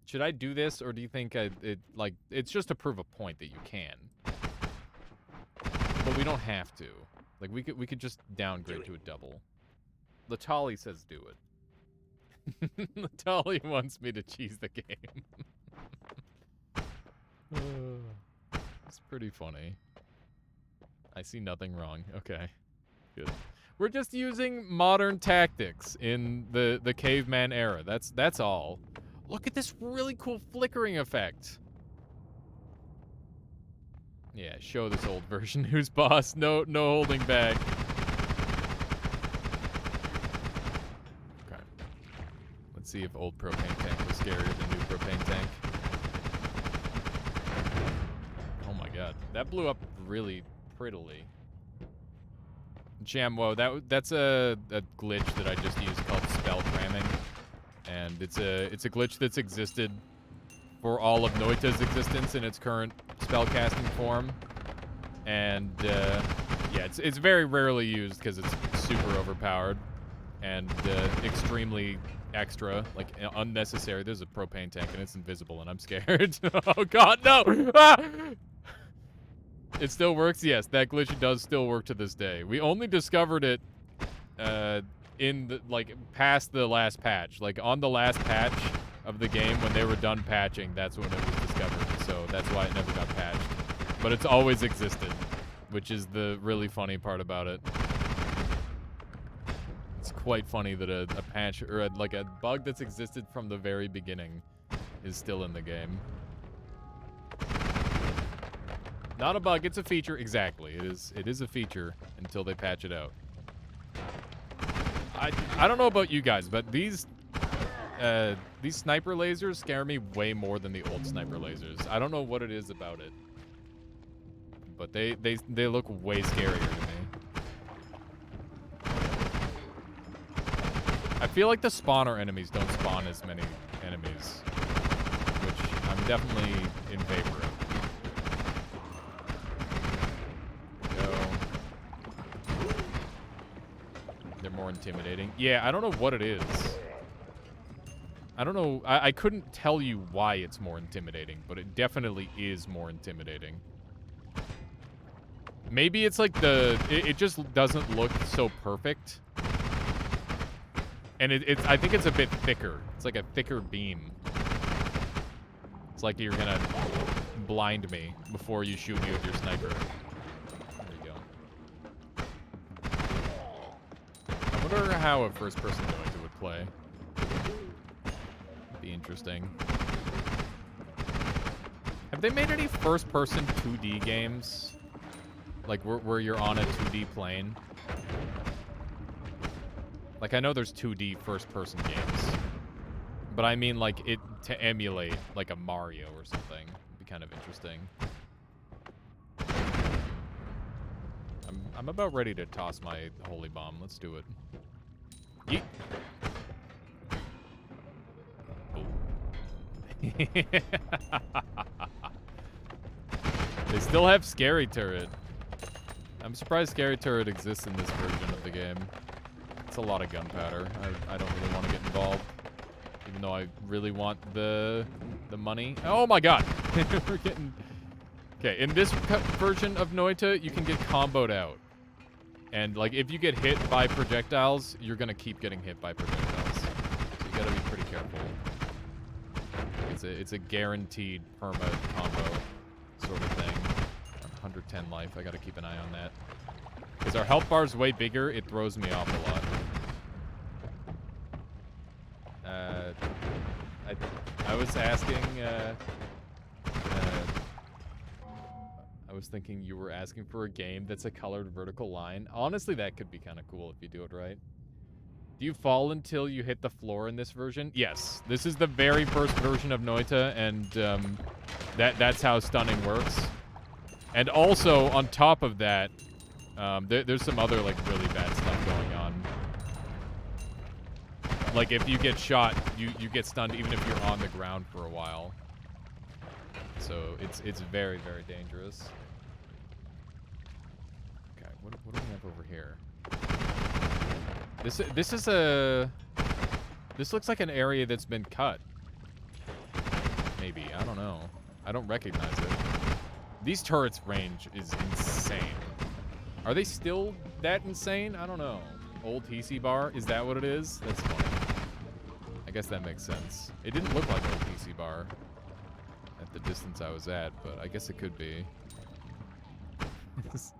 Should I do this, or do you think it's just to prove a point that you can? But we don't have to. Like we could just downgrade to a double. Latali says do it. Latali wants me to cheese the game. It's pretty funny. I see nothing wrong. Okay. Good. We're just using modern tactics in the caveman era. That's all. Look at this really cool flickering effect. Yeah, show this old version who's boss. No holding back. Okay. Let's see if old propane tank was scarier than new propane tank. Oh my god. That blew up really prettily. Jamwo, that's a glitch that I just used called spell cramming. And it's a glitch that's existed for all of Noita's existence in its current spellcasting form. And yeah, it's very rarely used because it's super overpowered and extremely extra, like unnecessary. There's a propane tank and it's invisible and I'm scared. Oh god, no! Ah! It still works? Yes, that glitch does still work to this day. We only discovered it in the, like, past the last patch. Like, on the last patch of the game, when they were done patching, that's when it was discovered. So that's why it never got patched. But it's always existed, which is the really funny part about it. It's quite funny that a patch, or like a bug that's existed from the very beginning is still in the game. Not a bug, it's a feature. Exactly, it is a feature until they patch it out. I don't know about you guys, but these sniper lasers scare me way more than the old sniper lasers. I don't know what it is about it, but they look way scarier to me. I feel like the spawner enemies don't spawn as many enemies, which I'm definitely in favor of. They're more intimidating. Yeah, I don't know what it is. I don't know. I couldn't tell you why it's more intimidating, but it definitely is more intimidating. Maybe it's like it just doesn't look so perfect. And I think it's a bit thicker. It's like a thicker beam. It's like you're gonna blind me before you shoot me with your sniper. I wonder how a first-person Noita would play. Be interesting. Have they made any first-person 2D games? Like, where you're on a 2D plane? Like, I know there's 2D first-person games. But I mean, like, it to emulate, like, a Mario or something. Would be kind of interesting. I'm about ready to toss my holy bomb. Let's do it. Yeet. They still have Scary Turret. I'm surprised Scary Turret exists in this version of the game. It's a lot of gunpowder. I don't really want to get involved. Even though I really want the money. Oh my god! We're getting... Okay, in this version of Noita, you can get comboed out. And, like, if you get hit by projectiles, you're gonna keep getting hit by projectiles. So you gotta be pretty careful. It's a guaranteed perma combo sort of thing. 110 life, I gotta keep an eye on that. Because our health bar is way bigger, it throws me off a lot. I was asking, I was thinking you were asking for a game that's a colored vertical line. Honestly, that could be kind of cool if you do it right. Do you fall until you hit the floor in this version? Yes. This is the very first version of Noita, and that's how stunning works. And also, on top of that, There's some other like really bad stuff going on. Like if you get shot, you get stunned even if you're on the ground for a while. So it's very, very dangerous. Okay, what do we have over here? This looks like an area that's been cut. Maybe, I don't know. I don't recognize it. These turrets' range is insane. Are they still that insane? I don't know. Old TC bar, is that what it is? That's funny. I guess that makes sense. It didn't look like old TC bar at the distance I was at, but I guess it could be. It's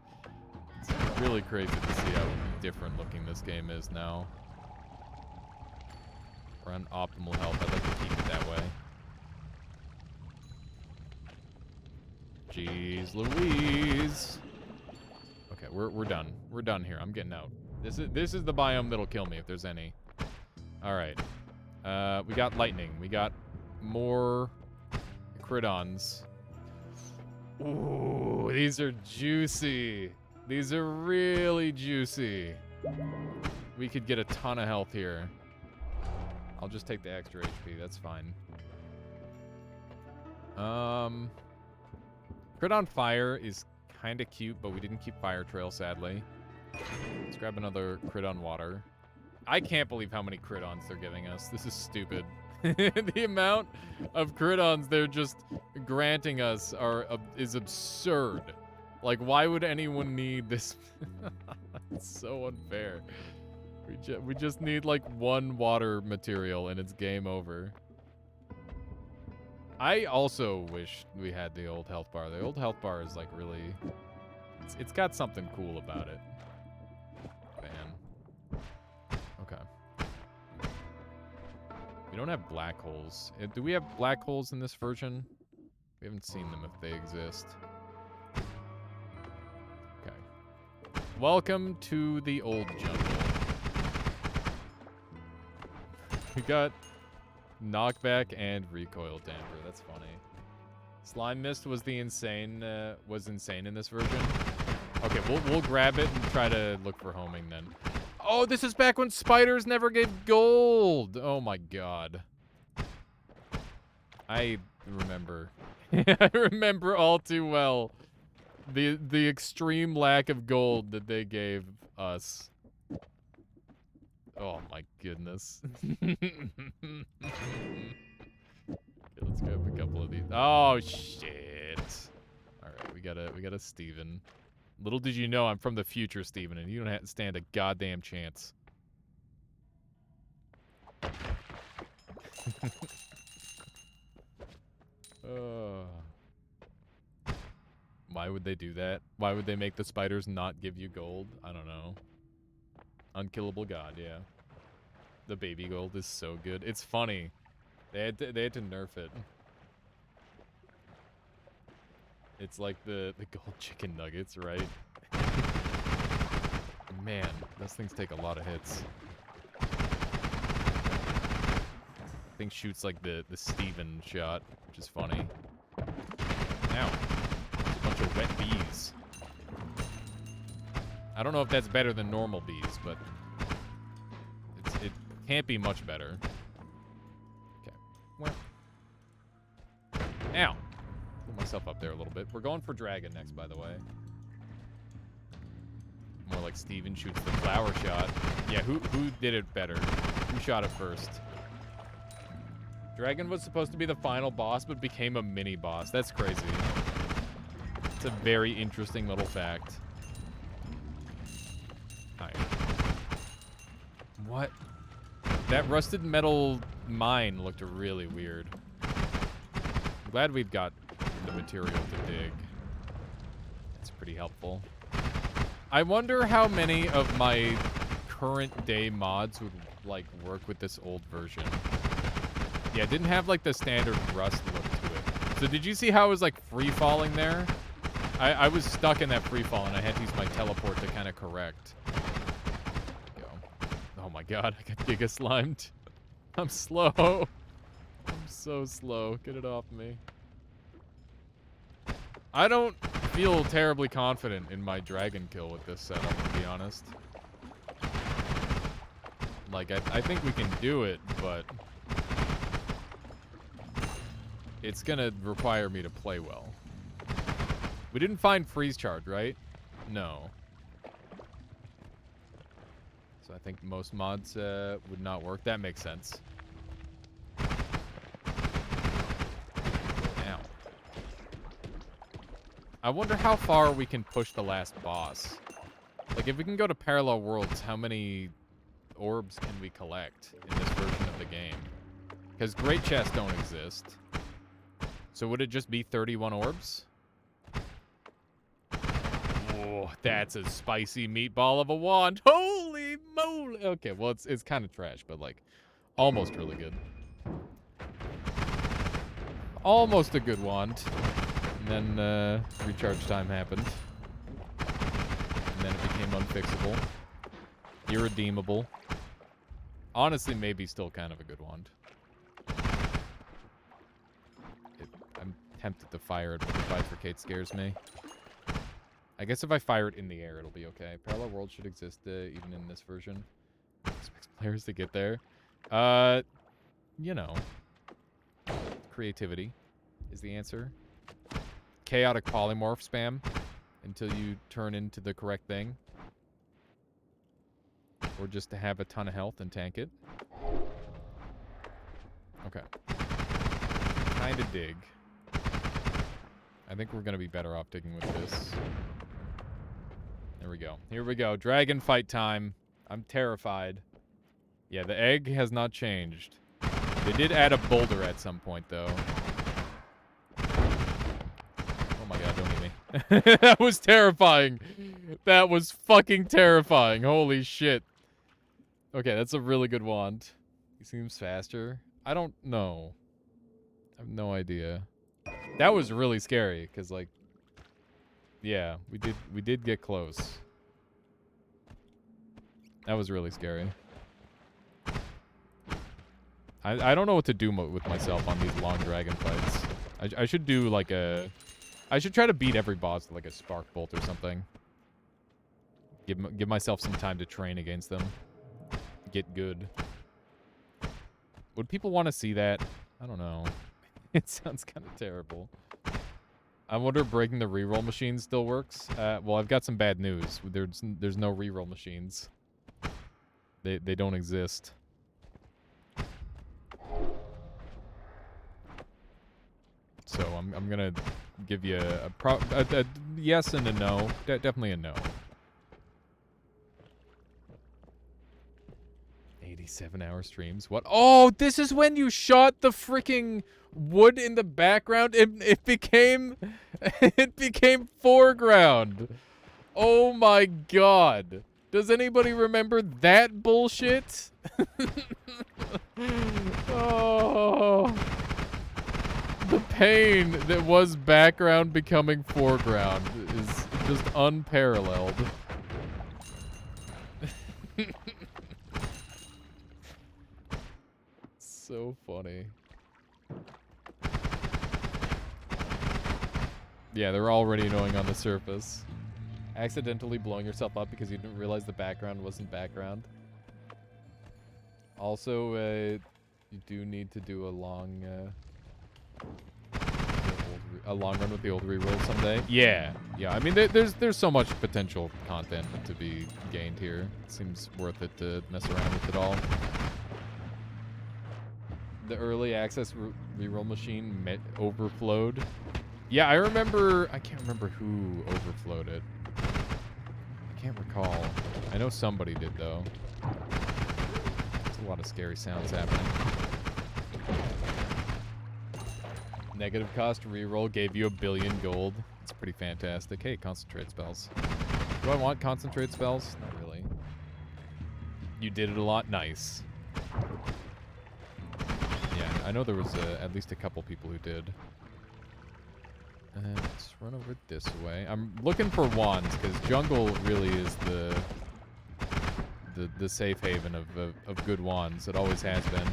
really crazy to see how different looking this game is now. We're on optimal health. I'd like to keep it that way. Jeez Louise. Okay, we're done. We're done here. I'm getting out. This is the biome that'll kill me if there's any. All right. We got lightning. We got more cridons. Ooh, these are juicy. These are really juicy. We could get a ton of health here. I'll just take the extra HP. That's fine. Cridon Fire is kind of cute, but we didn't keep Fire Trail, sadly. Let's grab another Cridon Water. I can't believe how many Cridons they're giving us. This is stupid. The amount of Cridons they're just granting us is absurd. Like, why would anyone need this? It's so unfair. We just need, like, one water material, and it's game over. I also wish we had the old health bar. The old health bar is, like, really... It's got something cool about it. Man. Okay. We don't have black holes. Do we have black holes in this version? We haven't seen them if they exist. Okay. Welcome to the old jungle. We got knockback and recoil damper. That's funny. Slime mist was insane in this version. Okay, we'll grab it and try to look for homing then. Oh, this is back when spiders never gave gold. Oh my god. I remember. I remember all too well the extreme lack of gold that they gave us. Oh my goodness. Okay, let's grab a couple of these. Oh shit. Alright, we got a Steven. Little did you know I'm from the future, Steven, and you don't have to stand a goddamn chance. Why would they do that? Why would they make the spiders not give you gold? I don't know. Unkillable god, yeah. The baby gold is so good. It's funny. They had to nerf it. It's like the gold chicken nuggets, right? Man, those things take a lot of hits. Thing shoots like the Steven shot, which is funny. Ow. A bunch of wet bees. I don't know if that's better than normal bees, but it can't be much better. Okay. Well. Ow. Pull myself up there a little bit. We're going for dragon next, by the way. More like Steven shoots the flower shot. Yeah, who did it better? Who shot it first? Dragon was supposed to be the final boss, but became a mini boss. That's crazy. It's a very interesting little fact. Hi. What? That rusted metal mine looked really weird. I'm glad we've got the material to dig. It's pretty helpful. I wonder how many of my current day mods would like work with this old version. Yeah, it didn't have like the standard rust look to it. So did you see how it was like free falling there? I was stuck in that free fall and I had to use my teleport to kind of correct. Go. Oh my god, I got giga slimed. I'm slow. I'm so slow. Get it off me. I don't feel terribly confident in my dragon kill with this setup, to be honest. Like, I think we can do it, but it's gonna require me to play well. We didn't find freeze charge, right? No. So I think most mods would not work. That makes sense. Ow. I wonder how far we can push the last boss. Like, if we can go to parallel worlds, how many orbs can we collect in this version of the game? Because great chests don't exist. So would it just be 31 orbs? Oh, that's a spicy meatball of a wand. Holy moly. Okay, well, it's kind of trash, but, like, almost really good. Almost a good wand. And then recharge time happened. And then it became unfixable. Irredeemable. Honestly, maybe still kind of a good wand. I'm tempted to fire it, but the bifurcate scares me. I guess if I fire it in the air, it'll be okay. Parallel world should exist even in this version. Expects players to get there. You know. Creativity is the answer. Chaotic polymorph spam until you turn into the correct thing. Or just to have a ton of health and tank it. Okay. Kinda dig. I think we're gonna be better off digging with this. There we go. Here we go. Dragon fight time. I'm terrified. Yeah, the egg has not changed. They did add a boulder at some point, though. Oh my god, don't hit me. That was terrifying. That was fucking terrifying. Holy shit. Okay, that's a really good wand. He seems faster. I don't know. I have no idea. That was really scary, because, like, yeah, we did get close. That was really scary. I don't know what to do with myself on these long dragon fights. I should do, like, I should try to beat every boss with, like, a spark bolt or something. Give myself some time to train against them. Get good. Would people want to see that? I don't know. It sounds kind of terrible. I wonder if breaking the reroll machine still works. Well, I've got some bad news. There's no reroll machines. They don't exist. So I'm gonna give you a yes and a no. Definitely a no. 87-hour streams. What? Oh, this is when you shot the freaking wood in the background. It became foreground. Oh my god. Does anybody remember that bullshit? Oh. The pain that was background becoming foreground is just unparalleled. So funny. Yeah, they're already annoying on the surface. Accidentally blowing yourself up because you didn't realize the background wasn't background. Also, you do need to do a long run with the old reroll someday. Yeah. I mean, there's so much potential content to be gained here. It seems worth it to mess around with it all. The early access reroll machine overflowed. Yeah, I can't remember who overflowed it. I can't recall. I know somebody did, though. There's a lot of scary sounds happening. Negative cost reroll gave you 1 billion gold. It's pretty fantastic. Hey, concentrate spells. Do I want concentrate spells? Not really. You did it a lot. Nice. Yeah, I know there was at least a couple people who did. Let's run over this way. I'm looking for wands, because jungle really is the safe haven of good wands. It always has been.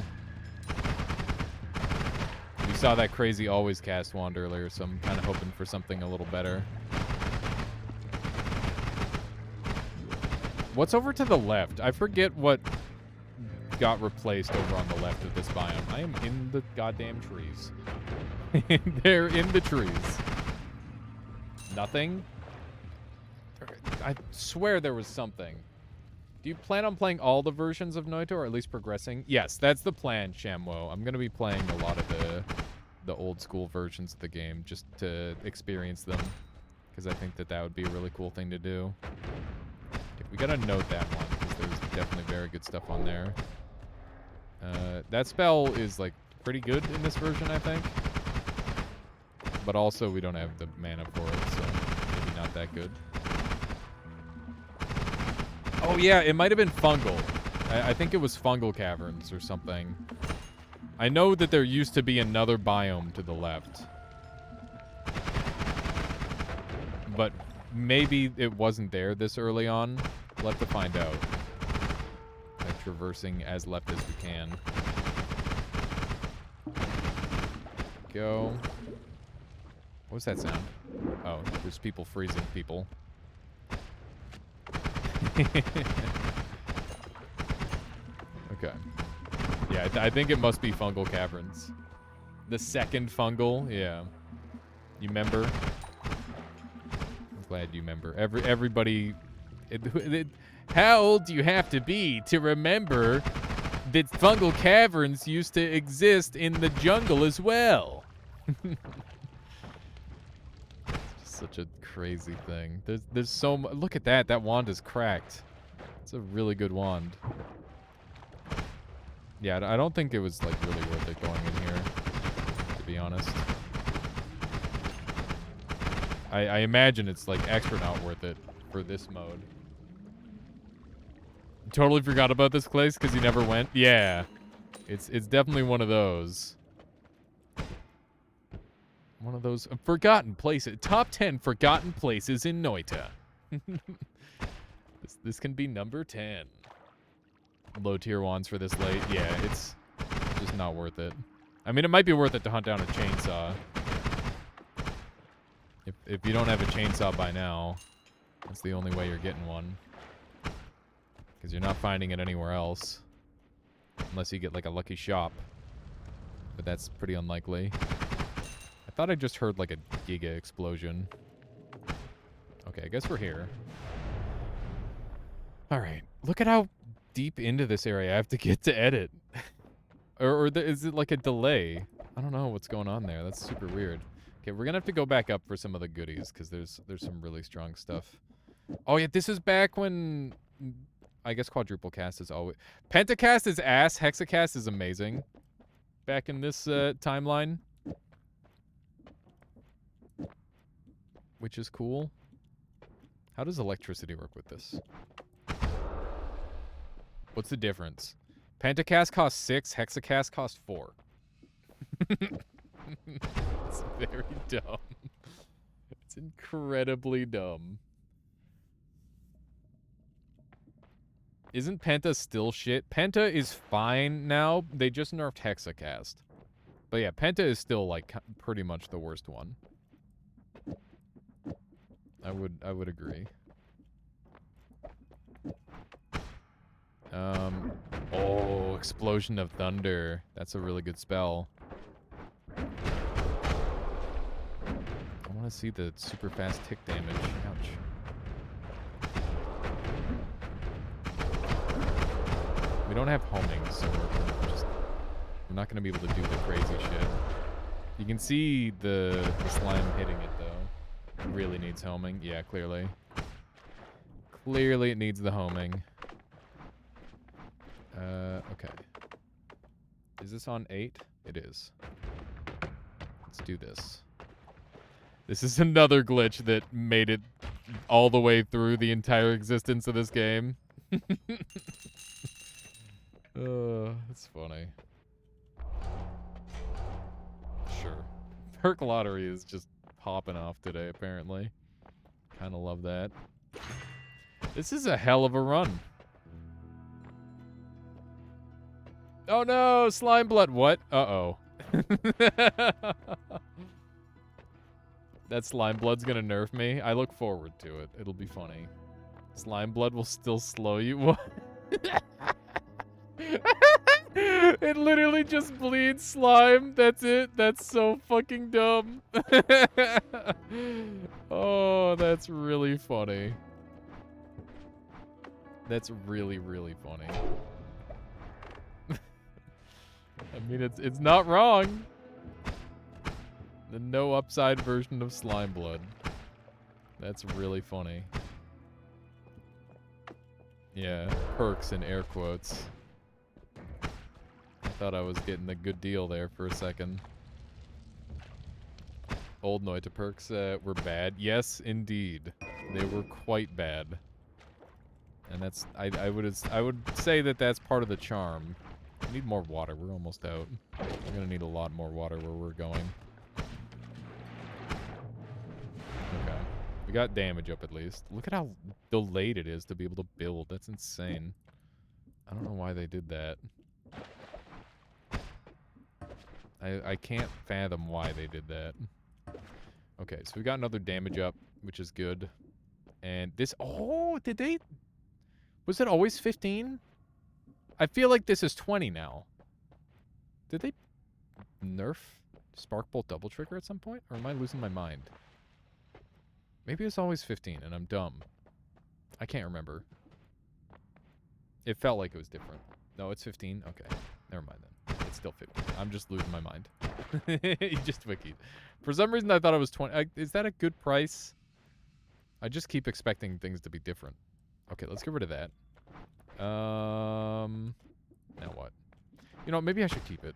You saw that crazy always cast wand earlier, so I'm kind of hoping for something a little better. What's over to the left? I forget what got replaced over on the left of this biome. I am in the goddamn trees. They're in the trees. Nothing? I swear there was something. Do you plan on playing all the versions of Noita, or at least progressing? Yes, that's the plan, Shamwo. I'm going to be playing a lot of the old school versions of the game just to experience them, because I think that would be a really cool thing to do. Okay, we got to note that one, because there's definitely very good stuff on there. That spell is, like, pretty good in this version, I think. But also, we don't have the mana for it, so maybe not that good. Oh, yeah, it might have been fungal. I think it was fungal caverns or something. I know that there used to be another biome to the left. But maybe it wasn't there this early on. We'll have to find out. By traversing as left as we can. Go. What was that sound? Oh, there's people freezing people. Okay. Yeah, I think it must be fungal caverns. The second fungal, yeah. You remember? I'm glad you remember. Everybody... how old do you have to be to remember that fungal caverns used to exist in the jungle as well? Such a crazy thing. There's so much. Look at that. That wand is cracked. It's a really good wand. Yeah, I don't think it was like really worth it going in here, to be honest. I imagine it's like extra not worth it for this mode. Totally forgot about this place because you never went. Yeah, it's definitely one of those. One of those forgotten places. Top 10 forgotten places in Noita. This can be number 10. Low tier wands for this late. Yeah, it's just not worth it. I mean, it might be worth it to hunt down a chainsaw. If you don't have a chainsaw by now, that's the only way you're getting one. Because you're not finding it anywhere else. Unless you get like a lucky shop. But that's pretty unlikely. I thought I just heard like a giga explosion. Okay, I guess we're here. Alright, look at how deep into this area I have to get to edit. Is it like a delay? I don't know what's going on there. That's super weird. Okay, we're gonna have to go back up for some of the goodies, because there's some really strong stuff. Oh yeah, this is back when... I guess quadruple cast is always... Pentacast is ass, hexacast is amazing. Back in this timeline. Which is cool. How does electricity work with this? What's the difference? Pentacast costs 6, hexacast costs 4. It's very dumb. It's incredibly dumb. Isn't Penta still shit? Penta is fine now. They just nerfed hexacast. But yeah, Penta is still like pretty much the worst one. I would agree. Oh, Explosion of Thunder. That's a really good spell. I want to see the super fast tick damage. Ouch. We don't have homing, so we're not going to be able to do the crazy shit. You can see the slime hitting it, though. It really needs homing. Yeah, clearly. Clearly it needs the homing. Okay. Is this on 8? It is. Let's do this. This is another glitch that made it all the way through the entire existence of this game. That's funny. Sure. Perk Lottery is just popping off today, apparently. Kinda love that. This is a hell of a run. Oh no, slime blood. What? Uh-oh. That slime blood's gonna nerf me. I look forward to it. It'll be funny. Slime blood will still slow you. What? It literally just bleeds slime. That's it. That's so fucking dumb. Oh, that's really funny. That's really, really funny. I mean, it's not wrong. The no upside version of slime blood. That's really funny. Yeah, perks in air quotes. I thought I was getting a good deal there for a second. Old Noita perks were bad. Yes, indeed. They were quite bad. And that's I would say that that's part of the charm. We need more water. We're almost out. We're gonna need a lot more water where we're going. Okay. We got damage up at least. Look at how delayed it is to be able to build. That's insane. I don't know why they did that. I can't fathom why they did that. Okay, so we got another damage up, which is good. And this... Oh, did they... Was it always 15? I feel like this is 20 now. Did they nerf Spark Bolt Double Trigger at some point? Or am I losing my mind? Maybe it's always 15 and I'm dumb. I can't remember. It felt like it was different. No, it's 15? Okay. Never mind then. It's still 15. I'm just losing my mind. You just wikied. For some reason I thought it was 20. Is that a good price? I just keep expecting things to be different. Okay, let's get rid of that. Now what? You know, maybe I should keep it.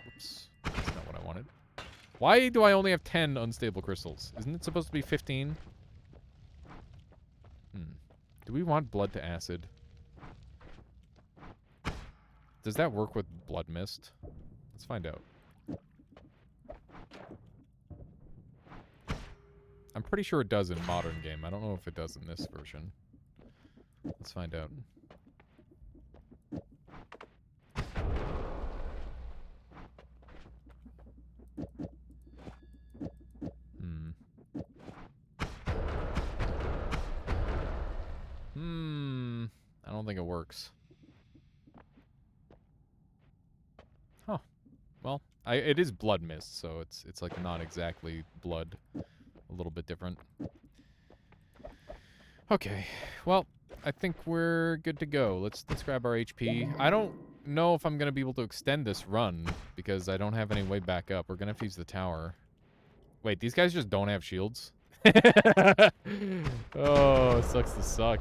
Oops. That's not what I wanted. Why do I only have 10 unstable crystals? Isn't it supposed to be 15? Do we want blood to acid? Does that work with blood mist? Let's find out. I'm pretty sure it does in modern game. I don't know if it does in this version. Let's find out. I don't think it works. Huh. Well, it is blood mist, so it's like not exactly blood. A little bit different. Okay. Well, I think we're good to go. Let's grab our HP. I don't know if I'm gonna be able to extend this run because I don't have any way back up. We're gonna have to use the tower. Wait, these guys just don't have shields? Oh, it sucks to suck.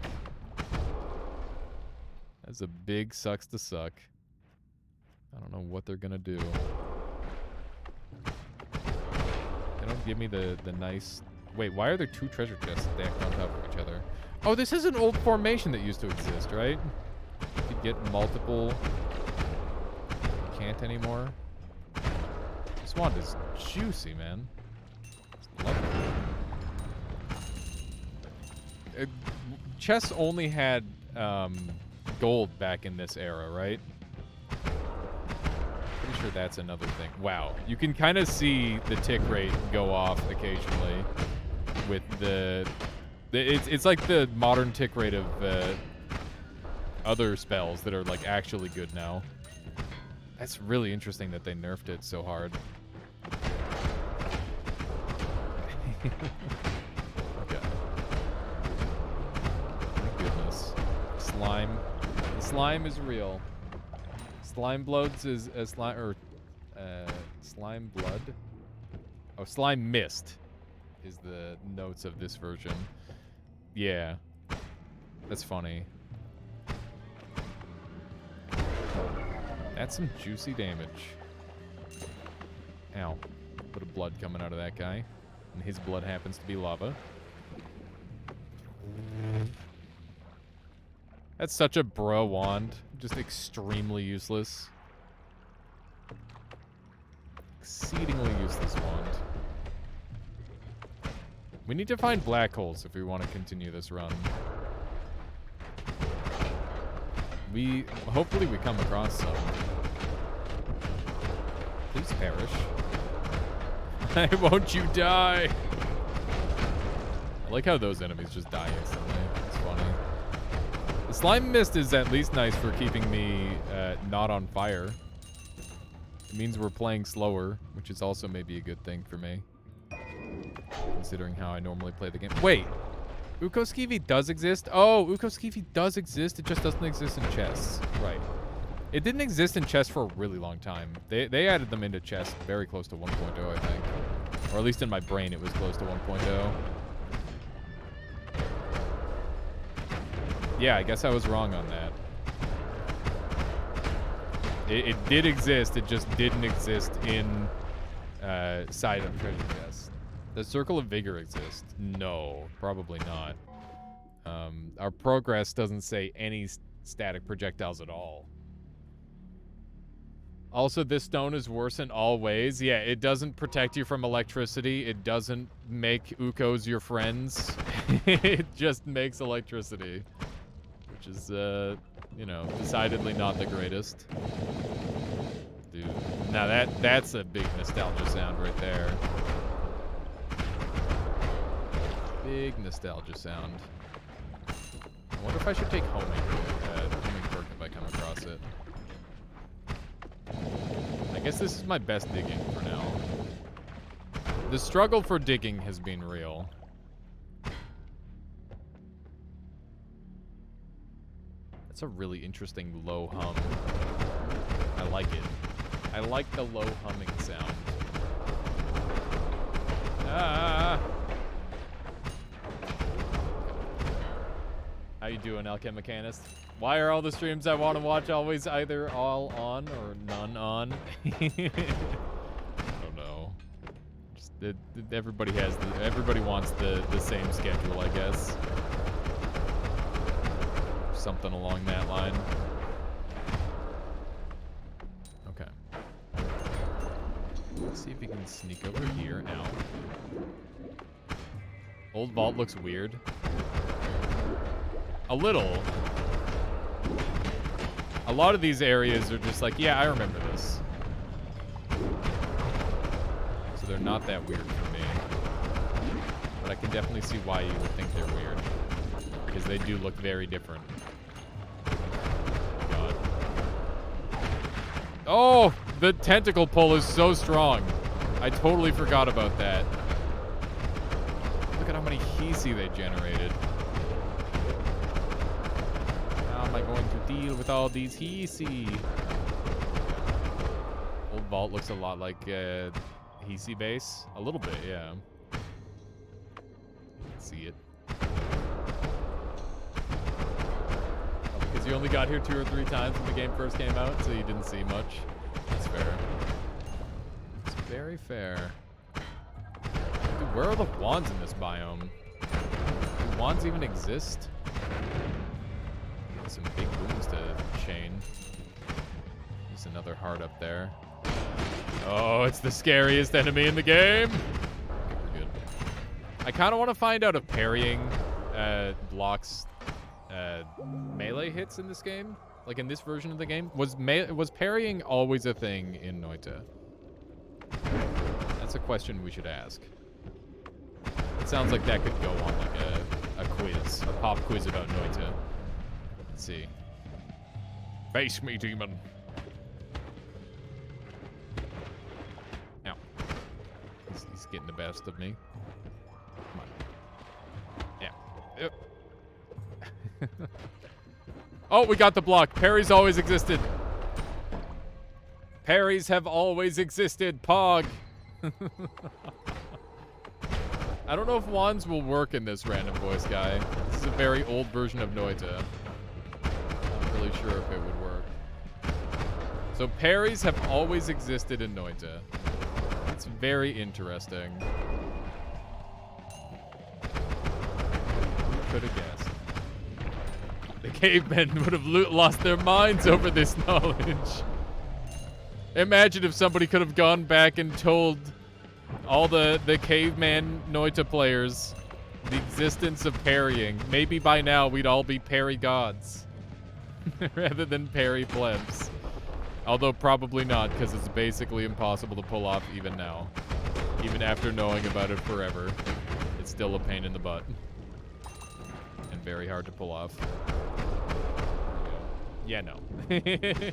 That's a big sucks to suck. I don't know what they're gonna do. They don't give me the nice... Wait, why are there two treasure chests stacked on top of each other? Oh, this is an old formation that used to exist, right? You could get multiple... Can't anymore. This wand is juicy, man. It's lovely. Chests only had gold back in this era, right? Pretty sure that's another thing. Wow, you can kind of see the tick rate go off occasionally with it's like the modern tick rate of other spells that are like actually good now. That's really interesting that they nerfed it so hard. Okay. My goodness. Slime. The slime is real. Slime bloods is slime or slime blood. Oh, slime mist is the notes of this version. Yeah. That's funny. That's some juicy damage. Ow. A bit of blood coming out of that guy. And his blood happens to be lava. That's such a bro wand. Just extremely useless. Exceedingly useless wand. We need to find black holes if we want to continue this run. Hopefully we come across some. Please perish. Won't you die? I like how those enemies just die instantly. It's Slime mist is at least nice for keeping me not on fire. It means we're playing slower, which is also maybe a good thing for me, considering how I normally play the game. Wait, Ukoskivi does exist? Oh, Ukoskivi does exist. It just doesn't exist in chess. Right. It didn't exist in chess for a really long time. They added them into chess very close to 1.0, I think. Or at least in my brain, it was close to 1.0. Yeah, I guess I was wrong on that. It did exist, it just didn't exist in Side of Treasure Chest. Does Circle of Vigor exist? No, probably not. Our progress doesn't say any static projectiles at all. Also, this stone is worse in all ways. Yeah, it doesn't protect you from electricity. It doesn't make Ukos your friends. It just makes electricity. Which is, you know, decidedly not the greatest. Dude, now that's a big nostalgia sound right there. Big nostalgia sound. I wonder if I should take homing perk if I come across it. I guess this is my best digging for now. The struggle for digging has been real. That's a really interesting low hum. I like it. I like the low humming sound. Ah! How you doing, Alchemichanist? Why are all the streams I want to watch always either all on or none on? I don't know. Just, everybody wants the same schedule, I guess. Something along that line. Okay. Let's see if we can sneak over here now. Old vault looks weird. A little. A lot of these areas are just like, yeah, I remember this. So they're not that weird for me. But I can definitely see why you would think they're weird. Because they do look very different. God. Oh, the tentacle pull is so strong. I totally forgot about that. Look at how many Hisi they generated. How am I going to deal with all these Hisi? Old vault looks a lot like Hisi base. A little bit, yeah. See it. Because you only got here 2 or 3 times when the game first came out, so you didn't see much. That's fair. It's very fair. Dude, where are the wands in this biome? Do wands even exist? Some big wounds to chain. There's another heart up there. Oh, it's the scariest enemy in the game! We're good. I kind of want to find out if parrying blocks melee hits in this game. Like in this version of the game. Was parrying always a thing in Noita? That's a question we should ask. It sounds like that could go on like a quiz. A pop quiz about Noita. Let's see. Face me, demon. Ow. He's getting the best of me. Come on. Yeah. Yep. Oh, we got the block. Parries always existed. Parries have always existed. Pog. I don't know if wands will work in this random voice guy. This is a very old version of Noita. Really sure if it would work. So parries have always existed in Noita. It's very interesting. Could have guessed. The cavemen would have lost their minds over this knowledge. Imagine if somebody could have gone back and told all the caveman Noita players the existence of parrying. Maybe by now we'd all be parry gods. Rather than parry plebs. Although probably not, because it's basically impossible to pull off even now. Even after knowing about it forever. It's still a pain in the butt. And very hard to pull off. Yeah, no. Yeah.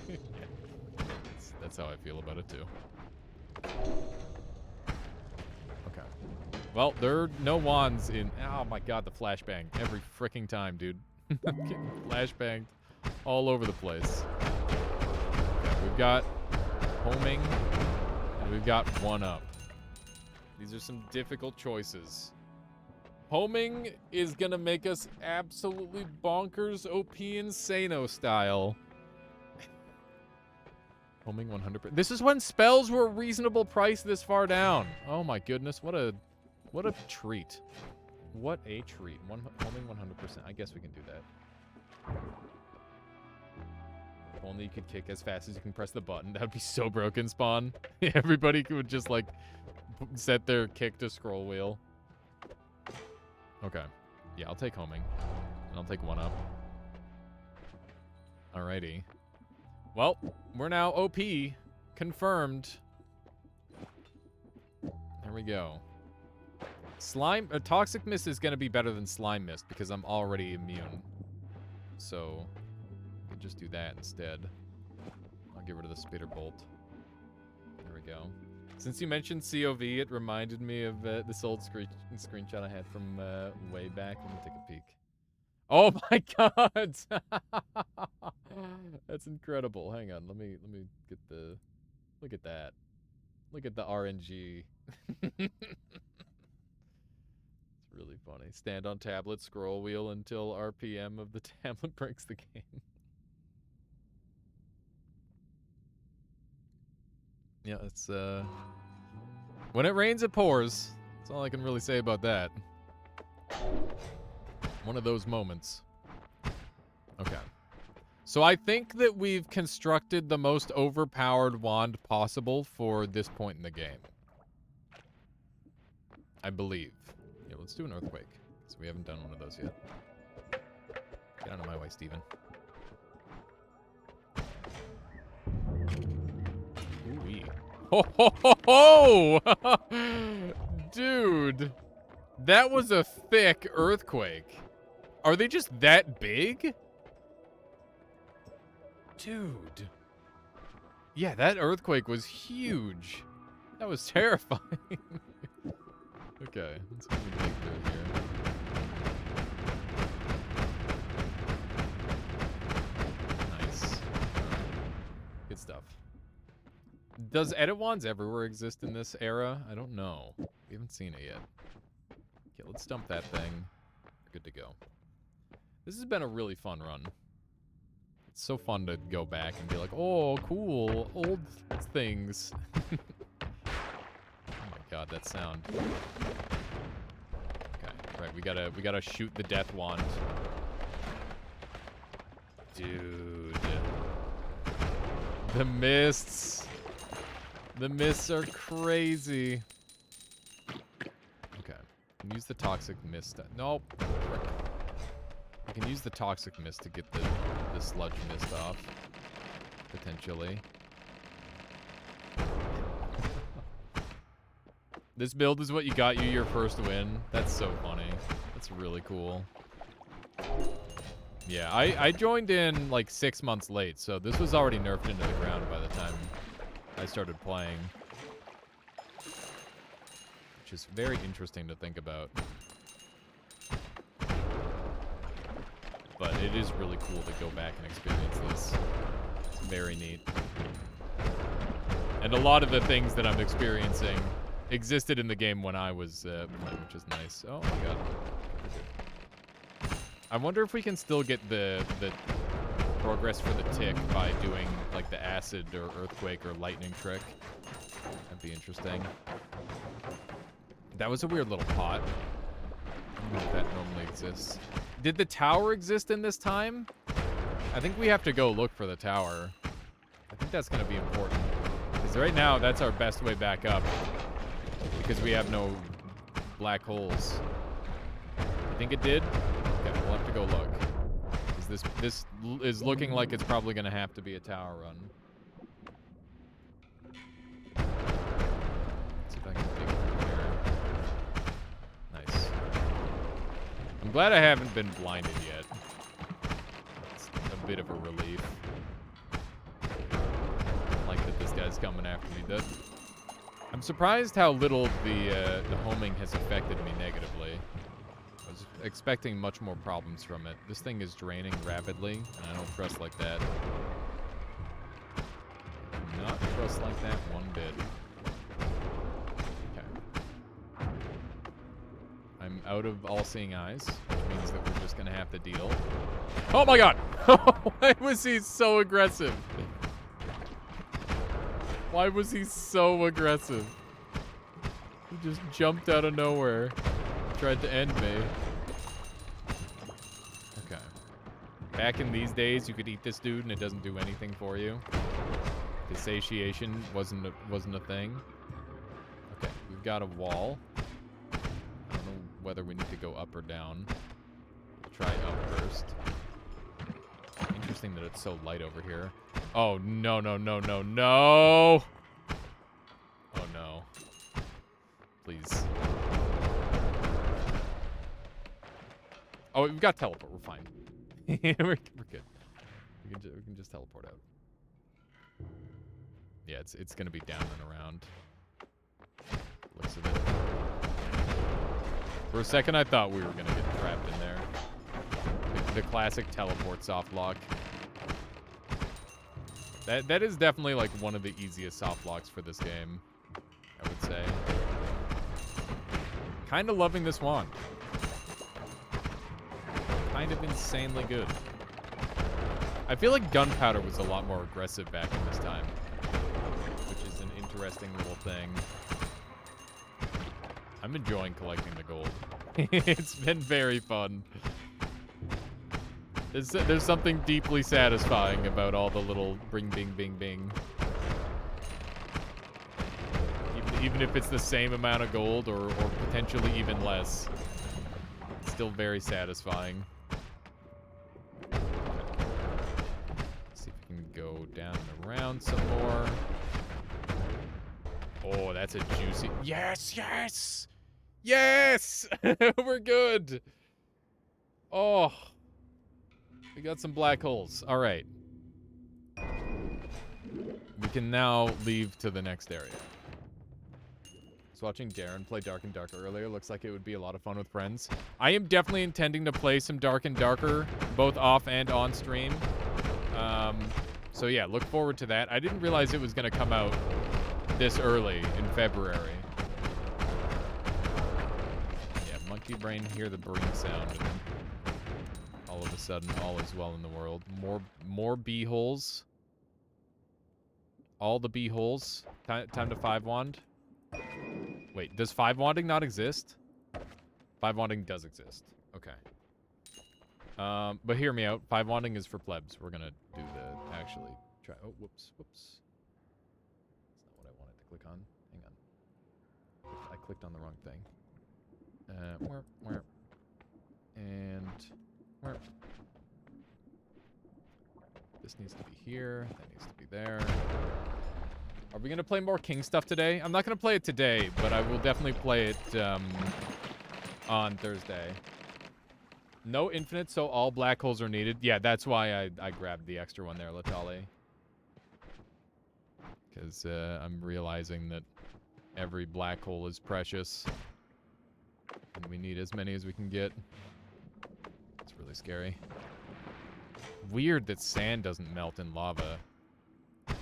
That's how I feel about it, too. Okay. Well, there are no wands in... Oh, my God, the flashbang. Every freaking time, dude. I'm getting flashbanged all over the place. Okay, we've got homing, and we've got one-up. These are some difficult choices. Homing is gonna make us absolutely bonkers OP Insano style. Homing 100%. This is when spells were a reasonable price this far down. Oh my goodness, what a treat. What a treat. Homing 100%. I guess we can do that. If only you could kick as fast as you can press the button. That would be so broken, Spawn. Everybody would just like set their kick to scroll wheel. Okay. Yeah, I'll take homing. And I'll take one up. Alrighty. Well, we're now OP. Confirmed. There we go. Toxic Mist is going to be better than Slime Mist because I'm already immune. So, I could just do that instead. I'll get rid of the Spitter Bolt. There we go. Since you mentioned COV, it reminded me of this old screenshot I had from way back. Let me take a peek. Oh my god! That's incredible. Hang on, let me get the... Look at that. Look at the RNG. It's really funny. Stand on tablet, scroll wheel until RPM of the tablet breaks the game. Yeah, it's, when it rains, it pours. That's all I can really say about that. One of those moments. Okay. So I think that we've constructed the most overpowered wand possible for this point in the game. I believe. Yeah, let's do an earthquake. So we haven't done one of those yet. Get out of my way, Steven. Ooh-wee. Ho ho ho ho! Dude, that was a thick earthquake. Are they just that big? Dude. Yeah, that earthquake was huge. That was terrifying. Okay, let's see what we can do here. Nice. Good stuff. Does edit wands everywhere exist in this era? I don't know. We haven't seen it yet. Okay, let's dump that thing. We're good to go. This has been a really fun run. It's so fun to go back and be like, oh, cool, old things. Oh my god, that sound. Okay, right, we gotta shoot the death wand. Dude. The mists. The mists are crazy. Okay. I can use the toxic mist. Nope. I can use the toxic mist to get the sludge mist off. Potentially. This build is what you got you your first win. That's so funny. That's really cool. Yeah, I joined in like 6 months late, so this was already nerfed into the ground by the time I started playing. Which is very interesting to think about. But it is really cool to go back and experience this. It's very neat. And a lot of the things that I'm experiencing existed in the game when I was playing, which is nice. Oh my god. I wonder if we can still get the progress for the tick by doing like the acid or earthquake or lightning trick. That'd be interesting. That was a weird little pot. I don't know if that normally exists. Did the tower exist in this time? I think we have to go look for the tower. I think that's going to be important. Because right now, that's our best way back up. Because we have no black holes. I think it did? Okay, we'll have to go look. Because this is looking like it's probably going to have to be a tower run. Let's see if I can dig through here. Nice. I'm glad I haven't been blinded yet. It's a bit of a relief. is coming after me. I'm surprised how little the homing has affected me negatively. I was expecting much more problems from it. This thing is draining rapidly, and I don't trust like that. I do not trust like that one bit. Okay. I'm out of all-seeing eyes, which means that we're just gonna have to deal. Oh my god! Why was he so aggressive? Why was he so aggressive? He just jumped out of nowhere. Tried to end me. Okay. Back in these days, you could eat this dude and it doesn't do anything for you. The satiation wasn't a thing. Okay, we've got a wall. I don't know whether we need to go up or down. Try up first. Interesting that it's so light over here. Oh, no, no, no, no, no! Oh, no. Please. Oh, we've got teleport. We're fine. we're good. We can just teleport out. Yeah, it's gonna be down and around. Looks of it. For a second, I thought we were gonna get trapped in there. The classic teleport soft lock. That is definitely like one of the easiest soft locks for this game, I would say. Kind of loving this wand. Kind of insanely good. I feel like gunpowder was a lot more aggressive back in this time, which is an interesting little thing. I'm enjoying collecting the gold. It's been very fun. There's something deeply satisfying about all the little bing, bing, bing, bing. Even if it's the same amount of gold or potentially even less. It's still very satisfying. Let's see if we can go down and around some more. Oh, that's a juicy... Yes, yes! Yes! We're good! Oh... We got some black holes. All right. We can now leave to the next area. I was watching Darren play Dark and Darker earlier. Looks like it would be a lot of fun with friends. I am definitely intending to play some Dark and Darker, both off and on stream. So yeah, look forward to that. I didn't realize it was going to come out this early in February. Yeah, monkey brain, hear the brain sound. And all of a sudden, all is well in the world. More bee holes. All the bee holes. Time to 5-wand. Wait, does 5-wanding not exist? 5-wanding does exist. Okay. But hear me out. 5-wanding is for plebs. We're gonna do the actually try. Oh, whoops. That's not what I wanted to click on. Hang on. I clicked on the wrong thing. And this needs to be here. That needs to be there. Are we going to play more King stuff today? I'm not going to play it today, but I will definitely play it on Thursday. No infinite, so all black holes are needed. Yeah, that's why I grabbed the extra one there, Latali. Because I'm realizing that every black hole is precious. And we need as many as we can get. It's really scary. Weird that sand doesn't melt in lava. Okay.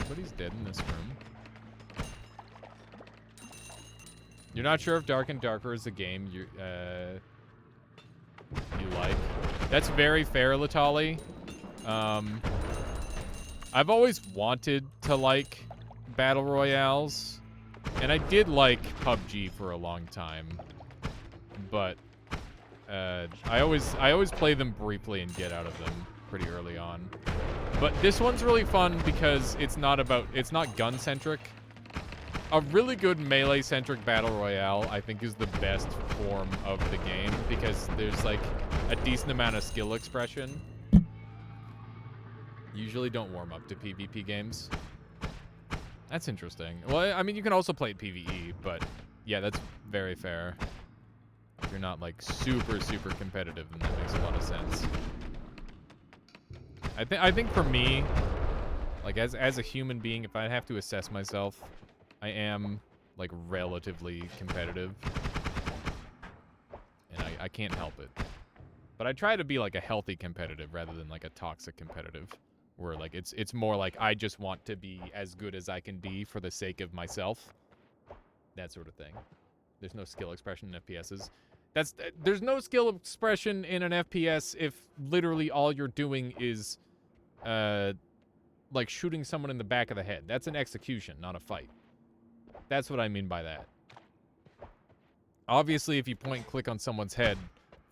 Everybody's dead in this room. You're not sure if Dark and Darker is a game you like. That's very fair, Latali. I've always wanted to like battle royales. And I did like PUBG for a long time, but I always play them briefly and get out of them pretty early on. But this one's really fun because it's not gun centric. A really good melee centric battle royale, I think, is the best form of the game because there's like a decent amount of skill expression. Usually don't warm up to PvP games. That's interesting. Well, I mean, you can also play PvE, but yeah, that's very fair. If you're not like super competitive, then that makes a lot of sense. I think for me, like as a human being, if I have to assess myself, I am like relatively competitive, and I can't help it. But I try to be like a healthy competitive rather than like a toxic competitive, where like it's more like I just want to be as good as I can be for the sake of myself. That sort of thing. There's no skill expression in FPSs. There's no skill expression in an FPS if literally all you're doing is like shooting someone in the back of the head. That's an execution, not a fight. That's what I mean by that. Obviously, if you point and click on someone's head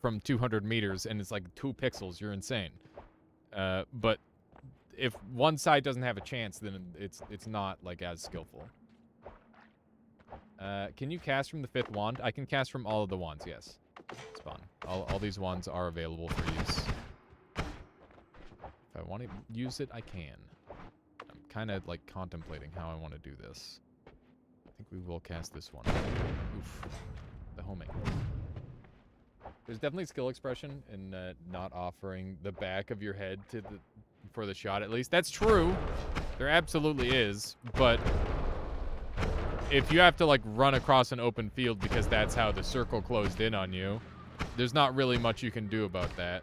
from 200 meters and it's like 2 pixels, you're insane. But if one side doesn't have a chance, then it's not like as skillful. Can you cast from the 5th wand? I can cast from all of the wands, yes. It's fun. All these wands are available for use. If I want to use it, I can. I'm kind of like contemplating how I want to do this. I think we will cast this one. Oof. The homing. There's definitely skill expression in not offering the back of your head to for the shot, at least. That's true. There absolutely is, but if you have to like run across an open field because that's how the circle closed in on you, there's not really much you can do about that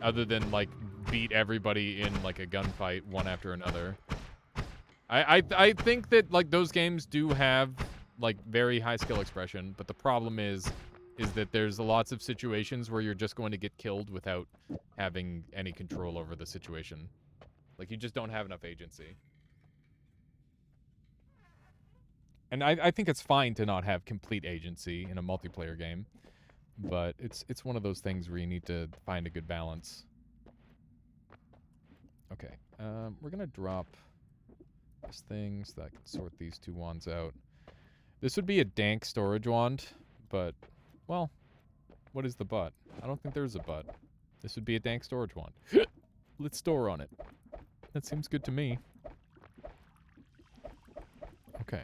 other than like beat everybody in like a gunfight one after another. I think that like those games do have like very high skill expression, but the problem is that there's lots of situations where you're just going to get killed without having any control over the situation. Like you just don't have enough agency. And I think it's fine to not have complete agency in a multiplayer game, but it's one of those things where you need to find a good balance. Okay, we're gonna drop this thing so that I can sort these 2 wands out. This would be a dank storage wand, but, well, what is the but? I don't think there's a but. This would be a dank storage wand. Let's store on it. That seems good to me. Okay.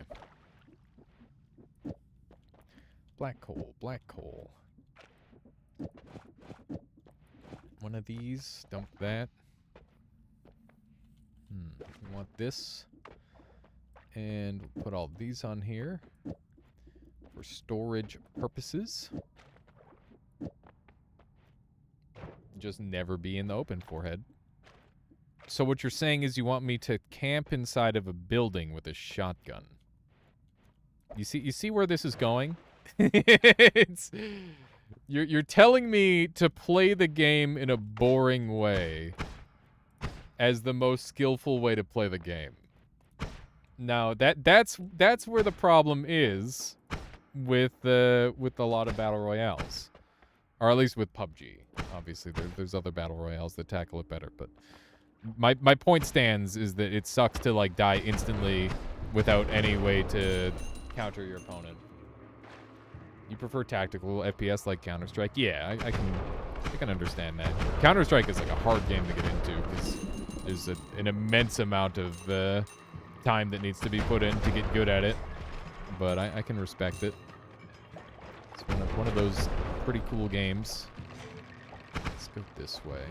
Black coal, black coal. One of these, dump that. We want this. And we'll put all these on here for storage purposes. Just never be in the open, forehead. So what you're saying is you want me to camp inside of a building with a shotgun. You see where this is going? You're telling me to play the game in a boring way as the most skillful way to play the game. Now that's where the problem is with a lot of battle royales, or at least with PUBG. Obviously, there's other battle royales that tackle it better, but my point stands is that it sucks to like die instantly without any way to counter your opponent. You prefer tactical FPS like Counter-Strike? Yeah, I can understand that. Counter-Strike is like a hard game to get into because there's an immense amount of time that needs to be put in to get good at it. But I can respect it. It's one of those pretty cool games. Let's go this way.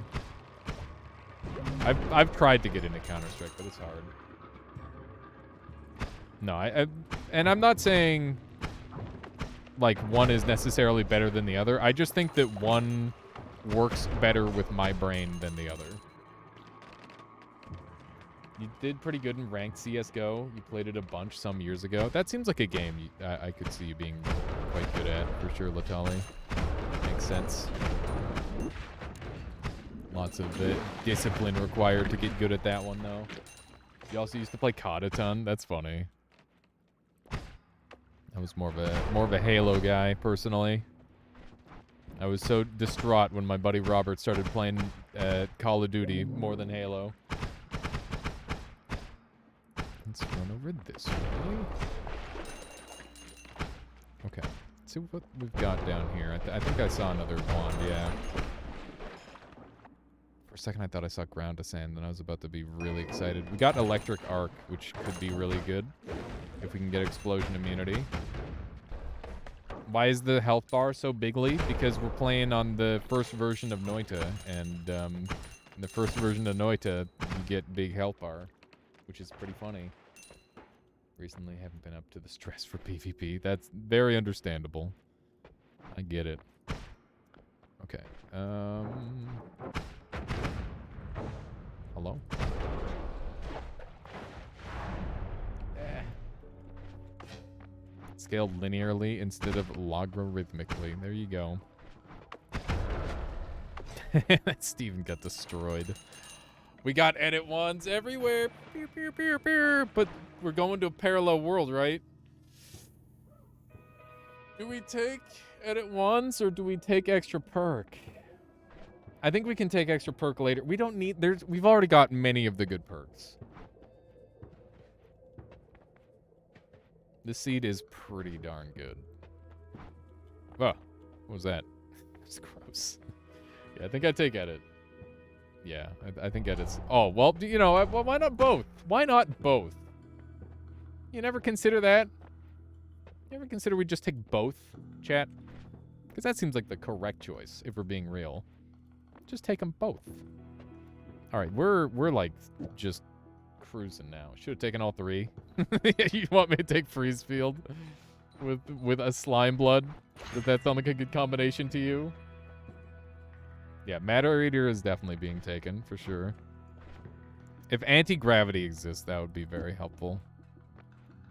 I've tried to get into Counter-Strike, but it's hard. No, and I'm not saying like one is necessarily better than the other. I just think that one works better with my brain than the other. You did pretty good in ranked CSGO. You played it a bunch some years ago. That seems like a game I could see you being quite good at, for sure, Latali. Makes sense. Lots of discipline required to get good at that one, though. You also used to play COD a ton. That's funny. I was more of a Halo guy, personally. I was so distraught when my buddy Robert started playing Call of Duty more than Halo. Let's run over this way. Okay. Let's see what we've got down here. I think I saw another wand, yeah. For a second I thought I saw ground to sand, and I was about to be really excited. We got electric arc, which could be really good if we can get explosion immunity. Why is the health bar so bigly? Because we're playing on the first version of Noita, and In the first version of Noita, you get big health bar, which is pretty funny. Recently, haven't been up to the stress for PvP. That's very understandable. I get it. Okay. Hello? Scaled linearly instead of logarithmically. There you go. Steven got destroyed. We got edit ones everywhere. Pew, pew, pew, pew. But we're going to a parallel world, right? Do we take edit ones or do we take extra perk? I think we can take extra perk later. We don't need... We've already got many of the good perks. The seed is pretty darn good. Oh, what was that? It's gross. Yeah, I think I take edit. Yeah, I think edit's... Oh, well, you know, why not both? Why not both? You never consider that? You ever consider we just take both, chat? Because that seems like the correct choice, if we're being real. Just take them both. All right, we're like just cruising now. Should have taken all three. You want me to take Freeze Field with a Slime Blood? Does that sound like a good combination to you? Yeah, Matter Eater is definitely being taken, for sure. If Anti-Gravity exists, that would be very helpful.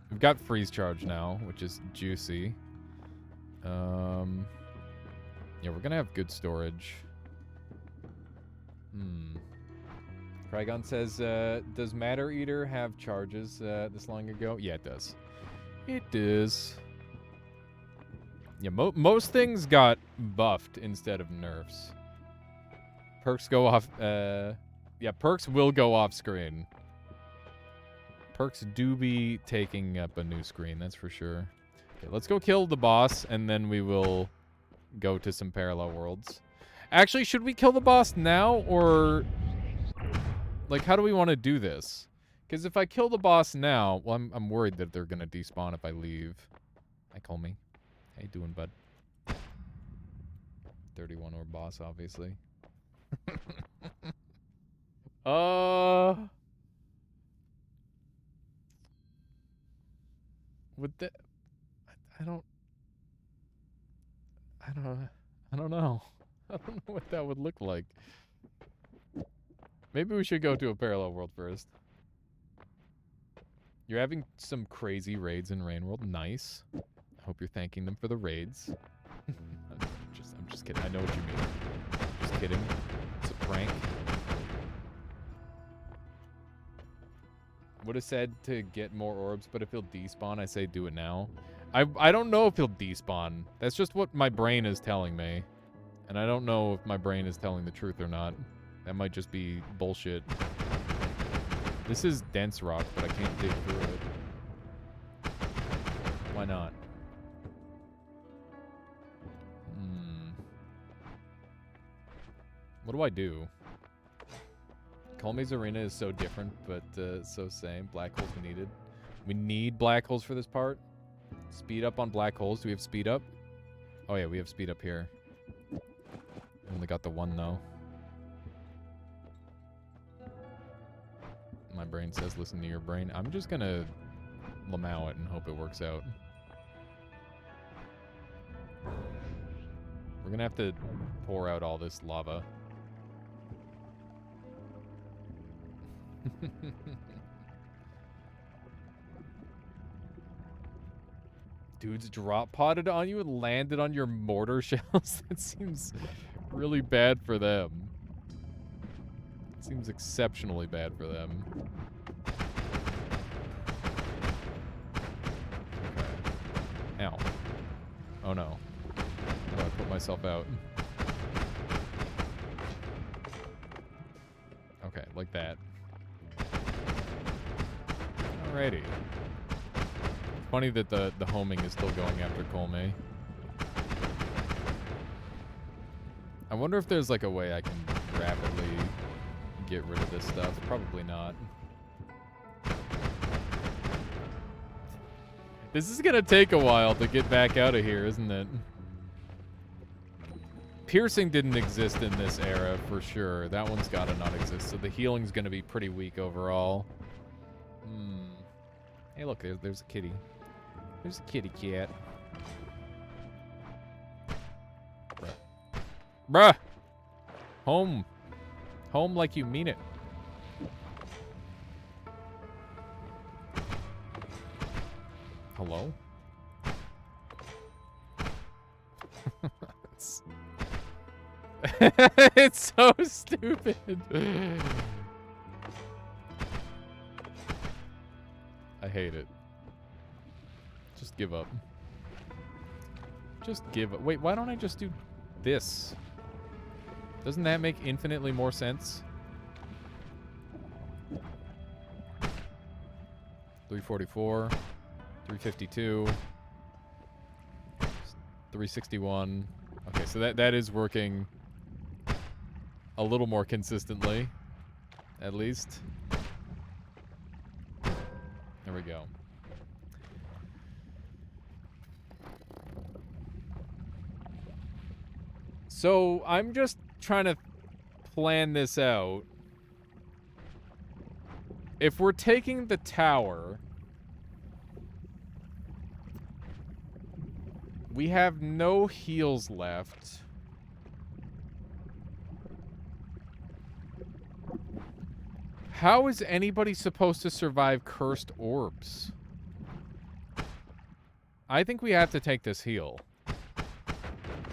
We've got Freeze Charge now, which is juicy. Yeah, we're gonna have good storage. Krygon says, does Matter Eater have charges this long ago? Yeah, it does. It does. Yeah, most things got buffed instead of nerfs. Perks go off, yeah, perks will go off screen. Perks do be taking up a new screen, that's for sure. Okay, let's go kill the boss, and then we will go to some parallel worlds. Actually, should we kill the boss now, or... Like, how do we want to do this? Because if I kill the boss now, well, I'm worried that they're going to despawn if I leave. Hi, Colmy. How you doing, bud? 31 or boss, obviously. Would that... I don't know. I don't know what that would look like. Maybe we should go to a parallel world first. You're having some crazy raids in Rain World. Nice. I hope you're thanking them for the raids. I'm just kidding. I know what you mean. Just kidding. It's a prank. Would have said to get more orbs, but if he'll despawn, I say do it now. I don't know if he'll despawn. That's just what my brain is telling me. And I don't know if my brain is telling the truth or not. That might just be bullshit. This is dense rock, but I can't dig through it. Why not? What do I do? Colmy's arena is so different, but so same. Black holes needed. We need black holes for this part. Speed up on black holes. Do we have speed up? Oh yeah, we have speed up here. Only got the one though. My brain says listen to your brain. I'm just gonna Lamau it and hope it works out. We're gonna have to pour out all this lava. Dudes drop potted on you and landed on your mortar shells? That seems really bad for them. It seems exceptionally bad for them. Okay. Ow. Oh no. How do I put myself out? Okay, like that. Alrighty. Funny that the homing is still going after Colmy. I wonder if there's like a way I can rapidly get rid of this stuff. Probably not. This is gonna take a while to get back out of here, isn't it? Piercing didn't exist in this era for sure. That one's gotta not exist. So the healing's gonna be pretty weak overall. Hey, look, there's a kitty. There's a kitty cat. Bruh! Home. Home like you mean it. Hello? It's so stupid. I hate it. Just give up. Just give up. Wait, why don't I just do this? Doesn't that make infinitely more sense? 344, 352, 361. Okay, so that is working a little more consistently, at least. There we go. So I'm just trying to plan this out. If we're taking the tower, we have no heals left. How is anybody supposed to survive cursed orbs? I think we have to take this heal.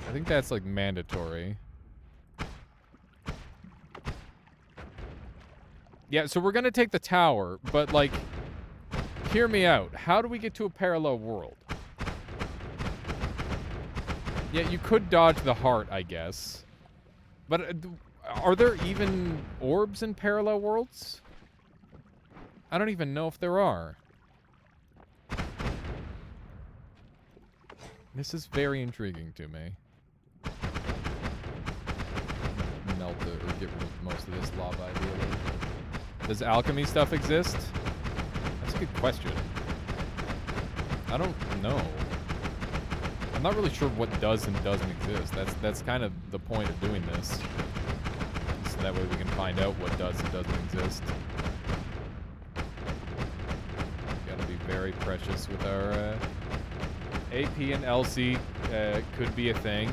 I think that's like mandatory. Yeah, so we're gonna take the tower, but like, hear me out. How do we get to a parallel world? Yeah, you could dodge the heart, I guess. But are there even orbs in parallel worlds? I don't even know if there are. This is very intriguing to me. Melt it or get rid of most of this lava ideally. Does alchemy stuff exist? That's a good question. I don't know. I'm not really sure what does and doesn't exist. That's kind of the point of doing this. So that way we can find out what does and doesn't exist. Gotta be very precious with our AP and LC could be a thing.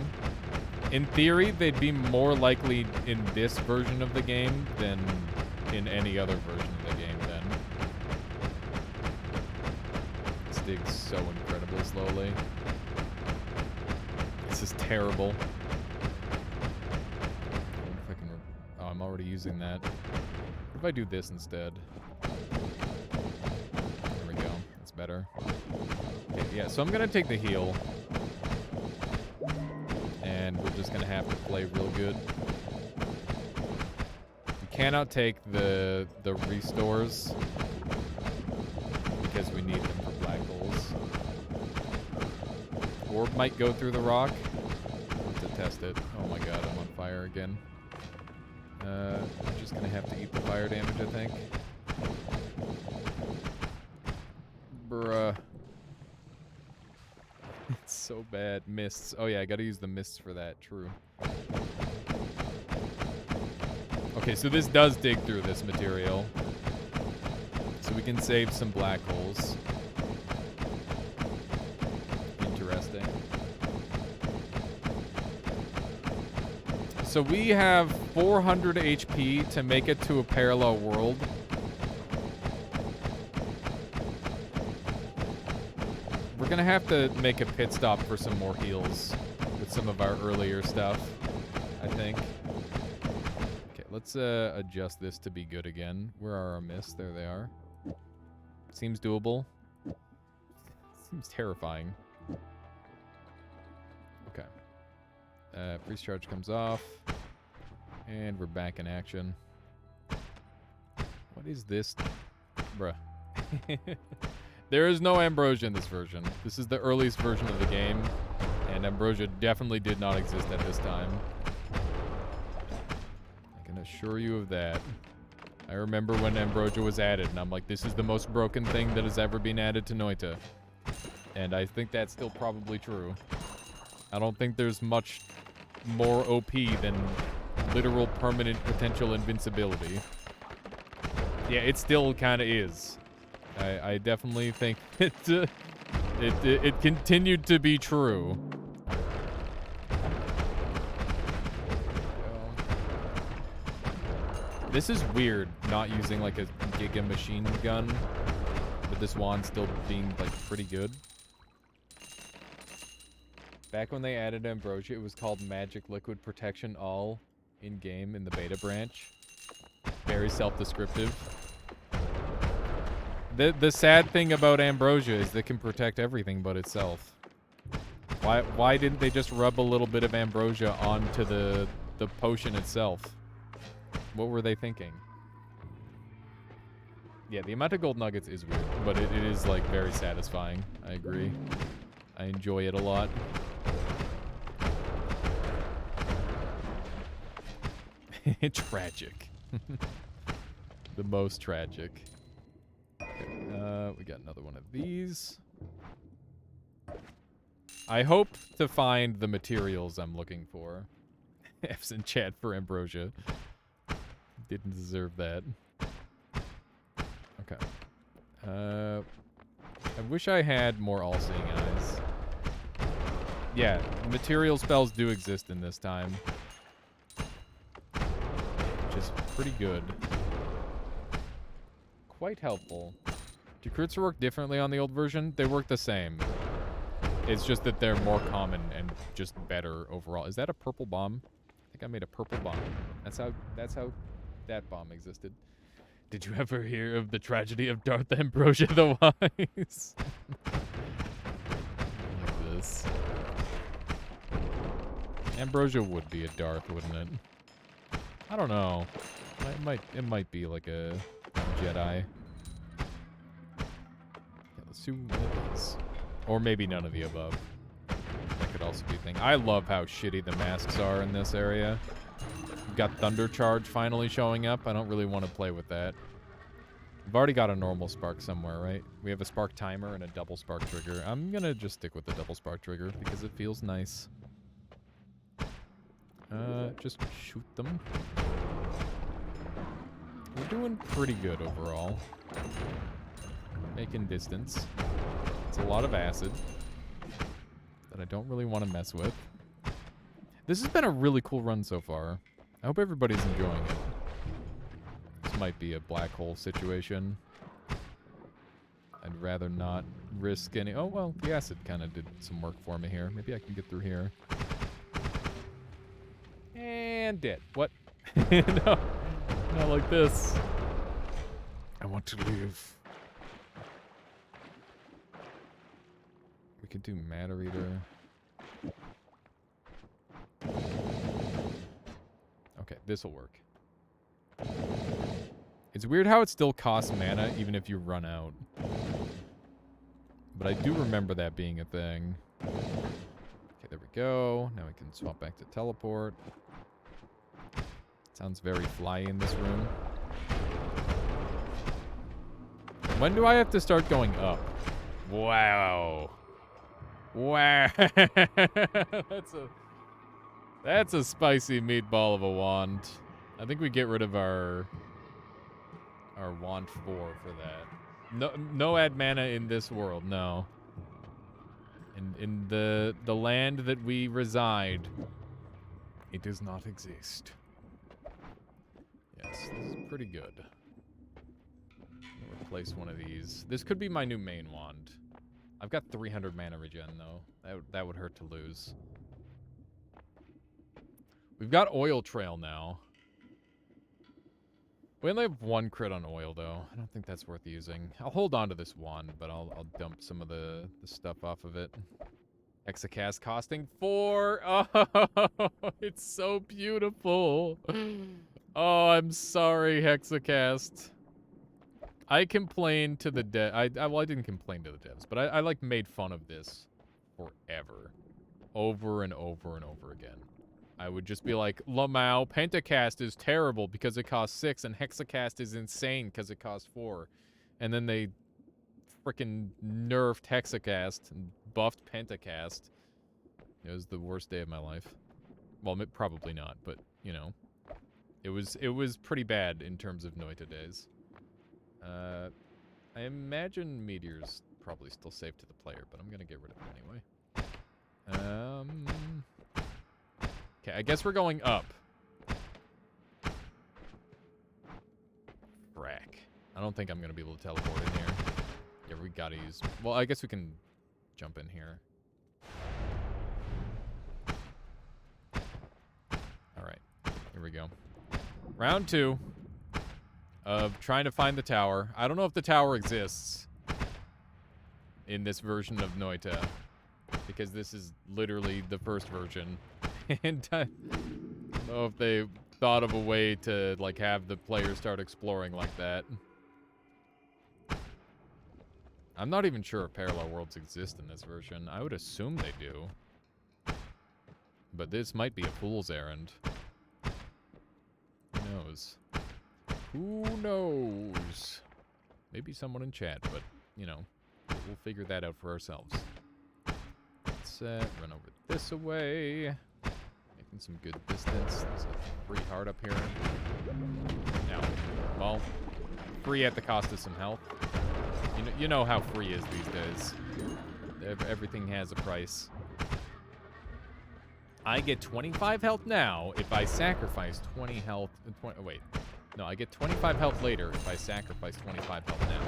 In theory, they'd be more likely in this version of the game than in any other version of the game then. This digs so incredibly slowly. This is terrible. If I can oh, I'm already using that. What if I do this instead? There we go. That's better. Okay, yeah, so I'm gonna take the heal. And we're just gonna have to play real good. We cannot take the restores because we need them for black holes. Orb might go through the rock to test it. Oh my god, I'm on fire again. I'm just gonna have to eat the fire damage, I think. Bruh. It's so bad. Mists. Oh yeah, I gotta use the mists for that. True. Okay, so this does dig through this material. So we can save some black holes. Interesting. So we have 400 HP to make it to a parallel world. We're gonna have to make a pit stop for some more heals with some of our earlier stuff, I think. Okay, let's adjust this to be good again. Where are our mists? There they are. Seems doable. Seems terrifying. Okay. Freeze charge comes off. And we're back in action. What is this? Bruh. There is no ambrosia in this version. This is the earliest version of the game, and ambrosia definitely did not exist at this time. I can assure you of that. I remember when ambrosia was added, and I'm like, this is the most broken thing that has ever been added to Noita. And I think that's still probably true. I don't think there's much more OP than literal permanent potential invincibility. Yeah, it still kind of is. I definitely think it continued to be true. This is weird, not using like a Giga machine gun, but this wand still being like pretty good. Back when they added Ambrosia, it was called Magic Liquid Protection All in-game in the beta branch. Very self-descriptive. The sad thing about Ambrosia is it can protect everything but itself. Why didn't they just rub a little bit of Ambrosia onto the potion itself? What were they thinking? Yeah, the amount of gold nuggets is weird, but it is like very satisfying. I agree. I enjoy it a lot. Tragic. The most tragic. Okay, we got another one of these. I hope to find the materials I'm looking for. F's in chat for Ambrosia. Didn't deserve that. Okay. I wish I had more all-seeing eyes. Yeah, material spells do exist in this time. Which is pretty good. Quite helpful. Do crits work differently on the old version? They work the same. It's just that they're more common and just better overall. Is that a purple bomb? I think I made a purple bomb. That's how that bomb existed. Did you ever hear of the tragedy of Darth Ambrosia the Wise? Like this. Ambrosia would be a Darth, wouldn't it? I don't know. It might be like a Jedi. Yeah, let's do one of these. Or maybe none of the above. That could also be a thing. I love how shitty the masks are in this area. We've got Thunder Charge finally showing up. I don't really want to play with that. We've already got a normal spark somewhere, right? We have a spark timer and a double spark trigger. I'm gonna just stick with the double spark trigger because it feels nice. Just shoot them. We're doing pretty good overall. Making distance. It's a lot of acid that I don't really want to mess with. This has been a really cool run so far. I hope everybody's enjoying it. This might be a black hole situation. I'd rather not risk any... Oh, well, the acid kind of did some work for me here. Maybe I can get through here. And dead. What? No. Not like this. I want to live. We could do Matter Eater. Okay, this'll work. It's weird how it still costs mana even if you run out. But I do remember that being a thing. Okay, there we go. Now we can swap back to teleport. Sounds very fly in this room. When do I have to start going up? Wow. Wow. That's a spicy meatball of a wand. I think we get rid of our wand 4 for that. No add mana in this world, no. In the land that we reside, it does not exist. Yes, this is pretty good. I'll replace one of these. This could be my new main wand. I've got 300 mana regen, though. That would hurt to lose. We've got Oil Trail now. We only have one crit on oil, though. I don't think that's worth using. I'll hold on to this wand, but I'll dump some of the stuff off of it. Hexacast costing 4. Oh, it's so beautiful. Oh, I'm sorry, Hexacast. I complained to the well, I didn't complain to the devs, but I like made fun of this forever. Over and over and over again. I would just be like, Lamau, Pentacast is terrible because it costs 6, and Hexacast is insane because it costs 4. And then they frickin' nerfed Hexacast and buffed Pentacast. It was the worst day of my life. Well, probably not, but, you know. It was pretty bad in terms of Noita days. I imagine Meteor's probably still safe to the player, but I'm gonna get rid of it anyway. Okay, I guess we're going up. Frack. I don't think I'm gonna be able to teleport in here. Yeah, we gotta use... Well, I guess we can jump in here. Alright, here we go. Round 2 of trying to find the tower. I don't know if the tower exists in this version of Noita, because this is literally the first version. And I don't know if they thought of a way to, like, have the players start exploring like that. I'm not even sure if parallel worlds exist in this version. I would assume they do. But this might be a fool's errand. Who knows? Who knows? Maybe someone in chat, but, you know, we'll figure that out for ourselves. Let's run over this away. Making some good distance. There's a free heart up here. Now, well, free at the cost of some health. You know how free is these days. Everything has a price. I get 25 health now if I sacrifice 20 health. Oh, wait. No, I get 25 health later if I sacrifice 25 health now.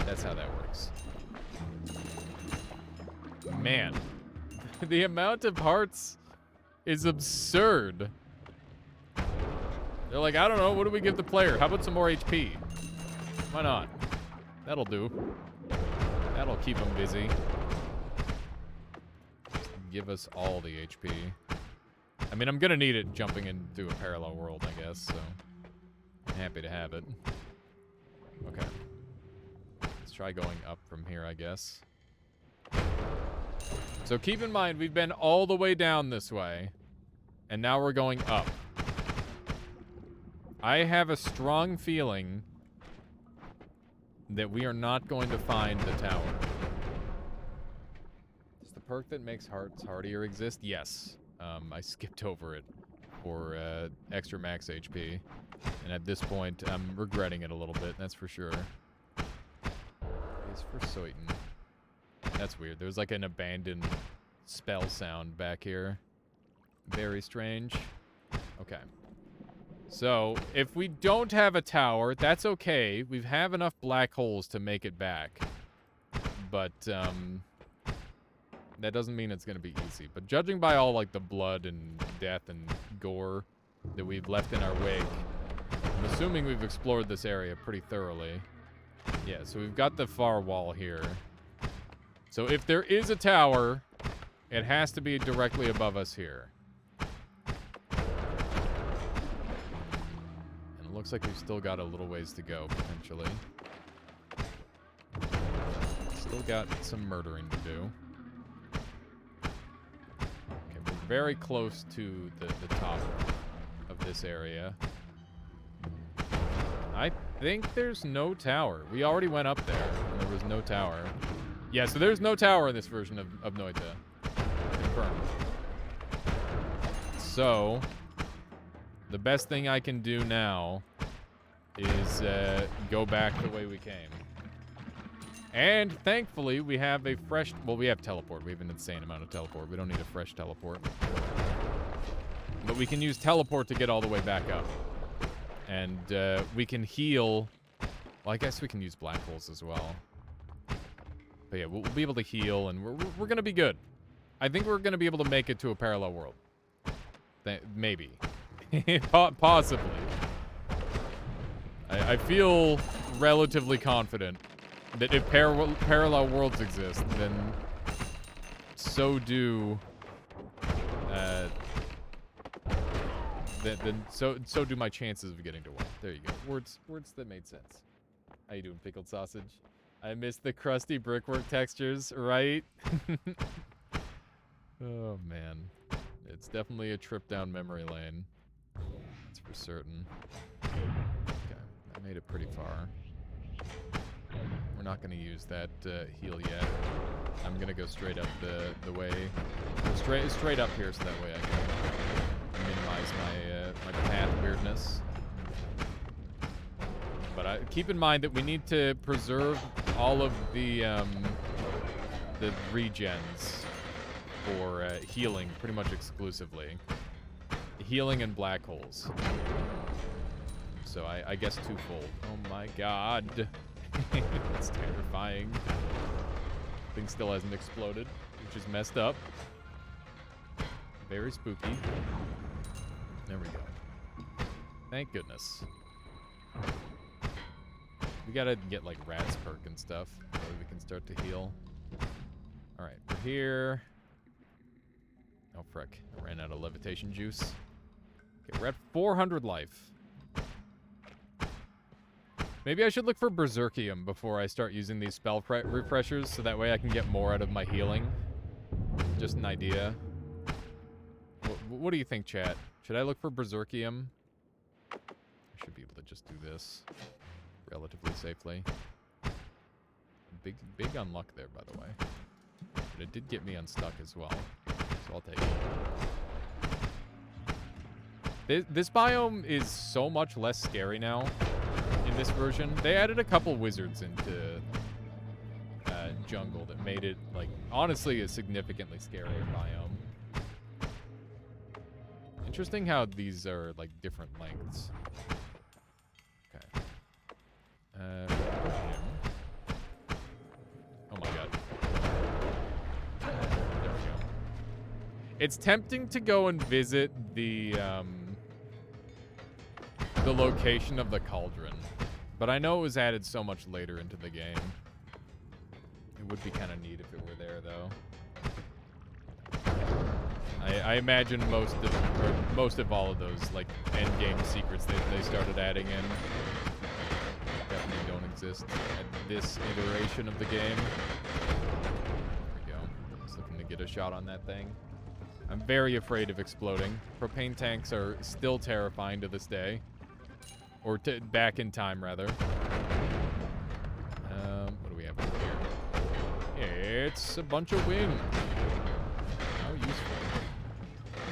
That's how that works. Man, the amount of hearts is absurd. They're like, I don't know, what do we give the player? How about some more HP? Why not? That'll do. That'll keep them busy. Just give us all the HP. I mean, I'm gonna need it jumping into a parallel world, I guess, so I'm happy to have it. Okay. Let's try going up from here, I guess. So keep in mind, we've been all the way down this way, and now we're going up. I have a strong feeling that we are not going to find the tower. Does the perk that makes hearts hardier exist? Yes. I skipped over it for extra max HP. And at this point, I'm regretting it a little bit, that's for sure. It's for Soiten. That's weird. There's like an abandoned spell sound back here. Very strange. Okay. So, if we don't have a tower, that's okay. We have enough black holes to make it back. But, that doesn't mean it's going to be easy. But judging by all, like, the blood and death and gore that we've left in our wake, I'm assuming we've explored this area pretty thoroughly. Yeah, so we've got the far wall here. So if there is a tower, it has to be directly above us here. Looks like we've still got a little ways to go, potentially. Still got some murdering to do. Okay, we're very close to the top of this area. I think there's no tower. We already went up there, and there was no tower. Yeah, so there's no tower in this version of Noita. Confirmed. So, the best thing I can do now is go back the way we came. And thankfully, we have a fresh... Well, we have teleport. We have an insane amount of teleport. We don't need a fresh teleport. But we can use teleport to get all the way back up. And we can heal... Well, I guess we can use black holes as well. But yeah, we'll be able to heal, and we're going to be good. I think we're going to be able to make it to a parallel world. Maybe. Possibly. I feel relatively confident that if parallel worlds exist, then so do so do my chances of getting to one. There you go. Words that made sense. How you doing, pickled sausage? I miss the crusty brickwork textures, right? Oh man, it's definitely a trip down memory lane. That's for certain. Okay, I made it pretty far. We're not going to use that heal yet. I'm gonna go straight up the way, straight up here, so that way I can minimize my path weirdness. But keep in mind that we need to preserve all of the regens for healing, pretty much exclusively. Healing and black holes. So I guess twofold. Oh my god. It's terrifying. Thing still hasn't exploded, which is messed up. Very spooky. There we go. Thank goodness. We gotta get like Rat's perk and stuff so we can start to heal. Alright, we're here. Oh frick, I ran out of levitation juice. Okay, we're at 400 life. Maybe I should look for Berserkium before I start using these spell refreshers, so that way I can get more out of my healing. Just an idea. What do you think, chat? Should I look for Berserkium? I should be able to just do this relatively safely. Big unluck there, by the way. But it did get me unstuck as well, so I'll take it. This biome is so much less scary now. In this version, they added a couple wizards into jungle that made it, like, honestly a significantly scarier biome. Interesting how these are, like, different lengths. Okay. Oh my god. There we go. It's tempting to go and visit the location of the cauldron. But I know it was added so much later into the game. It would be kind of neat if it were there, though. I imagine most of all of those, like, end game secrets that they started adding in definitely don't exist at this iteration of the game. There we go. Just looking to get a shot on that thing. I'm very afraid of exploding. Propane tanks are still terrifying to this day. Or back in time, rather. What do we have over here? It's a bunch of wind. How useful.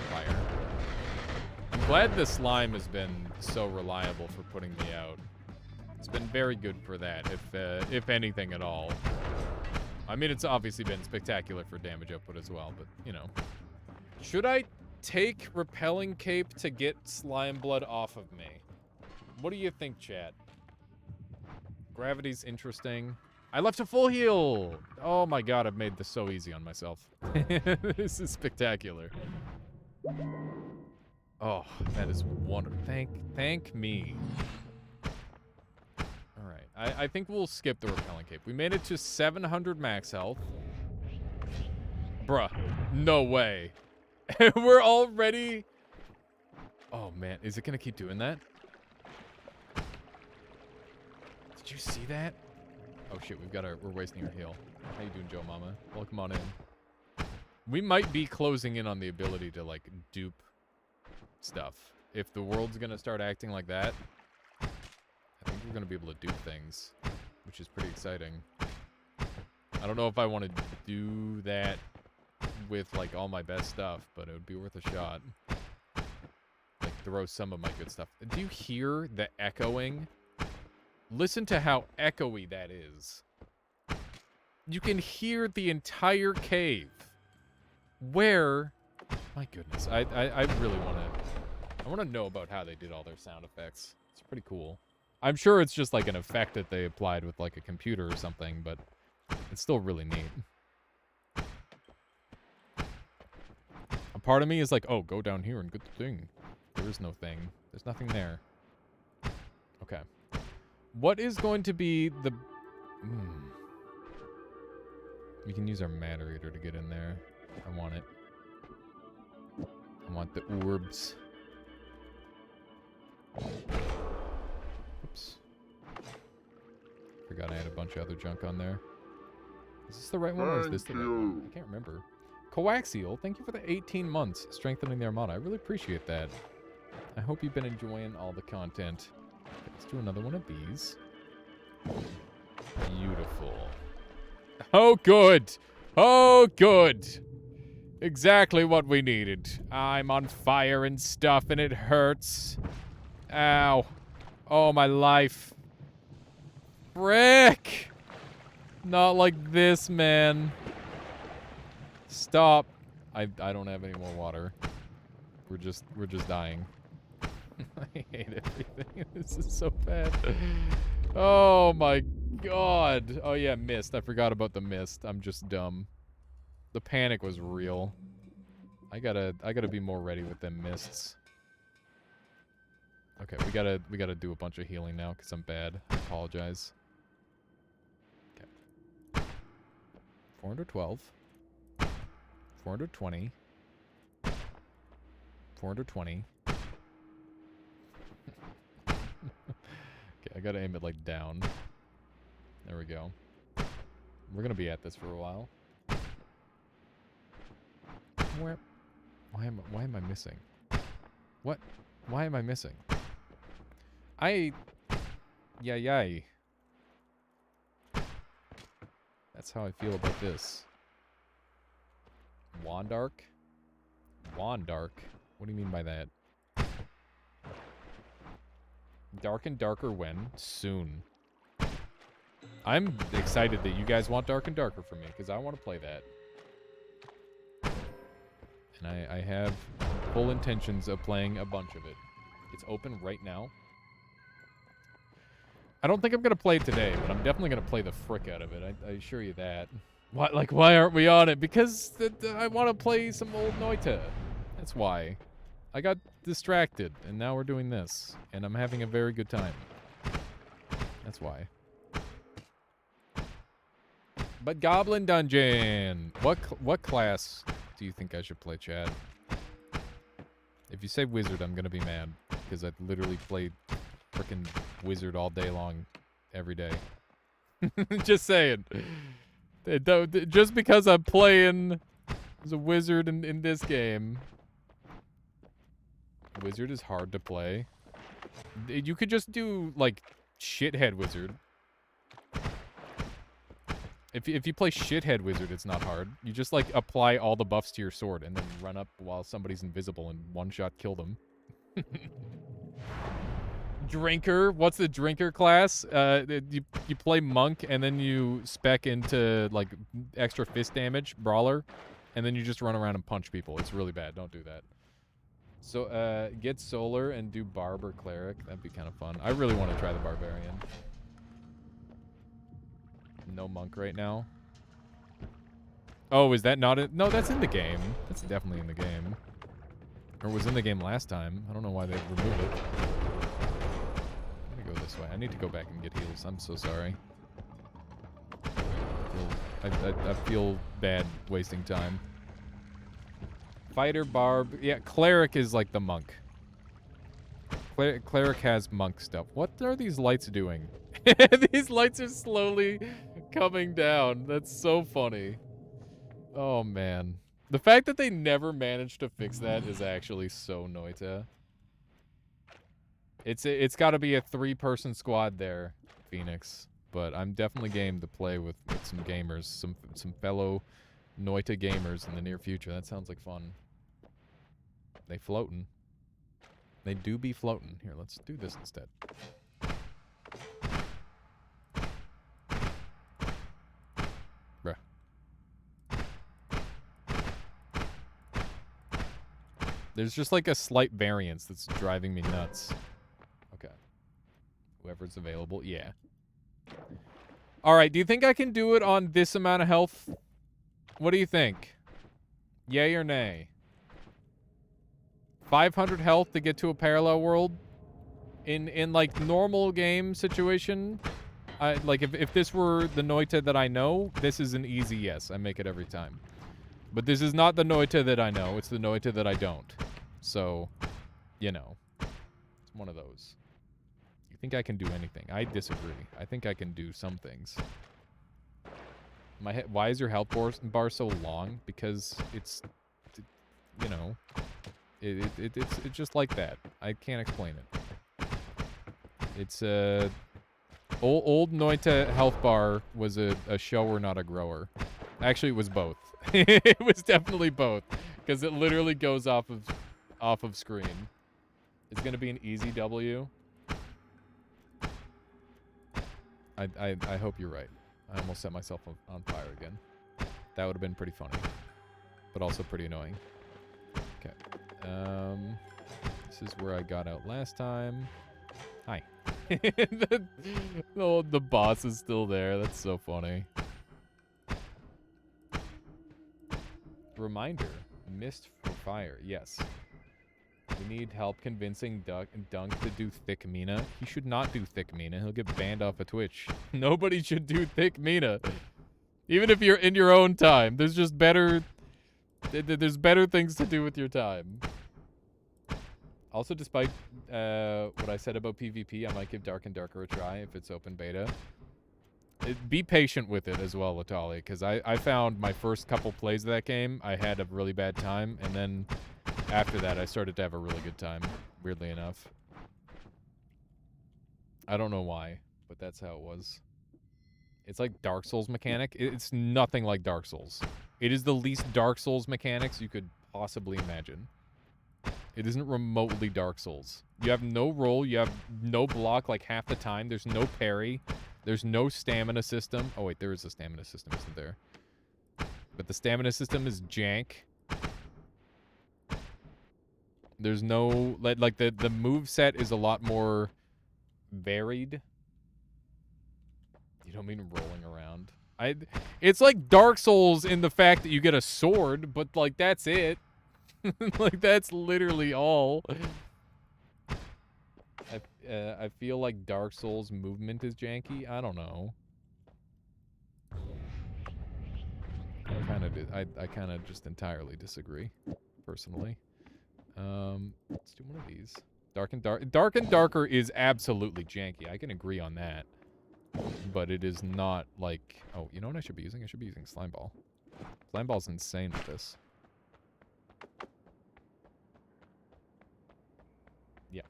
Fire. I'm glad the slime has been so reliable for putting me out. It's been very good for that, if anything at all. I mean, it's obviously been spectacular for damage output as well, but, you know. Should I take Repelling Cape to get slime blood off of me? What do you think, chat? Gravity's interesting. I left a full heal! Oh my god, I've made this so easy on myself. This is spectacular. Oh, that is wonderful. Thank me. Alright, I think we'll skip the Repelling Cape. We made it to 700 max health. Bruh, no way. We're already... Oh man, is it gonna keep doing that? Did you see that? Oh shit, we're wasting our heal. How you doing, Joe Mama? Welcome on in. We might be closing in on the ability to, like, dupe stuff. If the world's gonna start acting like that, I think we're gonna be able to dupe things, which is pretty exciting. I don't know if I want to do that with, like, all my best stuff, but it would be worth a shot. Like, throw some of my good stuff. Do you hear the echoing? Listen to how echoey that is. You can hear the entire cave. Where? My goodness. I really want to know about how they did all their sound effects. It's pretty cool. I'm sure it's just like an effect that they applied with like a computer or something, but it's still really neat. A part of me is like, oh, go down here and get the thing. There is no thing. There's nothing there. Okay. What is going to be the... We can use our matter eater to get in there. I want it. I want the orbs. Oops. Forgot I had a bunch of other junk on there. Is this the right one or is this the right one? I can't remember. Coaxial, thank you for the 18 months strengthening the Armada. I really appreciate that. I hope you've been enjoying all the content. Let's do another one of these. Beautiful. Oh, good. Oh, good. Exactly what we needed. I'm on fire and stuff, and it hurts. Ow. Oh, my life. Frick! Not like this, man. Stop. I don't have any more water. We're just dying. I hate everything. This is so bad. Oh my god. Oh yeah, mist. I forgot about the mist. I'm just dumb. The panic was real. I gotta be more ready with them mists. Okay, we gotta do a bunch of healing now because I'm bad. I apologize. Okay. 412. 420. 420. Okay, I gotta aim it like down. There we go. We're gonna be at this for a while. Where? Why am I missing? What? Why am I missing? Yay. That's how I feel about this. Wandark? Wandark? What do you mean by that? Dark and darker when? Soon. I'm excited that you guys want Dark and Darker for me, because I want to play that. And I have full intentions of playing a bunch of it. It's open right now. I don't think I'm going to play it today, but I'm definitely going to play the frick out of it. I assure you that. Why aren't we on it? Because I want to play some old Noita. That's why. I got distracted, and now we're doing this. And I'm having a very good time. That's why. But Goblin Dungeon! What class do you think I should play, Chad? If you say Wizard, I'm gonna be mad. Because I've literally played frickin' Wizard all day long. Every day. Just saying. Just because I'm playing as a Wizard in this game. Wizard is hard to play. You could just do, like, Shithead Wizard. If you play Shithead Wizard, it's not hard. You just, like, apply all the buffs to your sword and then run up while somebody's invisible and one-shot kill them. Drinker. What's the Drinker class? You play Monk and then you spec into, like, extra fist damage, Brawler, and then you just run around and punch people. It's really bad. Don't do that. So, get Solar and do Barber Cleric. That'd be kind of fun. I really want to try the Barbarian. No Monk right now. Oh, is that not it? No, that's in the game. That's definitely in the game. Or was in the game last time. I don't know why they removed it. I'm gonna go this way. I need to go back and get heals. I'm so sorry. I feel bad wasting time. Fighter, Barb. Yeah, Cleric is like the Monk. Cleric has Monk stuff. What are these lights doing? These lights are slowly coming down. That's so funny. Oh, man. The fact that they never managed to fix that is actually so Noita. It's got to be a 3-person squad there, Phoenix. But I'm definitely game to play with some gamers, some fellow Noita gamers in the near future. That sounds like fun. They floating. They do be floating. Here, let's do this instead. Bruh. There's just like a slight variance that's driving me nuts. Okay. Whoever's available, yeah. Alright, do you think I can do it on this amount of health? What do you think? Yay or nay? 500 health to get to a parallel world? In like normal game situation, like if this were the Noita that I know, this is an easy yes. I make it every time. But this is not the Noita that I know. It's the Noita that I don't. So, you know, it's one of those. You think I can do anything? I disagree. I think I can do some things. Why is your health bar so long? Because it's, you know, it's just like that. I can't explain it. It's old Noita health bar was a shower, not a grower. Actually, it was both. It was definitely both, because it literally goes off of screen. It's gonna be an easy W. I hope you're right. I almost set myself on fire again. That would have been pretty funny, but also pretty annoying. Okay. This is where I got out last time. Hi. the boss is still there. That's so funny. Reminder. Mist for fire. Yes. We need help convincing Dunk to do Thick Mina. He should not do Thick Mina. He'll get banned off of Twitch. Nobody should do Thick Mina. Even if you're in your own time. There's just better... There's better things to do with your time. Also, despite what I said about PvP, I might give Dark and Darker a try if it's open beta. Be patient with it as well, Latali, because I found my first couple plays of that game, I had a really bad time, and then after that, I started to have a really good time, weirdly enough. I don't know why, but that's how it was. It's like Dark Souls mechanic. It's nothing like Dark Souls. It is the least Dark Souls mechanics you could possibly imagine. It isn't remotely Dark Souls. You have no roll. You have no block like half the time. There's no parry. There's no stamina system. Oh, wait, there is a stamina system, isn't there? But the stamina system is jank. There's no... Like, the moveset is a lot more varied. You don't mean rolling around. It's like Dark Souls in the fact that you get a sword, but, like, that's it. Like, that's literally all. I feel like Dark Souls movement is janky. I don't know. I kind of just entirely disagree, personally. Let's do one of these. Dark and Darker is absolutely janky. I can agree on that. But it is not like... Oh, you know what I should be using? I should be using Slime Ball. Slime Ball's insane with this. Yeah.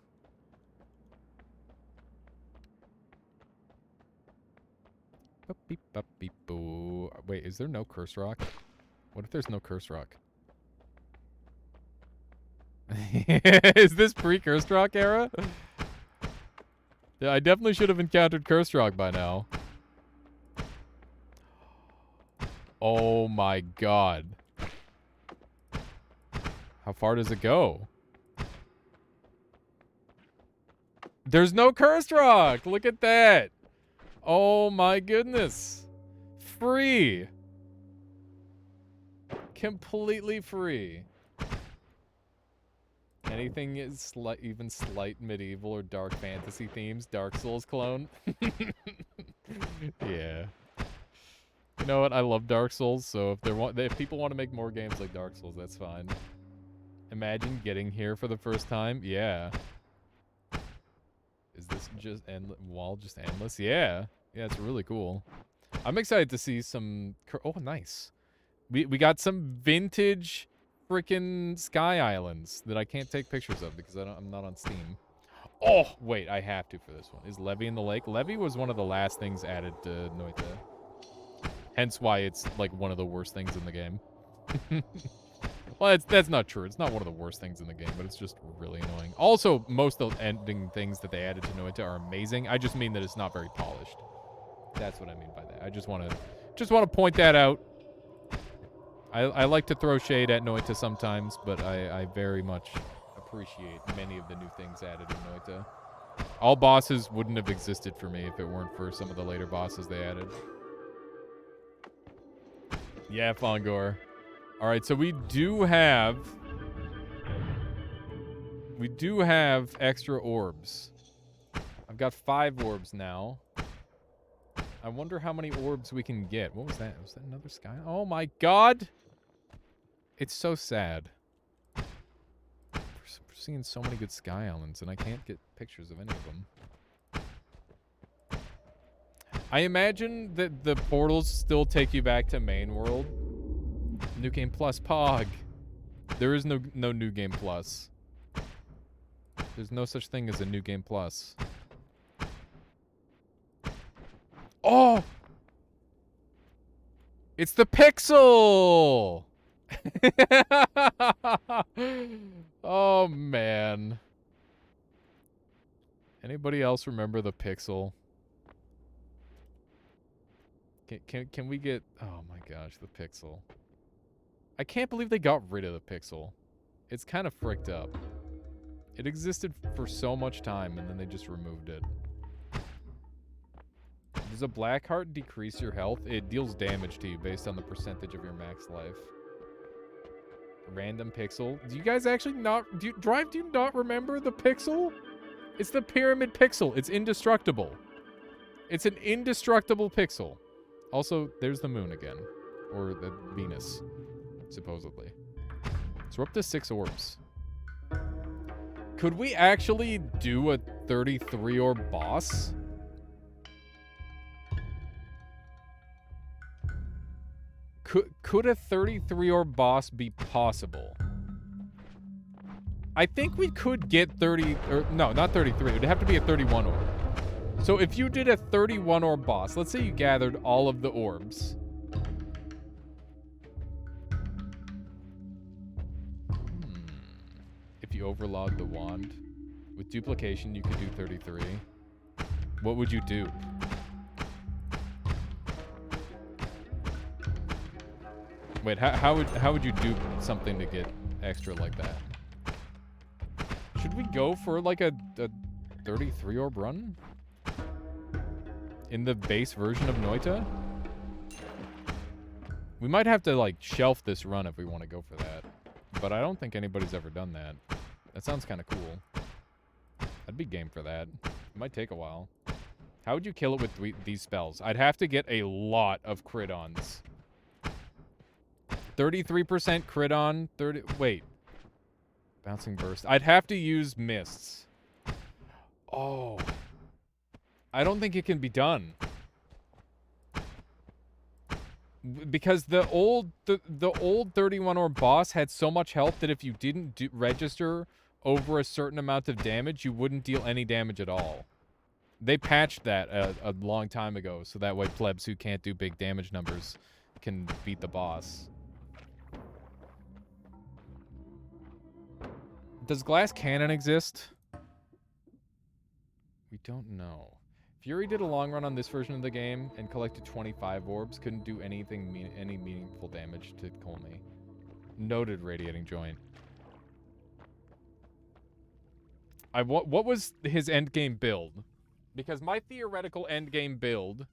Wait, is there no curse rock? What if there's no curse rock? Is this pre-curse rock era? Yeah, I definitely should have encountered curse rock by now. Oh my god. How far does it go? There's no curse rock! Look at that! Oh my goodness. Free. Completely free. Anything is even slight medieval or dark fantasy themes, Dark Souls clone. Yeah. You know what? I love Dark Souls, so if people want to make more games like Dark Souls, that's fine. Imagine getting here for the first time. Yeah. Is this just just endless? Yeah. Yeah, it's really cool. I'm excited to see some... Oh, nice. We got some vintage freaking Sky Islands that I can't take pictures of because I'm not on Steam. Oh, wait, I have to for this one. Is Levy in the lake? Levy was one of the last things added to Noita. Hence why it's like one of the worst things in the game. Well, that's not true. It's not one of the worst things in the game, but it's just really annoying. Also, most of the ending things that they added to Noita are amazing. I just mean that it's not very polished. That's what I mean by that. I just want to point that out. I like to throw shade at Noita sometimes, but I very much appreciate many of the new things added in Noita. All bosses wouldn't have existed for me if it weren't for some of the later bosses they added. Yeah, Fongor. All right, so we do have extra orbs. I've got 5 orbs now. I wonder how many orbs we can get. What was that? Was that another sky? Oh my god! It's so sad. We're seeing so many good Sky Islands, and I can't get pictures of any of them. I imagine that the portals still take you back to main world. New Game Plus, Pog. There is no New Game Plus. There's no such thing as a New Game Plus. Oh! It's the pixel! Oh, man. Anybody else remember the pixel? Can we get... Oh, my gosh, the pixel. I can't believe they got rid of the pixel. It's kind of fricked up. It existed for so much time, and then they just removed it. Does a black heart decrease your health? It deals damage to you based on the percentage of your max life. Random pixel. Do you guys actually not... Do you not remember the pixel? It's the pyramid pixel. It's indestructible. It's an indestructible pixel. Also, there's the moon again. Or the Venus, supposedly. So we're up to 6 orbs. Could we actually do a 33 orb boss? Could a 33 orb boss be possible? I think we could get 30, or no, not 33. It would have to be a 31 orb. So if you did a 31 orb boss, let's say you gathered all of the orbs. If you overload the wand, with duplication you could do 33. What would you do? Wait, how would you do something to get extra like that? Should we go for like a 33 orb run? In the base version of Noita? We might have to like shelf this run if we want to go for that. But I don't think anybody's ever done that. That sounds kind of cool. I'd be game for that. It might take a while. How would you kill it with these spells? I'd have to get a lot of crit-ons. 33% crit on, wait. Bouncing burst. I'd have to use mists. Oh. I don't think it can be done. Because the old 31 orb boss had so much health that if you didn't register over a certain amount of damage, you wouldn't deal any damage at all. They patched that a long time ago, so that way plebs who can't do big damage numbers can beat the boss. Does glass cannon exist? We don't know. Fury did a long run on this version of the game and collected 25 orbs. Couldn't do anything any meaningful damage to Colney. Noted radiating joint. What was his endgame build? Because my theoretical endgame build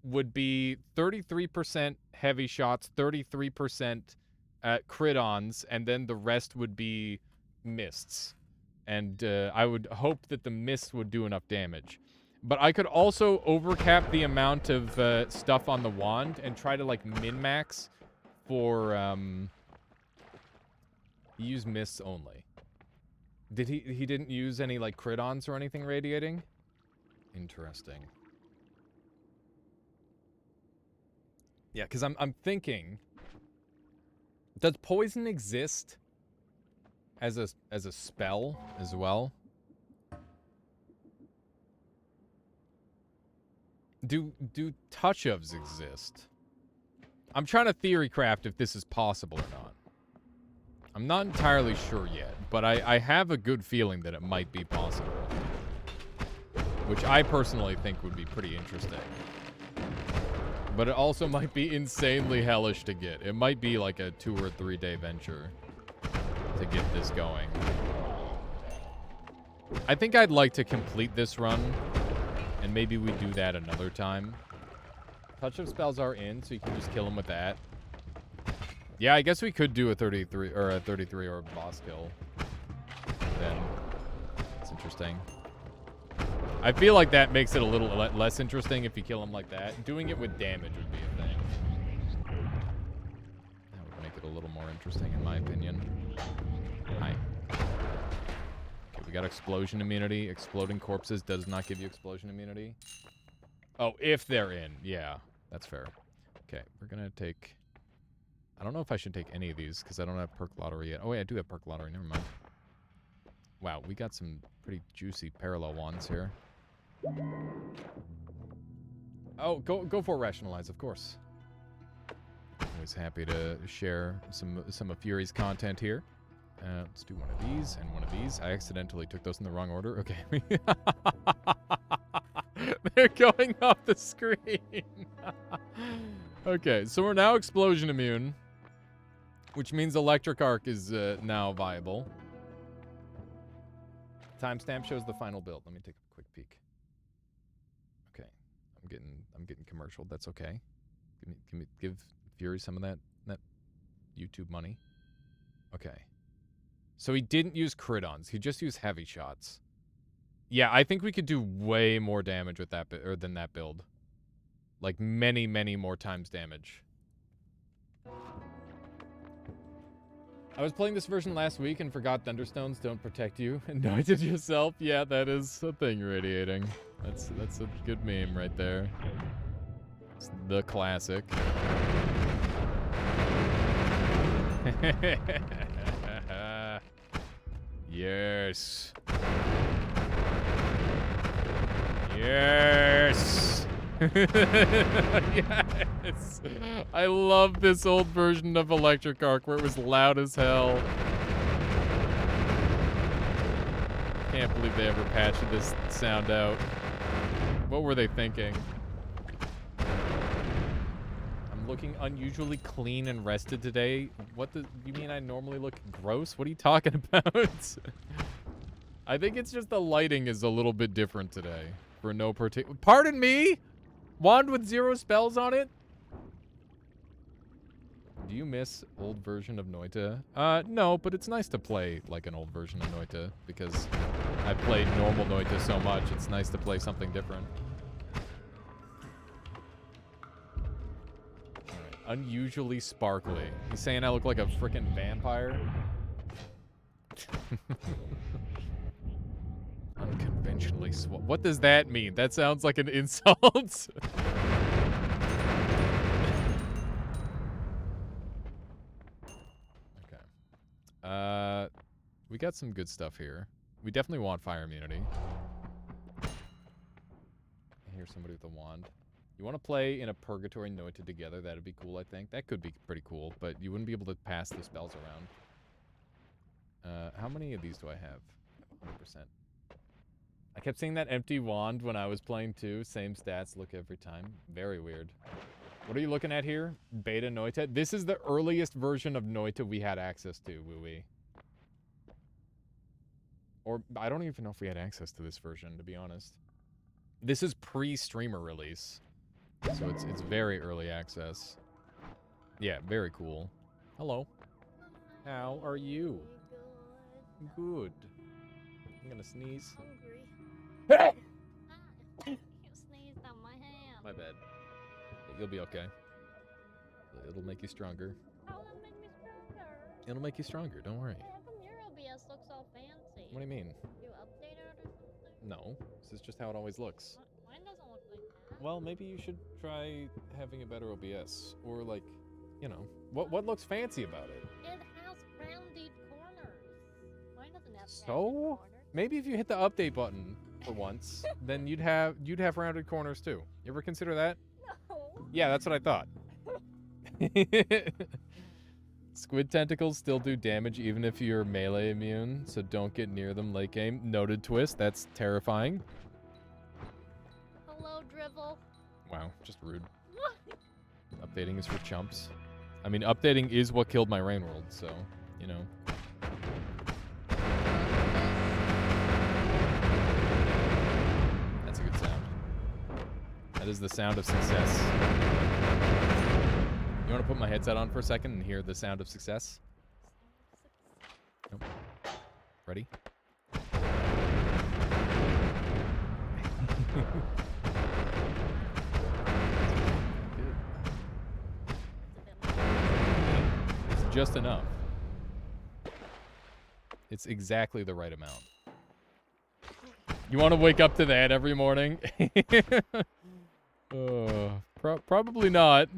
would be 33% heavy shots, 33% crit-ons, and then the rest would be mists. And I would hope that the mists would do enough damage. But I could also overcap the amount of stuff on the wand and try to, like, min-max for, use mists only. Did he didn't use any, like, crit-ons or anything radiating? Interesting. Yeah, because I'm thinking, does poison exist as a spell as well? Do touch-ofs exist? I'm trying to theory craft if this is possible or not. I'm not entirely sure yet, but I have a good feeling that it might be possible. Which I personally think would be pretty interesting. But it also might be insanely hellish to get. It might be like a 2 or 3 day venture to get this going. I think I'd like to complete this run, and maybe we do that another time. Touch of spells are in, so you can just kill them with that. Yeah, I guess we could do a 33 or boss kill. Then it's interesting. I feel like that makes it a little less interesting if you kill him like that. Doing it with damage would be a thing. That would make it a little more interesting, in my opinion. Hi. Okay, we got explosion immunity. Exploding corpses does not give you explosion immunity. Oh, if they're in. Yeah, that's fair. Okay, we're going to take... I don't know if I should take any of these, because I don't have perk lottery yet. Oh, wait, I do have perk lottery. Never mind. Wow, we got some pretty juicy parallel ones here. Oh, go for rationalize, of course. Always happy to share some of Fury's content here. Let's do one of these and one of these. I accidentally took those in the wrong order. Okay. They're going off the screen. Okay, so we're now explosion immune, which means electric arc is now viable. Timestamp shows the final build. Let me take a quick peek. Okay, I'm getting commercial. That's okay. Give Fury some of that YouTube money. Okay. So he didn't use crit-ons. He just used heavy shots. Yeah, I think we could do way more damage with that than that build. Like many, many more times damage. I was playing this version last week and forgot Thunderstones don't protect you. Anointed yourself. Yeah, that is a thing radiating. That's a good meme right there. It's the classic. Yes. Yes. Yes. I love this old version of Electric Arc where it was loud as hell. Can't believe they ever patched this sound out. What were they thinking? I'm looking unusually clean and rested today. What do you mean I normally look gross? What are you talking about? I think it's just the lighting is a little bit different today. For no particular... Pardon me? Wand with 0 spells on it? Do you miss old version of Noita? No, but it's nice to play like an old version of Noita because I've played normal Noita so much, it's nice to play something different. Alright, unusually sparkly. He's saying I look like a freaking vampire? Unconventionally what does that mean? That sounds like an insult. Okay. We got some good stuff here. We definitely want fire immunity. I hear somebody with a wand. You want to play in a Purgatory Noita together? That'd be cool, I think. That could be pretty cool, but you wouldn't be able to pass the spells around. How many of these do I have? 100%. I kept seeing that empty wand when I was playing too. Same stats look every time. Very weird. What are you looking at here? Beta Noita? This is the earliest version of Noita we had access to, Wooey. Or, I don't even know if we had access to this version, to be honest. This is pre-streamer release. So it's very early access. Yeah, very cool. Hello. How are you? Good. I'm gonna sneeze. Hungry. You sneezed on my hand. My bad. You'll be okay. It'll make you stronger. How will it make me stronger? It'll make you stronger, don't worry. Hey, how come your OBS looks all fancy? What do you mean? You updated it or something? No, this is just how it always looks. Mine doesn't look like that. Well, maybe you should try having a better OBS. Or like, you know, what looks fancy about it? It has rounded corners. Mine doesn't have So? rounded corners. Maybe if you hit the update button for once, then you'd have rounded corners too. You ever consider that? No. Yeah, that's what I thought. Squid tentacles still do damage even if you're melee immune, so don't get near them late game. Noted twist, that's terrifying. Hello, Drivel. Wow, just rude. Updating is for chumps. I mean, updating is what killed my Rain World, so, you know. That's a good sound. That is the sound of success. You want to put my headset on for a second and hear the sound of success? Nope. Ready? It's just enough. It's exactly the right amount. You want to wake up to that every morning? Probably not.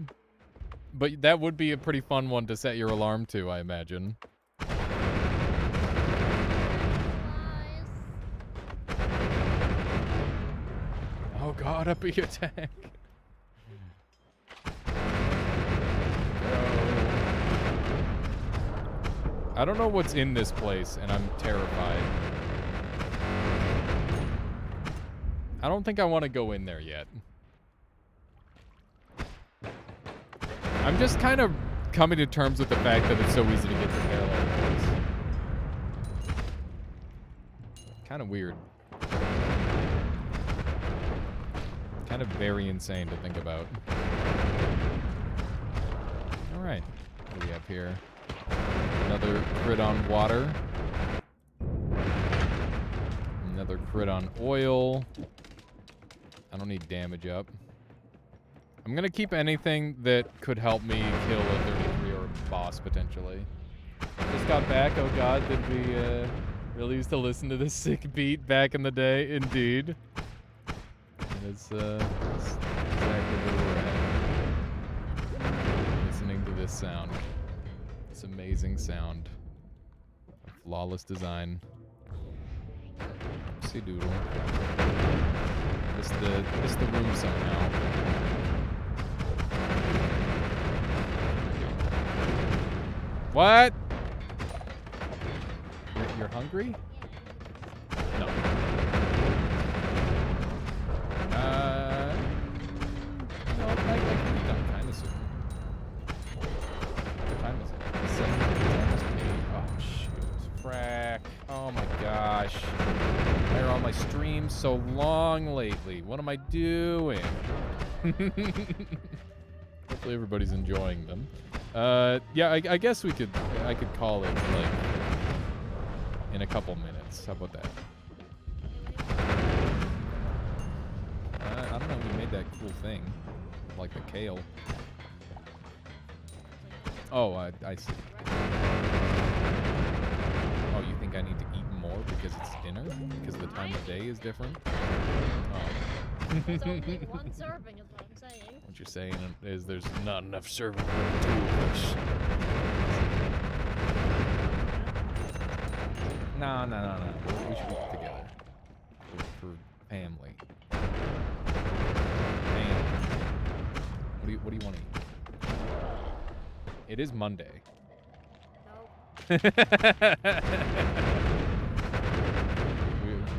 But that would be a pretty fun one to set your alarm to, I imagine. Lies. Oh god, a bee attack. Oh. I don't know what's in this place, and I'm terrified. I don't think I want to go in there yet. I'm just kind of coming to terms with the fact that it's so easy to get to parallel worlds. Kind of weird. Kind of very insane to think about. Alright. What do we have here? Another crit on water. Another crit on oil. I don't need damage up. I'm gonna keep anything that could help me kill a 33 or a boss, potentially. Just got back. Oh god, did we really used to listen to this sick beat back in the day? Indeed. It's exactly where we're at. Listening to this sound. This amazing sound. Flawless design. See doodle. Missed the room somehow. What? You're hungry? No. No, I can eat them kind of soon. What time is it? 7. It's almost 8. Oh, shoot. Frack. Oh my gosh. Why are all my streams so long lately? What am I doing? Hopefully everybody's enjoying them. Yeah, I guess I could call it, like, in a couple minutes. How about that? I don't know, we made that cool thing. Like the kale. Oh, I see. Oh, you think I need to eat more because it's dinner? Because the time of day is different? Oh. It's only one serving is what I'm saying. What you're saying is there's not enough serving for the two of us. No. We should eat together. For family. What do you want to eat? It is Monday. Nope.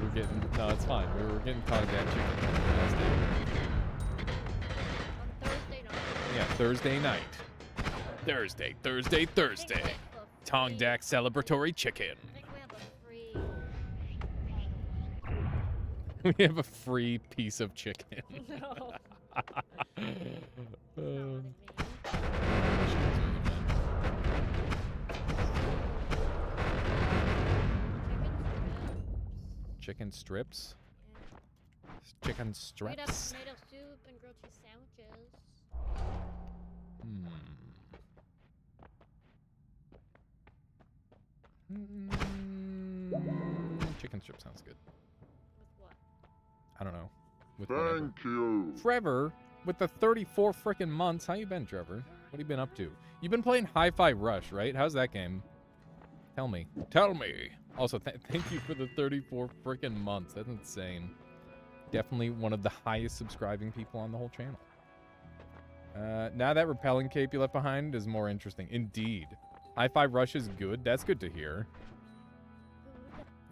we're getting... No, it's fine. We're getting Cognac chicken last day. On Thursday night. Yeah, Thursday night. Thursday. Tongdak celebratory chicken. I think we have a free... We have a free piece of chicken. No. Chicken strips? Chicken Made strips? up tomato soup and grilled cheese sandwiches. Chicken strip sounds good. With what? I don't know. With whatever. Thank you. Trevor, with the 34 frickin' months, how you been, Trevor? What have you been up to? You've been playing Hi-Fi Rush, right? How's that game? Tell me. Also, thank you for the 34 frickin' months. That's insane. Definitely one of the highest subscribing people on the whole channel. Now that repelling cape you left behind is more interesting. Indeed. Hi-Fi Rush is good. That's good to hear.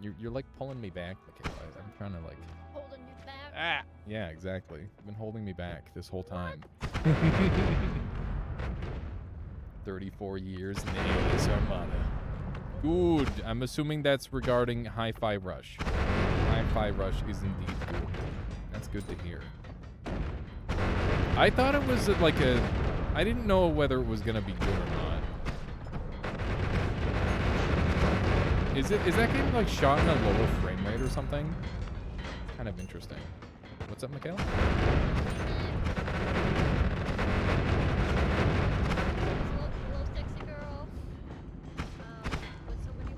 You're like pulling me back, Michaela. I'm trying to like... Holding you back. Ah! Yeah, exactly. You've been holding me back this whole time. 34 years in the Alias Armada. Good. I'm assuming that's regarding Hi-Fi Rush. Hi-Fi Rush is indeed good. That's good to hear. I thought it was like a... I didn't know whether it was going to be good or not. Is that game like shot in a lower frame rate or something? Kind of interesting. What's up, Michaela? Little sexy girl. With so many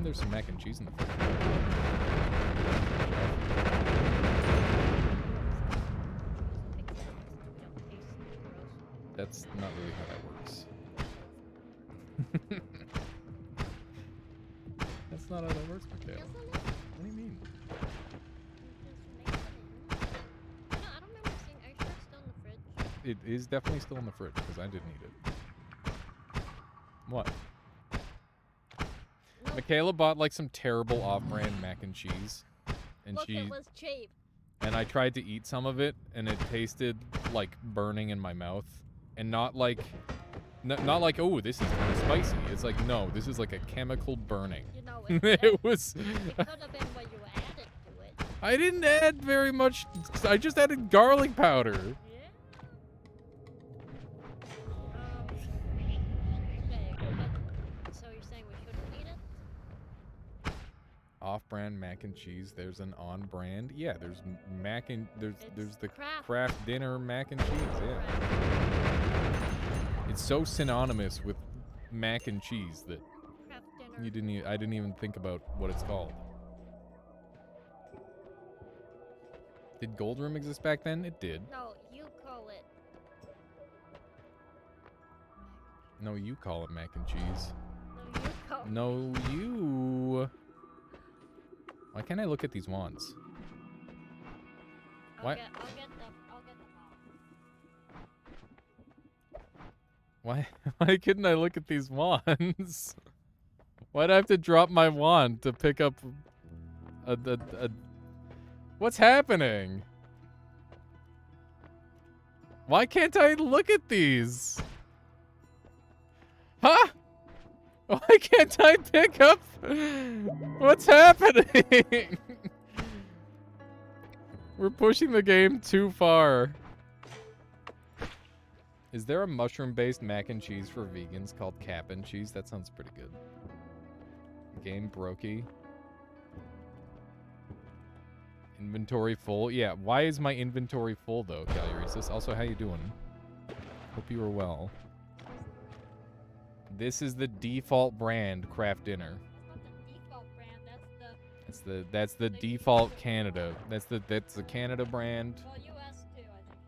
There's some mac and cheese in the fridge. That's not really how that works. That's not how that works, Michaela. What do you mean? I don't remember seeing ice cream still in the fridge. it is definitely still in the fridge because I didn't eat it. What? No, Michaela bought like some terrible off-brand mac and cheese, and look, it was cheap. and I tried to eat some of it, and it tasted like burning in my mouth, and not like, not like, oh, this is kind of spicy. It's like, no, this is like a chemical burning. You know, It was. it could have been what you added to it. I didn't add very much. I just added garlic powder. Yeah. Okay, but, so you're saying we shouldn't eat it? Off-brand mac and cheese. There's an on-brand. Yeah, there's mac and there's It's the Kraft. Kraft dinner mac and cheese. Yeah, it's so synonymous with mac and cheese that Kraft dinner. you didn't. I didn't even think about what it's called. Did Gold Room exist back then? It did. No, you call it. No, you call it mac and cheese. No, you call it. No, you. Why can't I look at these wands? Why? I'll get the Why? Why couldn't I look at these wands? Why'd I have to drop my wand to pick up a What's happening? Why can't I look at these? Huh? Why can't I pick up? What's happening? We're pushing the game too far. Is there a mushroom-based mac and cheese for vegans called Cap and Cheese? That sounds pretty good. Game brokey. Inventory full. Yeah, why is my inventory full though, Calurisis? Also, how you doing? Hope you are well. This is the default brand Kraft Dinner. Not the default brand. That's the default Canada. That's the Canada brand. Well, US too, I think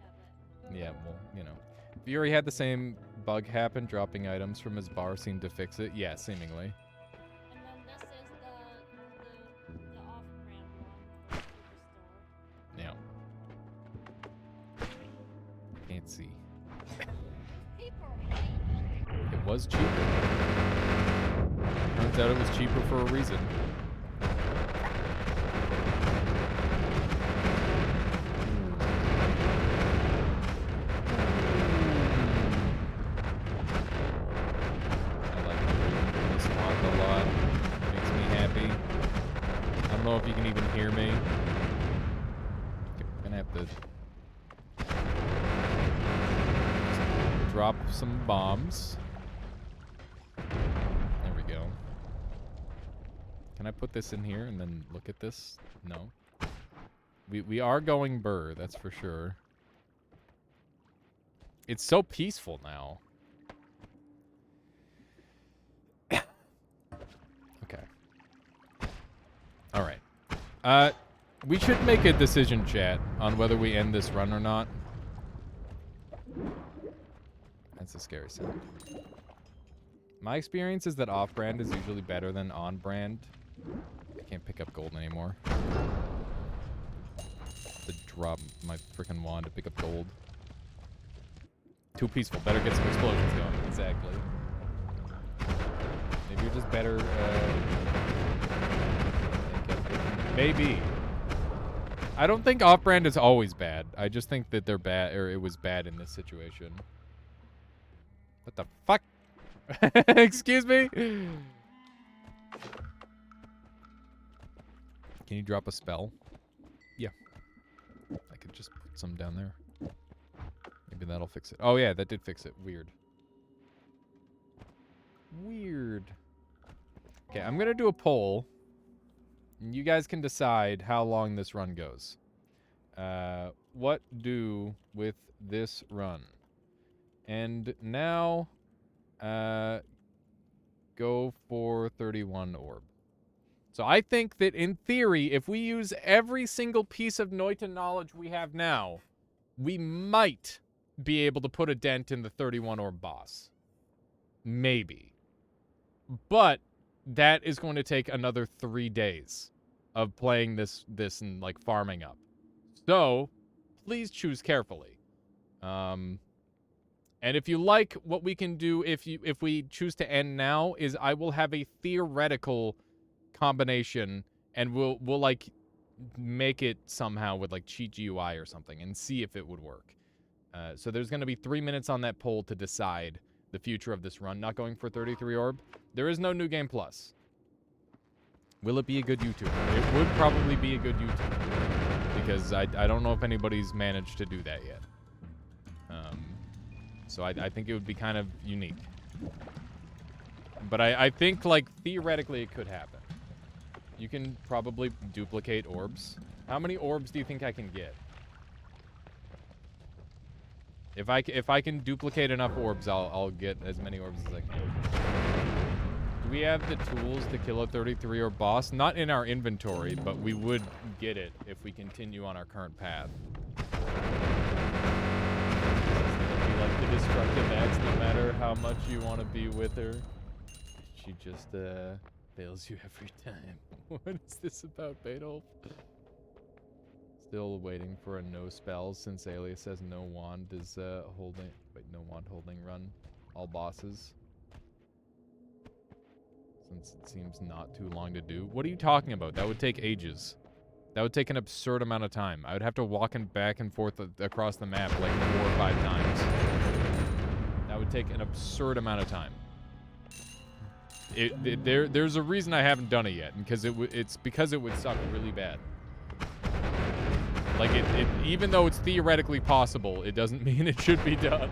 have it. Yeah, well, you know. Fury had the same bug happen, dropping items from his bar seemed to fix it. Yeah, seemingly. And then this is the off-brand one from Superstore. Yeah. Can't see. People are hating it. It was cheaper. Turns out it was cheaper for a reason. I like this wand a lot. Makes me happy. I don't know if you can even hear me. I'm gonna have to drop some bombs. There we go. Can I put this in here and then look at this? No. We are going burr, that's for sure. It's so peaceful now. Okay. All right. We should make a decision, chat, on whether we end this run or not. That's a scary sound. My experience is that off-brand is usually better than on-brand. I can't pick up gold anymore. To drop my freaking wand to pick up gold. Too peaceful. Better get some explosions going. Exactly. Maybe you're just better. Maybe. I don't think off-brand is always bad. I just think that they're bad, or it was bad in this situation. What the fuck? Excuse me? Can you drop a spell? Yeah. I could just put some down there. Maybe that'll fix it. Oh yeah, that did fix it. Weird. Weird. Okay, I'm gonna do a poll. And you guys can decide how long this run goes. What do with this run? And now, go for 31 orb. So I think that in theory, if we use every single piece of Noita knowledge we have now, we might be able to put a dent in the 31 orb boss. Maybe. But that is going to take another 3 days of playing this and like farming up. So please choose carefully. And if you like, what we can do if we choose to end now is I will have a theoretical combination, and we'll like make it somehow with like cheat GUI or something and see if it would work. So there's going to be 3 minutes on that poll to decide the future of this run. Not going for 33 orb. There is no New Game Plus. Will it be a good YouTuber? It would probably be a good YouTuber, because I don't know if anybody's managed to do that yet. So I think it would be kind of unique. But I think, like, theoretically it could happen. You can probably duplicate orbs. How many orbs do you think I can get? If I can duplicate enough orbs, I'll get as many orbs as I can. Do we have the tools to kill a 33 orb boss? Not in our inventory, but we would get it if we continue on our current path. Like the destructive X, no matter how much you want to be with her, she just fails you every time. What is this about, Beethoven? Still waiting for a no spell since Alias says no wand is holding. Wait, no wand holding run all bosses. Since it seems not too long to do. What are you talking about? That would take ages. That would take an absurd amount of time. I would have to walk back and forth across the map like 4 or 5 times. That would take an absurd amount of time. There's a reason I haven't done it yet, because it's because it would suck really bad. Like even though it's theoretically possible, it doesn't mean it should be done.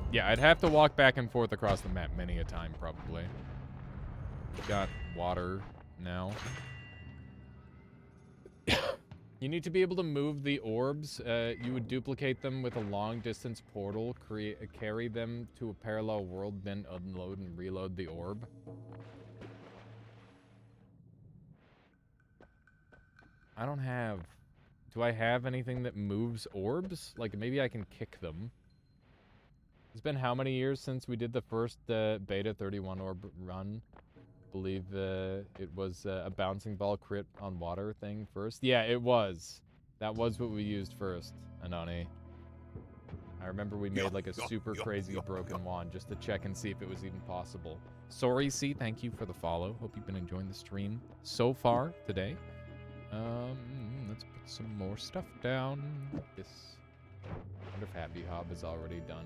Yeah, I'd have to walk back and forth across the map many a time, probably. Got water now. You need to be able to move the orbs. You would duplicate them with a long-distance portal, carry them to a parallel world, then unload and reload the orb. I don't have... Do I have anything that moves orbs? Like, maybe I can kick them. It's been how many years since we did the first beta 31 orb run? Believe it was a bouncing ball crit on water thing first. Yeah, it was. That was what we used first, Anani. I remember we made like a super crazy broken wand just to check and see if it was even possible. Sorry, C, thank you for the follow. Hope you've been enjoying the stream so far today. Let's put some more stuff down. This. I wonder if Happy Hob has already done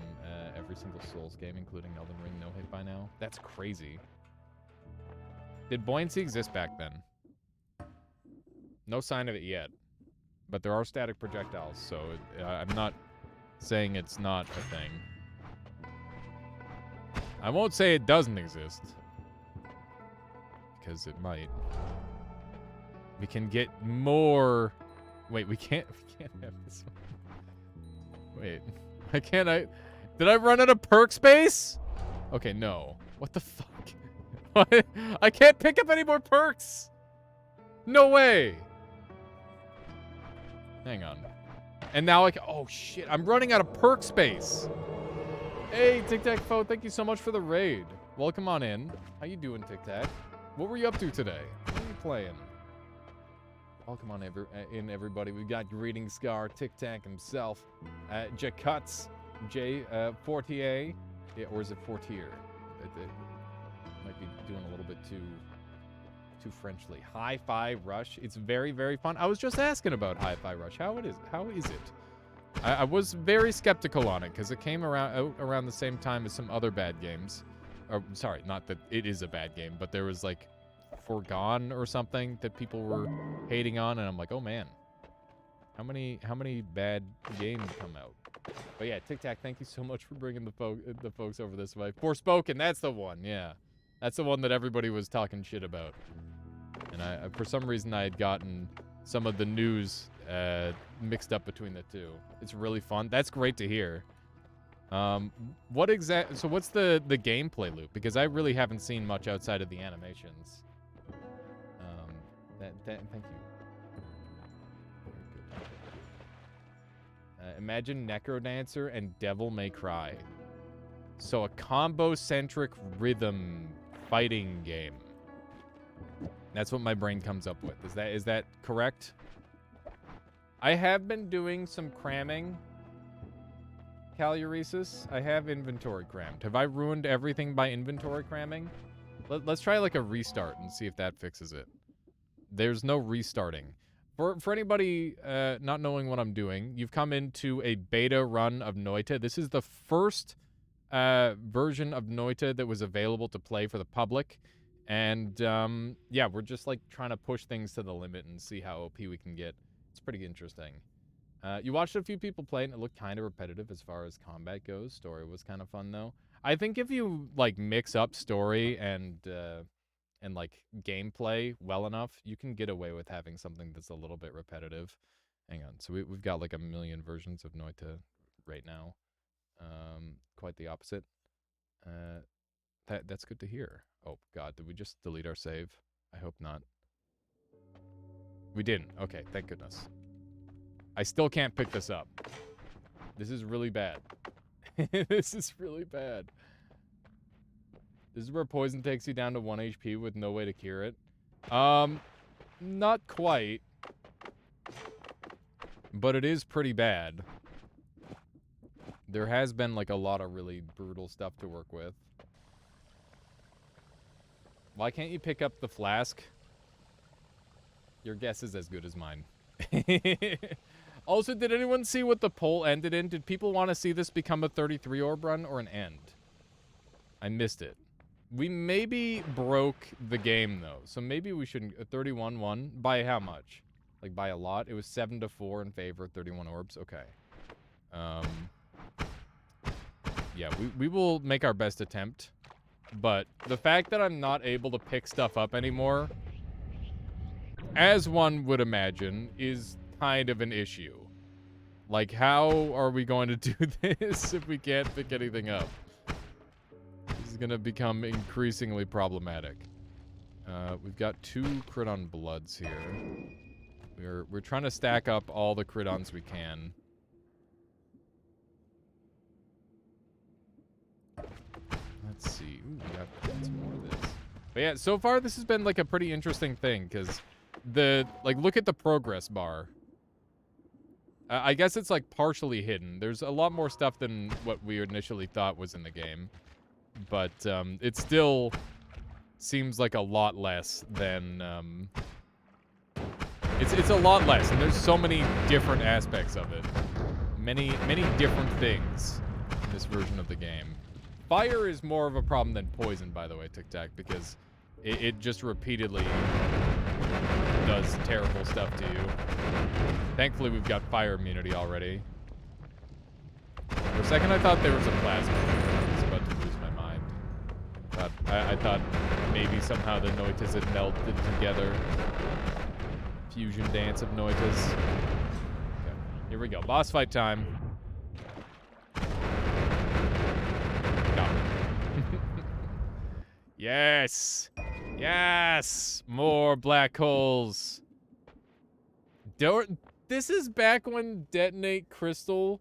every single Souls game, including Elden Ring no hit by now. That's crazy. Did buoyancy exist back then? No sign of it yet. But there are static projectiles, so I'm not saying it's not a thing. I won't say it doesn't exist. Because it might. We can get more... Wait, we can't have this one. Wait, did I run out of perk space? Okay, no. What the fuck? What? I can't pick up any more perks. No way. Hang on. And now oh shit, I'm running out of perk space. Hey, Tic Tac Fo, thank you so much for the raid. Welcome on in. How you doing, Tic Tac? What were you up to today? What are you playing? Welcome on in, everybody. We've got Greeting Scar, Tic Tac himself, Jacuts, Fortier, yeah, or is it Fortier? It might be doing a little bit too Frenchly. Hi-Fi Rush. It's very, very fun. I was just asking about Hi-Fi Rush. How is it? I was very skeptical on it because it came around the same time as some other bad games. Or, sorry, not that it is a bad game, but there was like Forgone or something that people were hating on, and I'm like, oh man, how many bad games come out? But yeah, Tic Tac, thank you so much for bringing the folks over this way. Forspoken, that's the one. Yeah, that's the one that everybody was talking shit about, and I for some reason I had gotten some of the news mixed up between the two. It's really fun. That's great to hear. So what's the gameplay loop? Because I really haven't seen much outside of the animations. Thank you. Very good. Imagine Necrodancer and Devil May Cry. So a combo-centric rhythm fighting game. That's what my brain comes up with. Is that correct? I have been doing some cramming. Caluresis. I have inventory crammed. Have I ruined everything by inventory cramming? Let's try like a restart and see if that fixes it. There's no restarting. For anybody not knowing what I'm doing, you've come into a beta run of Noita. This is the first version of Noita that was available to play for the public. And yeah, we're just like trying to push things to the limit and see how OP we can get. It's pretty interesting. You watched a few people play and it looked kind of repetitive as far as combat goes. Story was kind of fun though. I think if you like mix up story and like gameplay well enough, you can get away with having something that's a little bit repetitive. Hang on. So we've got like a million versions of Noita right now. Quite the opposite. That's good to hear. Oh god, did we just delete our save? I hope not. We didn't. Okay, thank goodness. I still can't pick this up. This is really bad. This is really bad. This is where poison takes you down to 1 HP with no way to cure it. Not quite. But it is pretty bad. There has been like a lot of really brutal stuff to work with. Why can't you pick up the flask? Your guess is as good as mine. Also, did anyone see what the poll ended in? Did people want to see this become a 33 orb run or an end? I missed it. We maybe broke the game, though. So maybe we shouldn't... 31-1. By how much? Like, by a lot? It was 7-4 in favor of 31 orbs. Okay. Yeah, we will make our best attempt. But the fact that I'm not able to pick stuff up anymore, as one would imagine, is kind of an issue. Like, how are we going to do this if we can't pick anything up? This is going to become increasingly problematic. We've got 2 crit-on bloods here. We're trying to stack up all the crit-ons we can. Let's see. Ooh, we got some more of this. But yeah, so far this has been like a pretty interesting thing because look at the progress bar. I guess it's like partially hidden. There's a lot more stuff than what we initially thought was in the game. But it still seems like a lot less than it's a lot less, and there's so many different aspects of it. Many different things in this version of the game. Fire is more of a problem than poison, by the way, Tic Tac, because it just repeatedly does terrible stuff to you. Thankfully, we've got fire immunity already. For a second, I thought there was a plasma. I was about to lose my mind. I thought maybe somehow the Noitas had melted together. Fusion dance of Noitas. Okay. Here we go. Boss fight time. Yes! Yes! More black holes. This is back when Detonate Crystal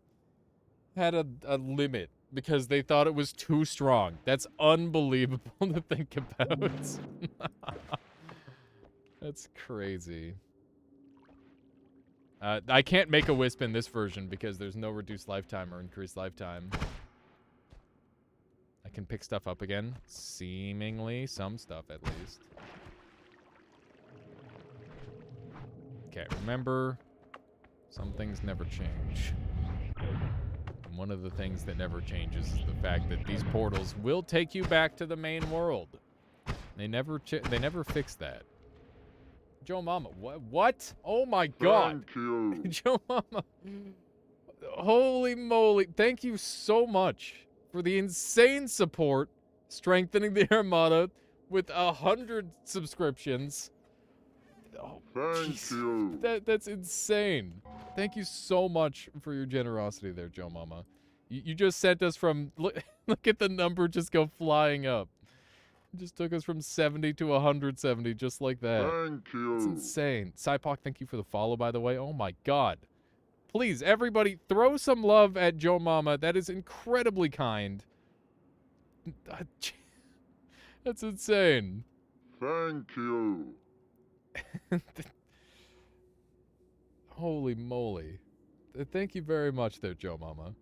had a limit because they thought it was too strong. That's unbelievable to think about. That's crazy. I can't make a wisp in this version because there's no reduced lifetime or increased lifetime. I can pick stuff up again. Seemingly. Some stuff, at least. Okay, remember, some things never change. And one of the things that never changes is the fact that these portals will take you back to the main world. They never fix that. Joe Mama, what? Oh my god. Thank you. Joe Mama. Holy moly. Thank you so much for the insane support, strengthening the Armada with 100 subscriptions. Oh, Thank you. That's insane. Thank you so much for your generosity there, Joe Mama. You just sent us from... Look at the number just go flying up. It just took us from 70 to 170, just like that. Thank you. It's insane. Cypok, thank you for the follow, by the way. Oh my god. Please, everybody, throw some love at Joe Mama. That is incredibly kind. That's insane. Thank you. Holy moly. Thank you very much there, Joe Mama.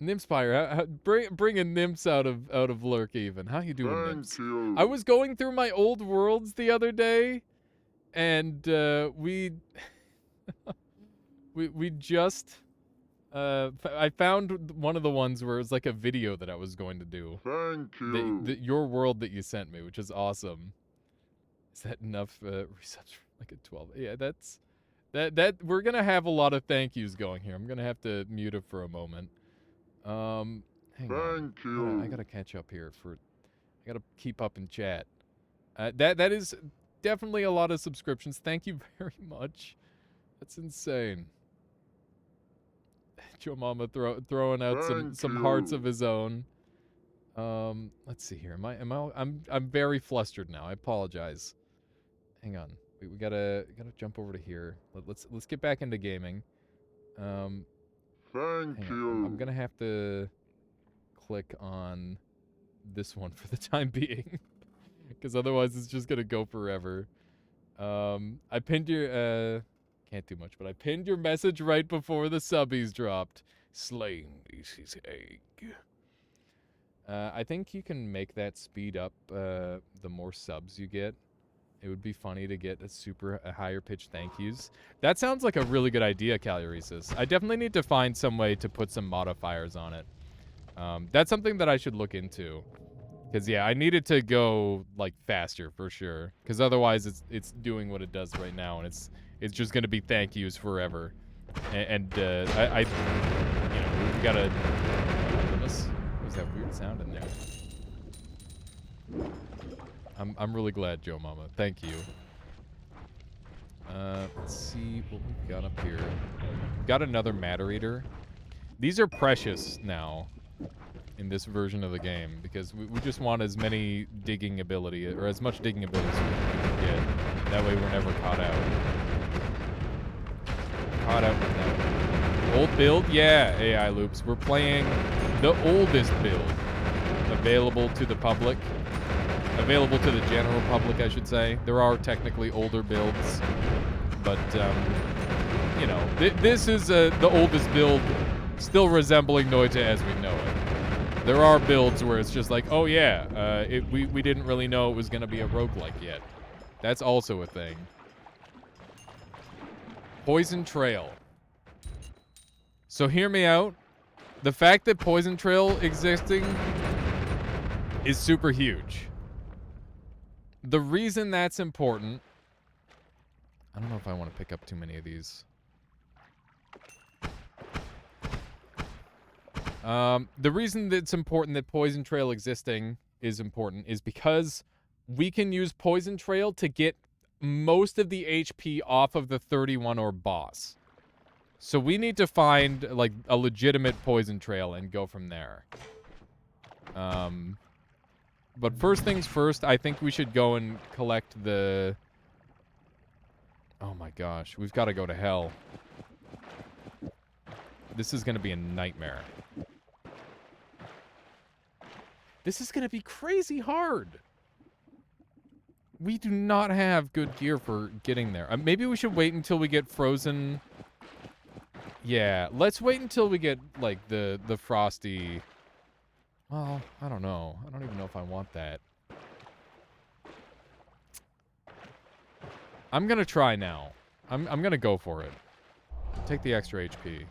Nymspire, bringing Nymphs out of lurk even. How you doing, Nymphs? you. I was going through my old worlds the other day, and we just I found one of the ones where it was like a video that I was going to do. Thank you. Your world that you sent me, which is awesome. Is that enough resubs for like a 12? Yeah, that we're gonna have a lot of thank yous going here. I'm gonna have to mute it for a moment. Hang on. Thank you. I gotta catch up here I gotta keep up in chat. That is definitely a lot of subscriptions. Thank you very much. That's insane. Joe Mama throwing out some hearts of his own. Let's see here. I'm very flustered now. I apologize. Hang on. We gotta jump over to here. Let's get back into gaming. Thank you. I'm gonna have to click on this one for the time being, because otherwise it's just gonna go forever. I pinned your can't do much, but I pinned your message right before the subbies dropped. Slain Lucy's egg. I think you can make that speed up the more subs you get. It would be funny to get a higher pitched thank yous. That sounds like a really good idea, Caluresis. I definitely need to find some way to put some modifiers on it. That's something that I should look into. Because, yeah, I need it to go, like, faster for sure. Because otherwise it's doing what it does right now, and it's just going to be thank yous forever. And you know, we gotta... Oh, my goodness. There's that weird sound in there. I'm really glad, Joe Mama. Thank you. Let's see what we've got up here. We've got another matter eater. These are precious now in this version of the game because we just want as many digging ability or as much digging ability as we can get. That way we're never caught out. Caught out with that. Old build? Yeah, AI loops. We're playing the oldest build available to the public. Available to the general public, I should say. There are technically older builds, but, you know, this is the oldest build still resembling Noita as we know it. There are builds where it's just like, oh yeah, we didn't really know it was going to be a roguelike yet. That's also a thing. Poison Trail. So hear me out. The fact that Poison Trail existing is super huge. The reason that's important... I don't know if I want to pick up too many of these. The reason that it's important that Poison Trail existing is important is because we can use Poison Trail to get most of the HP off of the 31 ore boss. So we need to find, like, a legitimate Poison Trail and go from there. But first things first, I think we should go and collect the... Oh my gosh, we've got to go to hell. This is going to be a nightmare. This is going to be crazy hard. We do not have good gear for getting there. Maybe we should wait until we get frozen... Yeah, let's wait until we get, like, the frosty... Well, I don't know. I don't even know if I want that. I'm gonna try now. I'm gonna go for it. Take the extra HP.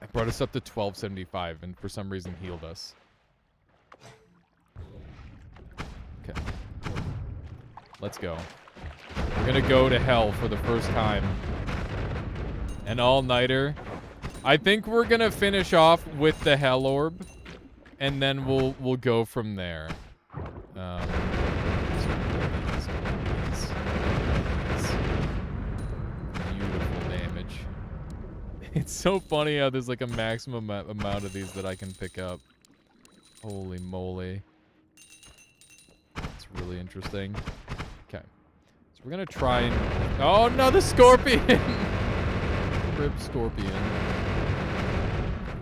It brought us up to 1275 and for some reason healed us. Okay. Let's go. We're gonna go to hell for the first time. An all-nighter. I think we're gonna finish off with the Hell Orb. And then we'll go from there. Beautiful damage. It's so funny how there's like a maximum amount of these that I can pick up. Holy moly. It's really interesting. Okay. So we're gonna try and... Oh no, the scorpion! Rip scorpion.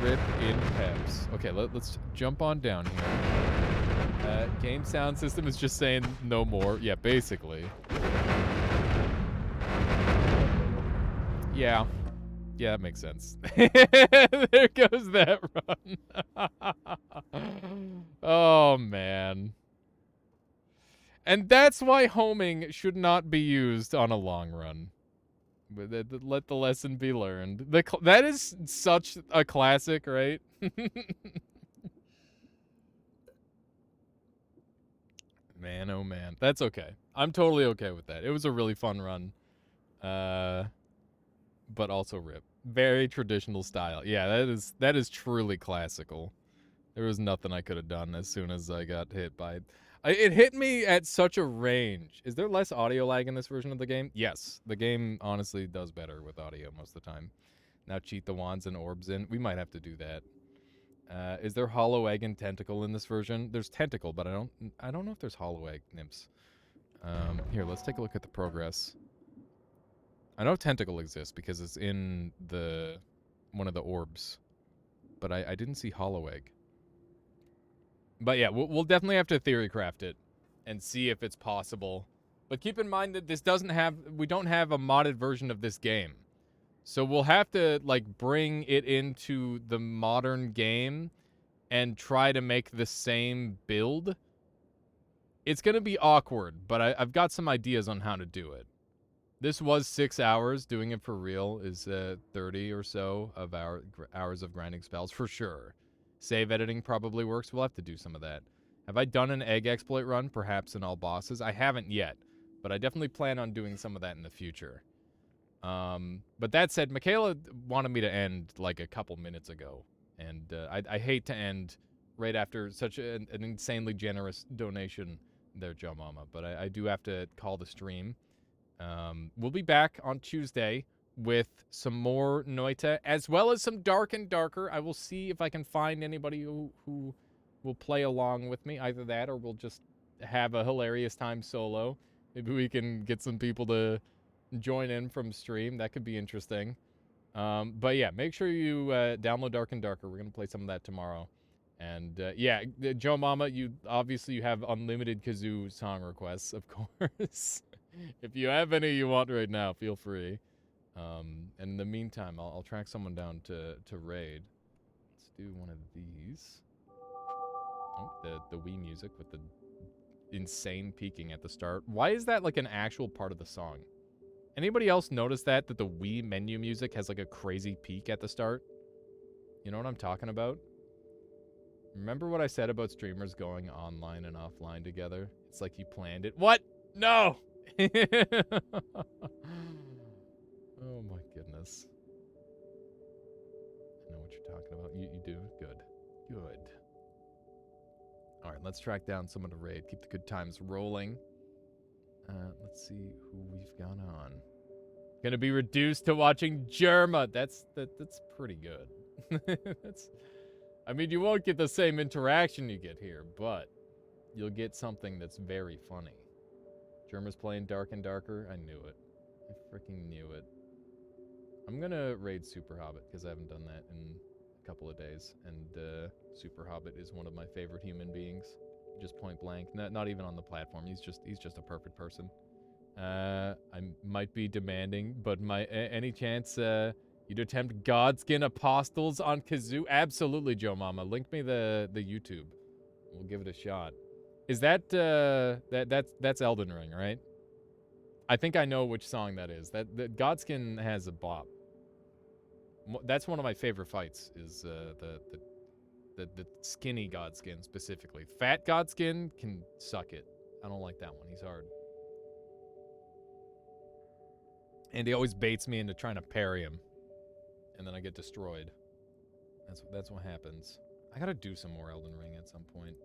Rip in peps. Okay, let's jump on down here. Game sound system is just saying no more. Yeah, basically. Yeah. Yeah, that makes sense. There goes that run. Oh, man. And that's why homing should not be used on a long run. Let the lesson be learned. That is such a classic, right? Man, oh man. That's okay. I'm totally okay with that. It was a really fun run. But also rip. Very traditional style. Yeah, that is truly classical. There was nothing I could have done as soon as I got hit by it. It hit me at such a range. Is there less audio lag in this version of the game? Yes. The game honestly does better with audio most of the time. Now cheat the wands and orbs in. We might have to do that. Is there hollow egg and tentacle in this version? There's tentacle, but I don't know if there's hollow egg nymphs. Here, let's take a look at the progress. I know tentacle exists because it's in one of the orbs, but I didn't see hollow egg. But yeah, we'll definitely have to theory craft it and see if it's possible. But keep in mind that we don't have a modded version of this game. So we'll have to like bring it into the modern game and try to make the same build. It's going to be awkward, but I've got some ideas on how to do it. This was 6 hours. Doing it for real is 30 or so of hours of grinding spells for sure. Save editing probably works. We'll have to do some of that. Have I done an egg exploit run, perhaps in all bosses? I haven't yet, but I definitely plan on doing some of that in the future. But that said, Michaela wanted me to end like a couple minutes ago, and I hate to end right after such an insanely generous donation there, Joe Mama, but I do have to call the stream. We'll be back on Tuesday with some more Noita, as well as some Dark and Darker. I will see if I can find anybody who will play along with me. Either that, or we'll just have a hilarious time solo. Maybe we can get some people to join in from stream. That could be interesting. But yeah, make sure you download Dark and Darker. We're going to play some of that tomorrow. And yeah, Joe Mama, you have unlimited kazoo song requests, of course. If you have any you want right now, feel free. And in the meantime, I'll track someone down to raid. Let's do one of these. Oh, the Wii music with the insane peaking at the start. Why is that like an actual part of the song? Anybody else notice that the Wii menu music has like a crazy peak at the start? You know what I'm talking about? Remember what I said about streamers going online and offline together? It's like you planned it. What? No! Oh my goodness. I know what you're talking about. You do? Good. Good. Alright, let's track down someone to raid. Keep the good times rolling. Let's see who we've got on. Gonna be reduced to watching Germa. That's pretty good. I mean, you won't get the same interaction you get here, but you'll get something that's very funny. Germa's playing Dark and Darker. I knew it. I freaking knew it. I'm gonna raid Super Hobbit because I haven't done that in a couple of days, and Super Hobbit is one of my favorite human beings. Just point blank. Not even on the platform. He's just a perfect person. I might be demanding, but any chance you'd attempt Godskin Apostles on Kazoo? Absolutely, Joe Mama. Link me the YouTube. We'll give it a shot. Is that that's Elden Ring, right? I think I know which song that is. That Godskin has a bop. That's one of my favorite fights. Is the skinny Godskin specifically. Fat Godskin can suck it. I don't like that one. He's hard. And he always baits me into trying to parry him. And then I get destroyed. That's what happens. I gotta do some more Elden Ring at some point.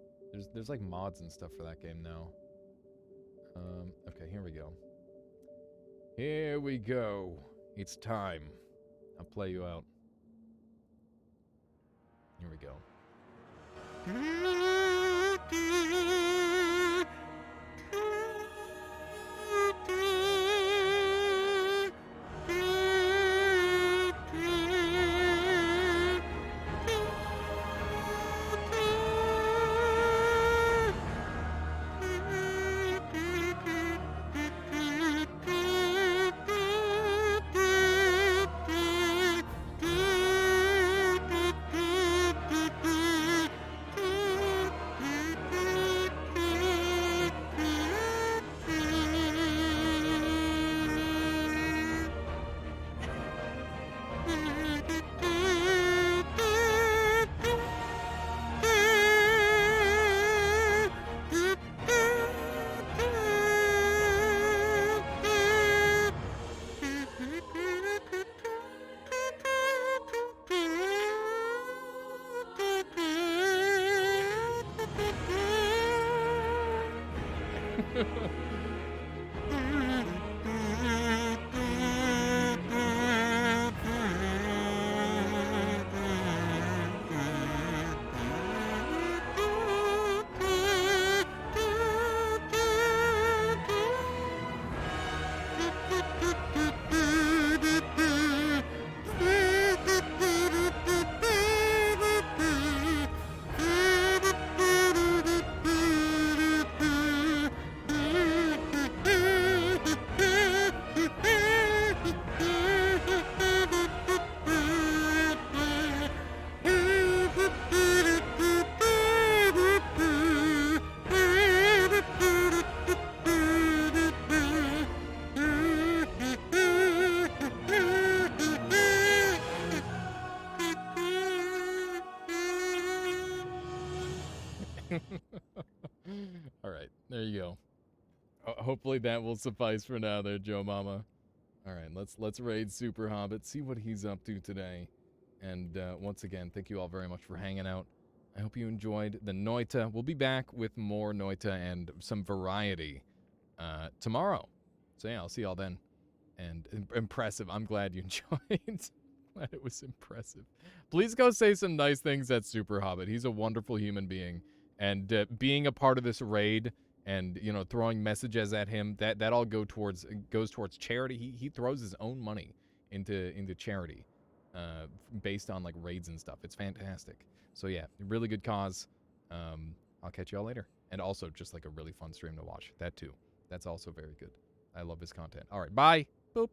There's like mods and stuff for that game now. Okay, here we go. Here we go. It's time. I'll play you out. Here we go. All right, there you go. Hopefully that will suffice for now there, Joe Mama. All right, let's raid Super Hobbit, see what he's up to today. And once again, thank you all very much for hanging out. I hope you enjoyed the Noita. We'll be back with more Noita and some variety tomorrow. So yeah, I'll see y'all then. And impressive. I'm glad you enjoyed. Glad it was impressive. Please go say some nice things at Super Hobbit. He's a wonderful human being. And being a part of this raid and, you know, throwing messages at him, that all goes towards charity. He throws his own money into charity based on, like, raids and stuff. It's fantastic. So, yeah, really good cause. I'll catch y'all later. And also just, like, a really fun stream to watch. That, too. That's also very good. I love his content. All right, bye. Boop.